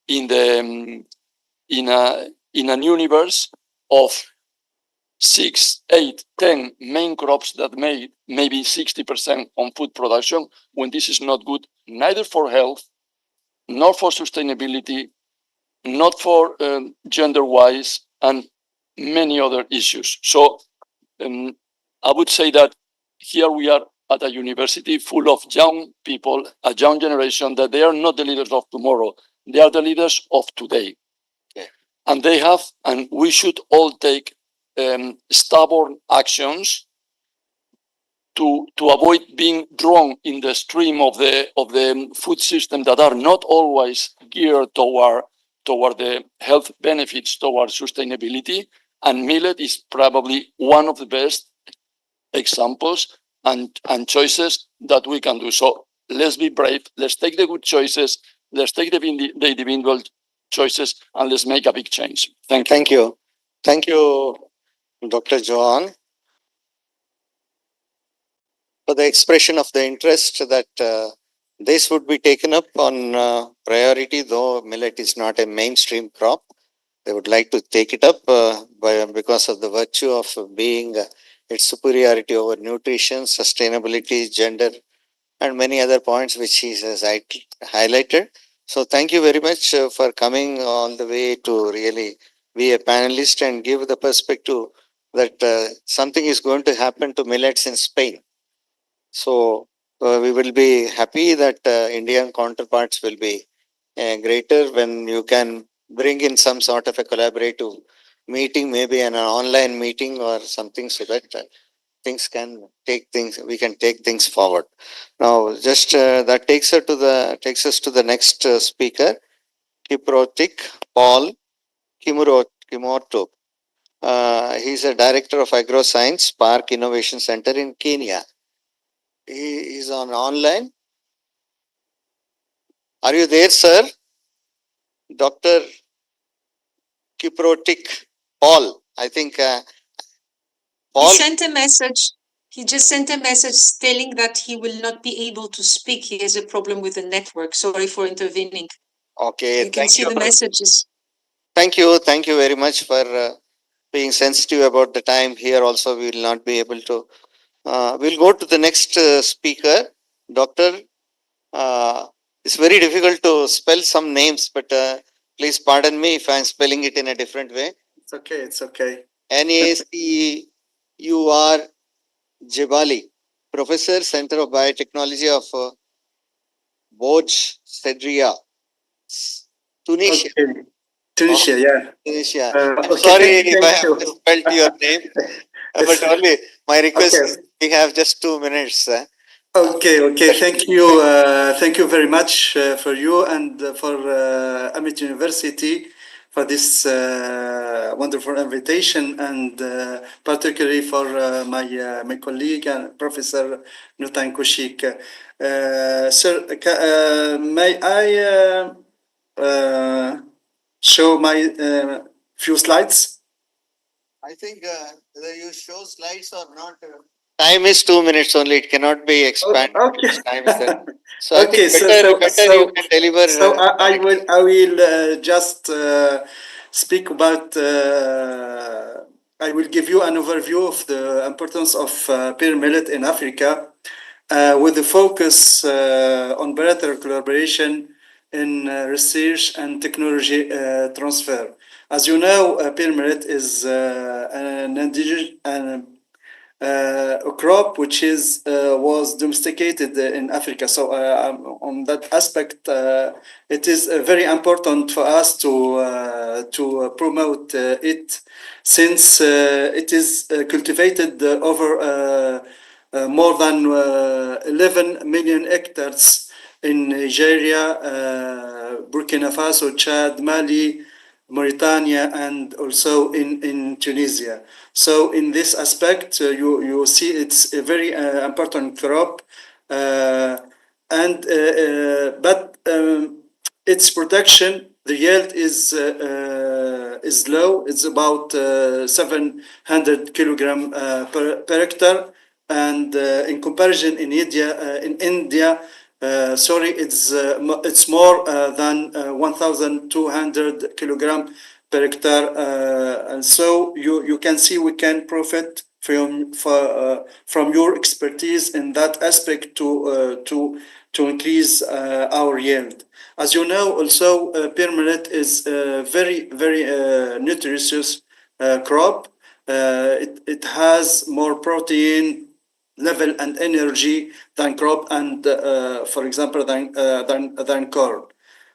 in a universe of 6, 8, 10 main crops that made maybe 60% on food production, when this is not good neither for health, nor for sustainability, not for gender-wise, and many other issues. So I would say that here we are at a university full of young people, a young generation, that they are not the leaders of tomorrow. They are the leaders of today. Yeah. And they have, and we should all take stubborn actions to avoid being drawn in the stream of the food system that are not always geared toward the health benefits, toward sustainability. And millet is probably one of the best examples and choices that we can do. So let's be brave. Let's take the good choices. Let's take the individual choices, and let's make a big change. Thank you. Thank you. Thank you, Dr. Johan, for the expression of the interest that this would be taken up on priority, though millet is not a mainstream crop. They would like to take it up because of the virtue of being its superiority over nutrition, sustainability, gender, and many other points which he has highlighted. So thank you very much for coming all the way to really be a panelist and give the perspective that something is going to happen to millets in Spain. So we will be happy that Indian counterparts will be greater when you can bring in some sort of a collaborative meeting, maybe an online meeting or something, so that we can take things forward. Now, just that takes us to the next speaker, Kiprotik Paul Kimorto. He's a director of Agroscience Park Innovation Center in Kenya. He is on online. Are you there, sir? Dr. Kiprotik Paul, I think Paul. He sent a message. He just sent a message telling that he will not be able to speak. He has a problem with the network. Sorry for intervening. Okay, You can see the messages. Thank you very much for being sensitive about the time. Here also we will not be able to. We'll go to the next speaker, Dr. It's very difficult to spell some names, but please pardon me if I'm spelling it in a different way. It's okay, it's okay. Nacur Jebali, Professor, Center of Biotechnology of Boj Sedria, Tunisia. Okay. Tunisia, yeah. Tunisia. Okay, Sorry thank if I have you. misspelled your name, but only my request is we have just 2 minutes. Okay, thank you very much for you and for Amit University for this wonderful invitation, and particularly for my colleague and Professor Nutan Kushik. Sir, may I show my few slides? I think whether you show slides or not. Time is 2 minutes only. It cannot be expanded. Okay. Time is there. So I Okay, think better you can deliver. So I will just speak about. I will give you an overview of the importance of pear millet in Africa, with the focus on bilateral collaboration in research and technology transfer. As you know, pear millet is an indigenous a crop which was domesticated in Africa. So on that aspect, it is very important for us to promote it, since it is cultivated over more than 11 million hectares in Nigeria, Burkina Faso, Chad, Mali, Mauritania, and also in Tunisia. So in this aspect, you see it's a very important crop, but its production, the yield is low. It's about 700 kilogram per hectare, and in comparison in India, it's more than 1,200 kilogram per per hectare. And so you can see we can profit from your expertise in that aspect to increase our yield. As you know, also pear millet is a very nutritious crop. It has more protein level and energy than crop and for example than corn.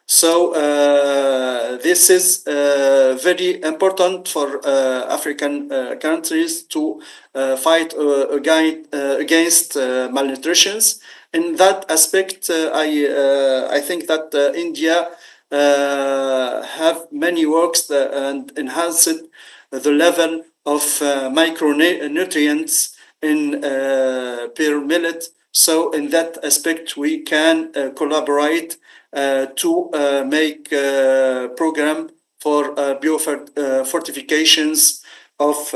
So this is very important for African countries to fight against malnutrition. In that aspect, I think that India have many works and enhanced the level of micronutrients in pear millet. So in that aspect, we can collaborate to make a program for biofortifications of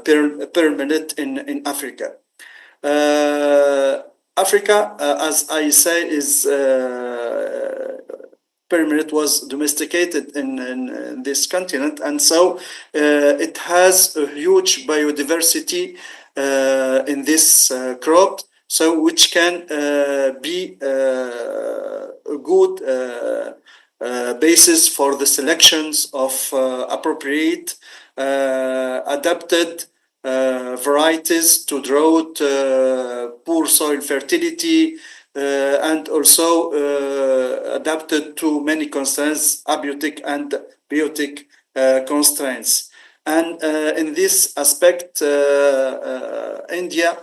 pear millet in Africa. Africa, as I say, is pear millet was domesticated in this continent, and so it has a huge biodiversity in this crop, so which can be a good basis for the selections of appropriate adapted varieties to drought, poor soil fertility, and also adapted to many constraints, abiotic and biotic constraints. And in this aspect, India,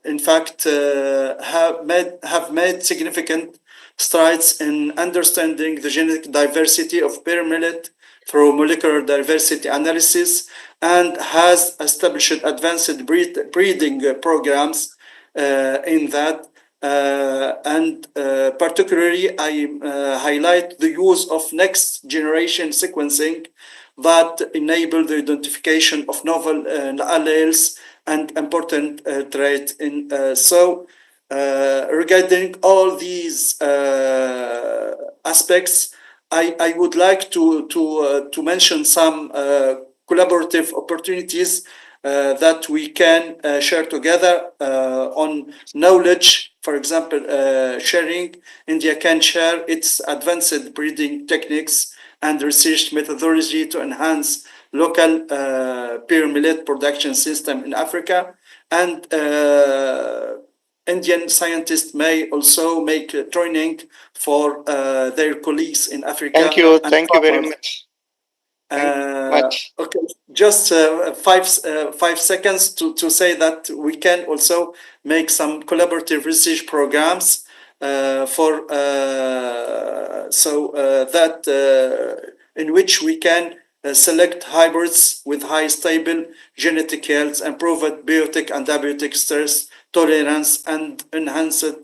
in fact, have made significant strides in understanding the genetic diversity of pear millet through molecular diversity analysis, and has established advanced breeding programs in that. And particularly, I highlight the use of next generation sequencing that enable the identification of novel alleles and important traits. So regarding all these aspects, I would like to mention some collaborative opportunities that we can share together on knowledge. For example, sharing. India can share its advanced breeding techniques and research methodology to enhance local pear millet production system in Africa. And Indian scientists may also make training for their colleagues in Africa. Thank you very farmers. much. Okay, just 5 seconds to say that we can also make some collaborative research programs for that in which we can select hybrids with high stable genetic health, improved biotic and abiotic stress tolerance, and enhanced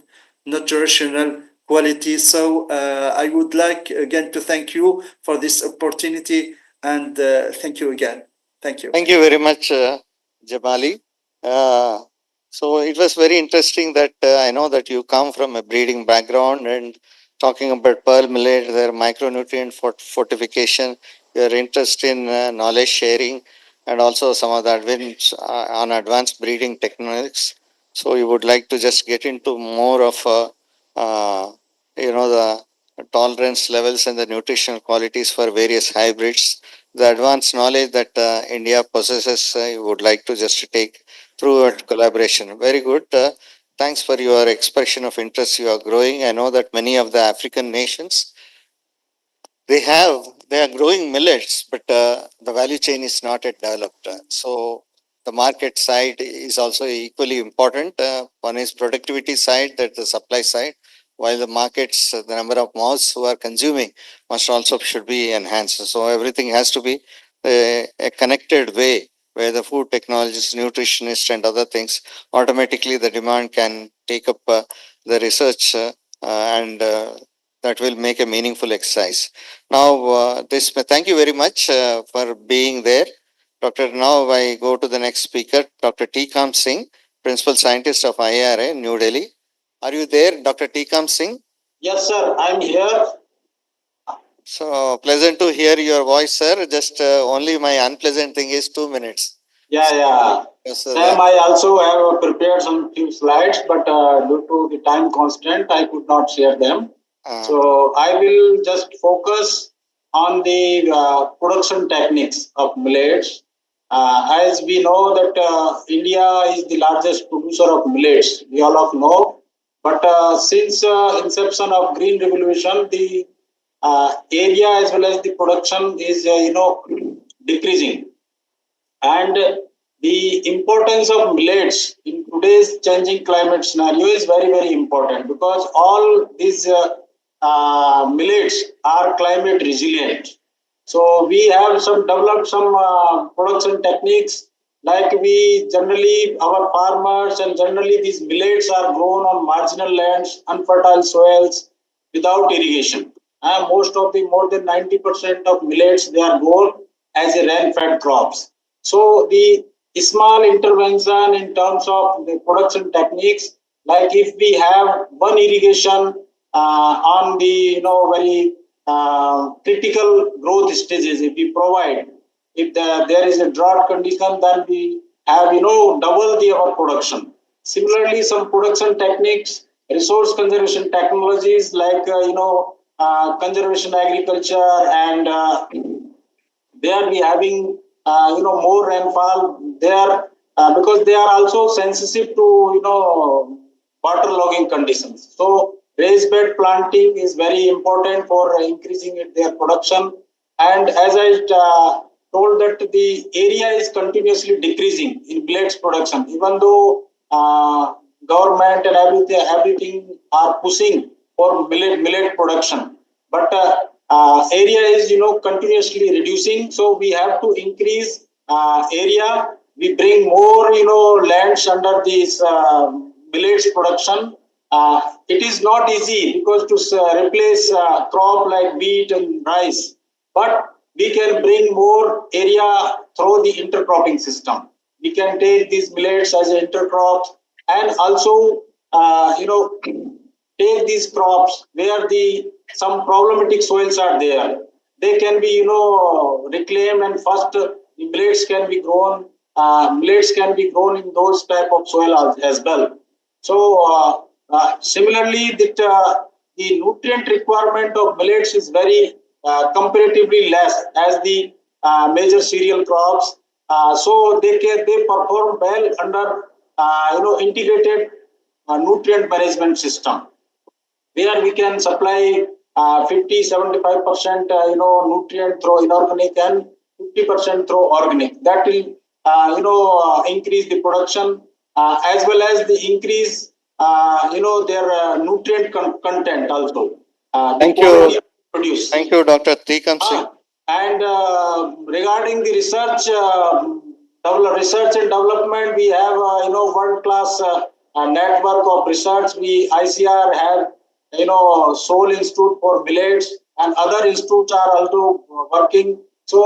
nutritional quality. So I would like again to thank you for this opportunity, and thank you again. Thank you. Thank you very much, Jamali. So it was very interesting that I know that you come from a breeding background and talking about pearl millet, their micronutrient fortification, your interest in knowledge sharing, and also some of the advance on advanced breeding techniques. So you would like to just get into more of the tolerance levels and the nutritional qualities for various hybrids. The advanced knowledge that India possesses, you would like to just take through a collaboration. Very good. Thanks for your expression of interest. You are growing. I know that many of the African nations, they are growing millets, but the value chain is not yet developed. So the market side is also equally important. One is productivity side, that's the supply side, while the markets, the number of mouths who are consuming should be enhanced. So everything has to be a connected way where the food technologists, nutritionists and other things, automatically the demand can take up the research and that will make a meaningful exercise. Now, thank you very much for being there. Doctor, now I go to the next speaker, Dr. Tikam Singh, Principal Scientist of IRA, New Delhi. Are you there, Dr. Tikam Singh? Yes, sir. I'm here. So pleasant to hear your voice, sir. Just only my unpleasant thing is 2 minutes. Yeah. Yes, Sam, I also have prepared some few slides, but due to the time constraint, I could not share them. So I will just focus on the production techniques of millets. As we know that India is the largest producer of millets, we all of know. But since inception of Green Revolution, the area as well as the production is decreasing, and the importance of millets in today's changing climate scenario is very important, because all these millets are climate resilient. So we have developed some production techniques, like we generally, our farmers and generally these millets are grown on marginal lands, unfertile soils, without irrigation. Most of the more than 90% of millets, they are grown as a rain-fed crops. So the small intervention in terms of the production techniques, like if we have one irrigation on the very critical growth stages, if we provide, if there is a drought condition, then we have double the our production. Similarly, some production techniques, resource conservation technologies, like conservation agriculture, and there we having more rainfall there, because they are also sensitive to waterlogging conditions. So raised bed planting is very important for increasing their production. And as I told, that the area is continuously decreasing in millets production, even though government and everything are pushing for millet production, but area is continuously reducing. So we have to increase area. We bring more lands under this millets production. It is not easy, because to replace crop like wheat and rice, but we can bring more area through the intercropping system. We can take these millets as intercrops, and also take these crops where some problematic soils are there. They can be reclaimed, and first the millets can be grown. Millets can be grown in those type of soil as well. So similarly, the nutrient requirement of millets is very comparatively less as the major cereal crops. So they perform well under integrated nutrient management system, where we can supply 50-75% nutrient through inorganic and 50% through organic. That will increase the production, as well as the increase their nutrient content also. Thank you. Thank you, Dr. Tikam Singh. And regarding the research and development, we have world class network of research. ICR have Seoul Institute for Millets, and other institutes are also working. So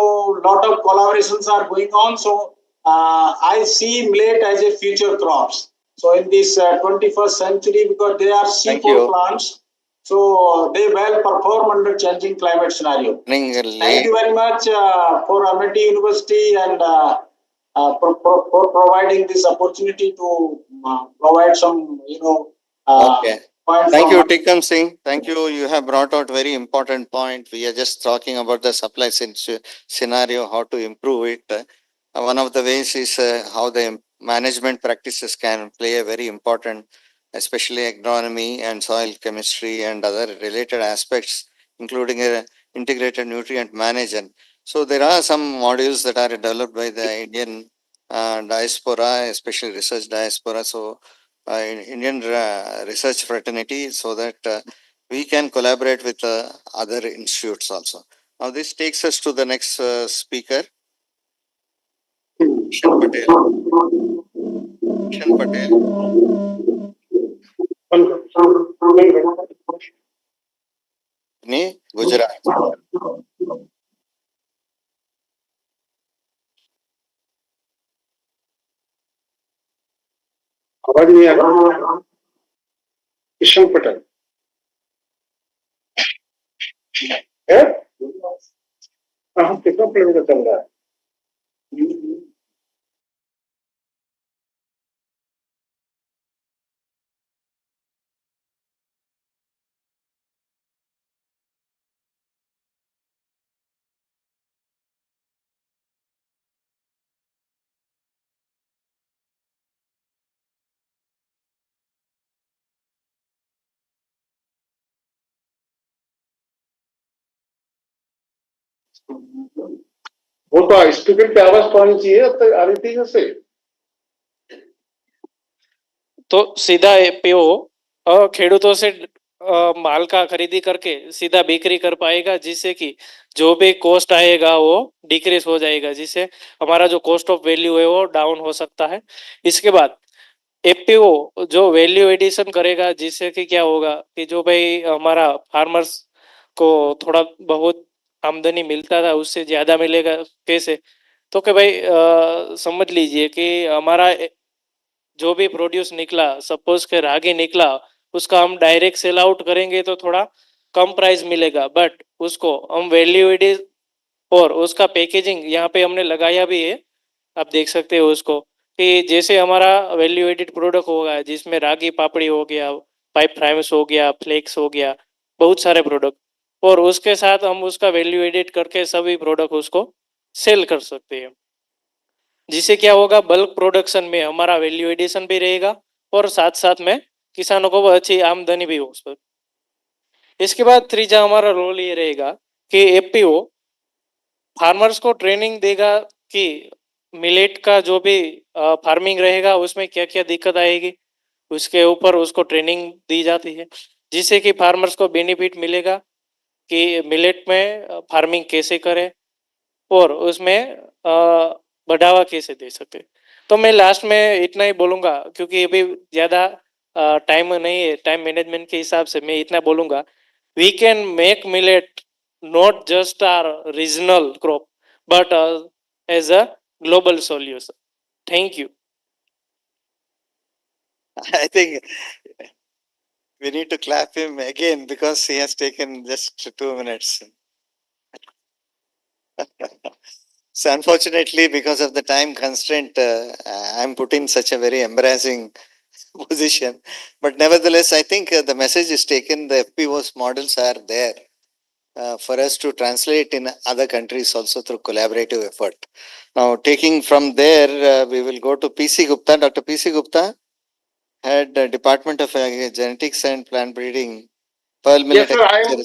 lot of collaborations are going on. So I see millet as a future crops. So in this 21st century, because they are C4 plants, so they well perform under changing climate scenario. Thank you very much for Amity University, and for providing this opportunity to provide some Okay. Thank you, Tikam Singh. Thank you. You have brought out very important point. We are just talking about the supply scenario, how to improve it. One of the ways is how the management practices can play a very important, especially agronomy and soil chemistry and other related aspects, including a integrated nutrient management. So there are some modules that are developed by the Indian diaspora, especially research diaspora. So Indian research fraternity, so that we can collaborate with other institutes also. Now this takes us to the next speaker, Kishan Patel. Kishan Patel. Gujarat. आवाज नहीं आ रहा। किशन पटेल है? कितना kilometre चल रहा है? वो तो स्पीकर की आवाज तो आनी चाहिए, अब तक आ रही थी जैसे। तो सीधा एपीओ ખેડૂતો से माल का खरीदी करके सीधा बिक्री कर पाएगा, जिससे कि जो भी कॉस्ट आएगा वो डिक्रीज हो जाएगा, जिससे हमारा जो कॉस्ट ऑफ वैल्यू है वो डाउन हो सकता है। इसके बाद एपीओ जो वैल्यू एडिशन करेगा, जिससे कि क्या होगा कि जो भाई हमारा फार्मर्स को थोड़ा बहुत आमदनी मिलता था उससे ज्यादा मिलेगा। कैसे? तो कि भाई समझ लीजिए कि हमारा जो भी प्रोड्यूस निकला, सपोज के रागी निकला, उसका हम डायरेक्ट सेल आउट करेंगे तो थोड़ा कम प्राइस मिलेगा, बट उसको हम वैल्यू एडिड और उसका पैकेजिंग यहाँ पे हमने लगाया भी है, आप देख सकते हो उसको, कि जैसे हमारा वैल्यू एडिड प्रोडक्ट होगा जिसमें रागी पापड़ी हो गया, पाइप फ्राइम्स हो गया, फ्लेक्स हो गया, बहुत सारे प्रोडक्ट, और उसके साथ हम उसका वैल्यू एडिट करके सभी प्रोडक्ट उसको सेल कर सकते हैं, जिससे क्या होगा बल्क प्रोडक्शन में हमारा वैल्यू एडिशन भी रहेगा और साथ साथ में किसानों को अच्छी आमदनी भी हो सकती। इसके बाद तीसरा हमारा रोल ये रहेगा कि एपीओ फार्मर्स को ट्रेनिंग देगा कि मिलेट का जो भी फार्मिंग रहेगा उसमें क्या क्या दिक्कत आएगी, उसके ऊपर उसको ट्रेनिंग दी जाती है, जिससे कि फार्मर्स को बेनिफिट मिलेगा कि मिलेट में फार्मिंग कैसे करें और उसमें बढ़ावा कैसे दे सके। तो मैं लास्ट में इतना ही बोलूँगा, क्योंकि अभी ज़्यादा टाइम नहीं है, टाइम मैनेजमेंट के हिसाब से मैं इतना बोलूँगा, we can make millet not just our regional crop but as a global solution. Thank you. I think we need to clap him again because he has taken just 2 minutes. So unfortunately, because of the time constraint, I'm put in such a very embarrassing position. But nevertheless, I think the message is taken. The FPO's models are there for us to translate in other countries also through collaborative effort. Now, taking from there, we will go to PC Gupta. Dr. PC Gupta, Head Department of Genetics and Plant Breeding, Pearl Millet. Yes, sir, I am.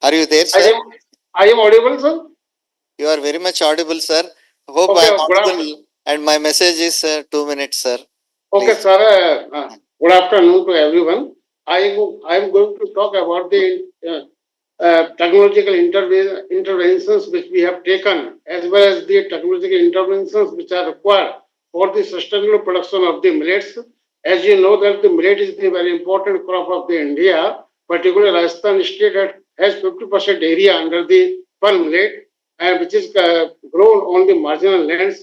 Are you there, sir? I am audible, sir. You are very much audible, sir. Hope I am audible and my message is 2 minutes, sir. Okay, Please. sir. Good afternoon to everyone. I am going to talk about the technological interventions which we have taken, as well as the technological interventions which are required for the sustainable production of the millets. As you know that the millet is the very important crop of the India, particularly Rajasthan state that has 50% area under the pearl millet, and which is grown on the marginal lands.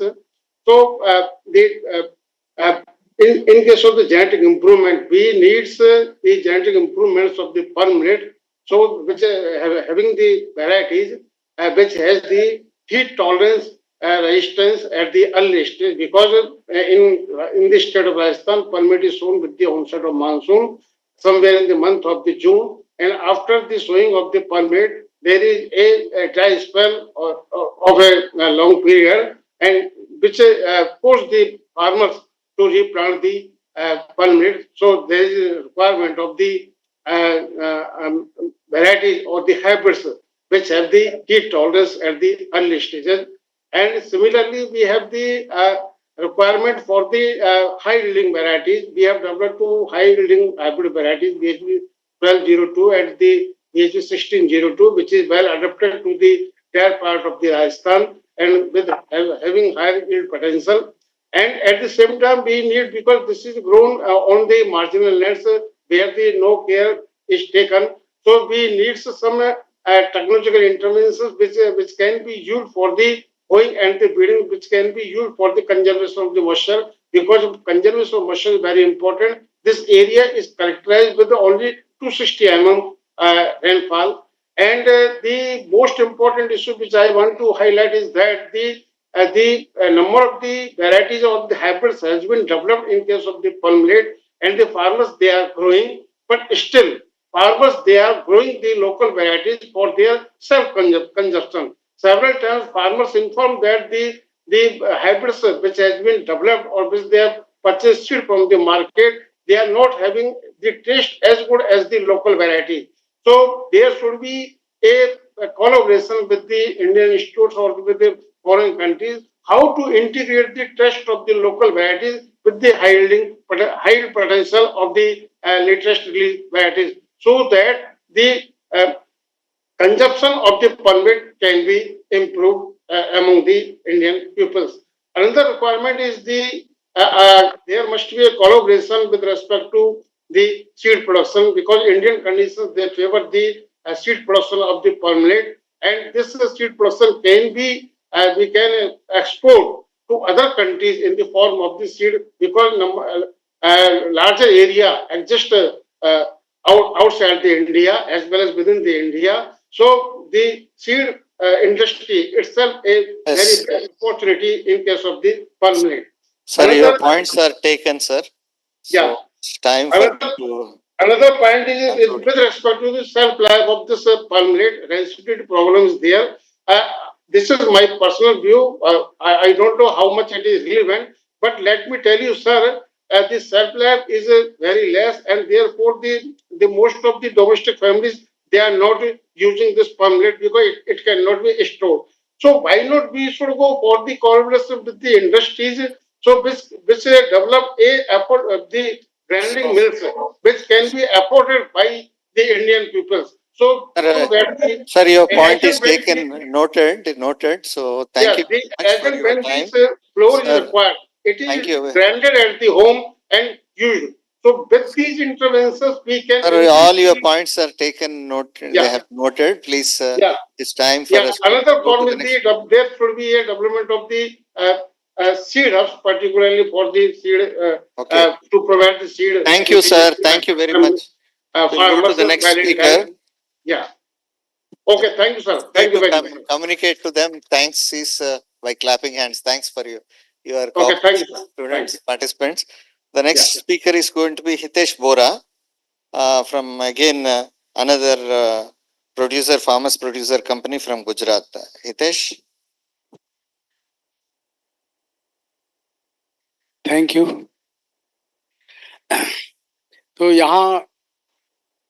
So in case of the genetic improvement, we needs the genetic improvements of the pearl millet, so which having the varieties which has the heat tolerance resistance at the early stage, because in the state of Rajasthan, pearl millet is sown with the onset of monsoon somewhere in the month of the June, and after the sowing of the pearl millet, there is a dry spell of a long period, and which force the farmers to replant the pearl millet. So there is a requirement of the varieties or the hybrids which have the heat tolerance at the early stages. And similarly, we have the requirement for the high yielding varieties. We have developed two high yielding hybrid varieties, BHB 1202 and the BHB 1602, which is well adapted to the entire part of the Rajasthan and with having higher yield potential. And at the same time, we need, because this is grown on the marginal lands where the no care is taken, so we need some technological interventions which can be used for the hoeing and the breeding, which can be used for the conservation of the moisture, because conservation of moisture is very important. This area is characterized with only 260 mm rainfall, And the most important issue which I want to highlight is that the number of the varieties of the hybrids has been developed in case of the palm millet, and the farmers they are growing, but still farmers they are growing the local varieties for their self consumption. Several times farmers inform that the hybrids which has been developed or which they have purchased seed from the market, they are not having the taste as good as the local variety. So there should be a collaboration with the Indian institutes or with the foreign countries, how to integrate the taste of the local varieties with the high potential of the latest release varieties, so that the consumption of the permit can be improved among the Indian pupils. Another requirement is there must be a collaboration with respect to the seed production, because Indian conditions they favor the seed production of the permanent, and this seed production can be we can export to other countries in the form of the seed, because larger area exists outside the India as well as within the India. So the seed industry itself a very big opportunity in case of the permanent. Sir, your points are taken, sir. So Yeah. it's time for me to. Another point is with respect to the self-life of this permanent restricted problem is there. This is my personal view. I don't know how much it is relevant, but let me tell you, sir, the self-life is very less, and therefore the most of the domestic families they are not using this permanent because it cannot be stored. So why not we should go for the collaboration with the industries, so which develop a effort of the grinding mills, which can be afforded by the Indian peoples. So, Sir, your point is taken, noted. So thank you the very much for agent your when time. this floor is Sir, required, it is thank you. granted at the home and used. So with these interventions, we can. Sir, all your points are taken, noted. Yeah. They have noted. Please, Yeah. it's time for us to Another go to form the is next. there should be a development of the seed hubs, particularly for the seed to provide the seed. Thank you, sir. Thank you very much. We'll go to Farmers the next while in speaker. time. Yeah. Okay, thank you, sir. Thank you very much. Communicate to them. Thanks is by clapping hands. Thanks for your Okay, thank you, sir. students, participants. The next speaker is going to be Hitesh Bora from again another farmers producer company from Gujarat. Hitesh. Thank you. तो यहाँ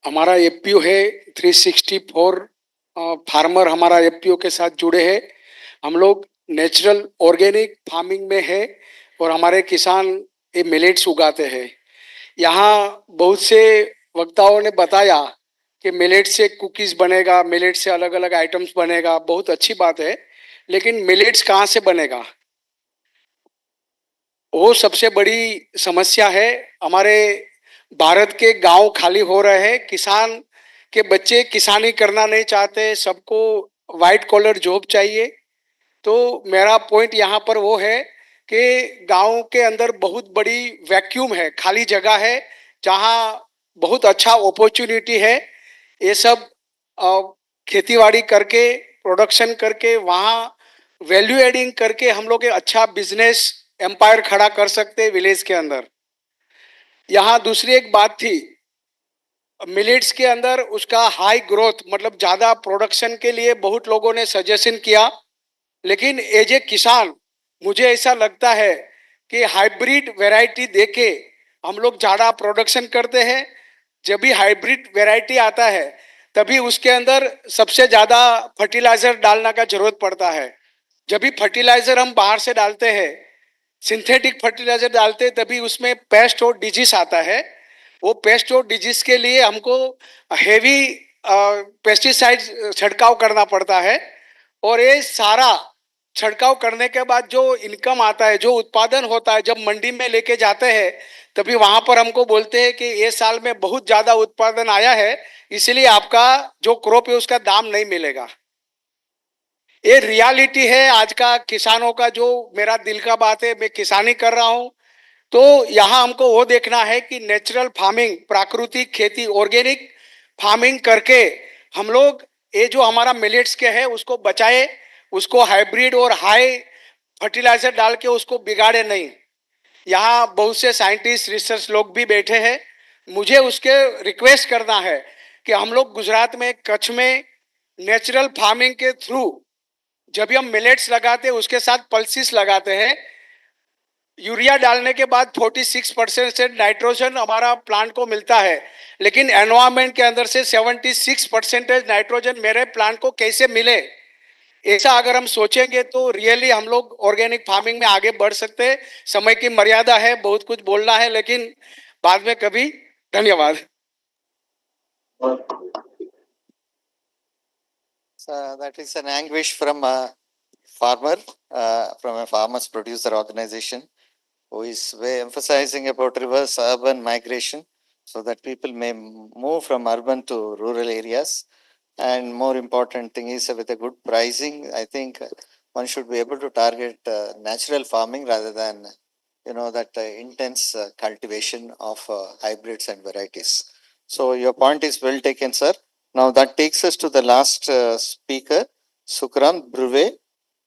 हमारा FPO है 364 farmer हमारा FPO के साथ जुड़े हैं. हम लोग नेचुरल ऑर्गेनिक फार्मिंग में है और हमारे किसान ये मिलेट्स उगाते हैं. यहाँ बहुत से वक्ताओं ने बताया कि मिलेट से कुकीज बनेगा, मिलेट से अलग अलग आइटम्स बनेगा, बहुत अच्छी बात है, लेकिन मिलेट्स कहाँ से बनेगा वो सबसे बड़ी समस्या है. हमारे भारत के गांव खाली हो रहे हैं, किसान के बच्चे किसानी करना नहीं चाहते, सबको वाइट कॉलर जॉब चाहिए. तो मेरा पॉइंट यहाँ पर वो है कि गांव के अंदर बहुत बड़ी वैक्यूम है, खाली जगह है जहाँ बहुत अच्छा अपॉर्चुनिटी है. ये सब खेतीबाड़ी करके प्रोडक्शन करके वहाँ वैल्यू एडिंग करके हम लोग एक अच्छा बिजनेस एम्पायर खड़ा कर सकते हैं विलेज के अंदर. यहाँ दूसरी एक बात थी, मिलेट्स के अंदर उसका हाई ग्रोथ मतलब ज्यादा प्रोडक्शन के लिए बहुत लोगों ने सजेशन किया, लेकिन एज ए किसान मुझे ऐसा लगता है कि हाइब्रिड वैरायटी देके हम लोग ज्यादा प्रोडक्शन करते हैं. जब भी हाइब्रिड वैरायटी आता है तभी उसके अंदर सबसे ज्यादा फर्टिलाइजर डालने का जरूरत पड़ता है. जब भी फर्टिलाइजर हम बाहर से डालते हैं, सिंथेटिक फर्टिलाइजर डालते हैं, तभी उसमें पेस्ट और डिजीज आता है. वो पेस्ट और डिजीज के लिए हमको हेवी पेस्टिसाइड छिड़काव करना पड़ता है. और ये सारा छिड़काव करने के बाद जो इनकम आता है, जो उत्पादन होता है, जब मंडी में लेके जाते हैं तभी वहां पर हमको बोलते हैं कि ये साल में बहुत ज्यादा उत्पादन आया है, इसलिए आपका जो क्रॉप है उसका दाम नहीं मिलेगा. ये रियलिटी है आज का किसानों का. जो मेरा दिल का बात है, मैं किसानी कर रहा हूं, तो यहाँ हमको वो देखना है कि नेचुरल फार्मिंग, प्राकृतिक खेती, ऑर्गेनिक फार्मिंग करके हम लोग ये जो हमारा मिलेट्स के है उसको बचाए, उसको हाइब्रिड और हाई फर्टिलाइजर डाल के उसको बिगाड़े नहीं। यहाँ बहुत से साइंटिस्ट रिसर्च लोग भी बैठे हैं। मुझे उसके रिक्वेस्ट करना है कि हम लोग गुजरात में कच्छ में नेचुरल फार्मिंग के थ्रू जब हम मिलेट्स लगाते हैं उसके साथ पल्सिस लगाते हैं, यूरिया डालने के बाद 46% से नाइट्रोजन हमारा प्लांट को मिलता है, लेकिन एनवायरमेंट के अंदर से 76% नाइट्रोजन मेरे प्लांट को कैसे मिले, ऐसा अगर हम सोचेंगे तो रियली हम लोग ऑर्गेनिक फार्मिंग में आगे बढ़ सकते हैं। समय की मर्यादा है, बहुत कुछ बोलना है लेकिन बाद में कभी। धन्यवाद। So that is an anguish from a farmer, from a farmers producer organization, who is emphasizing about reverse urban migration so that people may move from urban to rural areas. And more important thing is with a good pricing, I think one should be able to target natural farming rather than, that intense cultivation of hybrids and varieties. So your point is well taken, sir. Now that takes us to the last speaker, Sukrant Bruve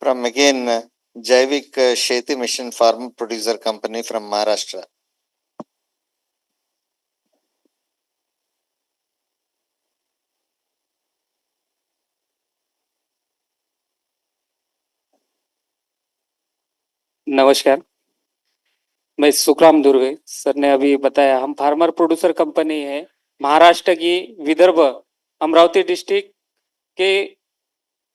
from again Jaivik Sheti Mission Farm Producer Company from Maharashtra. नमस्कार, मैं Sukhram Durve. Sir ने अभी बताया हम farmer producer company है, महाराष्ट्र की Vidarbha Amravati district के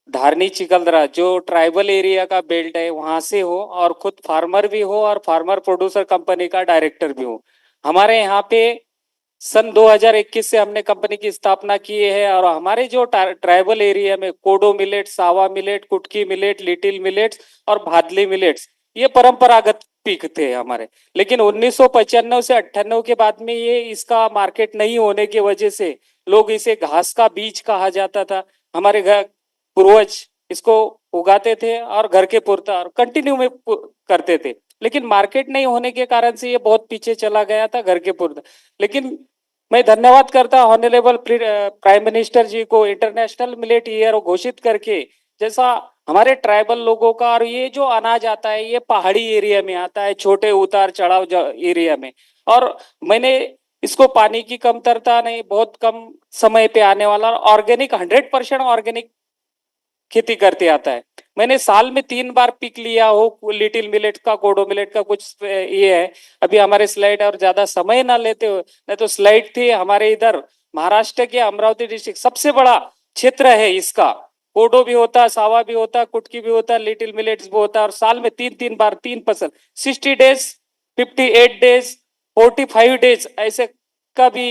धारनी चिकलदरा जो ट्राइबल एरिया का बेल्ट है वहां से हो और खुद फार्मर भी हो और फार्मर प्रोड्यूसर कंपनी का डायरेक्टर भी हो। हमारे यहाँ पे सन 2021 से हमने कंपनी की स्थापना की है और हमारे जो ट्राइबल एरिया में कोडो मिलेट, सावा मिलेट, कुटकी मिलेट, लिटिल मिलेट्स और भादली मिलेट्स ये परंपरागत पीक थे हमारे। लेकिन 1995 से 98 के बाद में ये इसका मार्केट नहीं होने की वजह से लोग इसे घास का बीज कहा जाता था। हमारे घर पूर्वज इसको उगाते थे और घर के पुरता और कंटिन्यू में करते थे, लेकिन मार्केट नहीं होने के कारण से ये बहुत पीछे चला गया था घर के पुरता। लेकिन मैं धन्यवाद करता ऑनरेबल प्राइम मिनिस्टर जी को इंटरनेशनल मिलेट ईयर घोषित करके, जैसा हमारे ट्राइबल लोगों का, और ये जो अनाज आता है ये पहाड़ी एरिया में आता है, छोटे उतार चढ़ाव एरिया में, और मैंने इसको पानी की कमतरता नहीं, बहुत कम समय पे आने वाला ऑर्गेनिक 100% ऑर्गेनिक खेती करते आता है। मैंने साल में 3 बार पिक लिया हो, लिटिल मिलेट का, कोडो मिलेट का, कुछ ये है। अभी हमारे स्लाइड और ज्यादा समय ना लेते हो, नहीं तो स्लाइड थी हमारे इधर महाराष्ट्र के अमरावती डिस्ट्रिक्ट सबसे बड़ा क्षेत्र है इसका। कोडो भी होता, सावा भी होता, कुटकी भी होता, लिटिल मिलेट्स भी होता, और साल में 3 बार 3 फसल, 60 डेज, 58 डेज, 45 डेज ऐसे का भी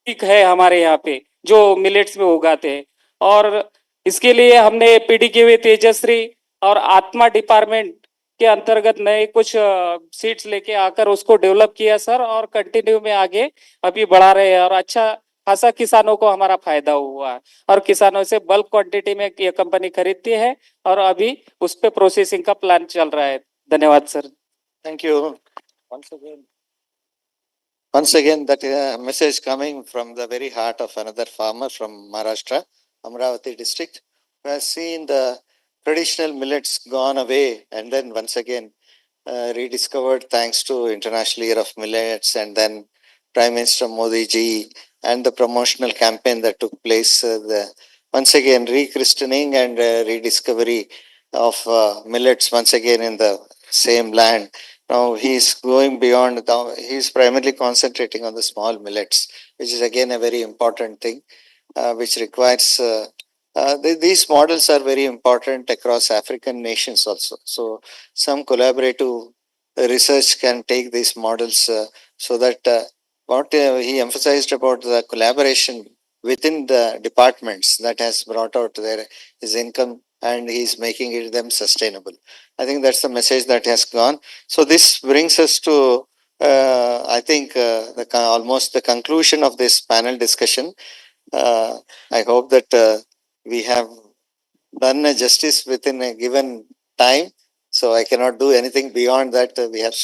पिक है हमारे यहाँ पे जो मिलेट्स में उगाते हैं। और इसके लिए हमने पीडीकेवी तेजश्री और आत्मा डिपार्टमेंट के अंतर्गत नए कुछ सीड्स लेके आकर उसको डेवलप किया सर, और कंटिन्यू में आगे अभी बढ़ा रहे हैं और अच्छा खासा किसानों को हमारा फायदा हुआ है और किसानों से बल्क क्वांटिटी में ये कंपनी खरीदती है और अभी उस पे प्रोसेसिंग का प्लान चल रहा है। धन्यवाद sir. Thank you. Once again, that message coming from the very heart of another farmer from Maharashtra, Amravati district, who has seen the traditional millets gone away and then once again rediscovered thanks to International Year of Millets and then Prime Minister Modi ji and the promotional campaign that took place, once again rechristening and rediscovery of millets once again in the same land. Now he is going beyond, he is primarily concentrating on the small millets, which is again a very important thing, which requires, these models are very important across African nations also. So some collaborative research can take these models so that what he emphasized about the collaboration within the departments that has brought out his income and he's making it them sustainable. I think that's the message that has gone. So this brings us to, I think, almost the conclusion of this panel discussion. I hope that we have done a justice within a given time. So I cannot do anything beyond that. We have,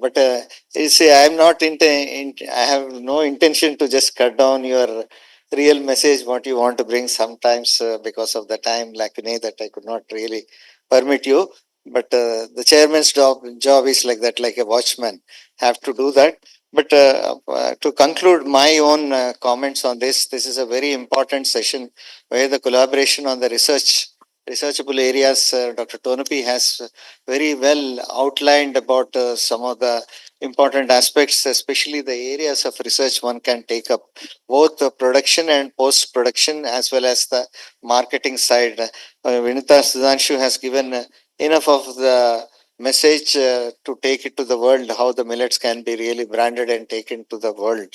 but you see, I am not I have no intention to just cut down your real message what you want to bring. Sometimes because of the time lacune that I could not really permit you. But the chairman's job is like that, like a watchman, have to do that. But to conclude my own comments on this, this is a very important session where the collaboration on the researchable areas, Dr. Tonupi has very well outlined about some of the important aspects, especially the areas of research one can take up, both the production and post-production as well as the marketing side. Vinita Sudhanshu has given enough of the message to take it to the world, how the millets can be really branded and taken to the world.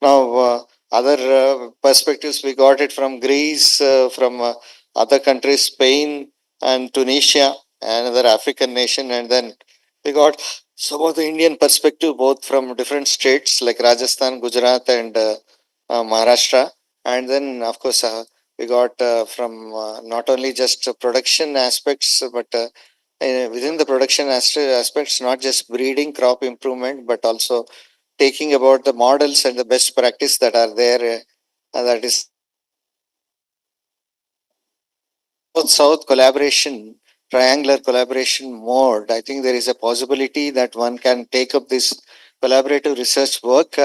Now, other perspectives, we got it from Greece, from other countries, Spain and Tunisia, another African nation, and then we got some of the Indian perspective, both from different states like Rajasthan, Gujarat, and Maharashtra. And then, of course, we got from not only just production aspects, but within the production aspects, not just breeding, crop improvement, but also taking about the models and the best practice that are there. That is South collaboration, triangular collaboration mode. I think there is a possibility that one can take up this collaborative research work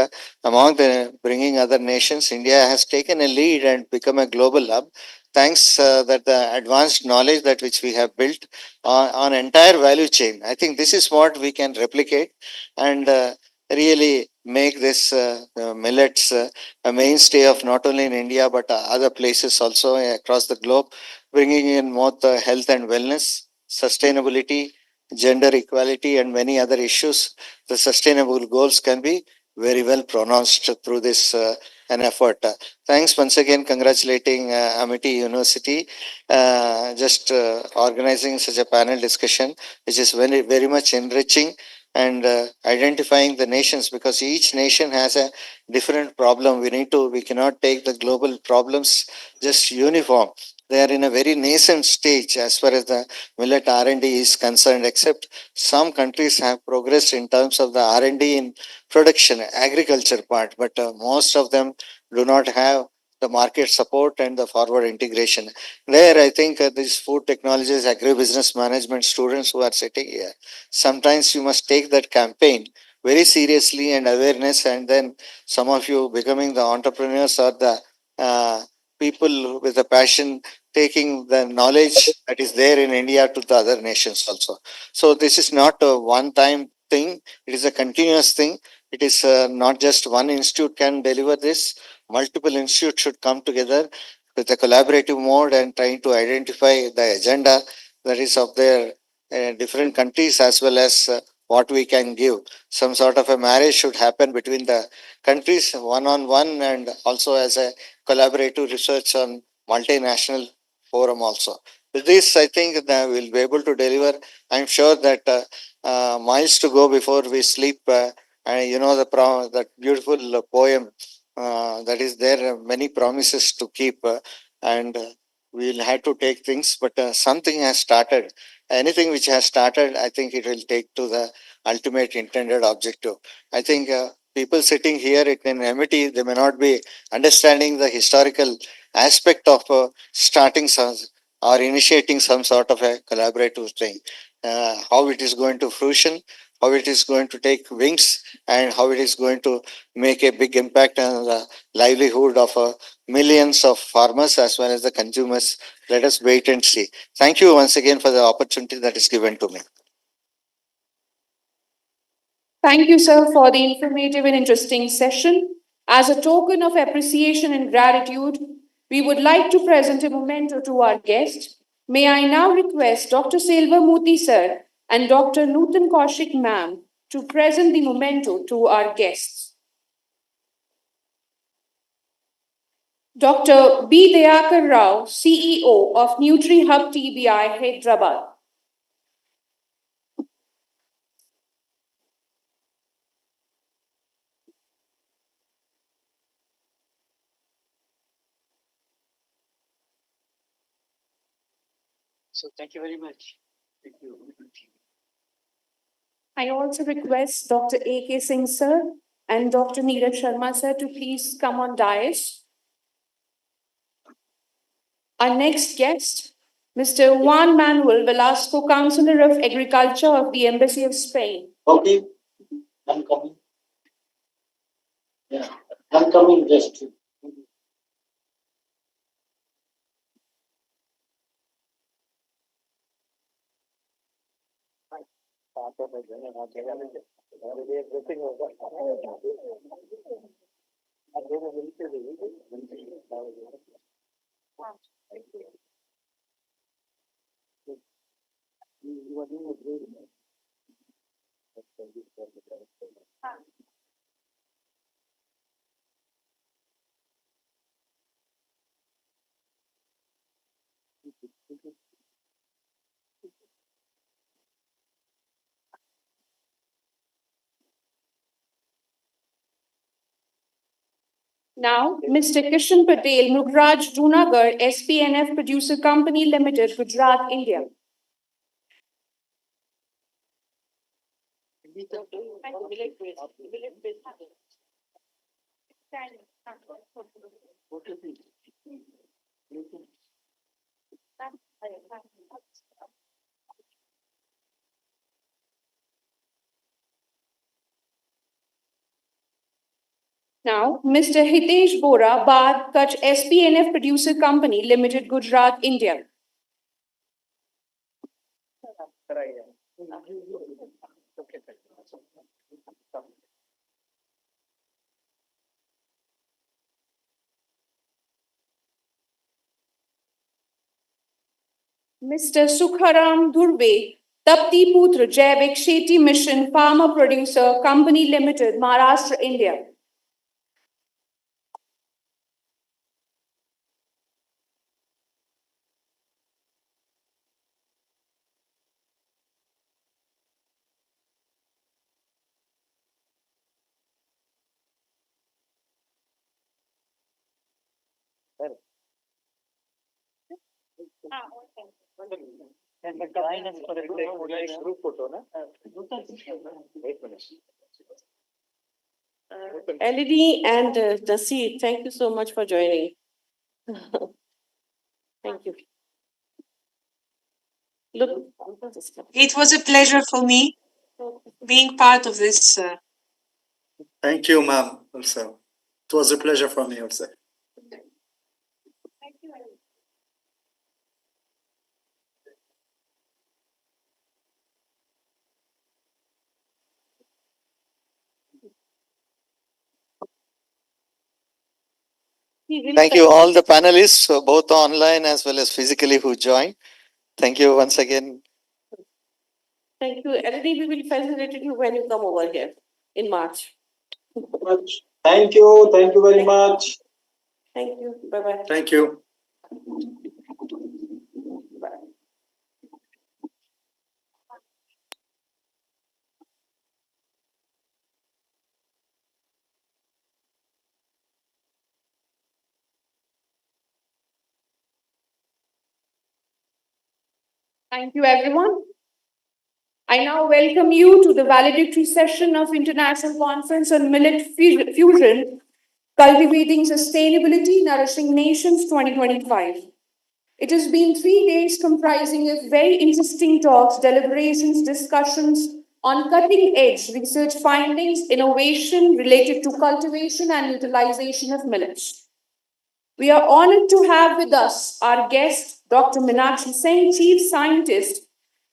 among the bringing other nations. India has taken a lead and become a global hub, thanks that the advanced knowledge that which we have built on entire value chain. I think this is what we can replicate and really make this millets a mainstay of not only in India but other places also across the globe, bringing in both health and wellness, sustainability, gender equality, and many other issues. The sustainable goals can be very well pronounced through this an effort. Thanks once again, congratulating Amity University, just organizing such a panel discussion, which is very, very much enriching and identifying the nations, because each nation has a different problem. We cannot take the global problems just uniform. They are in a very nascent stage as far as the millet R&D is concerned, except some countries have progressed in terms of the R&D in production, agriculture part, but most of them do not have the market support and the forward integration. There, I think these food technologies, agribusiness management students who are sitting here, sometimes you must take that campaign very seriously and awareness, and then some of you becoming the entrepreneurs or the people with a passion, taking the knowledge that is there in India to the other nations also. So this is not a one-time thing. It is a continuous thing. It is not just one institute can deliver this. Multiple institutes should come together with a collaborative mode and trying to identify the agenda that is of their different countries, as well as what we can give. Some sort of a marriage should happen between the countries one-on-one, and also as a collaborative research on multinational forum also. With this, I think that we'll be able to deliver. I'm sure that miles to go before we sleep. And you know that beautiful poem that is there, many promises to keep, and we'll have to take things. But something has started. Anything which has started, I think it will take to the ultimate intended objective. I think people sitting here in Amity, they may not be understanding the historical aspect of starting some or initiating some sort of a collaborative thing, how it is going to fruition, how it is going to take wings, and how it is going to make a big impact on the livelihood of millions of farmers as well as the consumers. Let us wait and see. Thank you once again for the opportunity that is given to me. Thank you, sir, for the informative and interesting session. As a token of appreciation and gratitude, we would like to present a memento to our guest. May I now request Dr. Selvamoorthy, sir, and Dr. Nutan Kaushik, ma'am, to present the memento to our guests. Dr. B. Dayakar Rao, CEO of NutriHub TBI, Hyderabad. So thank you very much. Thank you. I also request Dr. A.K. Singh, sir, and Dr. Neeraj Sharma, sir, to please come on dais. Our next guest, Mr. Juan Manuel Velasco, Counselor of Agriculture of the Embassy of Spain. Okay, I'm coming. Yeah, I'm coming just. Now, Mr. Kishan Patel, Mugraj Junagarh, SPNF Producer Company Limited, Gujarat, India. Now, Mr. Hitesh Bora, Bad Kutch, SPNF Producer Company Limited, Gujarat, India. Mr. Sukharam Dhurve, Tapti Putra, Jaivik Shetty Mission, Farmer Producer Company Limited, Maharashtra, India. LED and Nasi, thank you so much for joining. Thank you. Look, It was a pleasure for me being part of this. Thank you, ma'am, also. It was a pleasure for me also. Thank you all the panelists, both online as well as physically who joined. Thank you once again. Thank you. LED, we will facilitate you when you come over here in March. Thank you very much. Thank you. Bye-bye. Thank you. Thank you, everyone. I now welcome you to the valedictory session of International Conference on Millet Fusion, Cultivating Sustainability, Nourishing Nations 2025. It has been 3 days comprising of very interesting talks, deliberations, discussions on cutting-edge research findings, innovation related to cultivation and utilization of millets. We are honored to have with us our guest, Dr. Meenakshi Singh, Chief Scientist,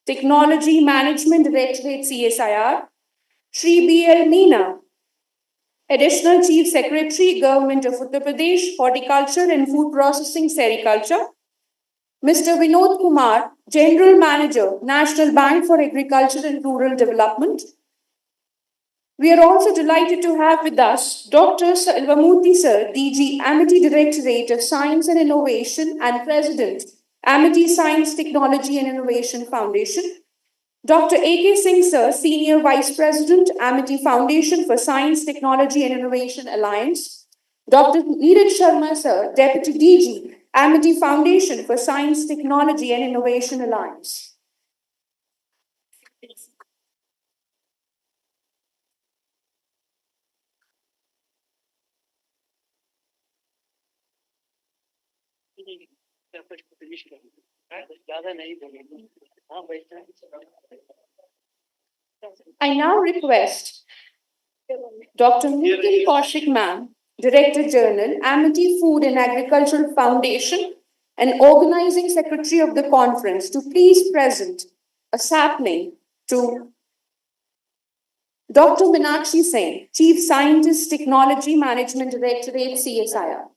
Technology Management Directorate CSIR, Shri B.L. Meena, Additional Chief Secretary, Government of Uttar Pradesh, Horticulture and Food Processing, Sericulture, Mr. Vinod Kumar, General Manager, National Bank for Agriculture and Rural Development. We are also delighted to have with us Dr. Selvamoorthy Sir, DG, Amity Directorate of Science and Innovation and President, Amity Science, Technology and Innovation Foundation. Dr. A.K. Singh Sir, Senior Vice President, Amity Foundation for Science, Technology and Innovation Alliance. Dr. Neeraj Sharma Sir, Deputy DG, Amity Foundation for Science, Technology and Innovation Alliance. ज्यादा नहीं बोलेंगे हाँ बैठना I now request Dr. Nitin Kaushik Ma'am, Director General, Amity Food and Agricultural Foundation, and Organizing Secretary of the conference, to please present a sapling to Dr. Meenakshi Singh, Chief Scientist, Technology Management Directorate, CSIR.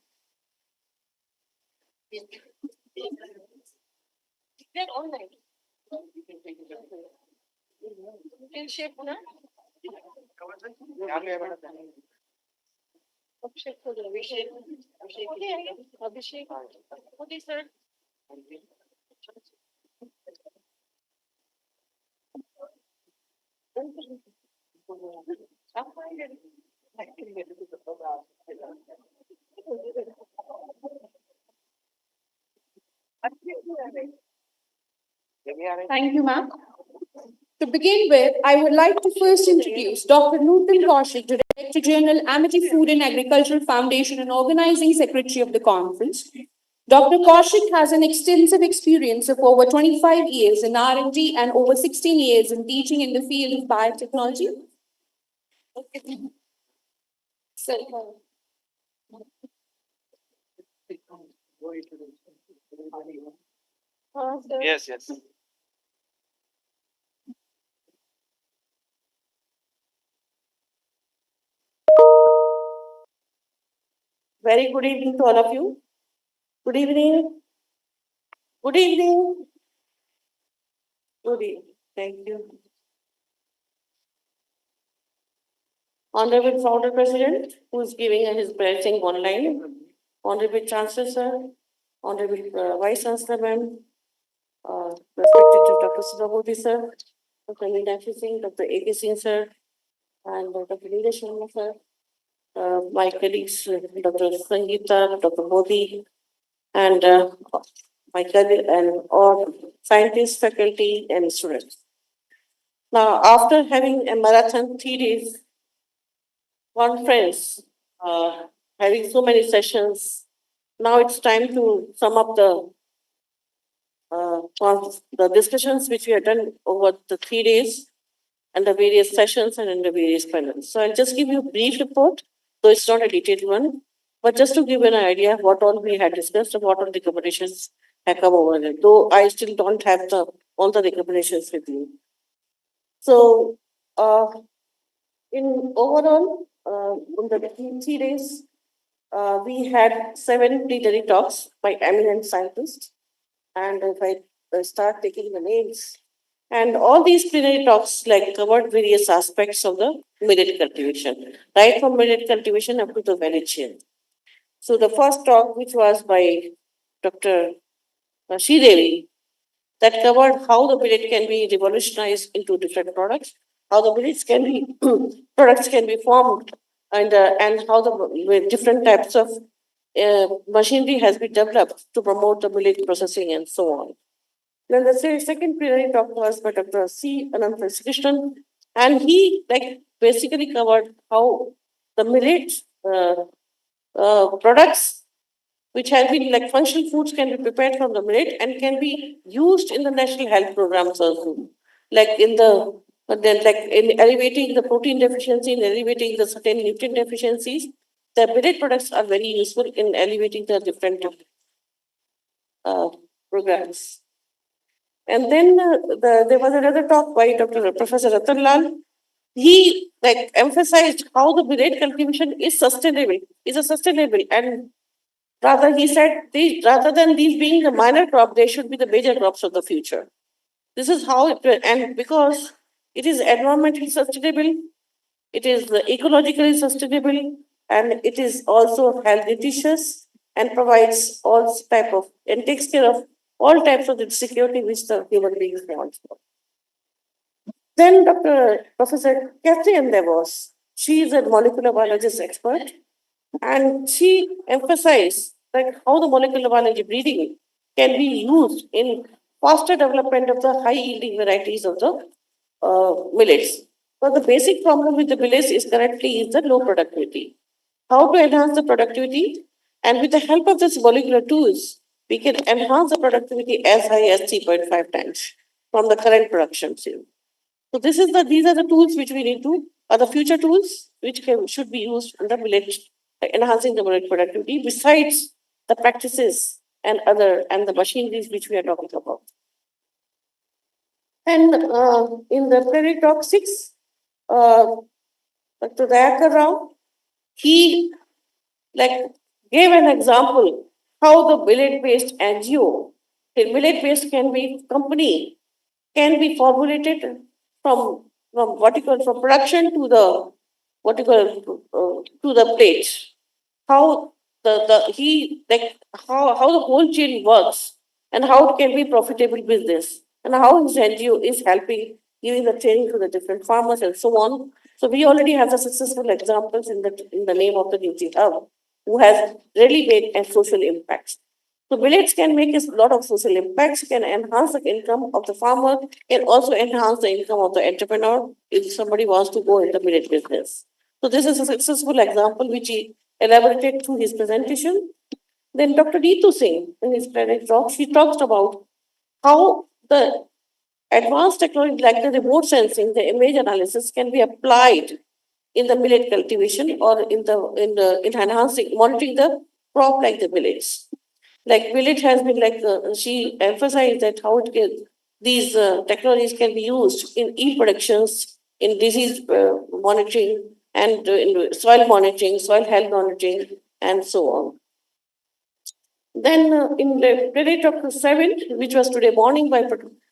Thank you, ma'am. To begin with, I would like to first introduce Dr. Nitin Kaushik, Director General, Amity Food and Agricultural Foundation and Organizing Secretary of the conference. Dr. Kaushik has an extensive experience of over 25 years in R&D and over 16 years in teaching in the field of biotechnology. Yes, yes. Very good evening to all of you. Good evening. Good evening. Good evening. Thank you. Honorable Founder President, who is giving his blessing online. Honorable Chancellor, sir. Honorable Vice Chancellor, ma'am. Respected Dr. Subramodi, sir. Dr. Meenakshi Singh, Dr. A.K. Singh, sir. And Dr. Vinita Sharma, sir. My colleagues, Dr. Sangeeta, Dr. Modi, and my colleague, and all scientists, faculty, and students. Now, after having a marathon 3 days conference, having so many sessions, now it's time to sum up the discussions which we have done over the 3 days and the various sessions and in the various panels. So I'll just give you a brief report, though it's not a detailed one, but just to give you an idea of what all we had discussed and what all recommendations have come over there, though I still don't have all the recommendations with you. So, in overall, in the 3 days, we had 7 plenary talks by eminent scientists. And if I start taking the names, and all these plenary talks covered various aspects of the millet cultivation, right from millet cultivation up to the value chain. So the first talk, which was by Dr. Sridevi, that covered how the millet can be revolutionized into different products, how the millets can be products can be formed, and how the different types of machinery has been developed to promote the millet processing and so on. Then the second plenary talk was by Dr. C. Anantha Krishnan, and he basically covered how the millet products which have been functional foods can be prepared from the millet and can be used in the national health programs also, in alleviating the protein deficiency, in alleviating the certain nutrient deficiencies. The millet products are very useful in alleviating the different programs. And then there was another talk by Professor Ratan Lal. He emphasized how the millet cultivation is sustainable, and rather he said rather than these being the minor crop, they should be the major crops of the future. This is how it, and because it is environmentally sustainable, it is ecologically sustainable, and it is also health nutritious and provides all type of and takes care of all types of the security which the human beings want. Then Professor Catherine Devos, she is a molecular biologist expert, and she emphasized how the molecular biology breeding can be used in faster development of the high yielding varieties of the millets. But the basic problem with the millets is currently the low productivity. How to enhance the productivity? And with the help of these molecular tools, we can enhance the productivity as high as 3.5 times from the current production. So these are the tools which we need to, are the future tools which should be used in the millet, enhancing the millet productivity, besides the practices and the machineries which we are talking about. And in the plenary talk 6, Dr. Dayakar Rao, he gave an example how the millet-based NGO, the millet-based company can be formulated from from production to the to the plate. How how the whole chain works and how it can be profitable business and how his NGO is helping giving the training to the different farmers and so on. So we already have the successful examples in the name of the Nutri Hub, who has really made a social impact. So millets can make a lot of social impacts, can enhance the income of the farmer, can also enhance the income of the entrepreneur if somebody wants to go in the millet business. So this is a successful example which he elaborated through his presentation. Then Dr. Neetu Singh, in his plenary talk, she talked about how the advanced technology like the remote sensing, the image analysis can be applied in the millet cultivation or in enhancing, monitoring the crop like the millets. Like millet has been she emphasized that how these technologies can be used in e-productions, in disease monitoring, and in soil monitoring, soil health monitoring, and so on. Then in the plenary talk 7, which was today morning by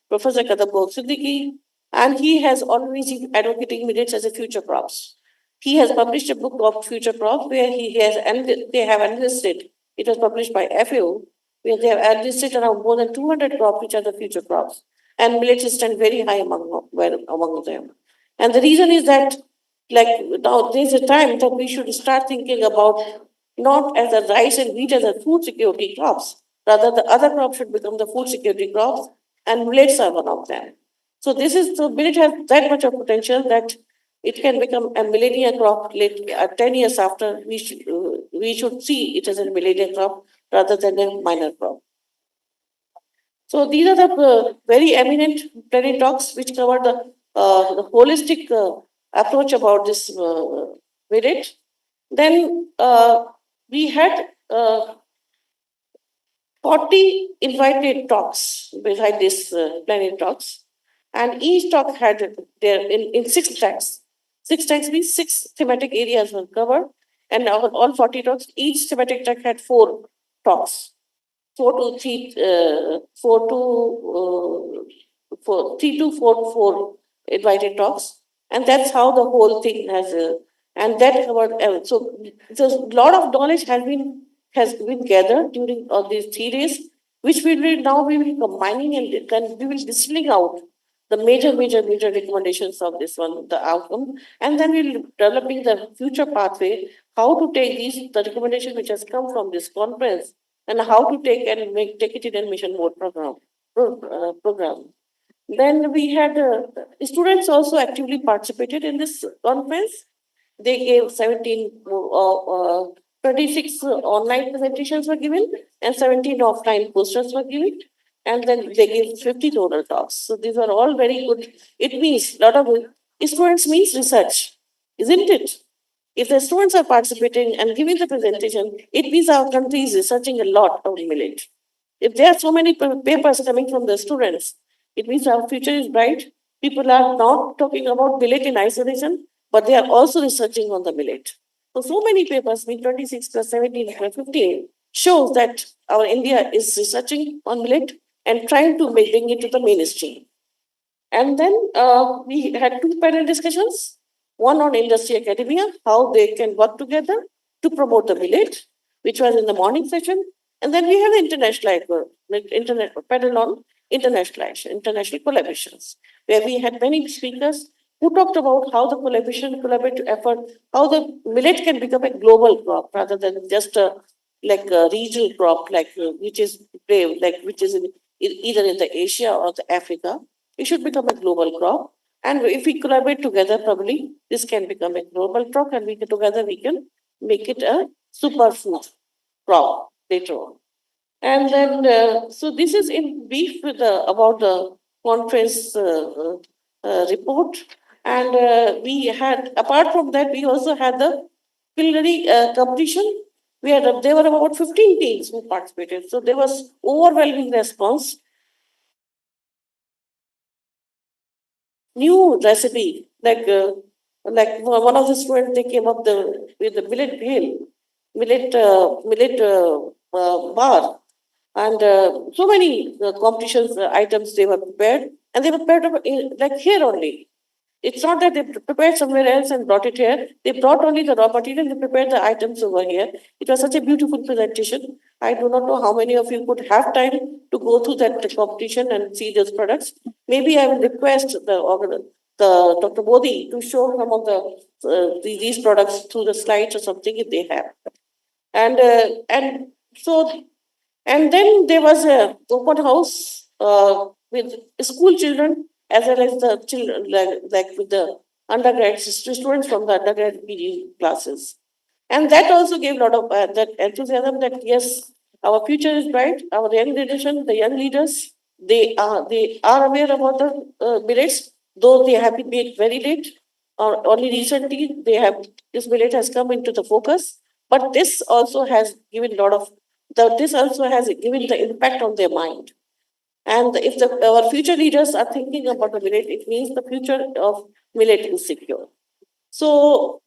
Professor Kadambok Siddiqui, and he has always been advocating millets as a future crops. He has published a book of future crops where they have enlisted. It was published by FAO, where they have enlisted around more than 200 crops which are the future crops, and millets stand very high among them. And the reason is that, now there's a time that we should start thinking about not as a rice and wheat as a food security crops. Rather, the other crops should become the food security crops, and millets are one of them. So millet has that much of potential that it can become a millennial crop 10 years after. We should see it as a millennial crop rather than a minor crop. So these are the very eminent plenary talks which cover the holistic approach about this millet. Then we had 40 invited talks beside this plenary talks, and each talk had in 6 tracks. 6 tracks means 6 thematic areas were covered, and all 40 talks, each thematic track had 4 talks. 3 to 4 invited talks, and that's how the whole thing has and that covered. So there's a lot of knowledge has been gathered during all these 3 days, which we will be combining, and then we will distilling out the major recommendations of this one, the outcome, and then we'll developing the future pathway, how to take the recommendation which has come from this conference, and how to take it in a mission mode program. Then we had students also actively participated in this conference. They gave 26 online presentations were given, and 17 offline posters were given, and then they gave 50 total talks. So these are all very good. It means a lot of students means research, isn't it? If the students are participating and giving the presentation, it means our country is researching a lot on millet. If there are so many papers coming from the students, it means our future is bright. People are not talking about millet in isolation, but they are also researching on the millet. So many papers, 26 plus 17 plus 15, shows that our India is researching on millet and trying to bring it to the mainstream. And then we had 2 panel discussions. One on industry academia, how they can work together to promote the millet, which was in the morning session. And then we have the internet panel on international collaborations, where we had many speakers who talked about how the collaborative effort, how the millet can become a global crop rather than just a regional crop, which is either in the Asia or the Africa. It should become a global crop. And if we collaborate together, probably this can become a global crop, and together we can make it a superfood crop later on. And then, so this is in brief with about the conference report. And we had, apart from that, we also had the culinary competition. There were about 15 teams who participated. So there was overwhelming response. New recipe, like one of the students, they came up with the millet bhel, millet bar, and so many competitions items they were prepared, and they were prepared like here only. It's not that they prepared somewhere else and brought it here. They brought only the raw material, they prepared the items over here. It was such a beautiful presentation. I do not know how many of you could have time to go through that competition and see those products. Maybe I will request the Dr. Modi to show some of these products through the slides or something if they have. And so, and then there was a open house with school children as well as the children, like with the undergrads, students from the undergrad PG classes. And that also gave a lot of that enthusiasm that yes, our future is bright. Our young generation, the young leaders, they are aware about the millets, though they have been made very late or only recently. This millet has come into the focus, but this also has given a lot of this also has given the impact on their mind. And if our future leaders are thinking about the millet, it means the future of millet is secure. So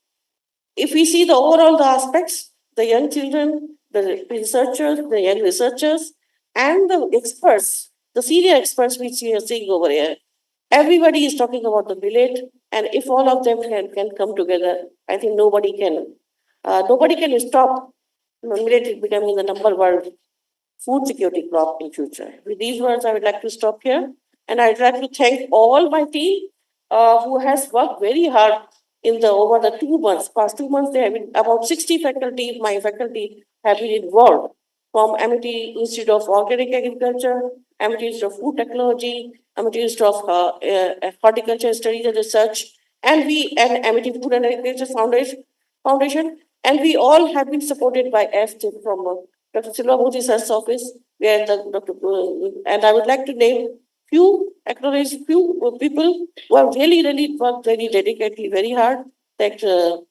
if we see the overall the aspects, the young children, the researchers, the young researchers, and the experts, the senior experts which we are seeing over here, everybody is talking about the millet. And if all of them can come together, I think nobody can stop millet becoming the number one food security crop in future. With these words, I would like to stop here. And I'd like to thank all my team who has worked very hard in the over the 2 months. Past 2 months, there have been about 60 faculty, my faculty have been involved from MIT Institute of Organic Agriculture, MIT Institute of Food Technology, MIT Institute of Horticulture Studies and Research, and MIT Food and Agriculture Foundation, and we all have been supported by FTIP from Dr. Silva Modi sir's office, where and I would like to acknowledge few people who have really worked very dedicatedly, very hard, like Dr.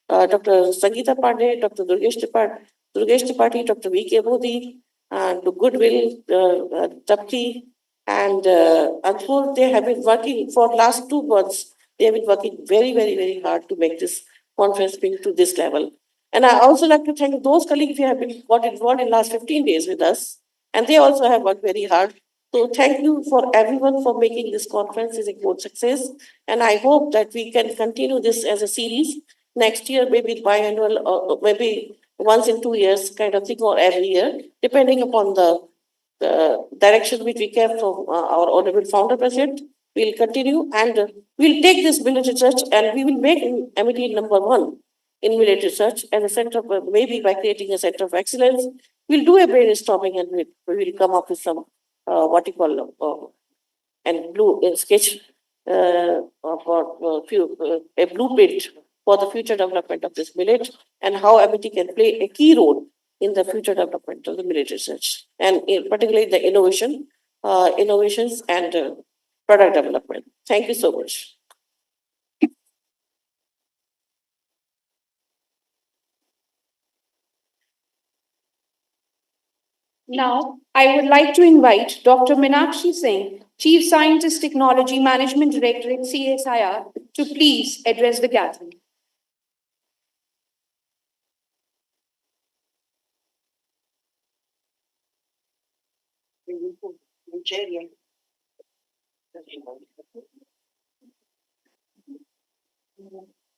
Sangeeta Pandey, Dr. Durgesh Tripathi, Dr. V.K. Modi, and Goodwill, Tapti, and Ankur. They have been working for last 2 months. They have been working very hard to make this conference bring to this level. And I also like to thank those colleagues who have been got involved in last 15 days with us. And they also have worked very hard. So thank you for everyone for making this conference a great success. And I hope that we can continue this as a series next year, maybe biannual or maybe once in 2 years kind of thing, or every year, depending upon the direction which we get from our honorable founder president. We'll continue and we'll take this millet research and we will make MIT number one in millet research as a center, maybe by creating a center of excellence. We'll do a brainstorming and we will come up with some what you call sketch for a blueprint for the future development of this millet and how MIT can play a key role in the future development of the millet research and particularly the innovations and product development. Thank you so much. Now, I would like to invite Dr. Meenakshi Singh, Chief Scientist Technology Management Directorate, CSIR, to please address the gathering.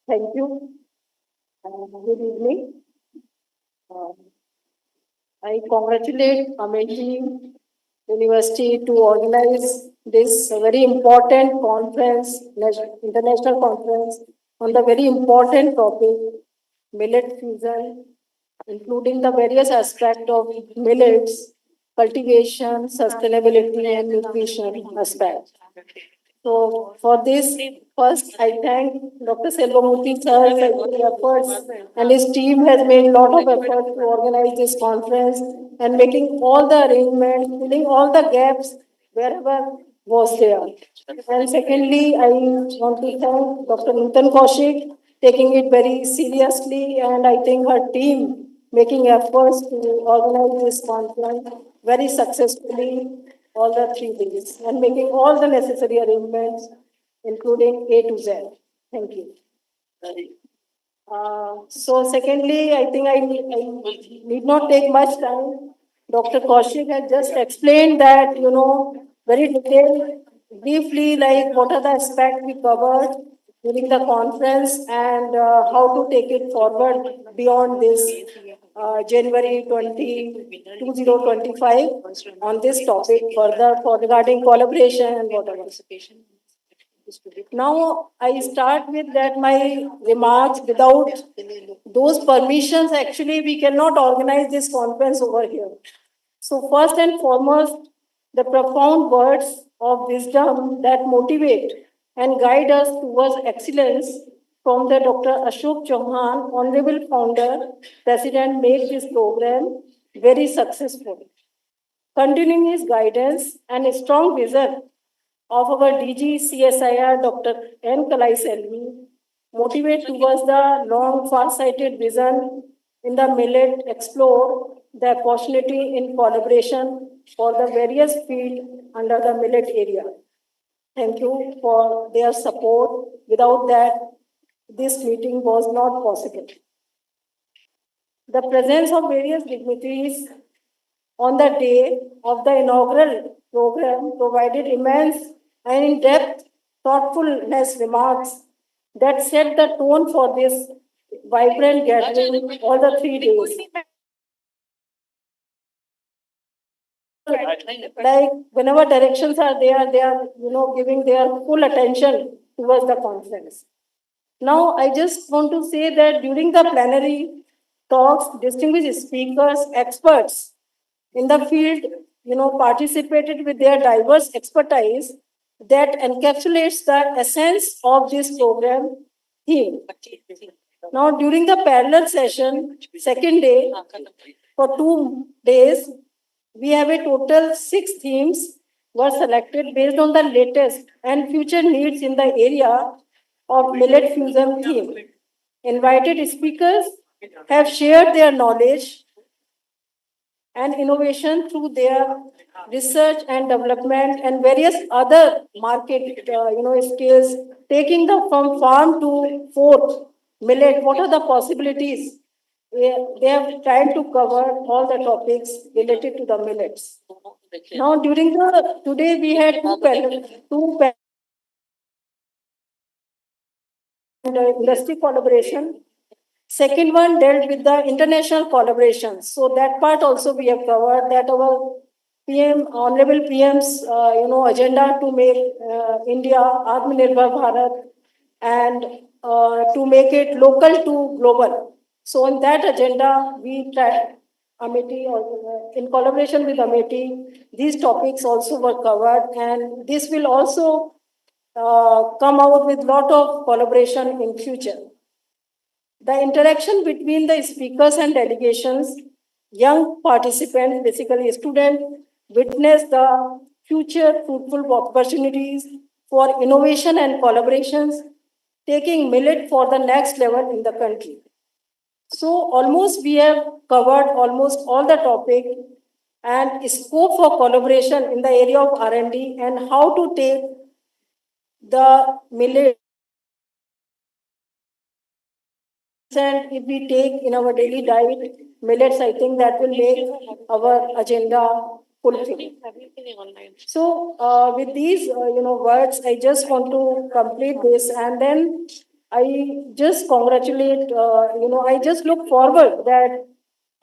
Thank you. Good evening. I congratulate Amity University to organize this very important conference, international conference, on the very important topic, millet fusion, including the various aspects of millets, cultivation, sustainability, and nutrition aspects. So for this, first I thank Dr. Selvamoorthy sir for his efforts, and his team has made a lot of effort to organize this conference. and making all the arrangements, filling all the gaps wherever was there. And secondly, I want to thank Dr. Nutan Kaushik, taking it very seriously, and I think her team making efforts to organize this conference very successfully all the 3 days and making all the necessary arrangements, including A to Z. Thank you. So secondly, I think I need not take much time. Dr. Kaushik has just explained that, very detailed, briefly, like what are the aspects we covered during the conference and how to take it forward beyond this January 2025 on this topic further for regarding collaboration and whatever. Now, I start with that my remarks. Without those permissions, actually, we cannot organize this conference over here. So, first and foremost, the profound words of wisdom that motivate and guide us towards excellence from the Dr. Ashok Chauhan, Honorable Founder, President, make this program very successful. Continuing his guidance and a strong vision of our DG CSIR, Dr. N. Kalai Selvi, motivate towards the long, far-sighted vision in the Millet, explore the opportunity in collaboration for the various fields under the Millet area. Thank you for their support. Without that, this meeting was not possible. The presence of various dignitaries on the day of the inaugural program provided immense and in-depth thoughtfulness remarks that set the tone for this vibrant gathering all the 3 days. Like whenever directions are there, they are giving their full attention towards the conference. Now, I just want to say that during the plenary talks, distinguished speakers, experts in the field, participated with their diverse expertise that encapsulates the essence of this program theme. Now, during the parallel session, second day, for 2 days, we have a total 6 themes were selected based on the latest and future needs in the area of millet fusion theme. Invited speakers have shared their knowledge and innovation through their research and development and various other market skills, taking the from farm to fork millet. What are the possibilities? They have tried to cover all the topics related to the millets. Now, during today we had two industry collaboration. Second one dealt with the international collaboration. So that part also we have covered, that our Honorable PM's, agenda to make India Atmanirbhar Bharat and to make it local to global. So on that agenda, we tried Amity, in collaboration with Amity, these topics also were covered, and this will also come out with lot of collaboration in future. The interaction between the speakers and delegations, young participants, basically students, witness the future fruitful opportunities for innovation and collaborations, taking millet for the next level in the country. So almost we have covered almost all the topic and scope for collaboration in the area of R&D and how to take the millet. And if we take in our daily diet millets, I think that will make our agenda fulfilled. So with these words, I just want to complete this, and then I just congratulate. I just look forward that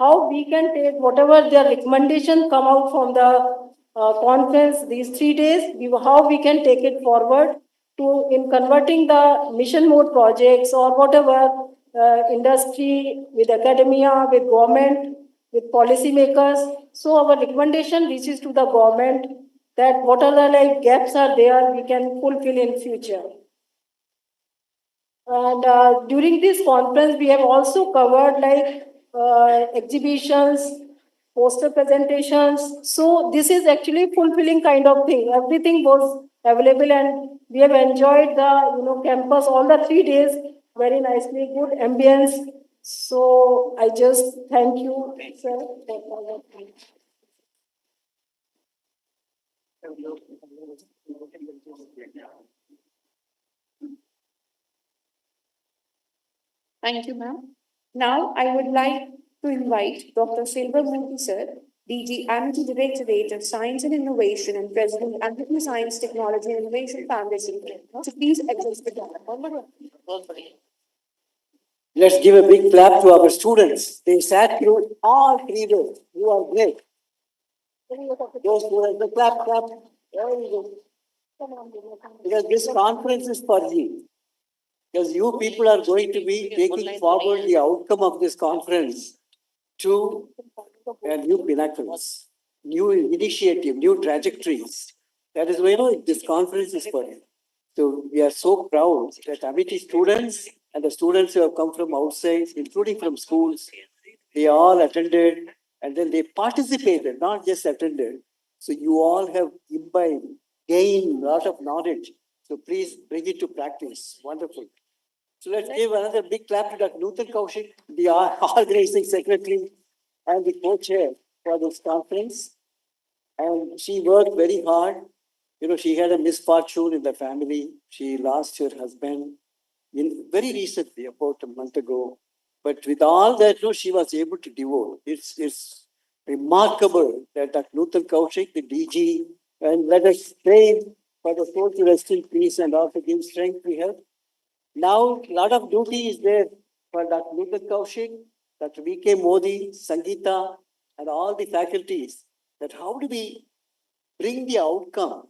how we can take whatever the recommendation come out from the conference these 3 days, how we can take it forward to in converting the mission mode projects or whatever. Industry, with academia, with government, with policymakers. So our recommendation reaches to the government that what are the gaps are there we can fulfill in future. And during this conference, we have also covered exhibitions, poster presentations. So this is actually fulfilling kind of thing. Everything was available and we have enjoyed the campus all the 3 days very nicely, good ambience. So I just thank you, sir. For all of you. Thank you, ma'am. Now, I would like to invite Dr. Silver Murthy, sir, DG Amity Directorate of Science and Innovation and President, Amity Science, Technology and Innovation Foundation, to please address the gathering. Let's give a big clap to our students. They sat through all 3 days. You are great. Those students, the clap, clap. Very good. Because this conference is for you. Because you people are going to be taking forward the outcome of this conference to new pinnacles, new initiative, new trajectories. That is why this conference is for you. So we are so proud that Amity students and the students who have come from outside, including from schools, they all attended and then they participated, not just attended. So you all have imbibed, gained a lot of knowledge. So please bring it to practice. Wonderful. So let's give another big clap to Dr. Nutan Kaushik, the organizing secretary and the co-chair for this conference. And she worked very hard. She had a misfortune in the family. She lost her husband very recently, about a month ago. But with all that, she was able to devote. It's remarkable that Dr. Nutan Kaushik, the DG, and let us pray for the soul to rest in peace and also give strength to health. Now, a lot of duty is there for Dr. Nutan Kaushik, Dr. V.K. Modi, Sangeeta, and all the faculties, that how do we bring the outcome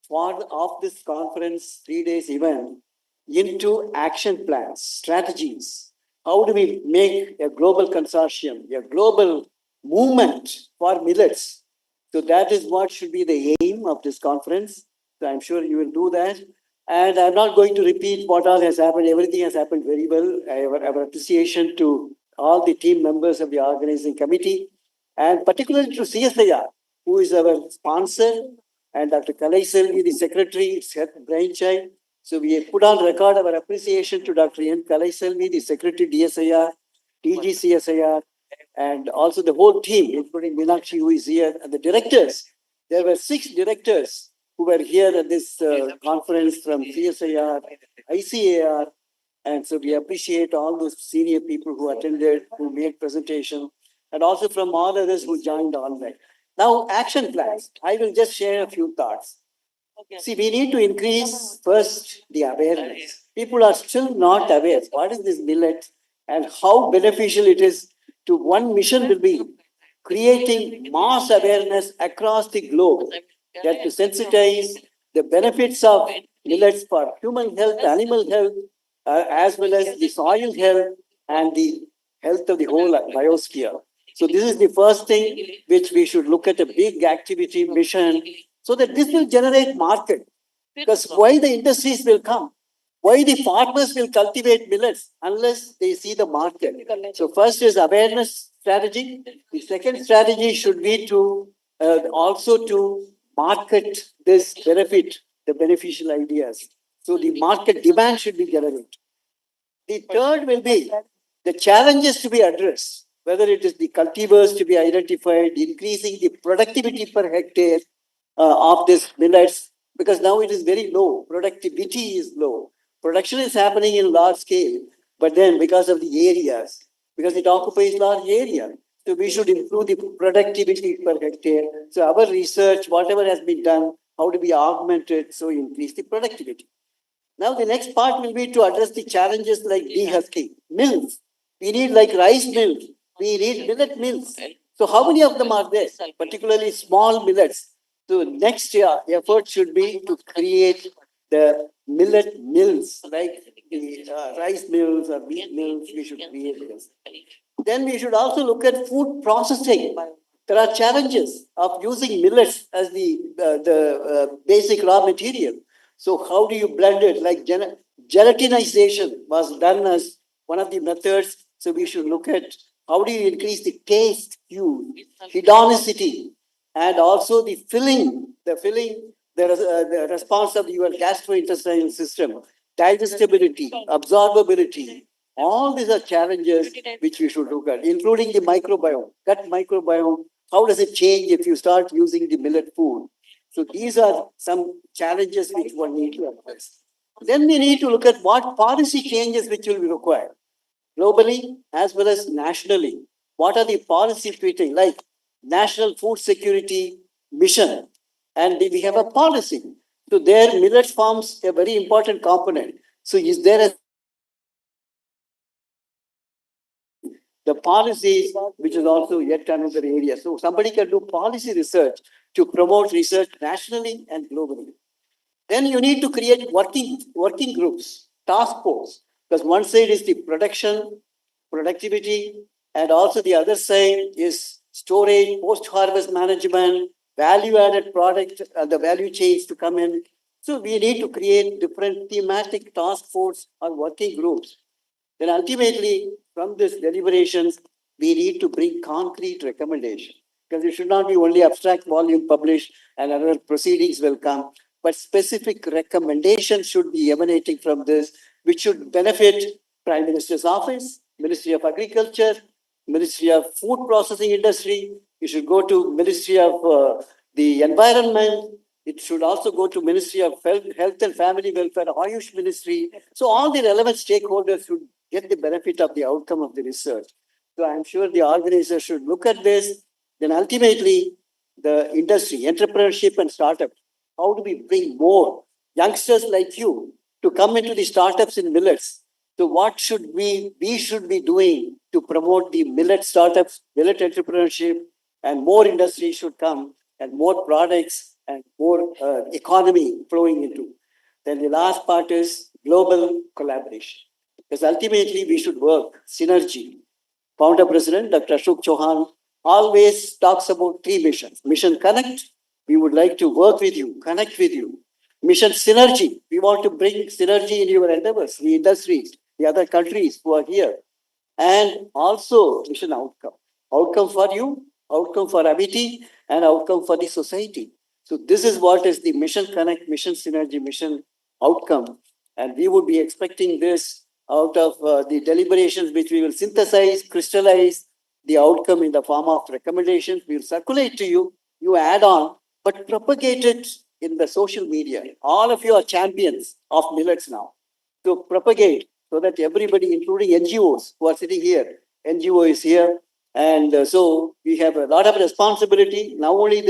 of this conference 3 days event into action plans, strategies. How do we make a global consortium, a global movement for millets? So that is what should be the aim of this conference. So I'm sure you will do that. And I'm not going to repeat what all has happened. Everything has happened very well. I have our appreciation to all the team members of the organizing committee, and particularly to CSIR, who is our sponsor, and Dr. Kalai Selvi, the secretary, it's her brainchild. So we put on record our appreciation to Dr. N. Kalai Selvi, the secretary, DSIR, DG CSIR, and also the whole team, including Meenakshi, who is here, and the directors. There were 6 directors who were here at this conference from CSIR, ICAR, and so we appreciate all those senior people who attended, who made presentation, and also from all others who joined online. Now, action plans. I will just share a few thoughts. See, we need to increase first the awareness. People are still not aware. What is this millet and how beneficial it is to one mission will be creating mass awareness across the globe, that to sensitize the benefits of millets for human health, animal health, as well as the soil health and the health of the whole biosphere. So this is the first thing which we should look at, a big activity mission, so that this will generate market. Because why the industries will come? Why the farmers will cultivate millets unless they see the market? So first is awareness strategy. The second strategy should be to also to market this benefit, the beneficial ideas. So the market demand should be generated. The third will be the challenges to be addressed, whether it is the cultivars to be identified, increasing the productivity per hectare of this millets, because now it is very low. Productivity is low. Production is happening in large scale, but then because of the areas, because it occupies large area, so we should improve the productivity per hectare. So our research, whatever has been done, how do we augment it, so increase the productivity. Now the next part will be to address the challenges like dehusking, mills. We need like rice mills. We need millet mills. So how many of them are there? Particularly small millets. So next year, effort should be to create the millet mills, like the rice mills or wheat mills. We should create this. Then we should also look at food processing. There are challenges of using millets as the basic raw material. So how do you blend it? Like gelatinization was done as one of the methods. So we should look at How do you increase the taste, hue, hedonicity, and also the the response of your gastrointestinal system, digestibility, absorbability. All these are challenges which we should look at, including the microbiome, gut microbiome. How does it change if you start using the millet food? So these are some challenges which one need to address. Then we need to look at what policy changes which will be required globally as well as nationally. What are the policy fitting, like National Food Security Mission? And we have a policy. So there, millet forms a very important component. So is there a the policies, which is also yet another area. So somebody can do policy research to promote research nationally and globally. Then you need to create working groups, task force, because one side is the production, productivity, and also the other side is storage, post-harvest management, value-added product, the value chains to come in. So we need to create different thematic task force or working groups. Then ultimately, from this deliberations, we need to bring concrete recommendation, because it should not be only abstract volume published and other proceedings will come, but specific recommendations should be emanating from this, which should benefit Prime Minister's office, Ministry of Agriculture, Ministry of Food Processing Industry. You should go to Ministry of the Environment. It should also go to Ministry of Health and Family Welfare, Ayush Ministry. So all the relevant stakeholders should get the benefit of the outcome of the research. So I'm sure the organizers should look at this. Then ultimately, the industry, entrepreneurship and startup. How do we bring more youngsters like you to come into the startups in millets? So what should we should be doing to promote the millet startups, millet entrepreneurship, and more industry should come and more products and more economy flowing into. Then the last part is global collaboration. Because ultimately we should work synergy. Founder President Dr. Ashok Chauhan always talks about three missions. Mission Connect, we would like to work with you, connect with you. Mission Synergy, we want to bring synergy in your endeavors, the industries, the other countries who are here. And also Mission Outcome. Outcome for you, outcome for Amity, and outcome for the society. So this is what is the Mission Connect, Mission Synergy, Mission Outcome. And we would be expecting this out of the deliberations which we will synthesize, crystallize the outcome in the form of recommendations. We will circulate to you, you add on, but propagate it in the social media. All of you are champions of millets now. So propagate so that everybody, including NGOs who are sitting here, NGO is here. And so we have a lot of responsibility. Now only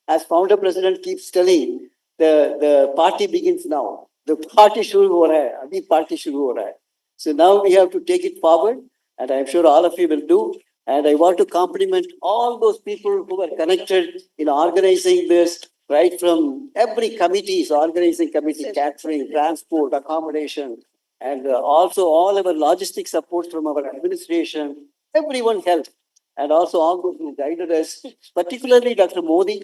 as founder president keeps telling, the party begins now. The party shuru ho raha hai, abhi party shuru ho raha hai. So now we have to take it forward, and I'm sure all of you will do. And I want to compliment all those people who are connected in organizing this, right from every committee, organizing committee, catering, transport, accommodation, and also all our logistic support from our administration. Everyone helped, and also all those who guided us, particularly Dr. Modi,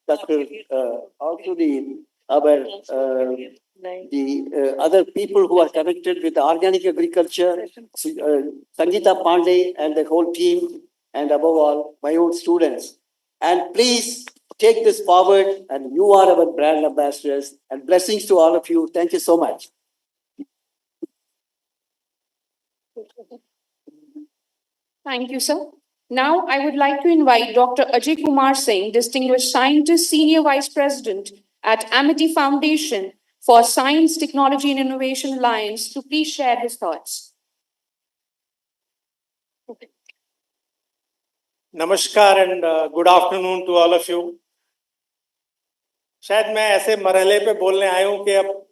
also the other people who are connected with organic agriculture, Sangeeta Pandey and the whole team, and above all, my own students. And please take this forward, and you are our brand ambassadors, and blessings to all of you. Thank you so much. Thank you, sir. Now, I would like to invite Dr. Ajay Kumar Singh, Distinguished Scientist, Senior Vice President at Amity Foundation for Science, Technology and Innovation Alliance, to please share his thoughts. नमस्कार and good afternoon to all of you. शायद मैं ऐसे मरहले पे बोलने आया हूँ कि अब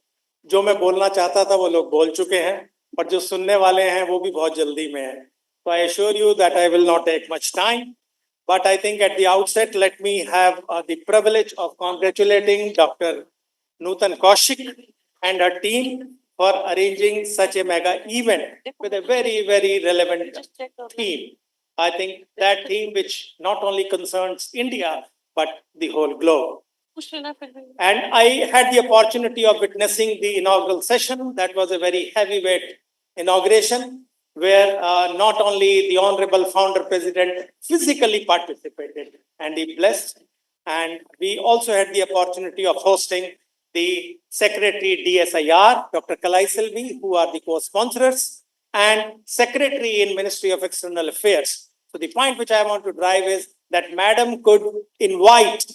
जो मैं बोलना चाहता था वो लोग बोल चुके हैं, और जो सुनने वाले हैं वो भी बहुत जल्दी में है. So I assure you that I will not take much time, but I think at the outset, let me have the privilege of congratulating Dr. Nutan Kaushik and her team for arranging such a mega event with a very, very relevant theme. I think that theme which not only concerns India, but the whole globe. And I had the opportunity of witnessing the inaugural session. That was a very heavyweight inauguration. where not only the Honorable Founder President physically participated and he blessed, and we also had the opportunity of hosting the Secretary DSIR, Dr. Kalai Selvi, who are the co-sponsors, and Secretary in Ministry of External Affairs. So the point which I want to drive is that Madam could invite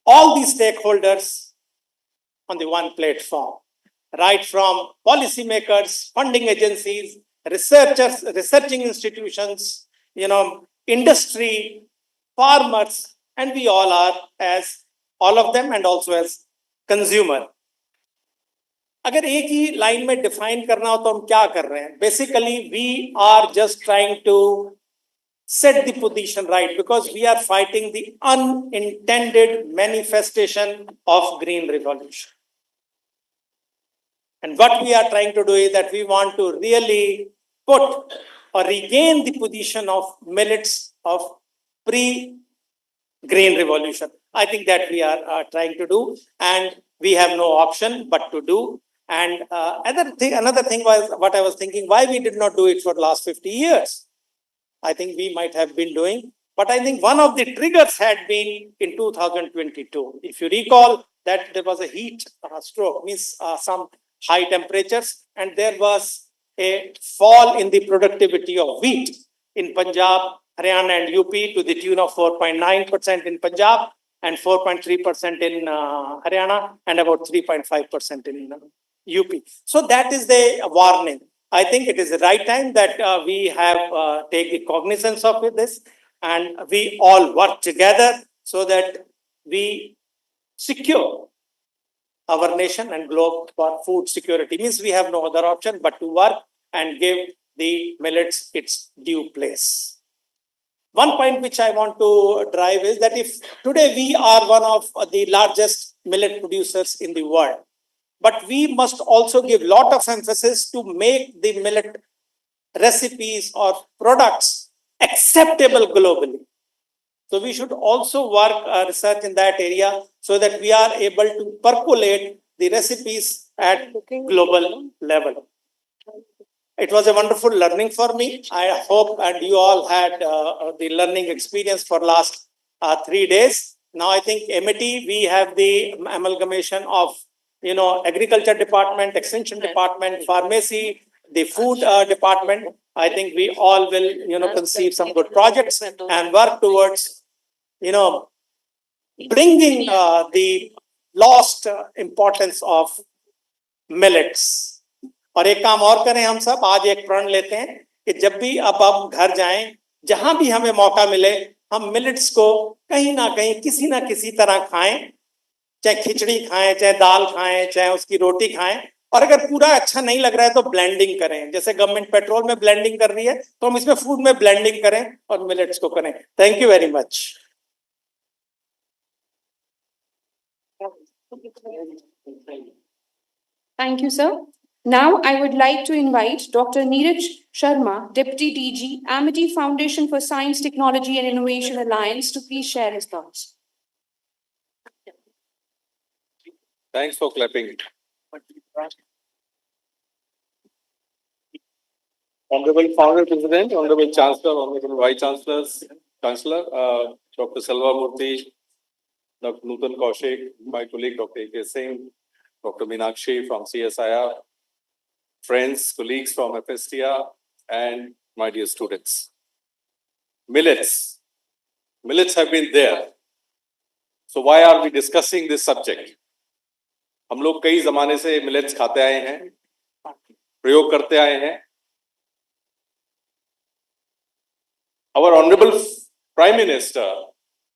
all the stakeholders on the one platform, right from policymakers, funding agencies, researchers, researching institutions, industry, farmers, and we all are as all of them and also as consumer. अगर एक ही line में define करना हो तो हम क्या कर रहे हैं? Basically, we are just trying to set the position right because we are fighting the unintended manifestation of green revolution. And what we are trying to do is that we want to really put or regain the position of millets of pre-green revolution. I think that we are trying to do, and we have no option but to do. And another thing was what I was thinking, why we did not do it for the last 50 years. I think we might have been doing, but I think one of the triggers had been in 2022. If you recall that there was a heat stroke, means some high temperatures, and there was a fall in the productivity of wheat in Punjab, Haryana and UP to the tune of 4.9% in Punjab and 4.3% in Haryana and about 3.5% in UP. So that is the warning. I think it is the right time that we have taken cognizance of this and we all work together so that we secure our nation and globe for food security. Means we have no other option but to work and give the millets its due place. One point which I want to drive is that if today we are one of the largest millet producers in the world, but we must also give a lot of emphasis to make the millet recipes or products acceptable globally. So we should also work research in that area so that we are able to percolate the recipes at global level. It was a wonderful learning for me. I hope and you all had the learning experience for last 3 days. Now I think MET, we have the amalgamation of agriculture department, extension department, pharmacy, the food department. I think we all will conceive some good projects and work towards bringing the lost importance of millets. और एक काम और करें हम सब, आज एक प्रण लेते हैं कि जब भी अब हम घर जाएं, जहां भी हमें मौका मिले, हम मिलेट्स को कहीं ना कहीं किसी ना किसी तरह खाएं, चाहे खिचड़ी खाएं, चाहे दाल खाएं, चाहे उसकी रोटी खाएं, और अगर पूरा अच्छा नहीं लग रहा है तो ब्लेंडिंग करें. जैसे गवर्नमेंट पेट्रोल में ब्लेंडिंग कर रही है तो हम इसमें फूड में ब्लेंडिंग करें और मिलेट्स को करें. Thank you very much. Thank you, sir. Now, I would like to invite Dr. Neeraj Sharma, Deputy DG, Amity Foundation for Science, Technology and Innovation Alliance, to please share his thoughts. Thanks for clapping. Honorable Founder President, Honorable Chancellor, Honorable Vice Chancellor, Dr. Salva Murthy, Dr. Nutan Kaushik, my colleague Dr. A.K. Singh, Dr. Meenakshi from CSIR, friends, colleagues from FSTR, and my dear students. Millets. Millets have been there. So why are we discussing this subject? हम लोग कई जमाने से millets खाते आए हैं, प्रयोग करते आए हैं. Our Honorable Prime Minister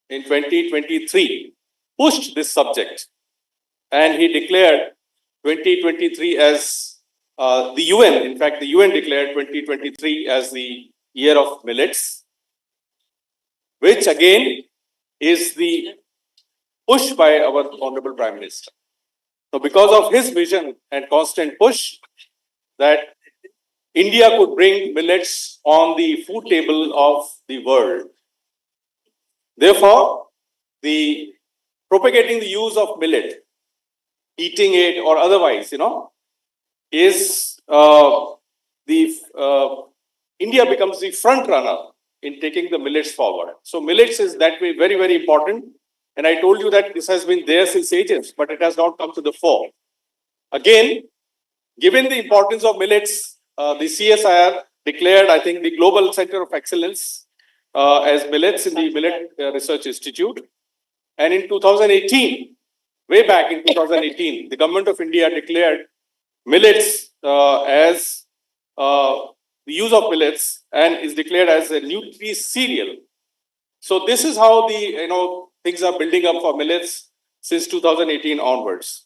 in 2023 pushed this subject and he declared 2023 as the UN, in fact, the UN declared 2023 as the year of millets, which again is the push by our Honorable Prime Minister. So because of his vision and constant push that India could bring millets on the food table of the world. Therefore, the propagating the use of millet, eating it or otherwise, is the India becomes the front runner in taking the millets forward. So millets is that way very, very important. And I told you that this has been there since ages, but it has not come to the fore. Again, given the importance of millets, the CSIR declared, I think, the Global Center of Excellence as millets in the Millet Research Institute. And in 2018, way back in 2018, the government of India declared millets as the use of millets and is declared as a nutri cereal. So this is how the things are building up for millets since 2018 onwards.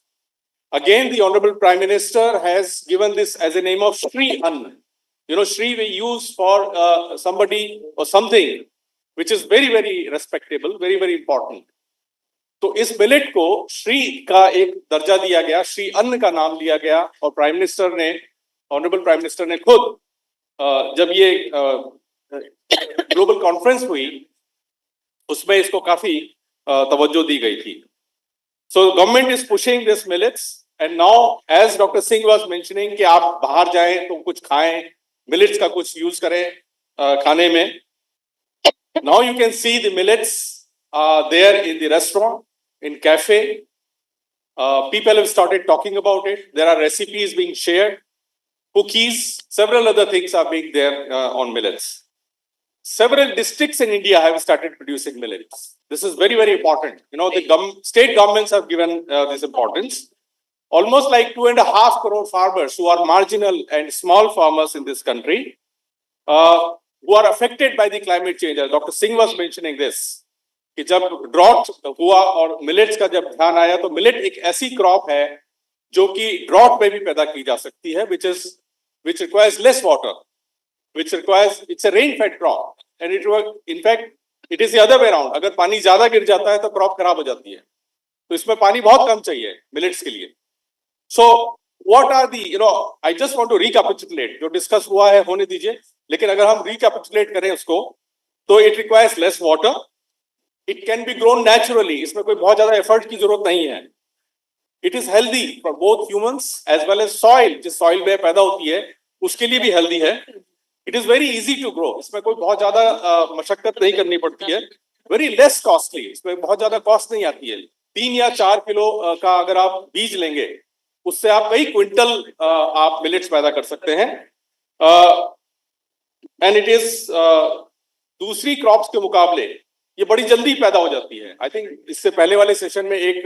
Again, the Honorable Prime Minister has given this as a name of Shri Ann. Shri we use for somebody or something which is very, very respectable, very, very important. तो इस millet को श्री का एक दर्जा दिया गया, श्री अन्न का नाम लिया गया और प्राइम मिनिस्टर ने, ऑनरेबल प्राइम मिनिस्टर ने खुद जब ये ग्लोबल कॉन्फ्रेंस हुई उसमें इसको काफी तवज्जो दी गई थी. So government is pushing this millets and now as Dr. Singh was mentioning कि आप बाहर जाएं तो कुछ खाएं, millets का कुछ यूज करें खाने में. Now you can see the millets there in the restaurant, in cafe. People have started talking about it. There are recipes being shared, cookies, several other things are being there on millets. Several districts in India have started producing millets. This is very, very important. The state governments have given this importance. Almost like 2.5 crore farmers who are marginal and small farmers in this country, who are affected by the climate change. Dr. Singh was mentioning this. कि जब drought हुआ और millets का जब ध्यान आया तो millet एक ऐसी क्रॉप है जो कि ड्रॉट में भी पैदा की जा सकती है, which requires less water, it's a rain fed crop and in fact it is the other way around. अगर पानी ज्यादा गिर जाता है तो क्रॉप खराब हो जाती है, तो इसमें पानी बहुत कम चाहिए मिलेट्स के लिए. So what are the I just want to recapitulate जो डिस्कस हुआ है होने दीजिए, लेकिन अगर हम recapitulate करें उसको तो it requires less water. It can be grown naturally. इसमें कोई बहुत ज्यादा एफर्ट की जरूरत नहीं है. It is healthy for both humans as well as soil. जिस soil में पैदा होती है उसके लिए भी healthy है. It is very easy to grow. इसमें कोई बहुत ज्यादा मशक्कत नहीं करनी पड़ती है. Very less costly. इसमें बहुत ज्यादा कॉस्ट नहीं आती है. 3 या 4 किलो का अगर आप बीज लेंगे उससे आप कई क्विंटल आप मिलेट्स पैदा कर सकते हैं. And it is दूसरी क्रॉप्स के मुकाबले ये बड़ी जल्दी पैदा हो जाती है. आई थिंक इससे पहले वाले सेशन में एक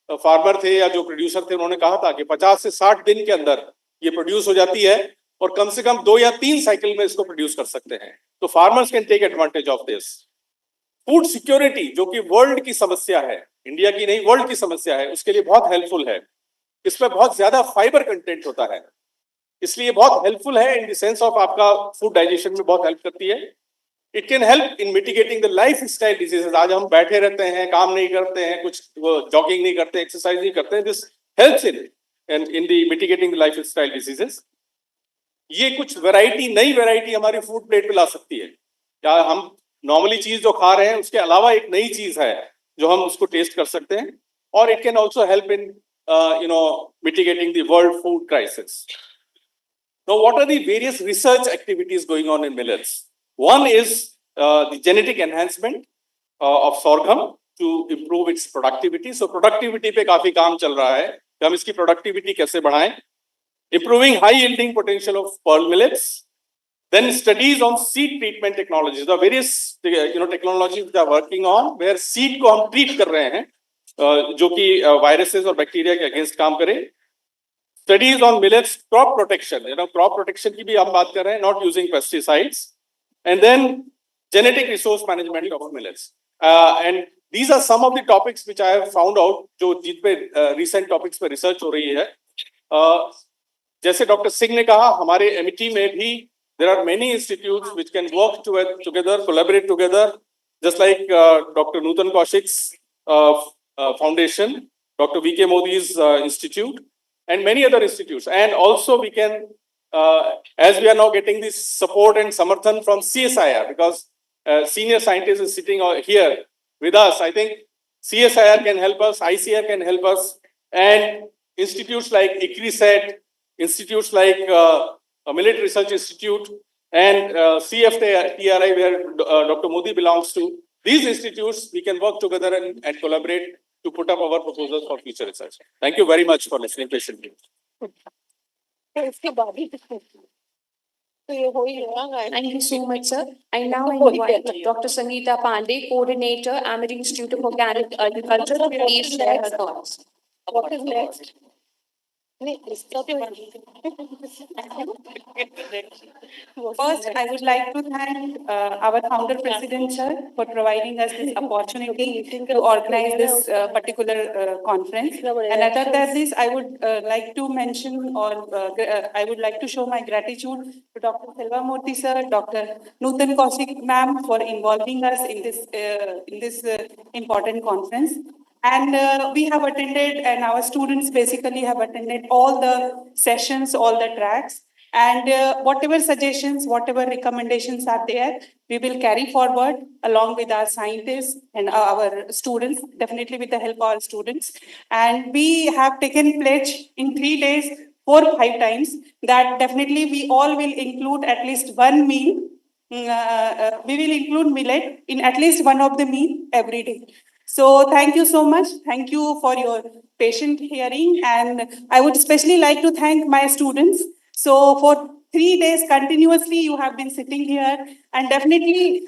फार्मर थे या जो प्रोड्यूसर थे उन्होंने कहा था कि 50 से 60 दिन के अंदर ये प्रोड्यूस हो जाती है और कम से कम 2 या 3 साइकिल में इसको प्रोड्यूस कर सकते हैं. तो farmers can take advantage of this. Food security जो कि वर्ल्ड की समस्या है, इंडिया की नहीं वर्ल्ड की समस्या है, उसके लिए बहुत हेल्पफुल है. इसमें बहुत ज्यादा फाइबर कंटेंट होता है, इसलिए बहुत हेल्पफुल है इन द सेंस ऑफ आपका फूड डाइजेशन में बहुत हेल्प करती है. It can help in mitigating the lifestyle diseases. आज हम बैठे रहते हैं, काम नहीं करते हैं, कुछ जॉगिंग नहीं करते, एक्सरसाइज नहीं करते हैं. This helps in the mitigating the lifestyle diseases. ये कुछ वैरायटी, नई वैरायटी हमारी फूड प्लेट पे ला सकती है. या हम नॉर्मली चीज जो खा रहे हैं उसके अलावा एक नई चीज है जो हम उसको टेस्ट कर सकते हैं. और it can also help in mitigating the world food crisis. Now, what are the various research activities going on in millets? One is the genetic enhancement of sorghum to improve its productivity. So productivity पे काफी काम चल रहा है कि हम इसकी productivity कैसे बढ़ाएं. Improving high yielding potential of pearl millets. Then studies on seed treatment technologies. The various technologies which are working on where seed को हम treat कर रहे हैं जो कि viruses और bacteria के against काम करें. Studies on millets crop protection. Crop protection की भी हम बात कर रहे हैं, not using pesticides. And then genetic resource management of millets. And these are some of the topics which I have found out जो जिन पे recent topics पे research हो रही है. जैसे डॉक्टर सिंह ने कहा हमारे MIT में भी there are many institutes which can work together, collaborate together, just like Dr. Nutan Kaushik's foundation, Dr. V.K. Modi's institute, and many other institutes. And also we can as we are now getting this support and samarthan from CSIR, because senior scientist is sitting here with us. I think CSIR can help us, ICR can help us, and institutes like ICRISAT, institutes like Millet Research Institute, and CFTRI, where Dr. Modi belongs to. These institutes, we can work together and collaborate to put up our proposals for future research. Thank you very much for listening patiently. Thank you so much, sir. I now invite Dr. Sangeeta Pandey, Coordinator, Amity Institute of Organic Agriculture, to please share her thoughts. What is next? First, I would like to thank our founder president, sir, for providing us this opportunity to organize this particular conference. And other than this, I would like to mention, or I would like to show my gratitude to Dr. Selva Murthy, sir, Dr. Nutan Kaushik ma'am, for involving us in this important conference. And we have attended, and our students basically have attended all the sessions, all the tracks. And whatever suggestions, whatever recommendations are there, we will carry forward along with our scientists and our students, definitely with the help of our students. And we have taken pledge in 3 days, 4 or 5 times, that definitely we all will include at least one meal. We will include millet in at least one of the meal every day. So thank you so much. Thank you for your patient hearing. And I would especially like to thank my students. So for 3 days continuously, you have been sitting here, and definitely,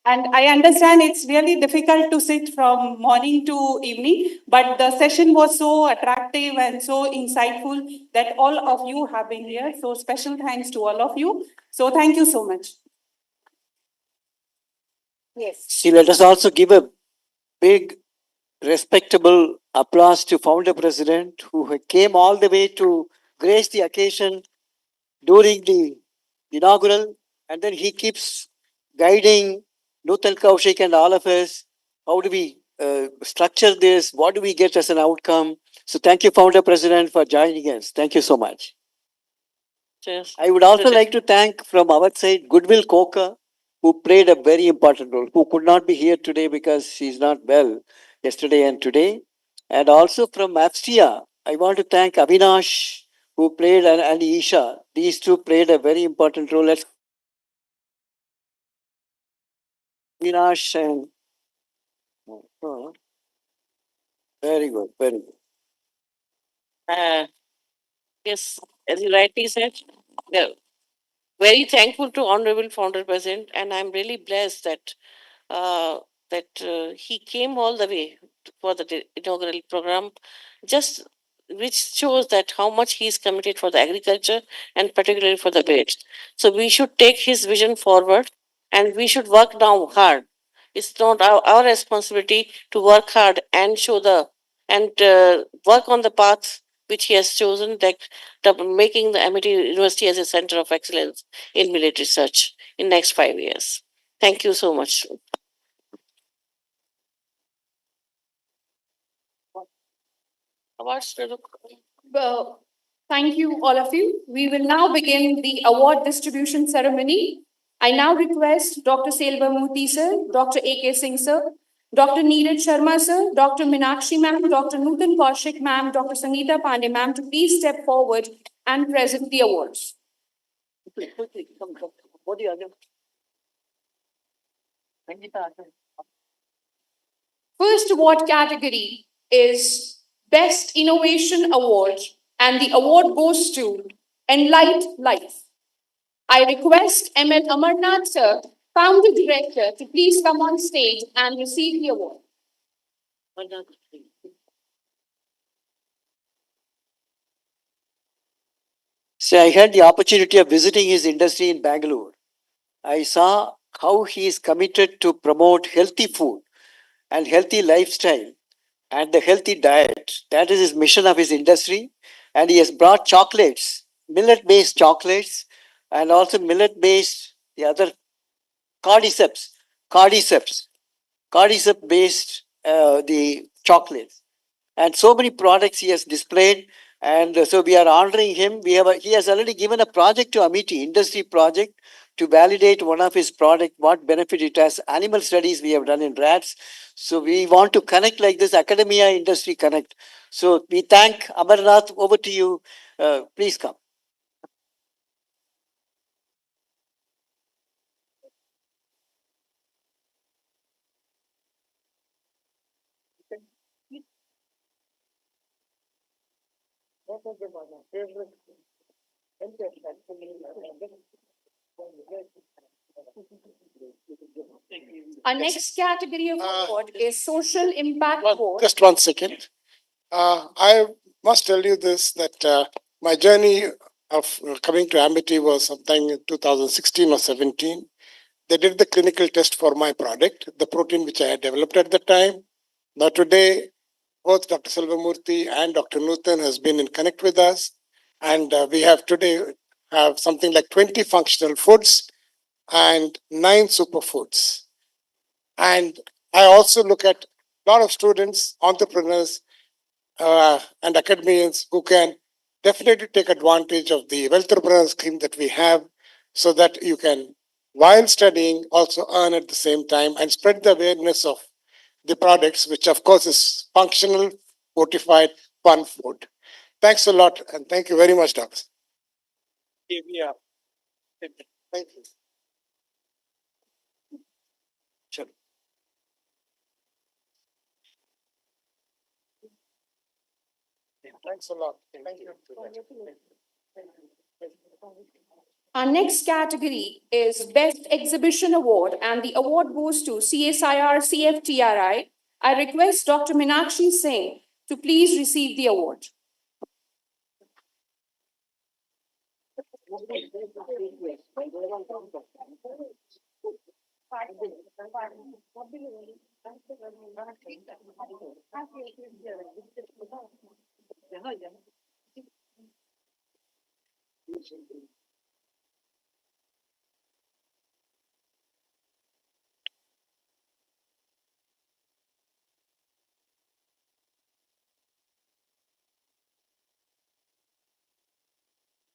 and I understand it's really difficult to sit from morning to evening, but the session was so attractive and so insightful that all of you have been here. So special thanks to all of you. So thank you so much. Yes. See, let us also give a big, respectable applause to founder president who came all the way to grace the occasion during the inaugural, and then he keeps guiding Nutan Kaushik and all of us. How do we structure this? What do we get as an outcome? So thank you, founder president, for joining us. Thank you so much. Cheers. I would also like to thank from our side Goodwill Coker, who played a very important role, who could not be here today because she's not well yesterday and today. And also from AFSTIA, I want to thank Avinash, who played, and Isha. These two played a very important role. Let's Avinash and very good, very good. Yes, as you rightly said, yeah, very thankful to Honorable Founder President, and I'm really blessed that he came all the way for the inaugural program, just which shows that how much he is committed for the agriculture and particularly for the village. So we should take his vision forward, and we should work now hard. It's not our responsibility to work hard and show work on the path which he has chosen, that making the Amity University as a center of excellence in millet research in next 5 years. Thank you so much. Thank you, all of you. We will now begin the award distribution ceremony. I now request Dr. Selva Murthy sir, Dr. A.K. Singh sir, Dr. Neeraj Sharma sir, Dr. Meenakshi ma'am, Dr. Nutan Kaushik ma'am, Dr. Sangeeta Pandey ma'am to please step forward and present the awards. First award category is Best Innovation Award, and the award goes to Enlight Life. I request ML Amarnath sir, founder director, to please come on stage and receive the award. See, I had the opportunity of visiting his industry in Bangalore. I saw how he is committed to promote healthy food and healthy lifestyle and the healthy diet. That is his mission of his industry. And he has brought chocolates, millet-based chocolates, and also millet-based, the other cordyceps based the chocolates. And so many products he has displayed. And so we are honoring him. He has already given a project to Amity, industry project, to validate one of his product, what benefit it has. Animal studies we have done in rats. So we want to connect like this, academia industry connect. So we thank Amarnath. Over to you. Please come. Our next category of award is Social Impact Award. Just 1 second. I must tell you this, that my journey of coming to Amity was sometime in 2016 or 17. They did the clinical test for my product, the protein which I had developed at the time. Now today, both Dr. Selvamurthy and Dr. Nutan has been in connect with us. And we have today have something like 20 functional foods and 9 superfoods. And I also look at a lot of students, entrepreneurs, and academians who can definitely take advantage of the wealth entrepreneur scheme that we have, so that you can, while studying, also earn at the same time and spread the awareness of the products, which of course is functional, fortified, fun food. Thanks a lot, and thank you very much, doctors. Thank you. Sure. Thanks a lot. Thank you. Our next category is Best Exhibition Award, and the award goes to CSIR CFTRI. I request Dr. Meenakshi Singh to please receive the award.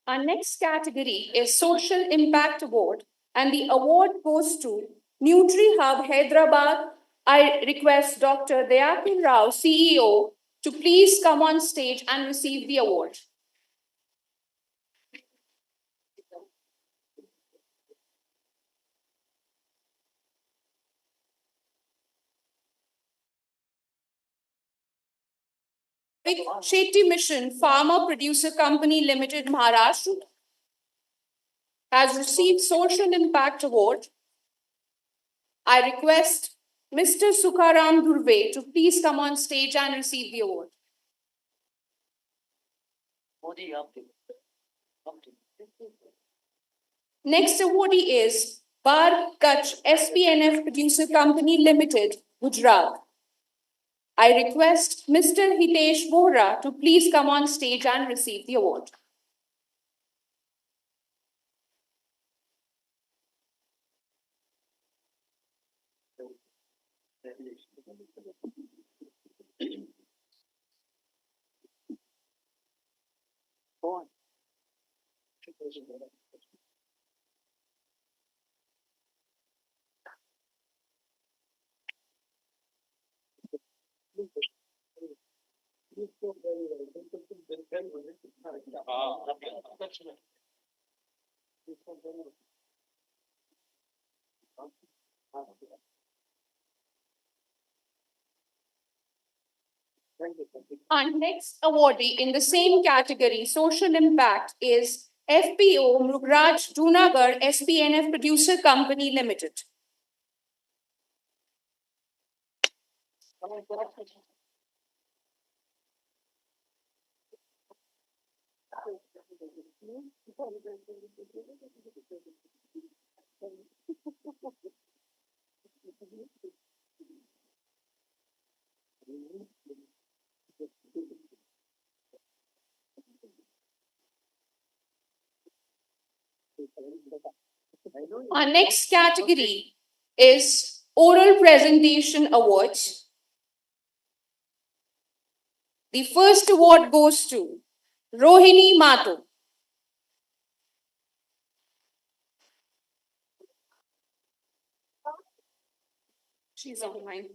Our next category is Social Impact Award, and the award goes to NutriHub Hyderabad. I request Dr. Dayakar Rao, CEO, to please come on stage and receive the award. Shetty Mission Farmer Producer Company Limited, Maharashtra, has received Social Impact Award. I request Mr. Sukharam Durve to please come on stage and receive the award. Next awardee is Bar Kutch SPNF Producer Company Limited, Gujarat. I request Mr. Hitesh Bohra to please come on stage and receive the award. Our next awardee in the same category, Social Impact, is FPO Mrugraj Junagar SPNF Producer Company Limited. Our next category is Oral Presentation Awards. The first award goes to Rohini Mato. She's online.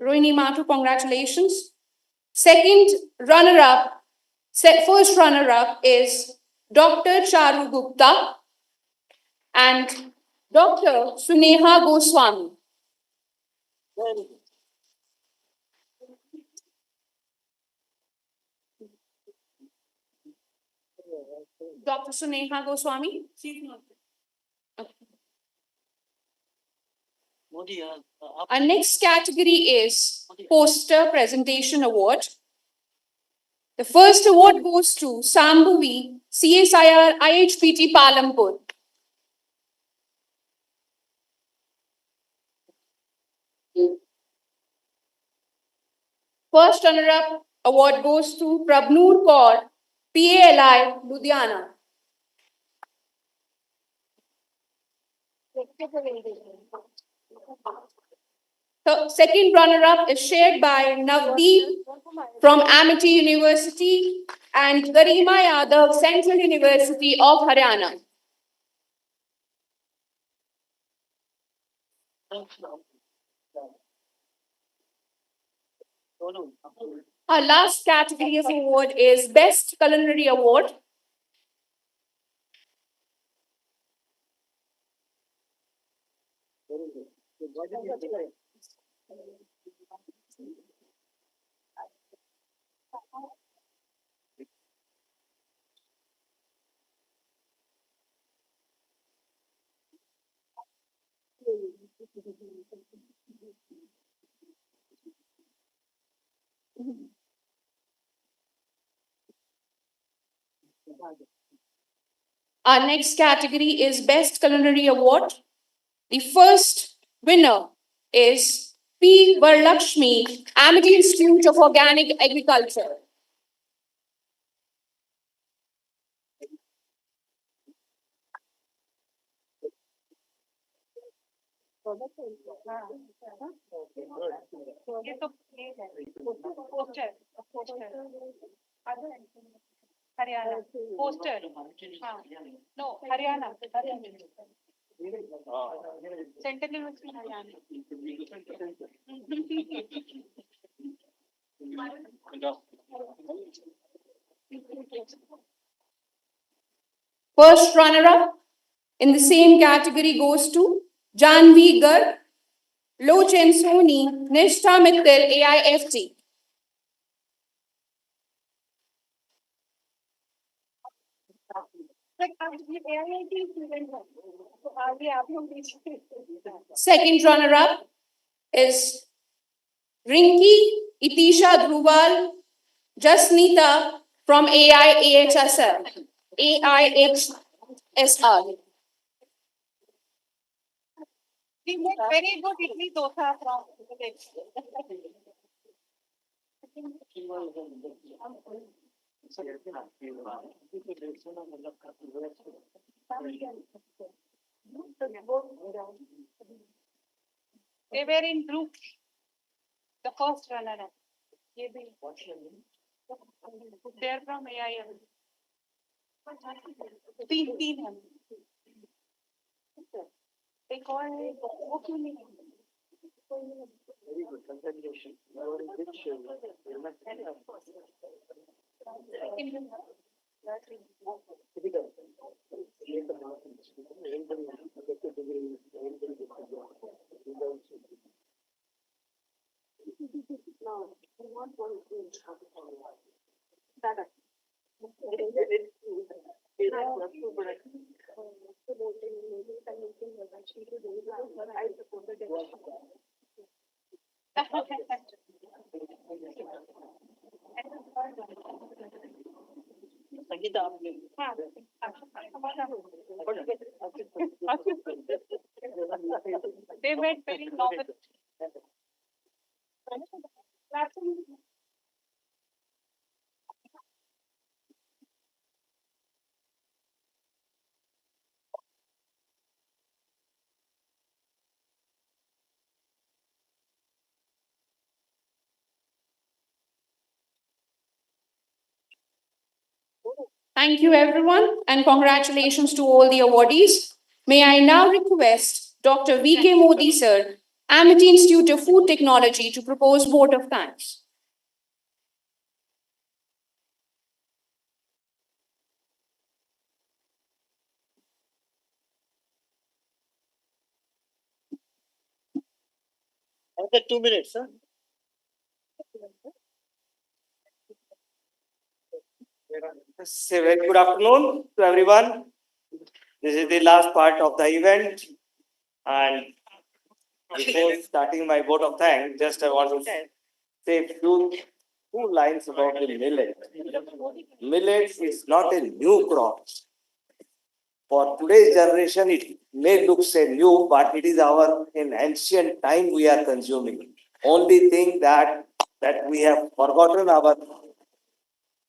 Rohini Mato, congratulations. Second runner-up, first runner-up is Dr. Charu Gupta and Dr. Suneha Goswami. Dr. Suneha Goswami. Our next category is Poster Presentation Award. The first award goes to Sambhavi, CSIR IHPT Palampur. First runner-up award goes to Prabnoor Kaur, PALI, Ludhiana. The second runner-up is shared by Navdeep from Amity University and Garima Yadav, Central University of Haryana. Our last category of award is Best Culinary Award. Our next category is Best Culinary Award. The first winner is P. Varlakshmi, Amity Institute of Organic Agriculture. Haryana poster no Haryana Central University Haryana First runner-up in the same category goes to Janvi Garg, Lochen Soni, Nishtha Mittal, AIFT. Second runner-up is Rinki Itisha Dhruval Jasnita from AIHSR. Very good idli dosa from village. They were in group. The first runner-up. They're from AIM. Teen हैं. एक और है वो क्यों नहीं है? Very good, congratulations. You are in good shape. They made very novel. Thank you, everyone, and congratulations to all the awardees. May I now request Dr. V.K. Modi, sir, Amity Institute of Food Technology, to propose vote of thanks. Okay, 2 minutes, huh? Say very good afternoon to everyone. This is the last part of the event, and before starting my vote of thanks, just I want to say two lines about the millet. Millet is not a new crop. For today's generation, it may look say new, but it is our in ancient time we are consuming. Only thing that we have forgotten our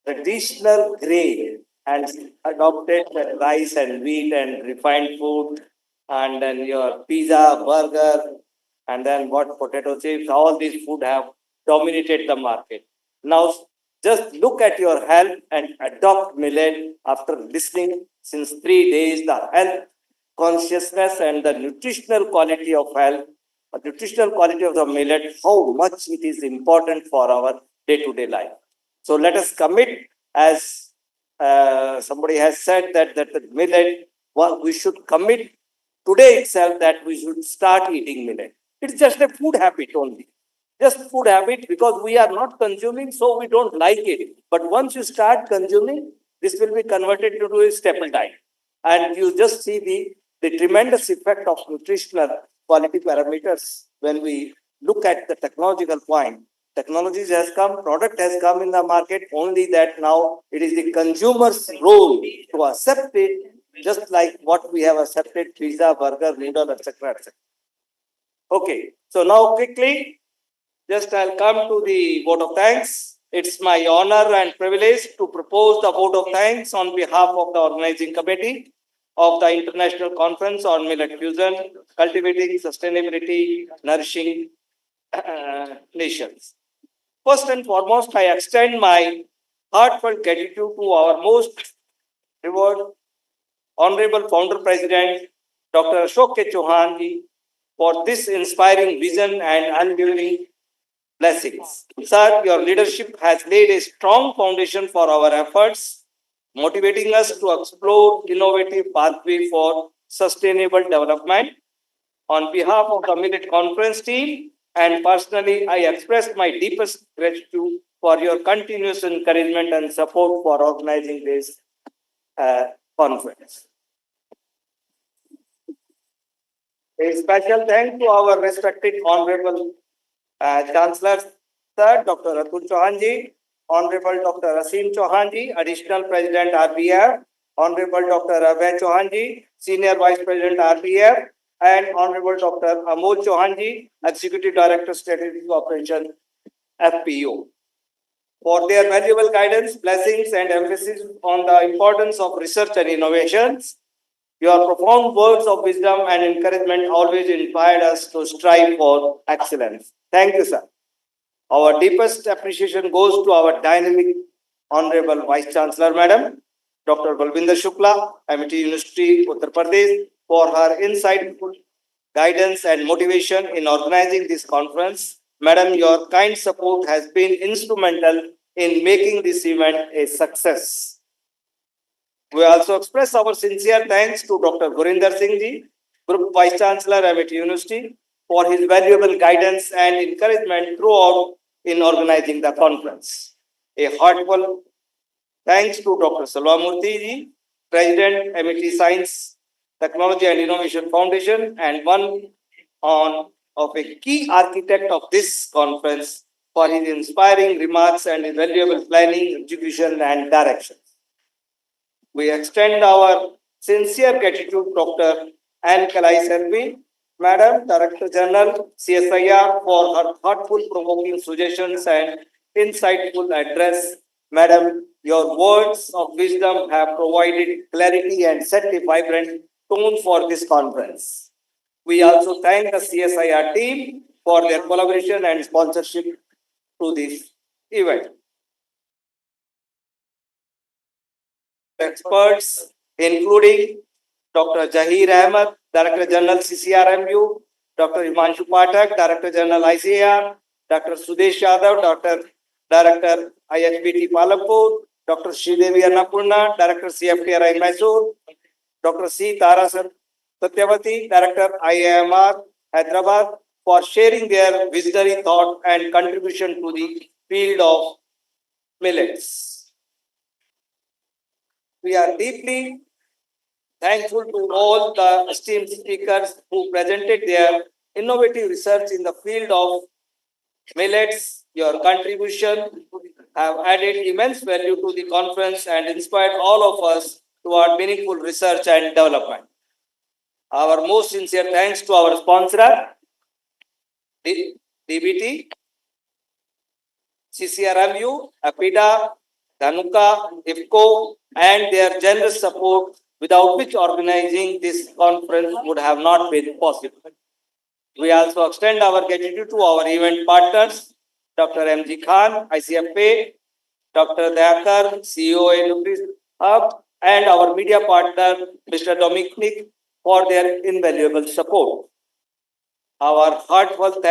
traditional grain and adopted the rice and wheat and refined food, and then your pizza, burger, and then what potato chips, all these food have dominated the market. Now just look at your health and adopt millet after listening since 3 days, the health consciousness and the nutritional quality of health, nutritional quality of the millet, how much it is important for our day-to-day life. So let us commit, as somebody has said, that the millet, we should commit today itself that we should start eating millet. It's just a food habit only. Just food habit because we are not consuming, so we don't like it. But once you start consuming, this will be converted into a staple diet. And you just see the tremendous effect of nutritional quality parameters when we look at the technological point. Technologies has come, product has come in the market, only that now it is the consumer's role to accept it, just like what we have accepted pizza, burger, noodle, etc. etc. Okay, so now quickly, just I'll come to the vote of thanks. It's my honor and privilege to propose the vote of thanks on behalf of the organizing committee of the International Conference on Millet Fusion, Cultivating Sustainability, Nourishing Nations. First and foremost, I extend my heartfelt gratitude to our most revered Honorable Founder President, Dr. Ashok K. Chauhan ji, for this inspiring vision and unwavering blessings. Sir, your leadership has laid a strong foundation for our efforts, motivating us to explore innovative pathways for sustainable development. On behalf of the Millet Conference team, and personally, I express my deepest gratitude for your continuous encouragement and support for organizing this conference. A special thanks to our respected Honorable Chancellor, Sir Dr. Atul Chauhan ji, Honorable Dr. Asim Chauhan ji, Additional President RBF, Honorable Dr. Abhay Chauhan ji, Senior Vice President RBF, and Honorable Dr. Amol Chauhan ji, Executive Director Strategic Operation FPO, for their valuable guidance, blessings, and emphasis on the importance of research and innovations. Your profound words of wisdom and encouragement always inspired us to strive for excellence. Thank you, sir. Our deepest appreciation goes to our dynamic Honorable Vice Chancellor, Madam, Dr. Balvinder Shukla, MIT University, Uttar Pradesh, for her insightful guidance and motivation in organizing this conference. Madam, your kind support has been instrumental in making this event a success. We also express our sincere thanks to Dr. Gurinder Singh ji, Group Vice Chancellor, MIT University, for his valuable guidance and encouragement throughout in organizing the conference. A heartfelt thanks to Dr. Salwamurthy ji, President, MIT Science, Technology and Innovation Foundation, and one of a key architect of this conference for his inspiring remarks and his valuable planning, execution, and direction. We extend our sincere gratitude to Dr. Anne Kalai Selvi, Madam Director General, CSIR, for her thoughtful, provoking suggestions and insightful address. Madam, your words of wisdom have provided clarity and set a vibrant tone for this conference. We also thank the CSIR team for their collaboration and sponsorship to this event. Experts, including Dr. Zahir Ahmed, Director General CCRMU, Dr. Himanshu Pathak, Director General ICAR, Dr. Sudesh Yadav, Director IHBT Palampur, Dr. Sridevi Annapurna, Director CFTRI Mysore, Dr. C. Tara Satyavati, Director IIMR Hyderabad, for sharing their visionary thought and contribution to the field of millets. We are deeply thankful to all the esteemed speakers who presented their innovative research in the field of millets. Your contribution have added immense value to the conference and inspired all of us toward meaningful research and development. Our most sincere thanks to our sponsor, DBT, CCRMU, APIDA, Dhanuka, IFCO, and their generous support, without which organizing this conference would have not been possible. We also extend our gratitude to our event partners, Dr. M.G. Khan, ICFA, Dr. Dayakar, CEO in Nutri Hub, and our media partner, Mr. Dominic, for their invaluable support. Our heartfelt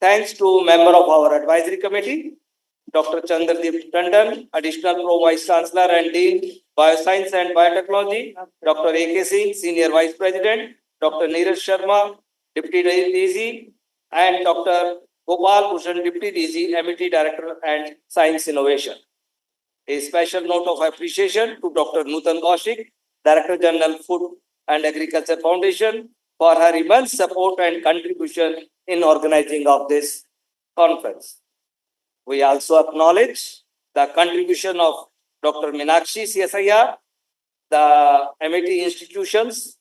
thanks to member of our advisory committee, Dr. Chandradeep Tandon, Additional Pro Vice Chancellor and Dean, Bioscience and Biotechnology, Dr. A.K. Singh, Senior Vice President, Dr. Neeraj Sharma, Deputy DG, and Dr. Gopal Bhushan, Deputy DG, MET Director and Science Innovation. A special note of appreciation to Dr. Nutan Kaushik, Director General Food and Agriculture Foundation, for her immense support and contribution in organizing of this conference. We also acknowledge the contribution of Dr. Meenakshi CSIR, the MET institutions,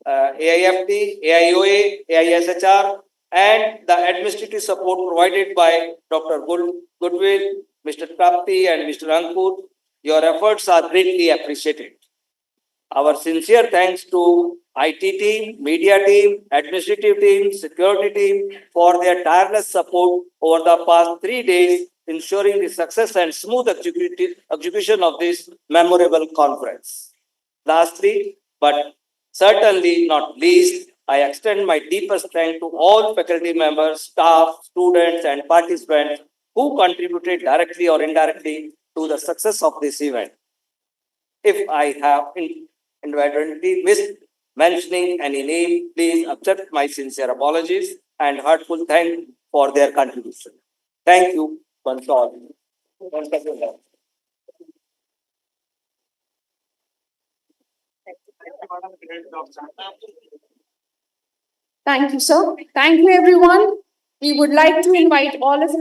AIFT, AIOA, AISHR, and the administrative support provided by Dr. Goodwill, Mr. Prapti, and Mr. Ankur. Your efforts are greatly appreciated. Our sincere thanks to IT team, media team, administrative team, security team for their tireless support over the past 3 days, ensuring the success and smooth execution of this memorable conference. Lastly, but certainly not least, I extend my deepest thanks to all faculty members, staff, students, and participants who contributed directly or indirectly to the success of this event. If I have inadvertently missed mentioning any name, please accept my sincere apologies and heartfelt thanks for their contribution. Thank you once all. Thank you, sir. Thank you, everyone. We would like to invite all of you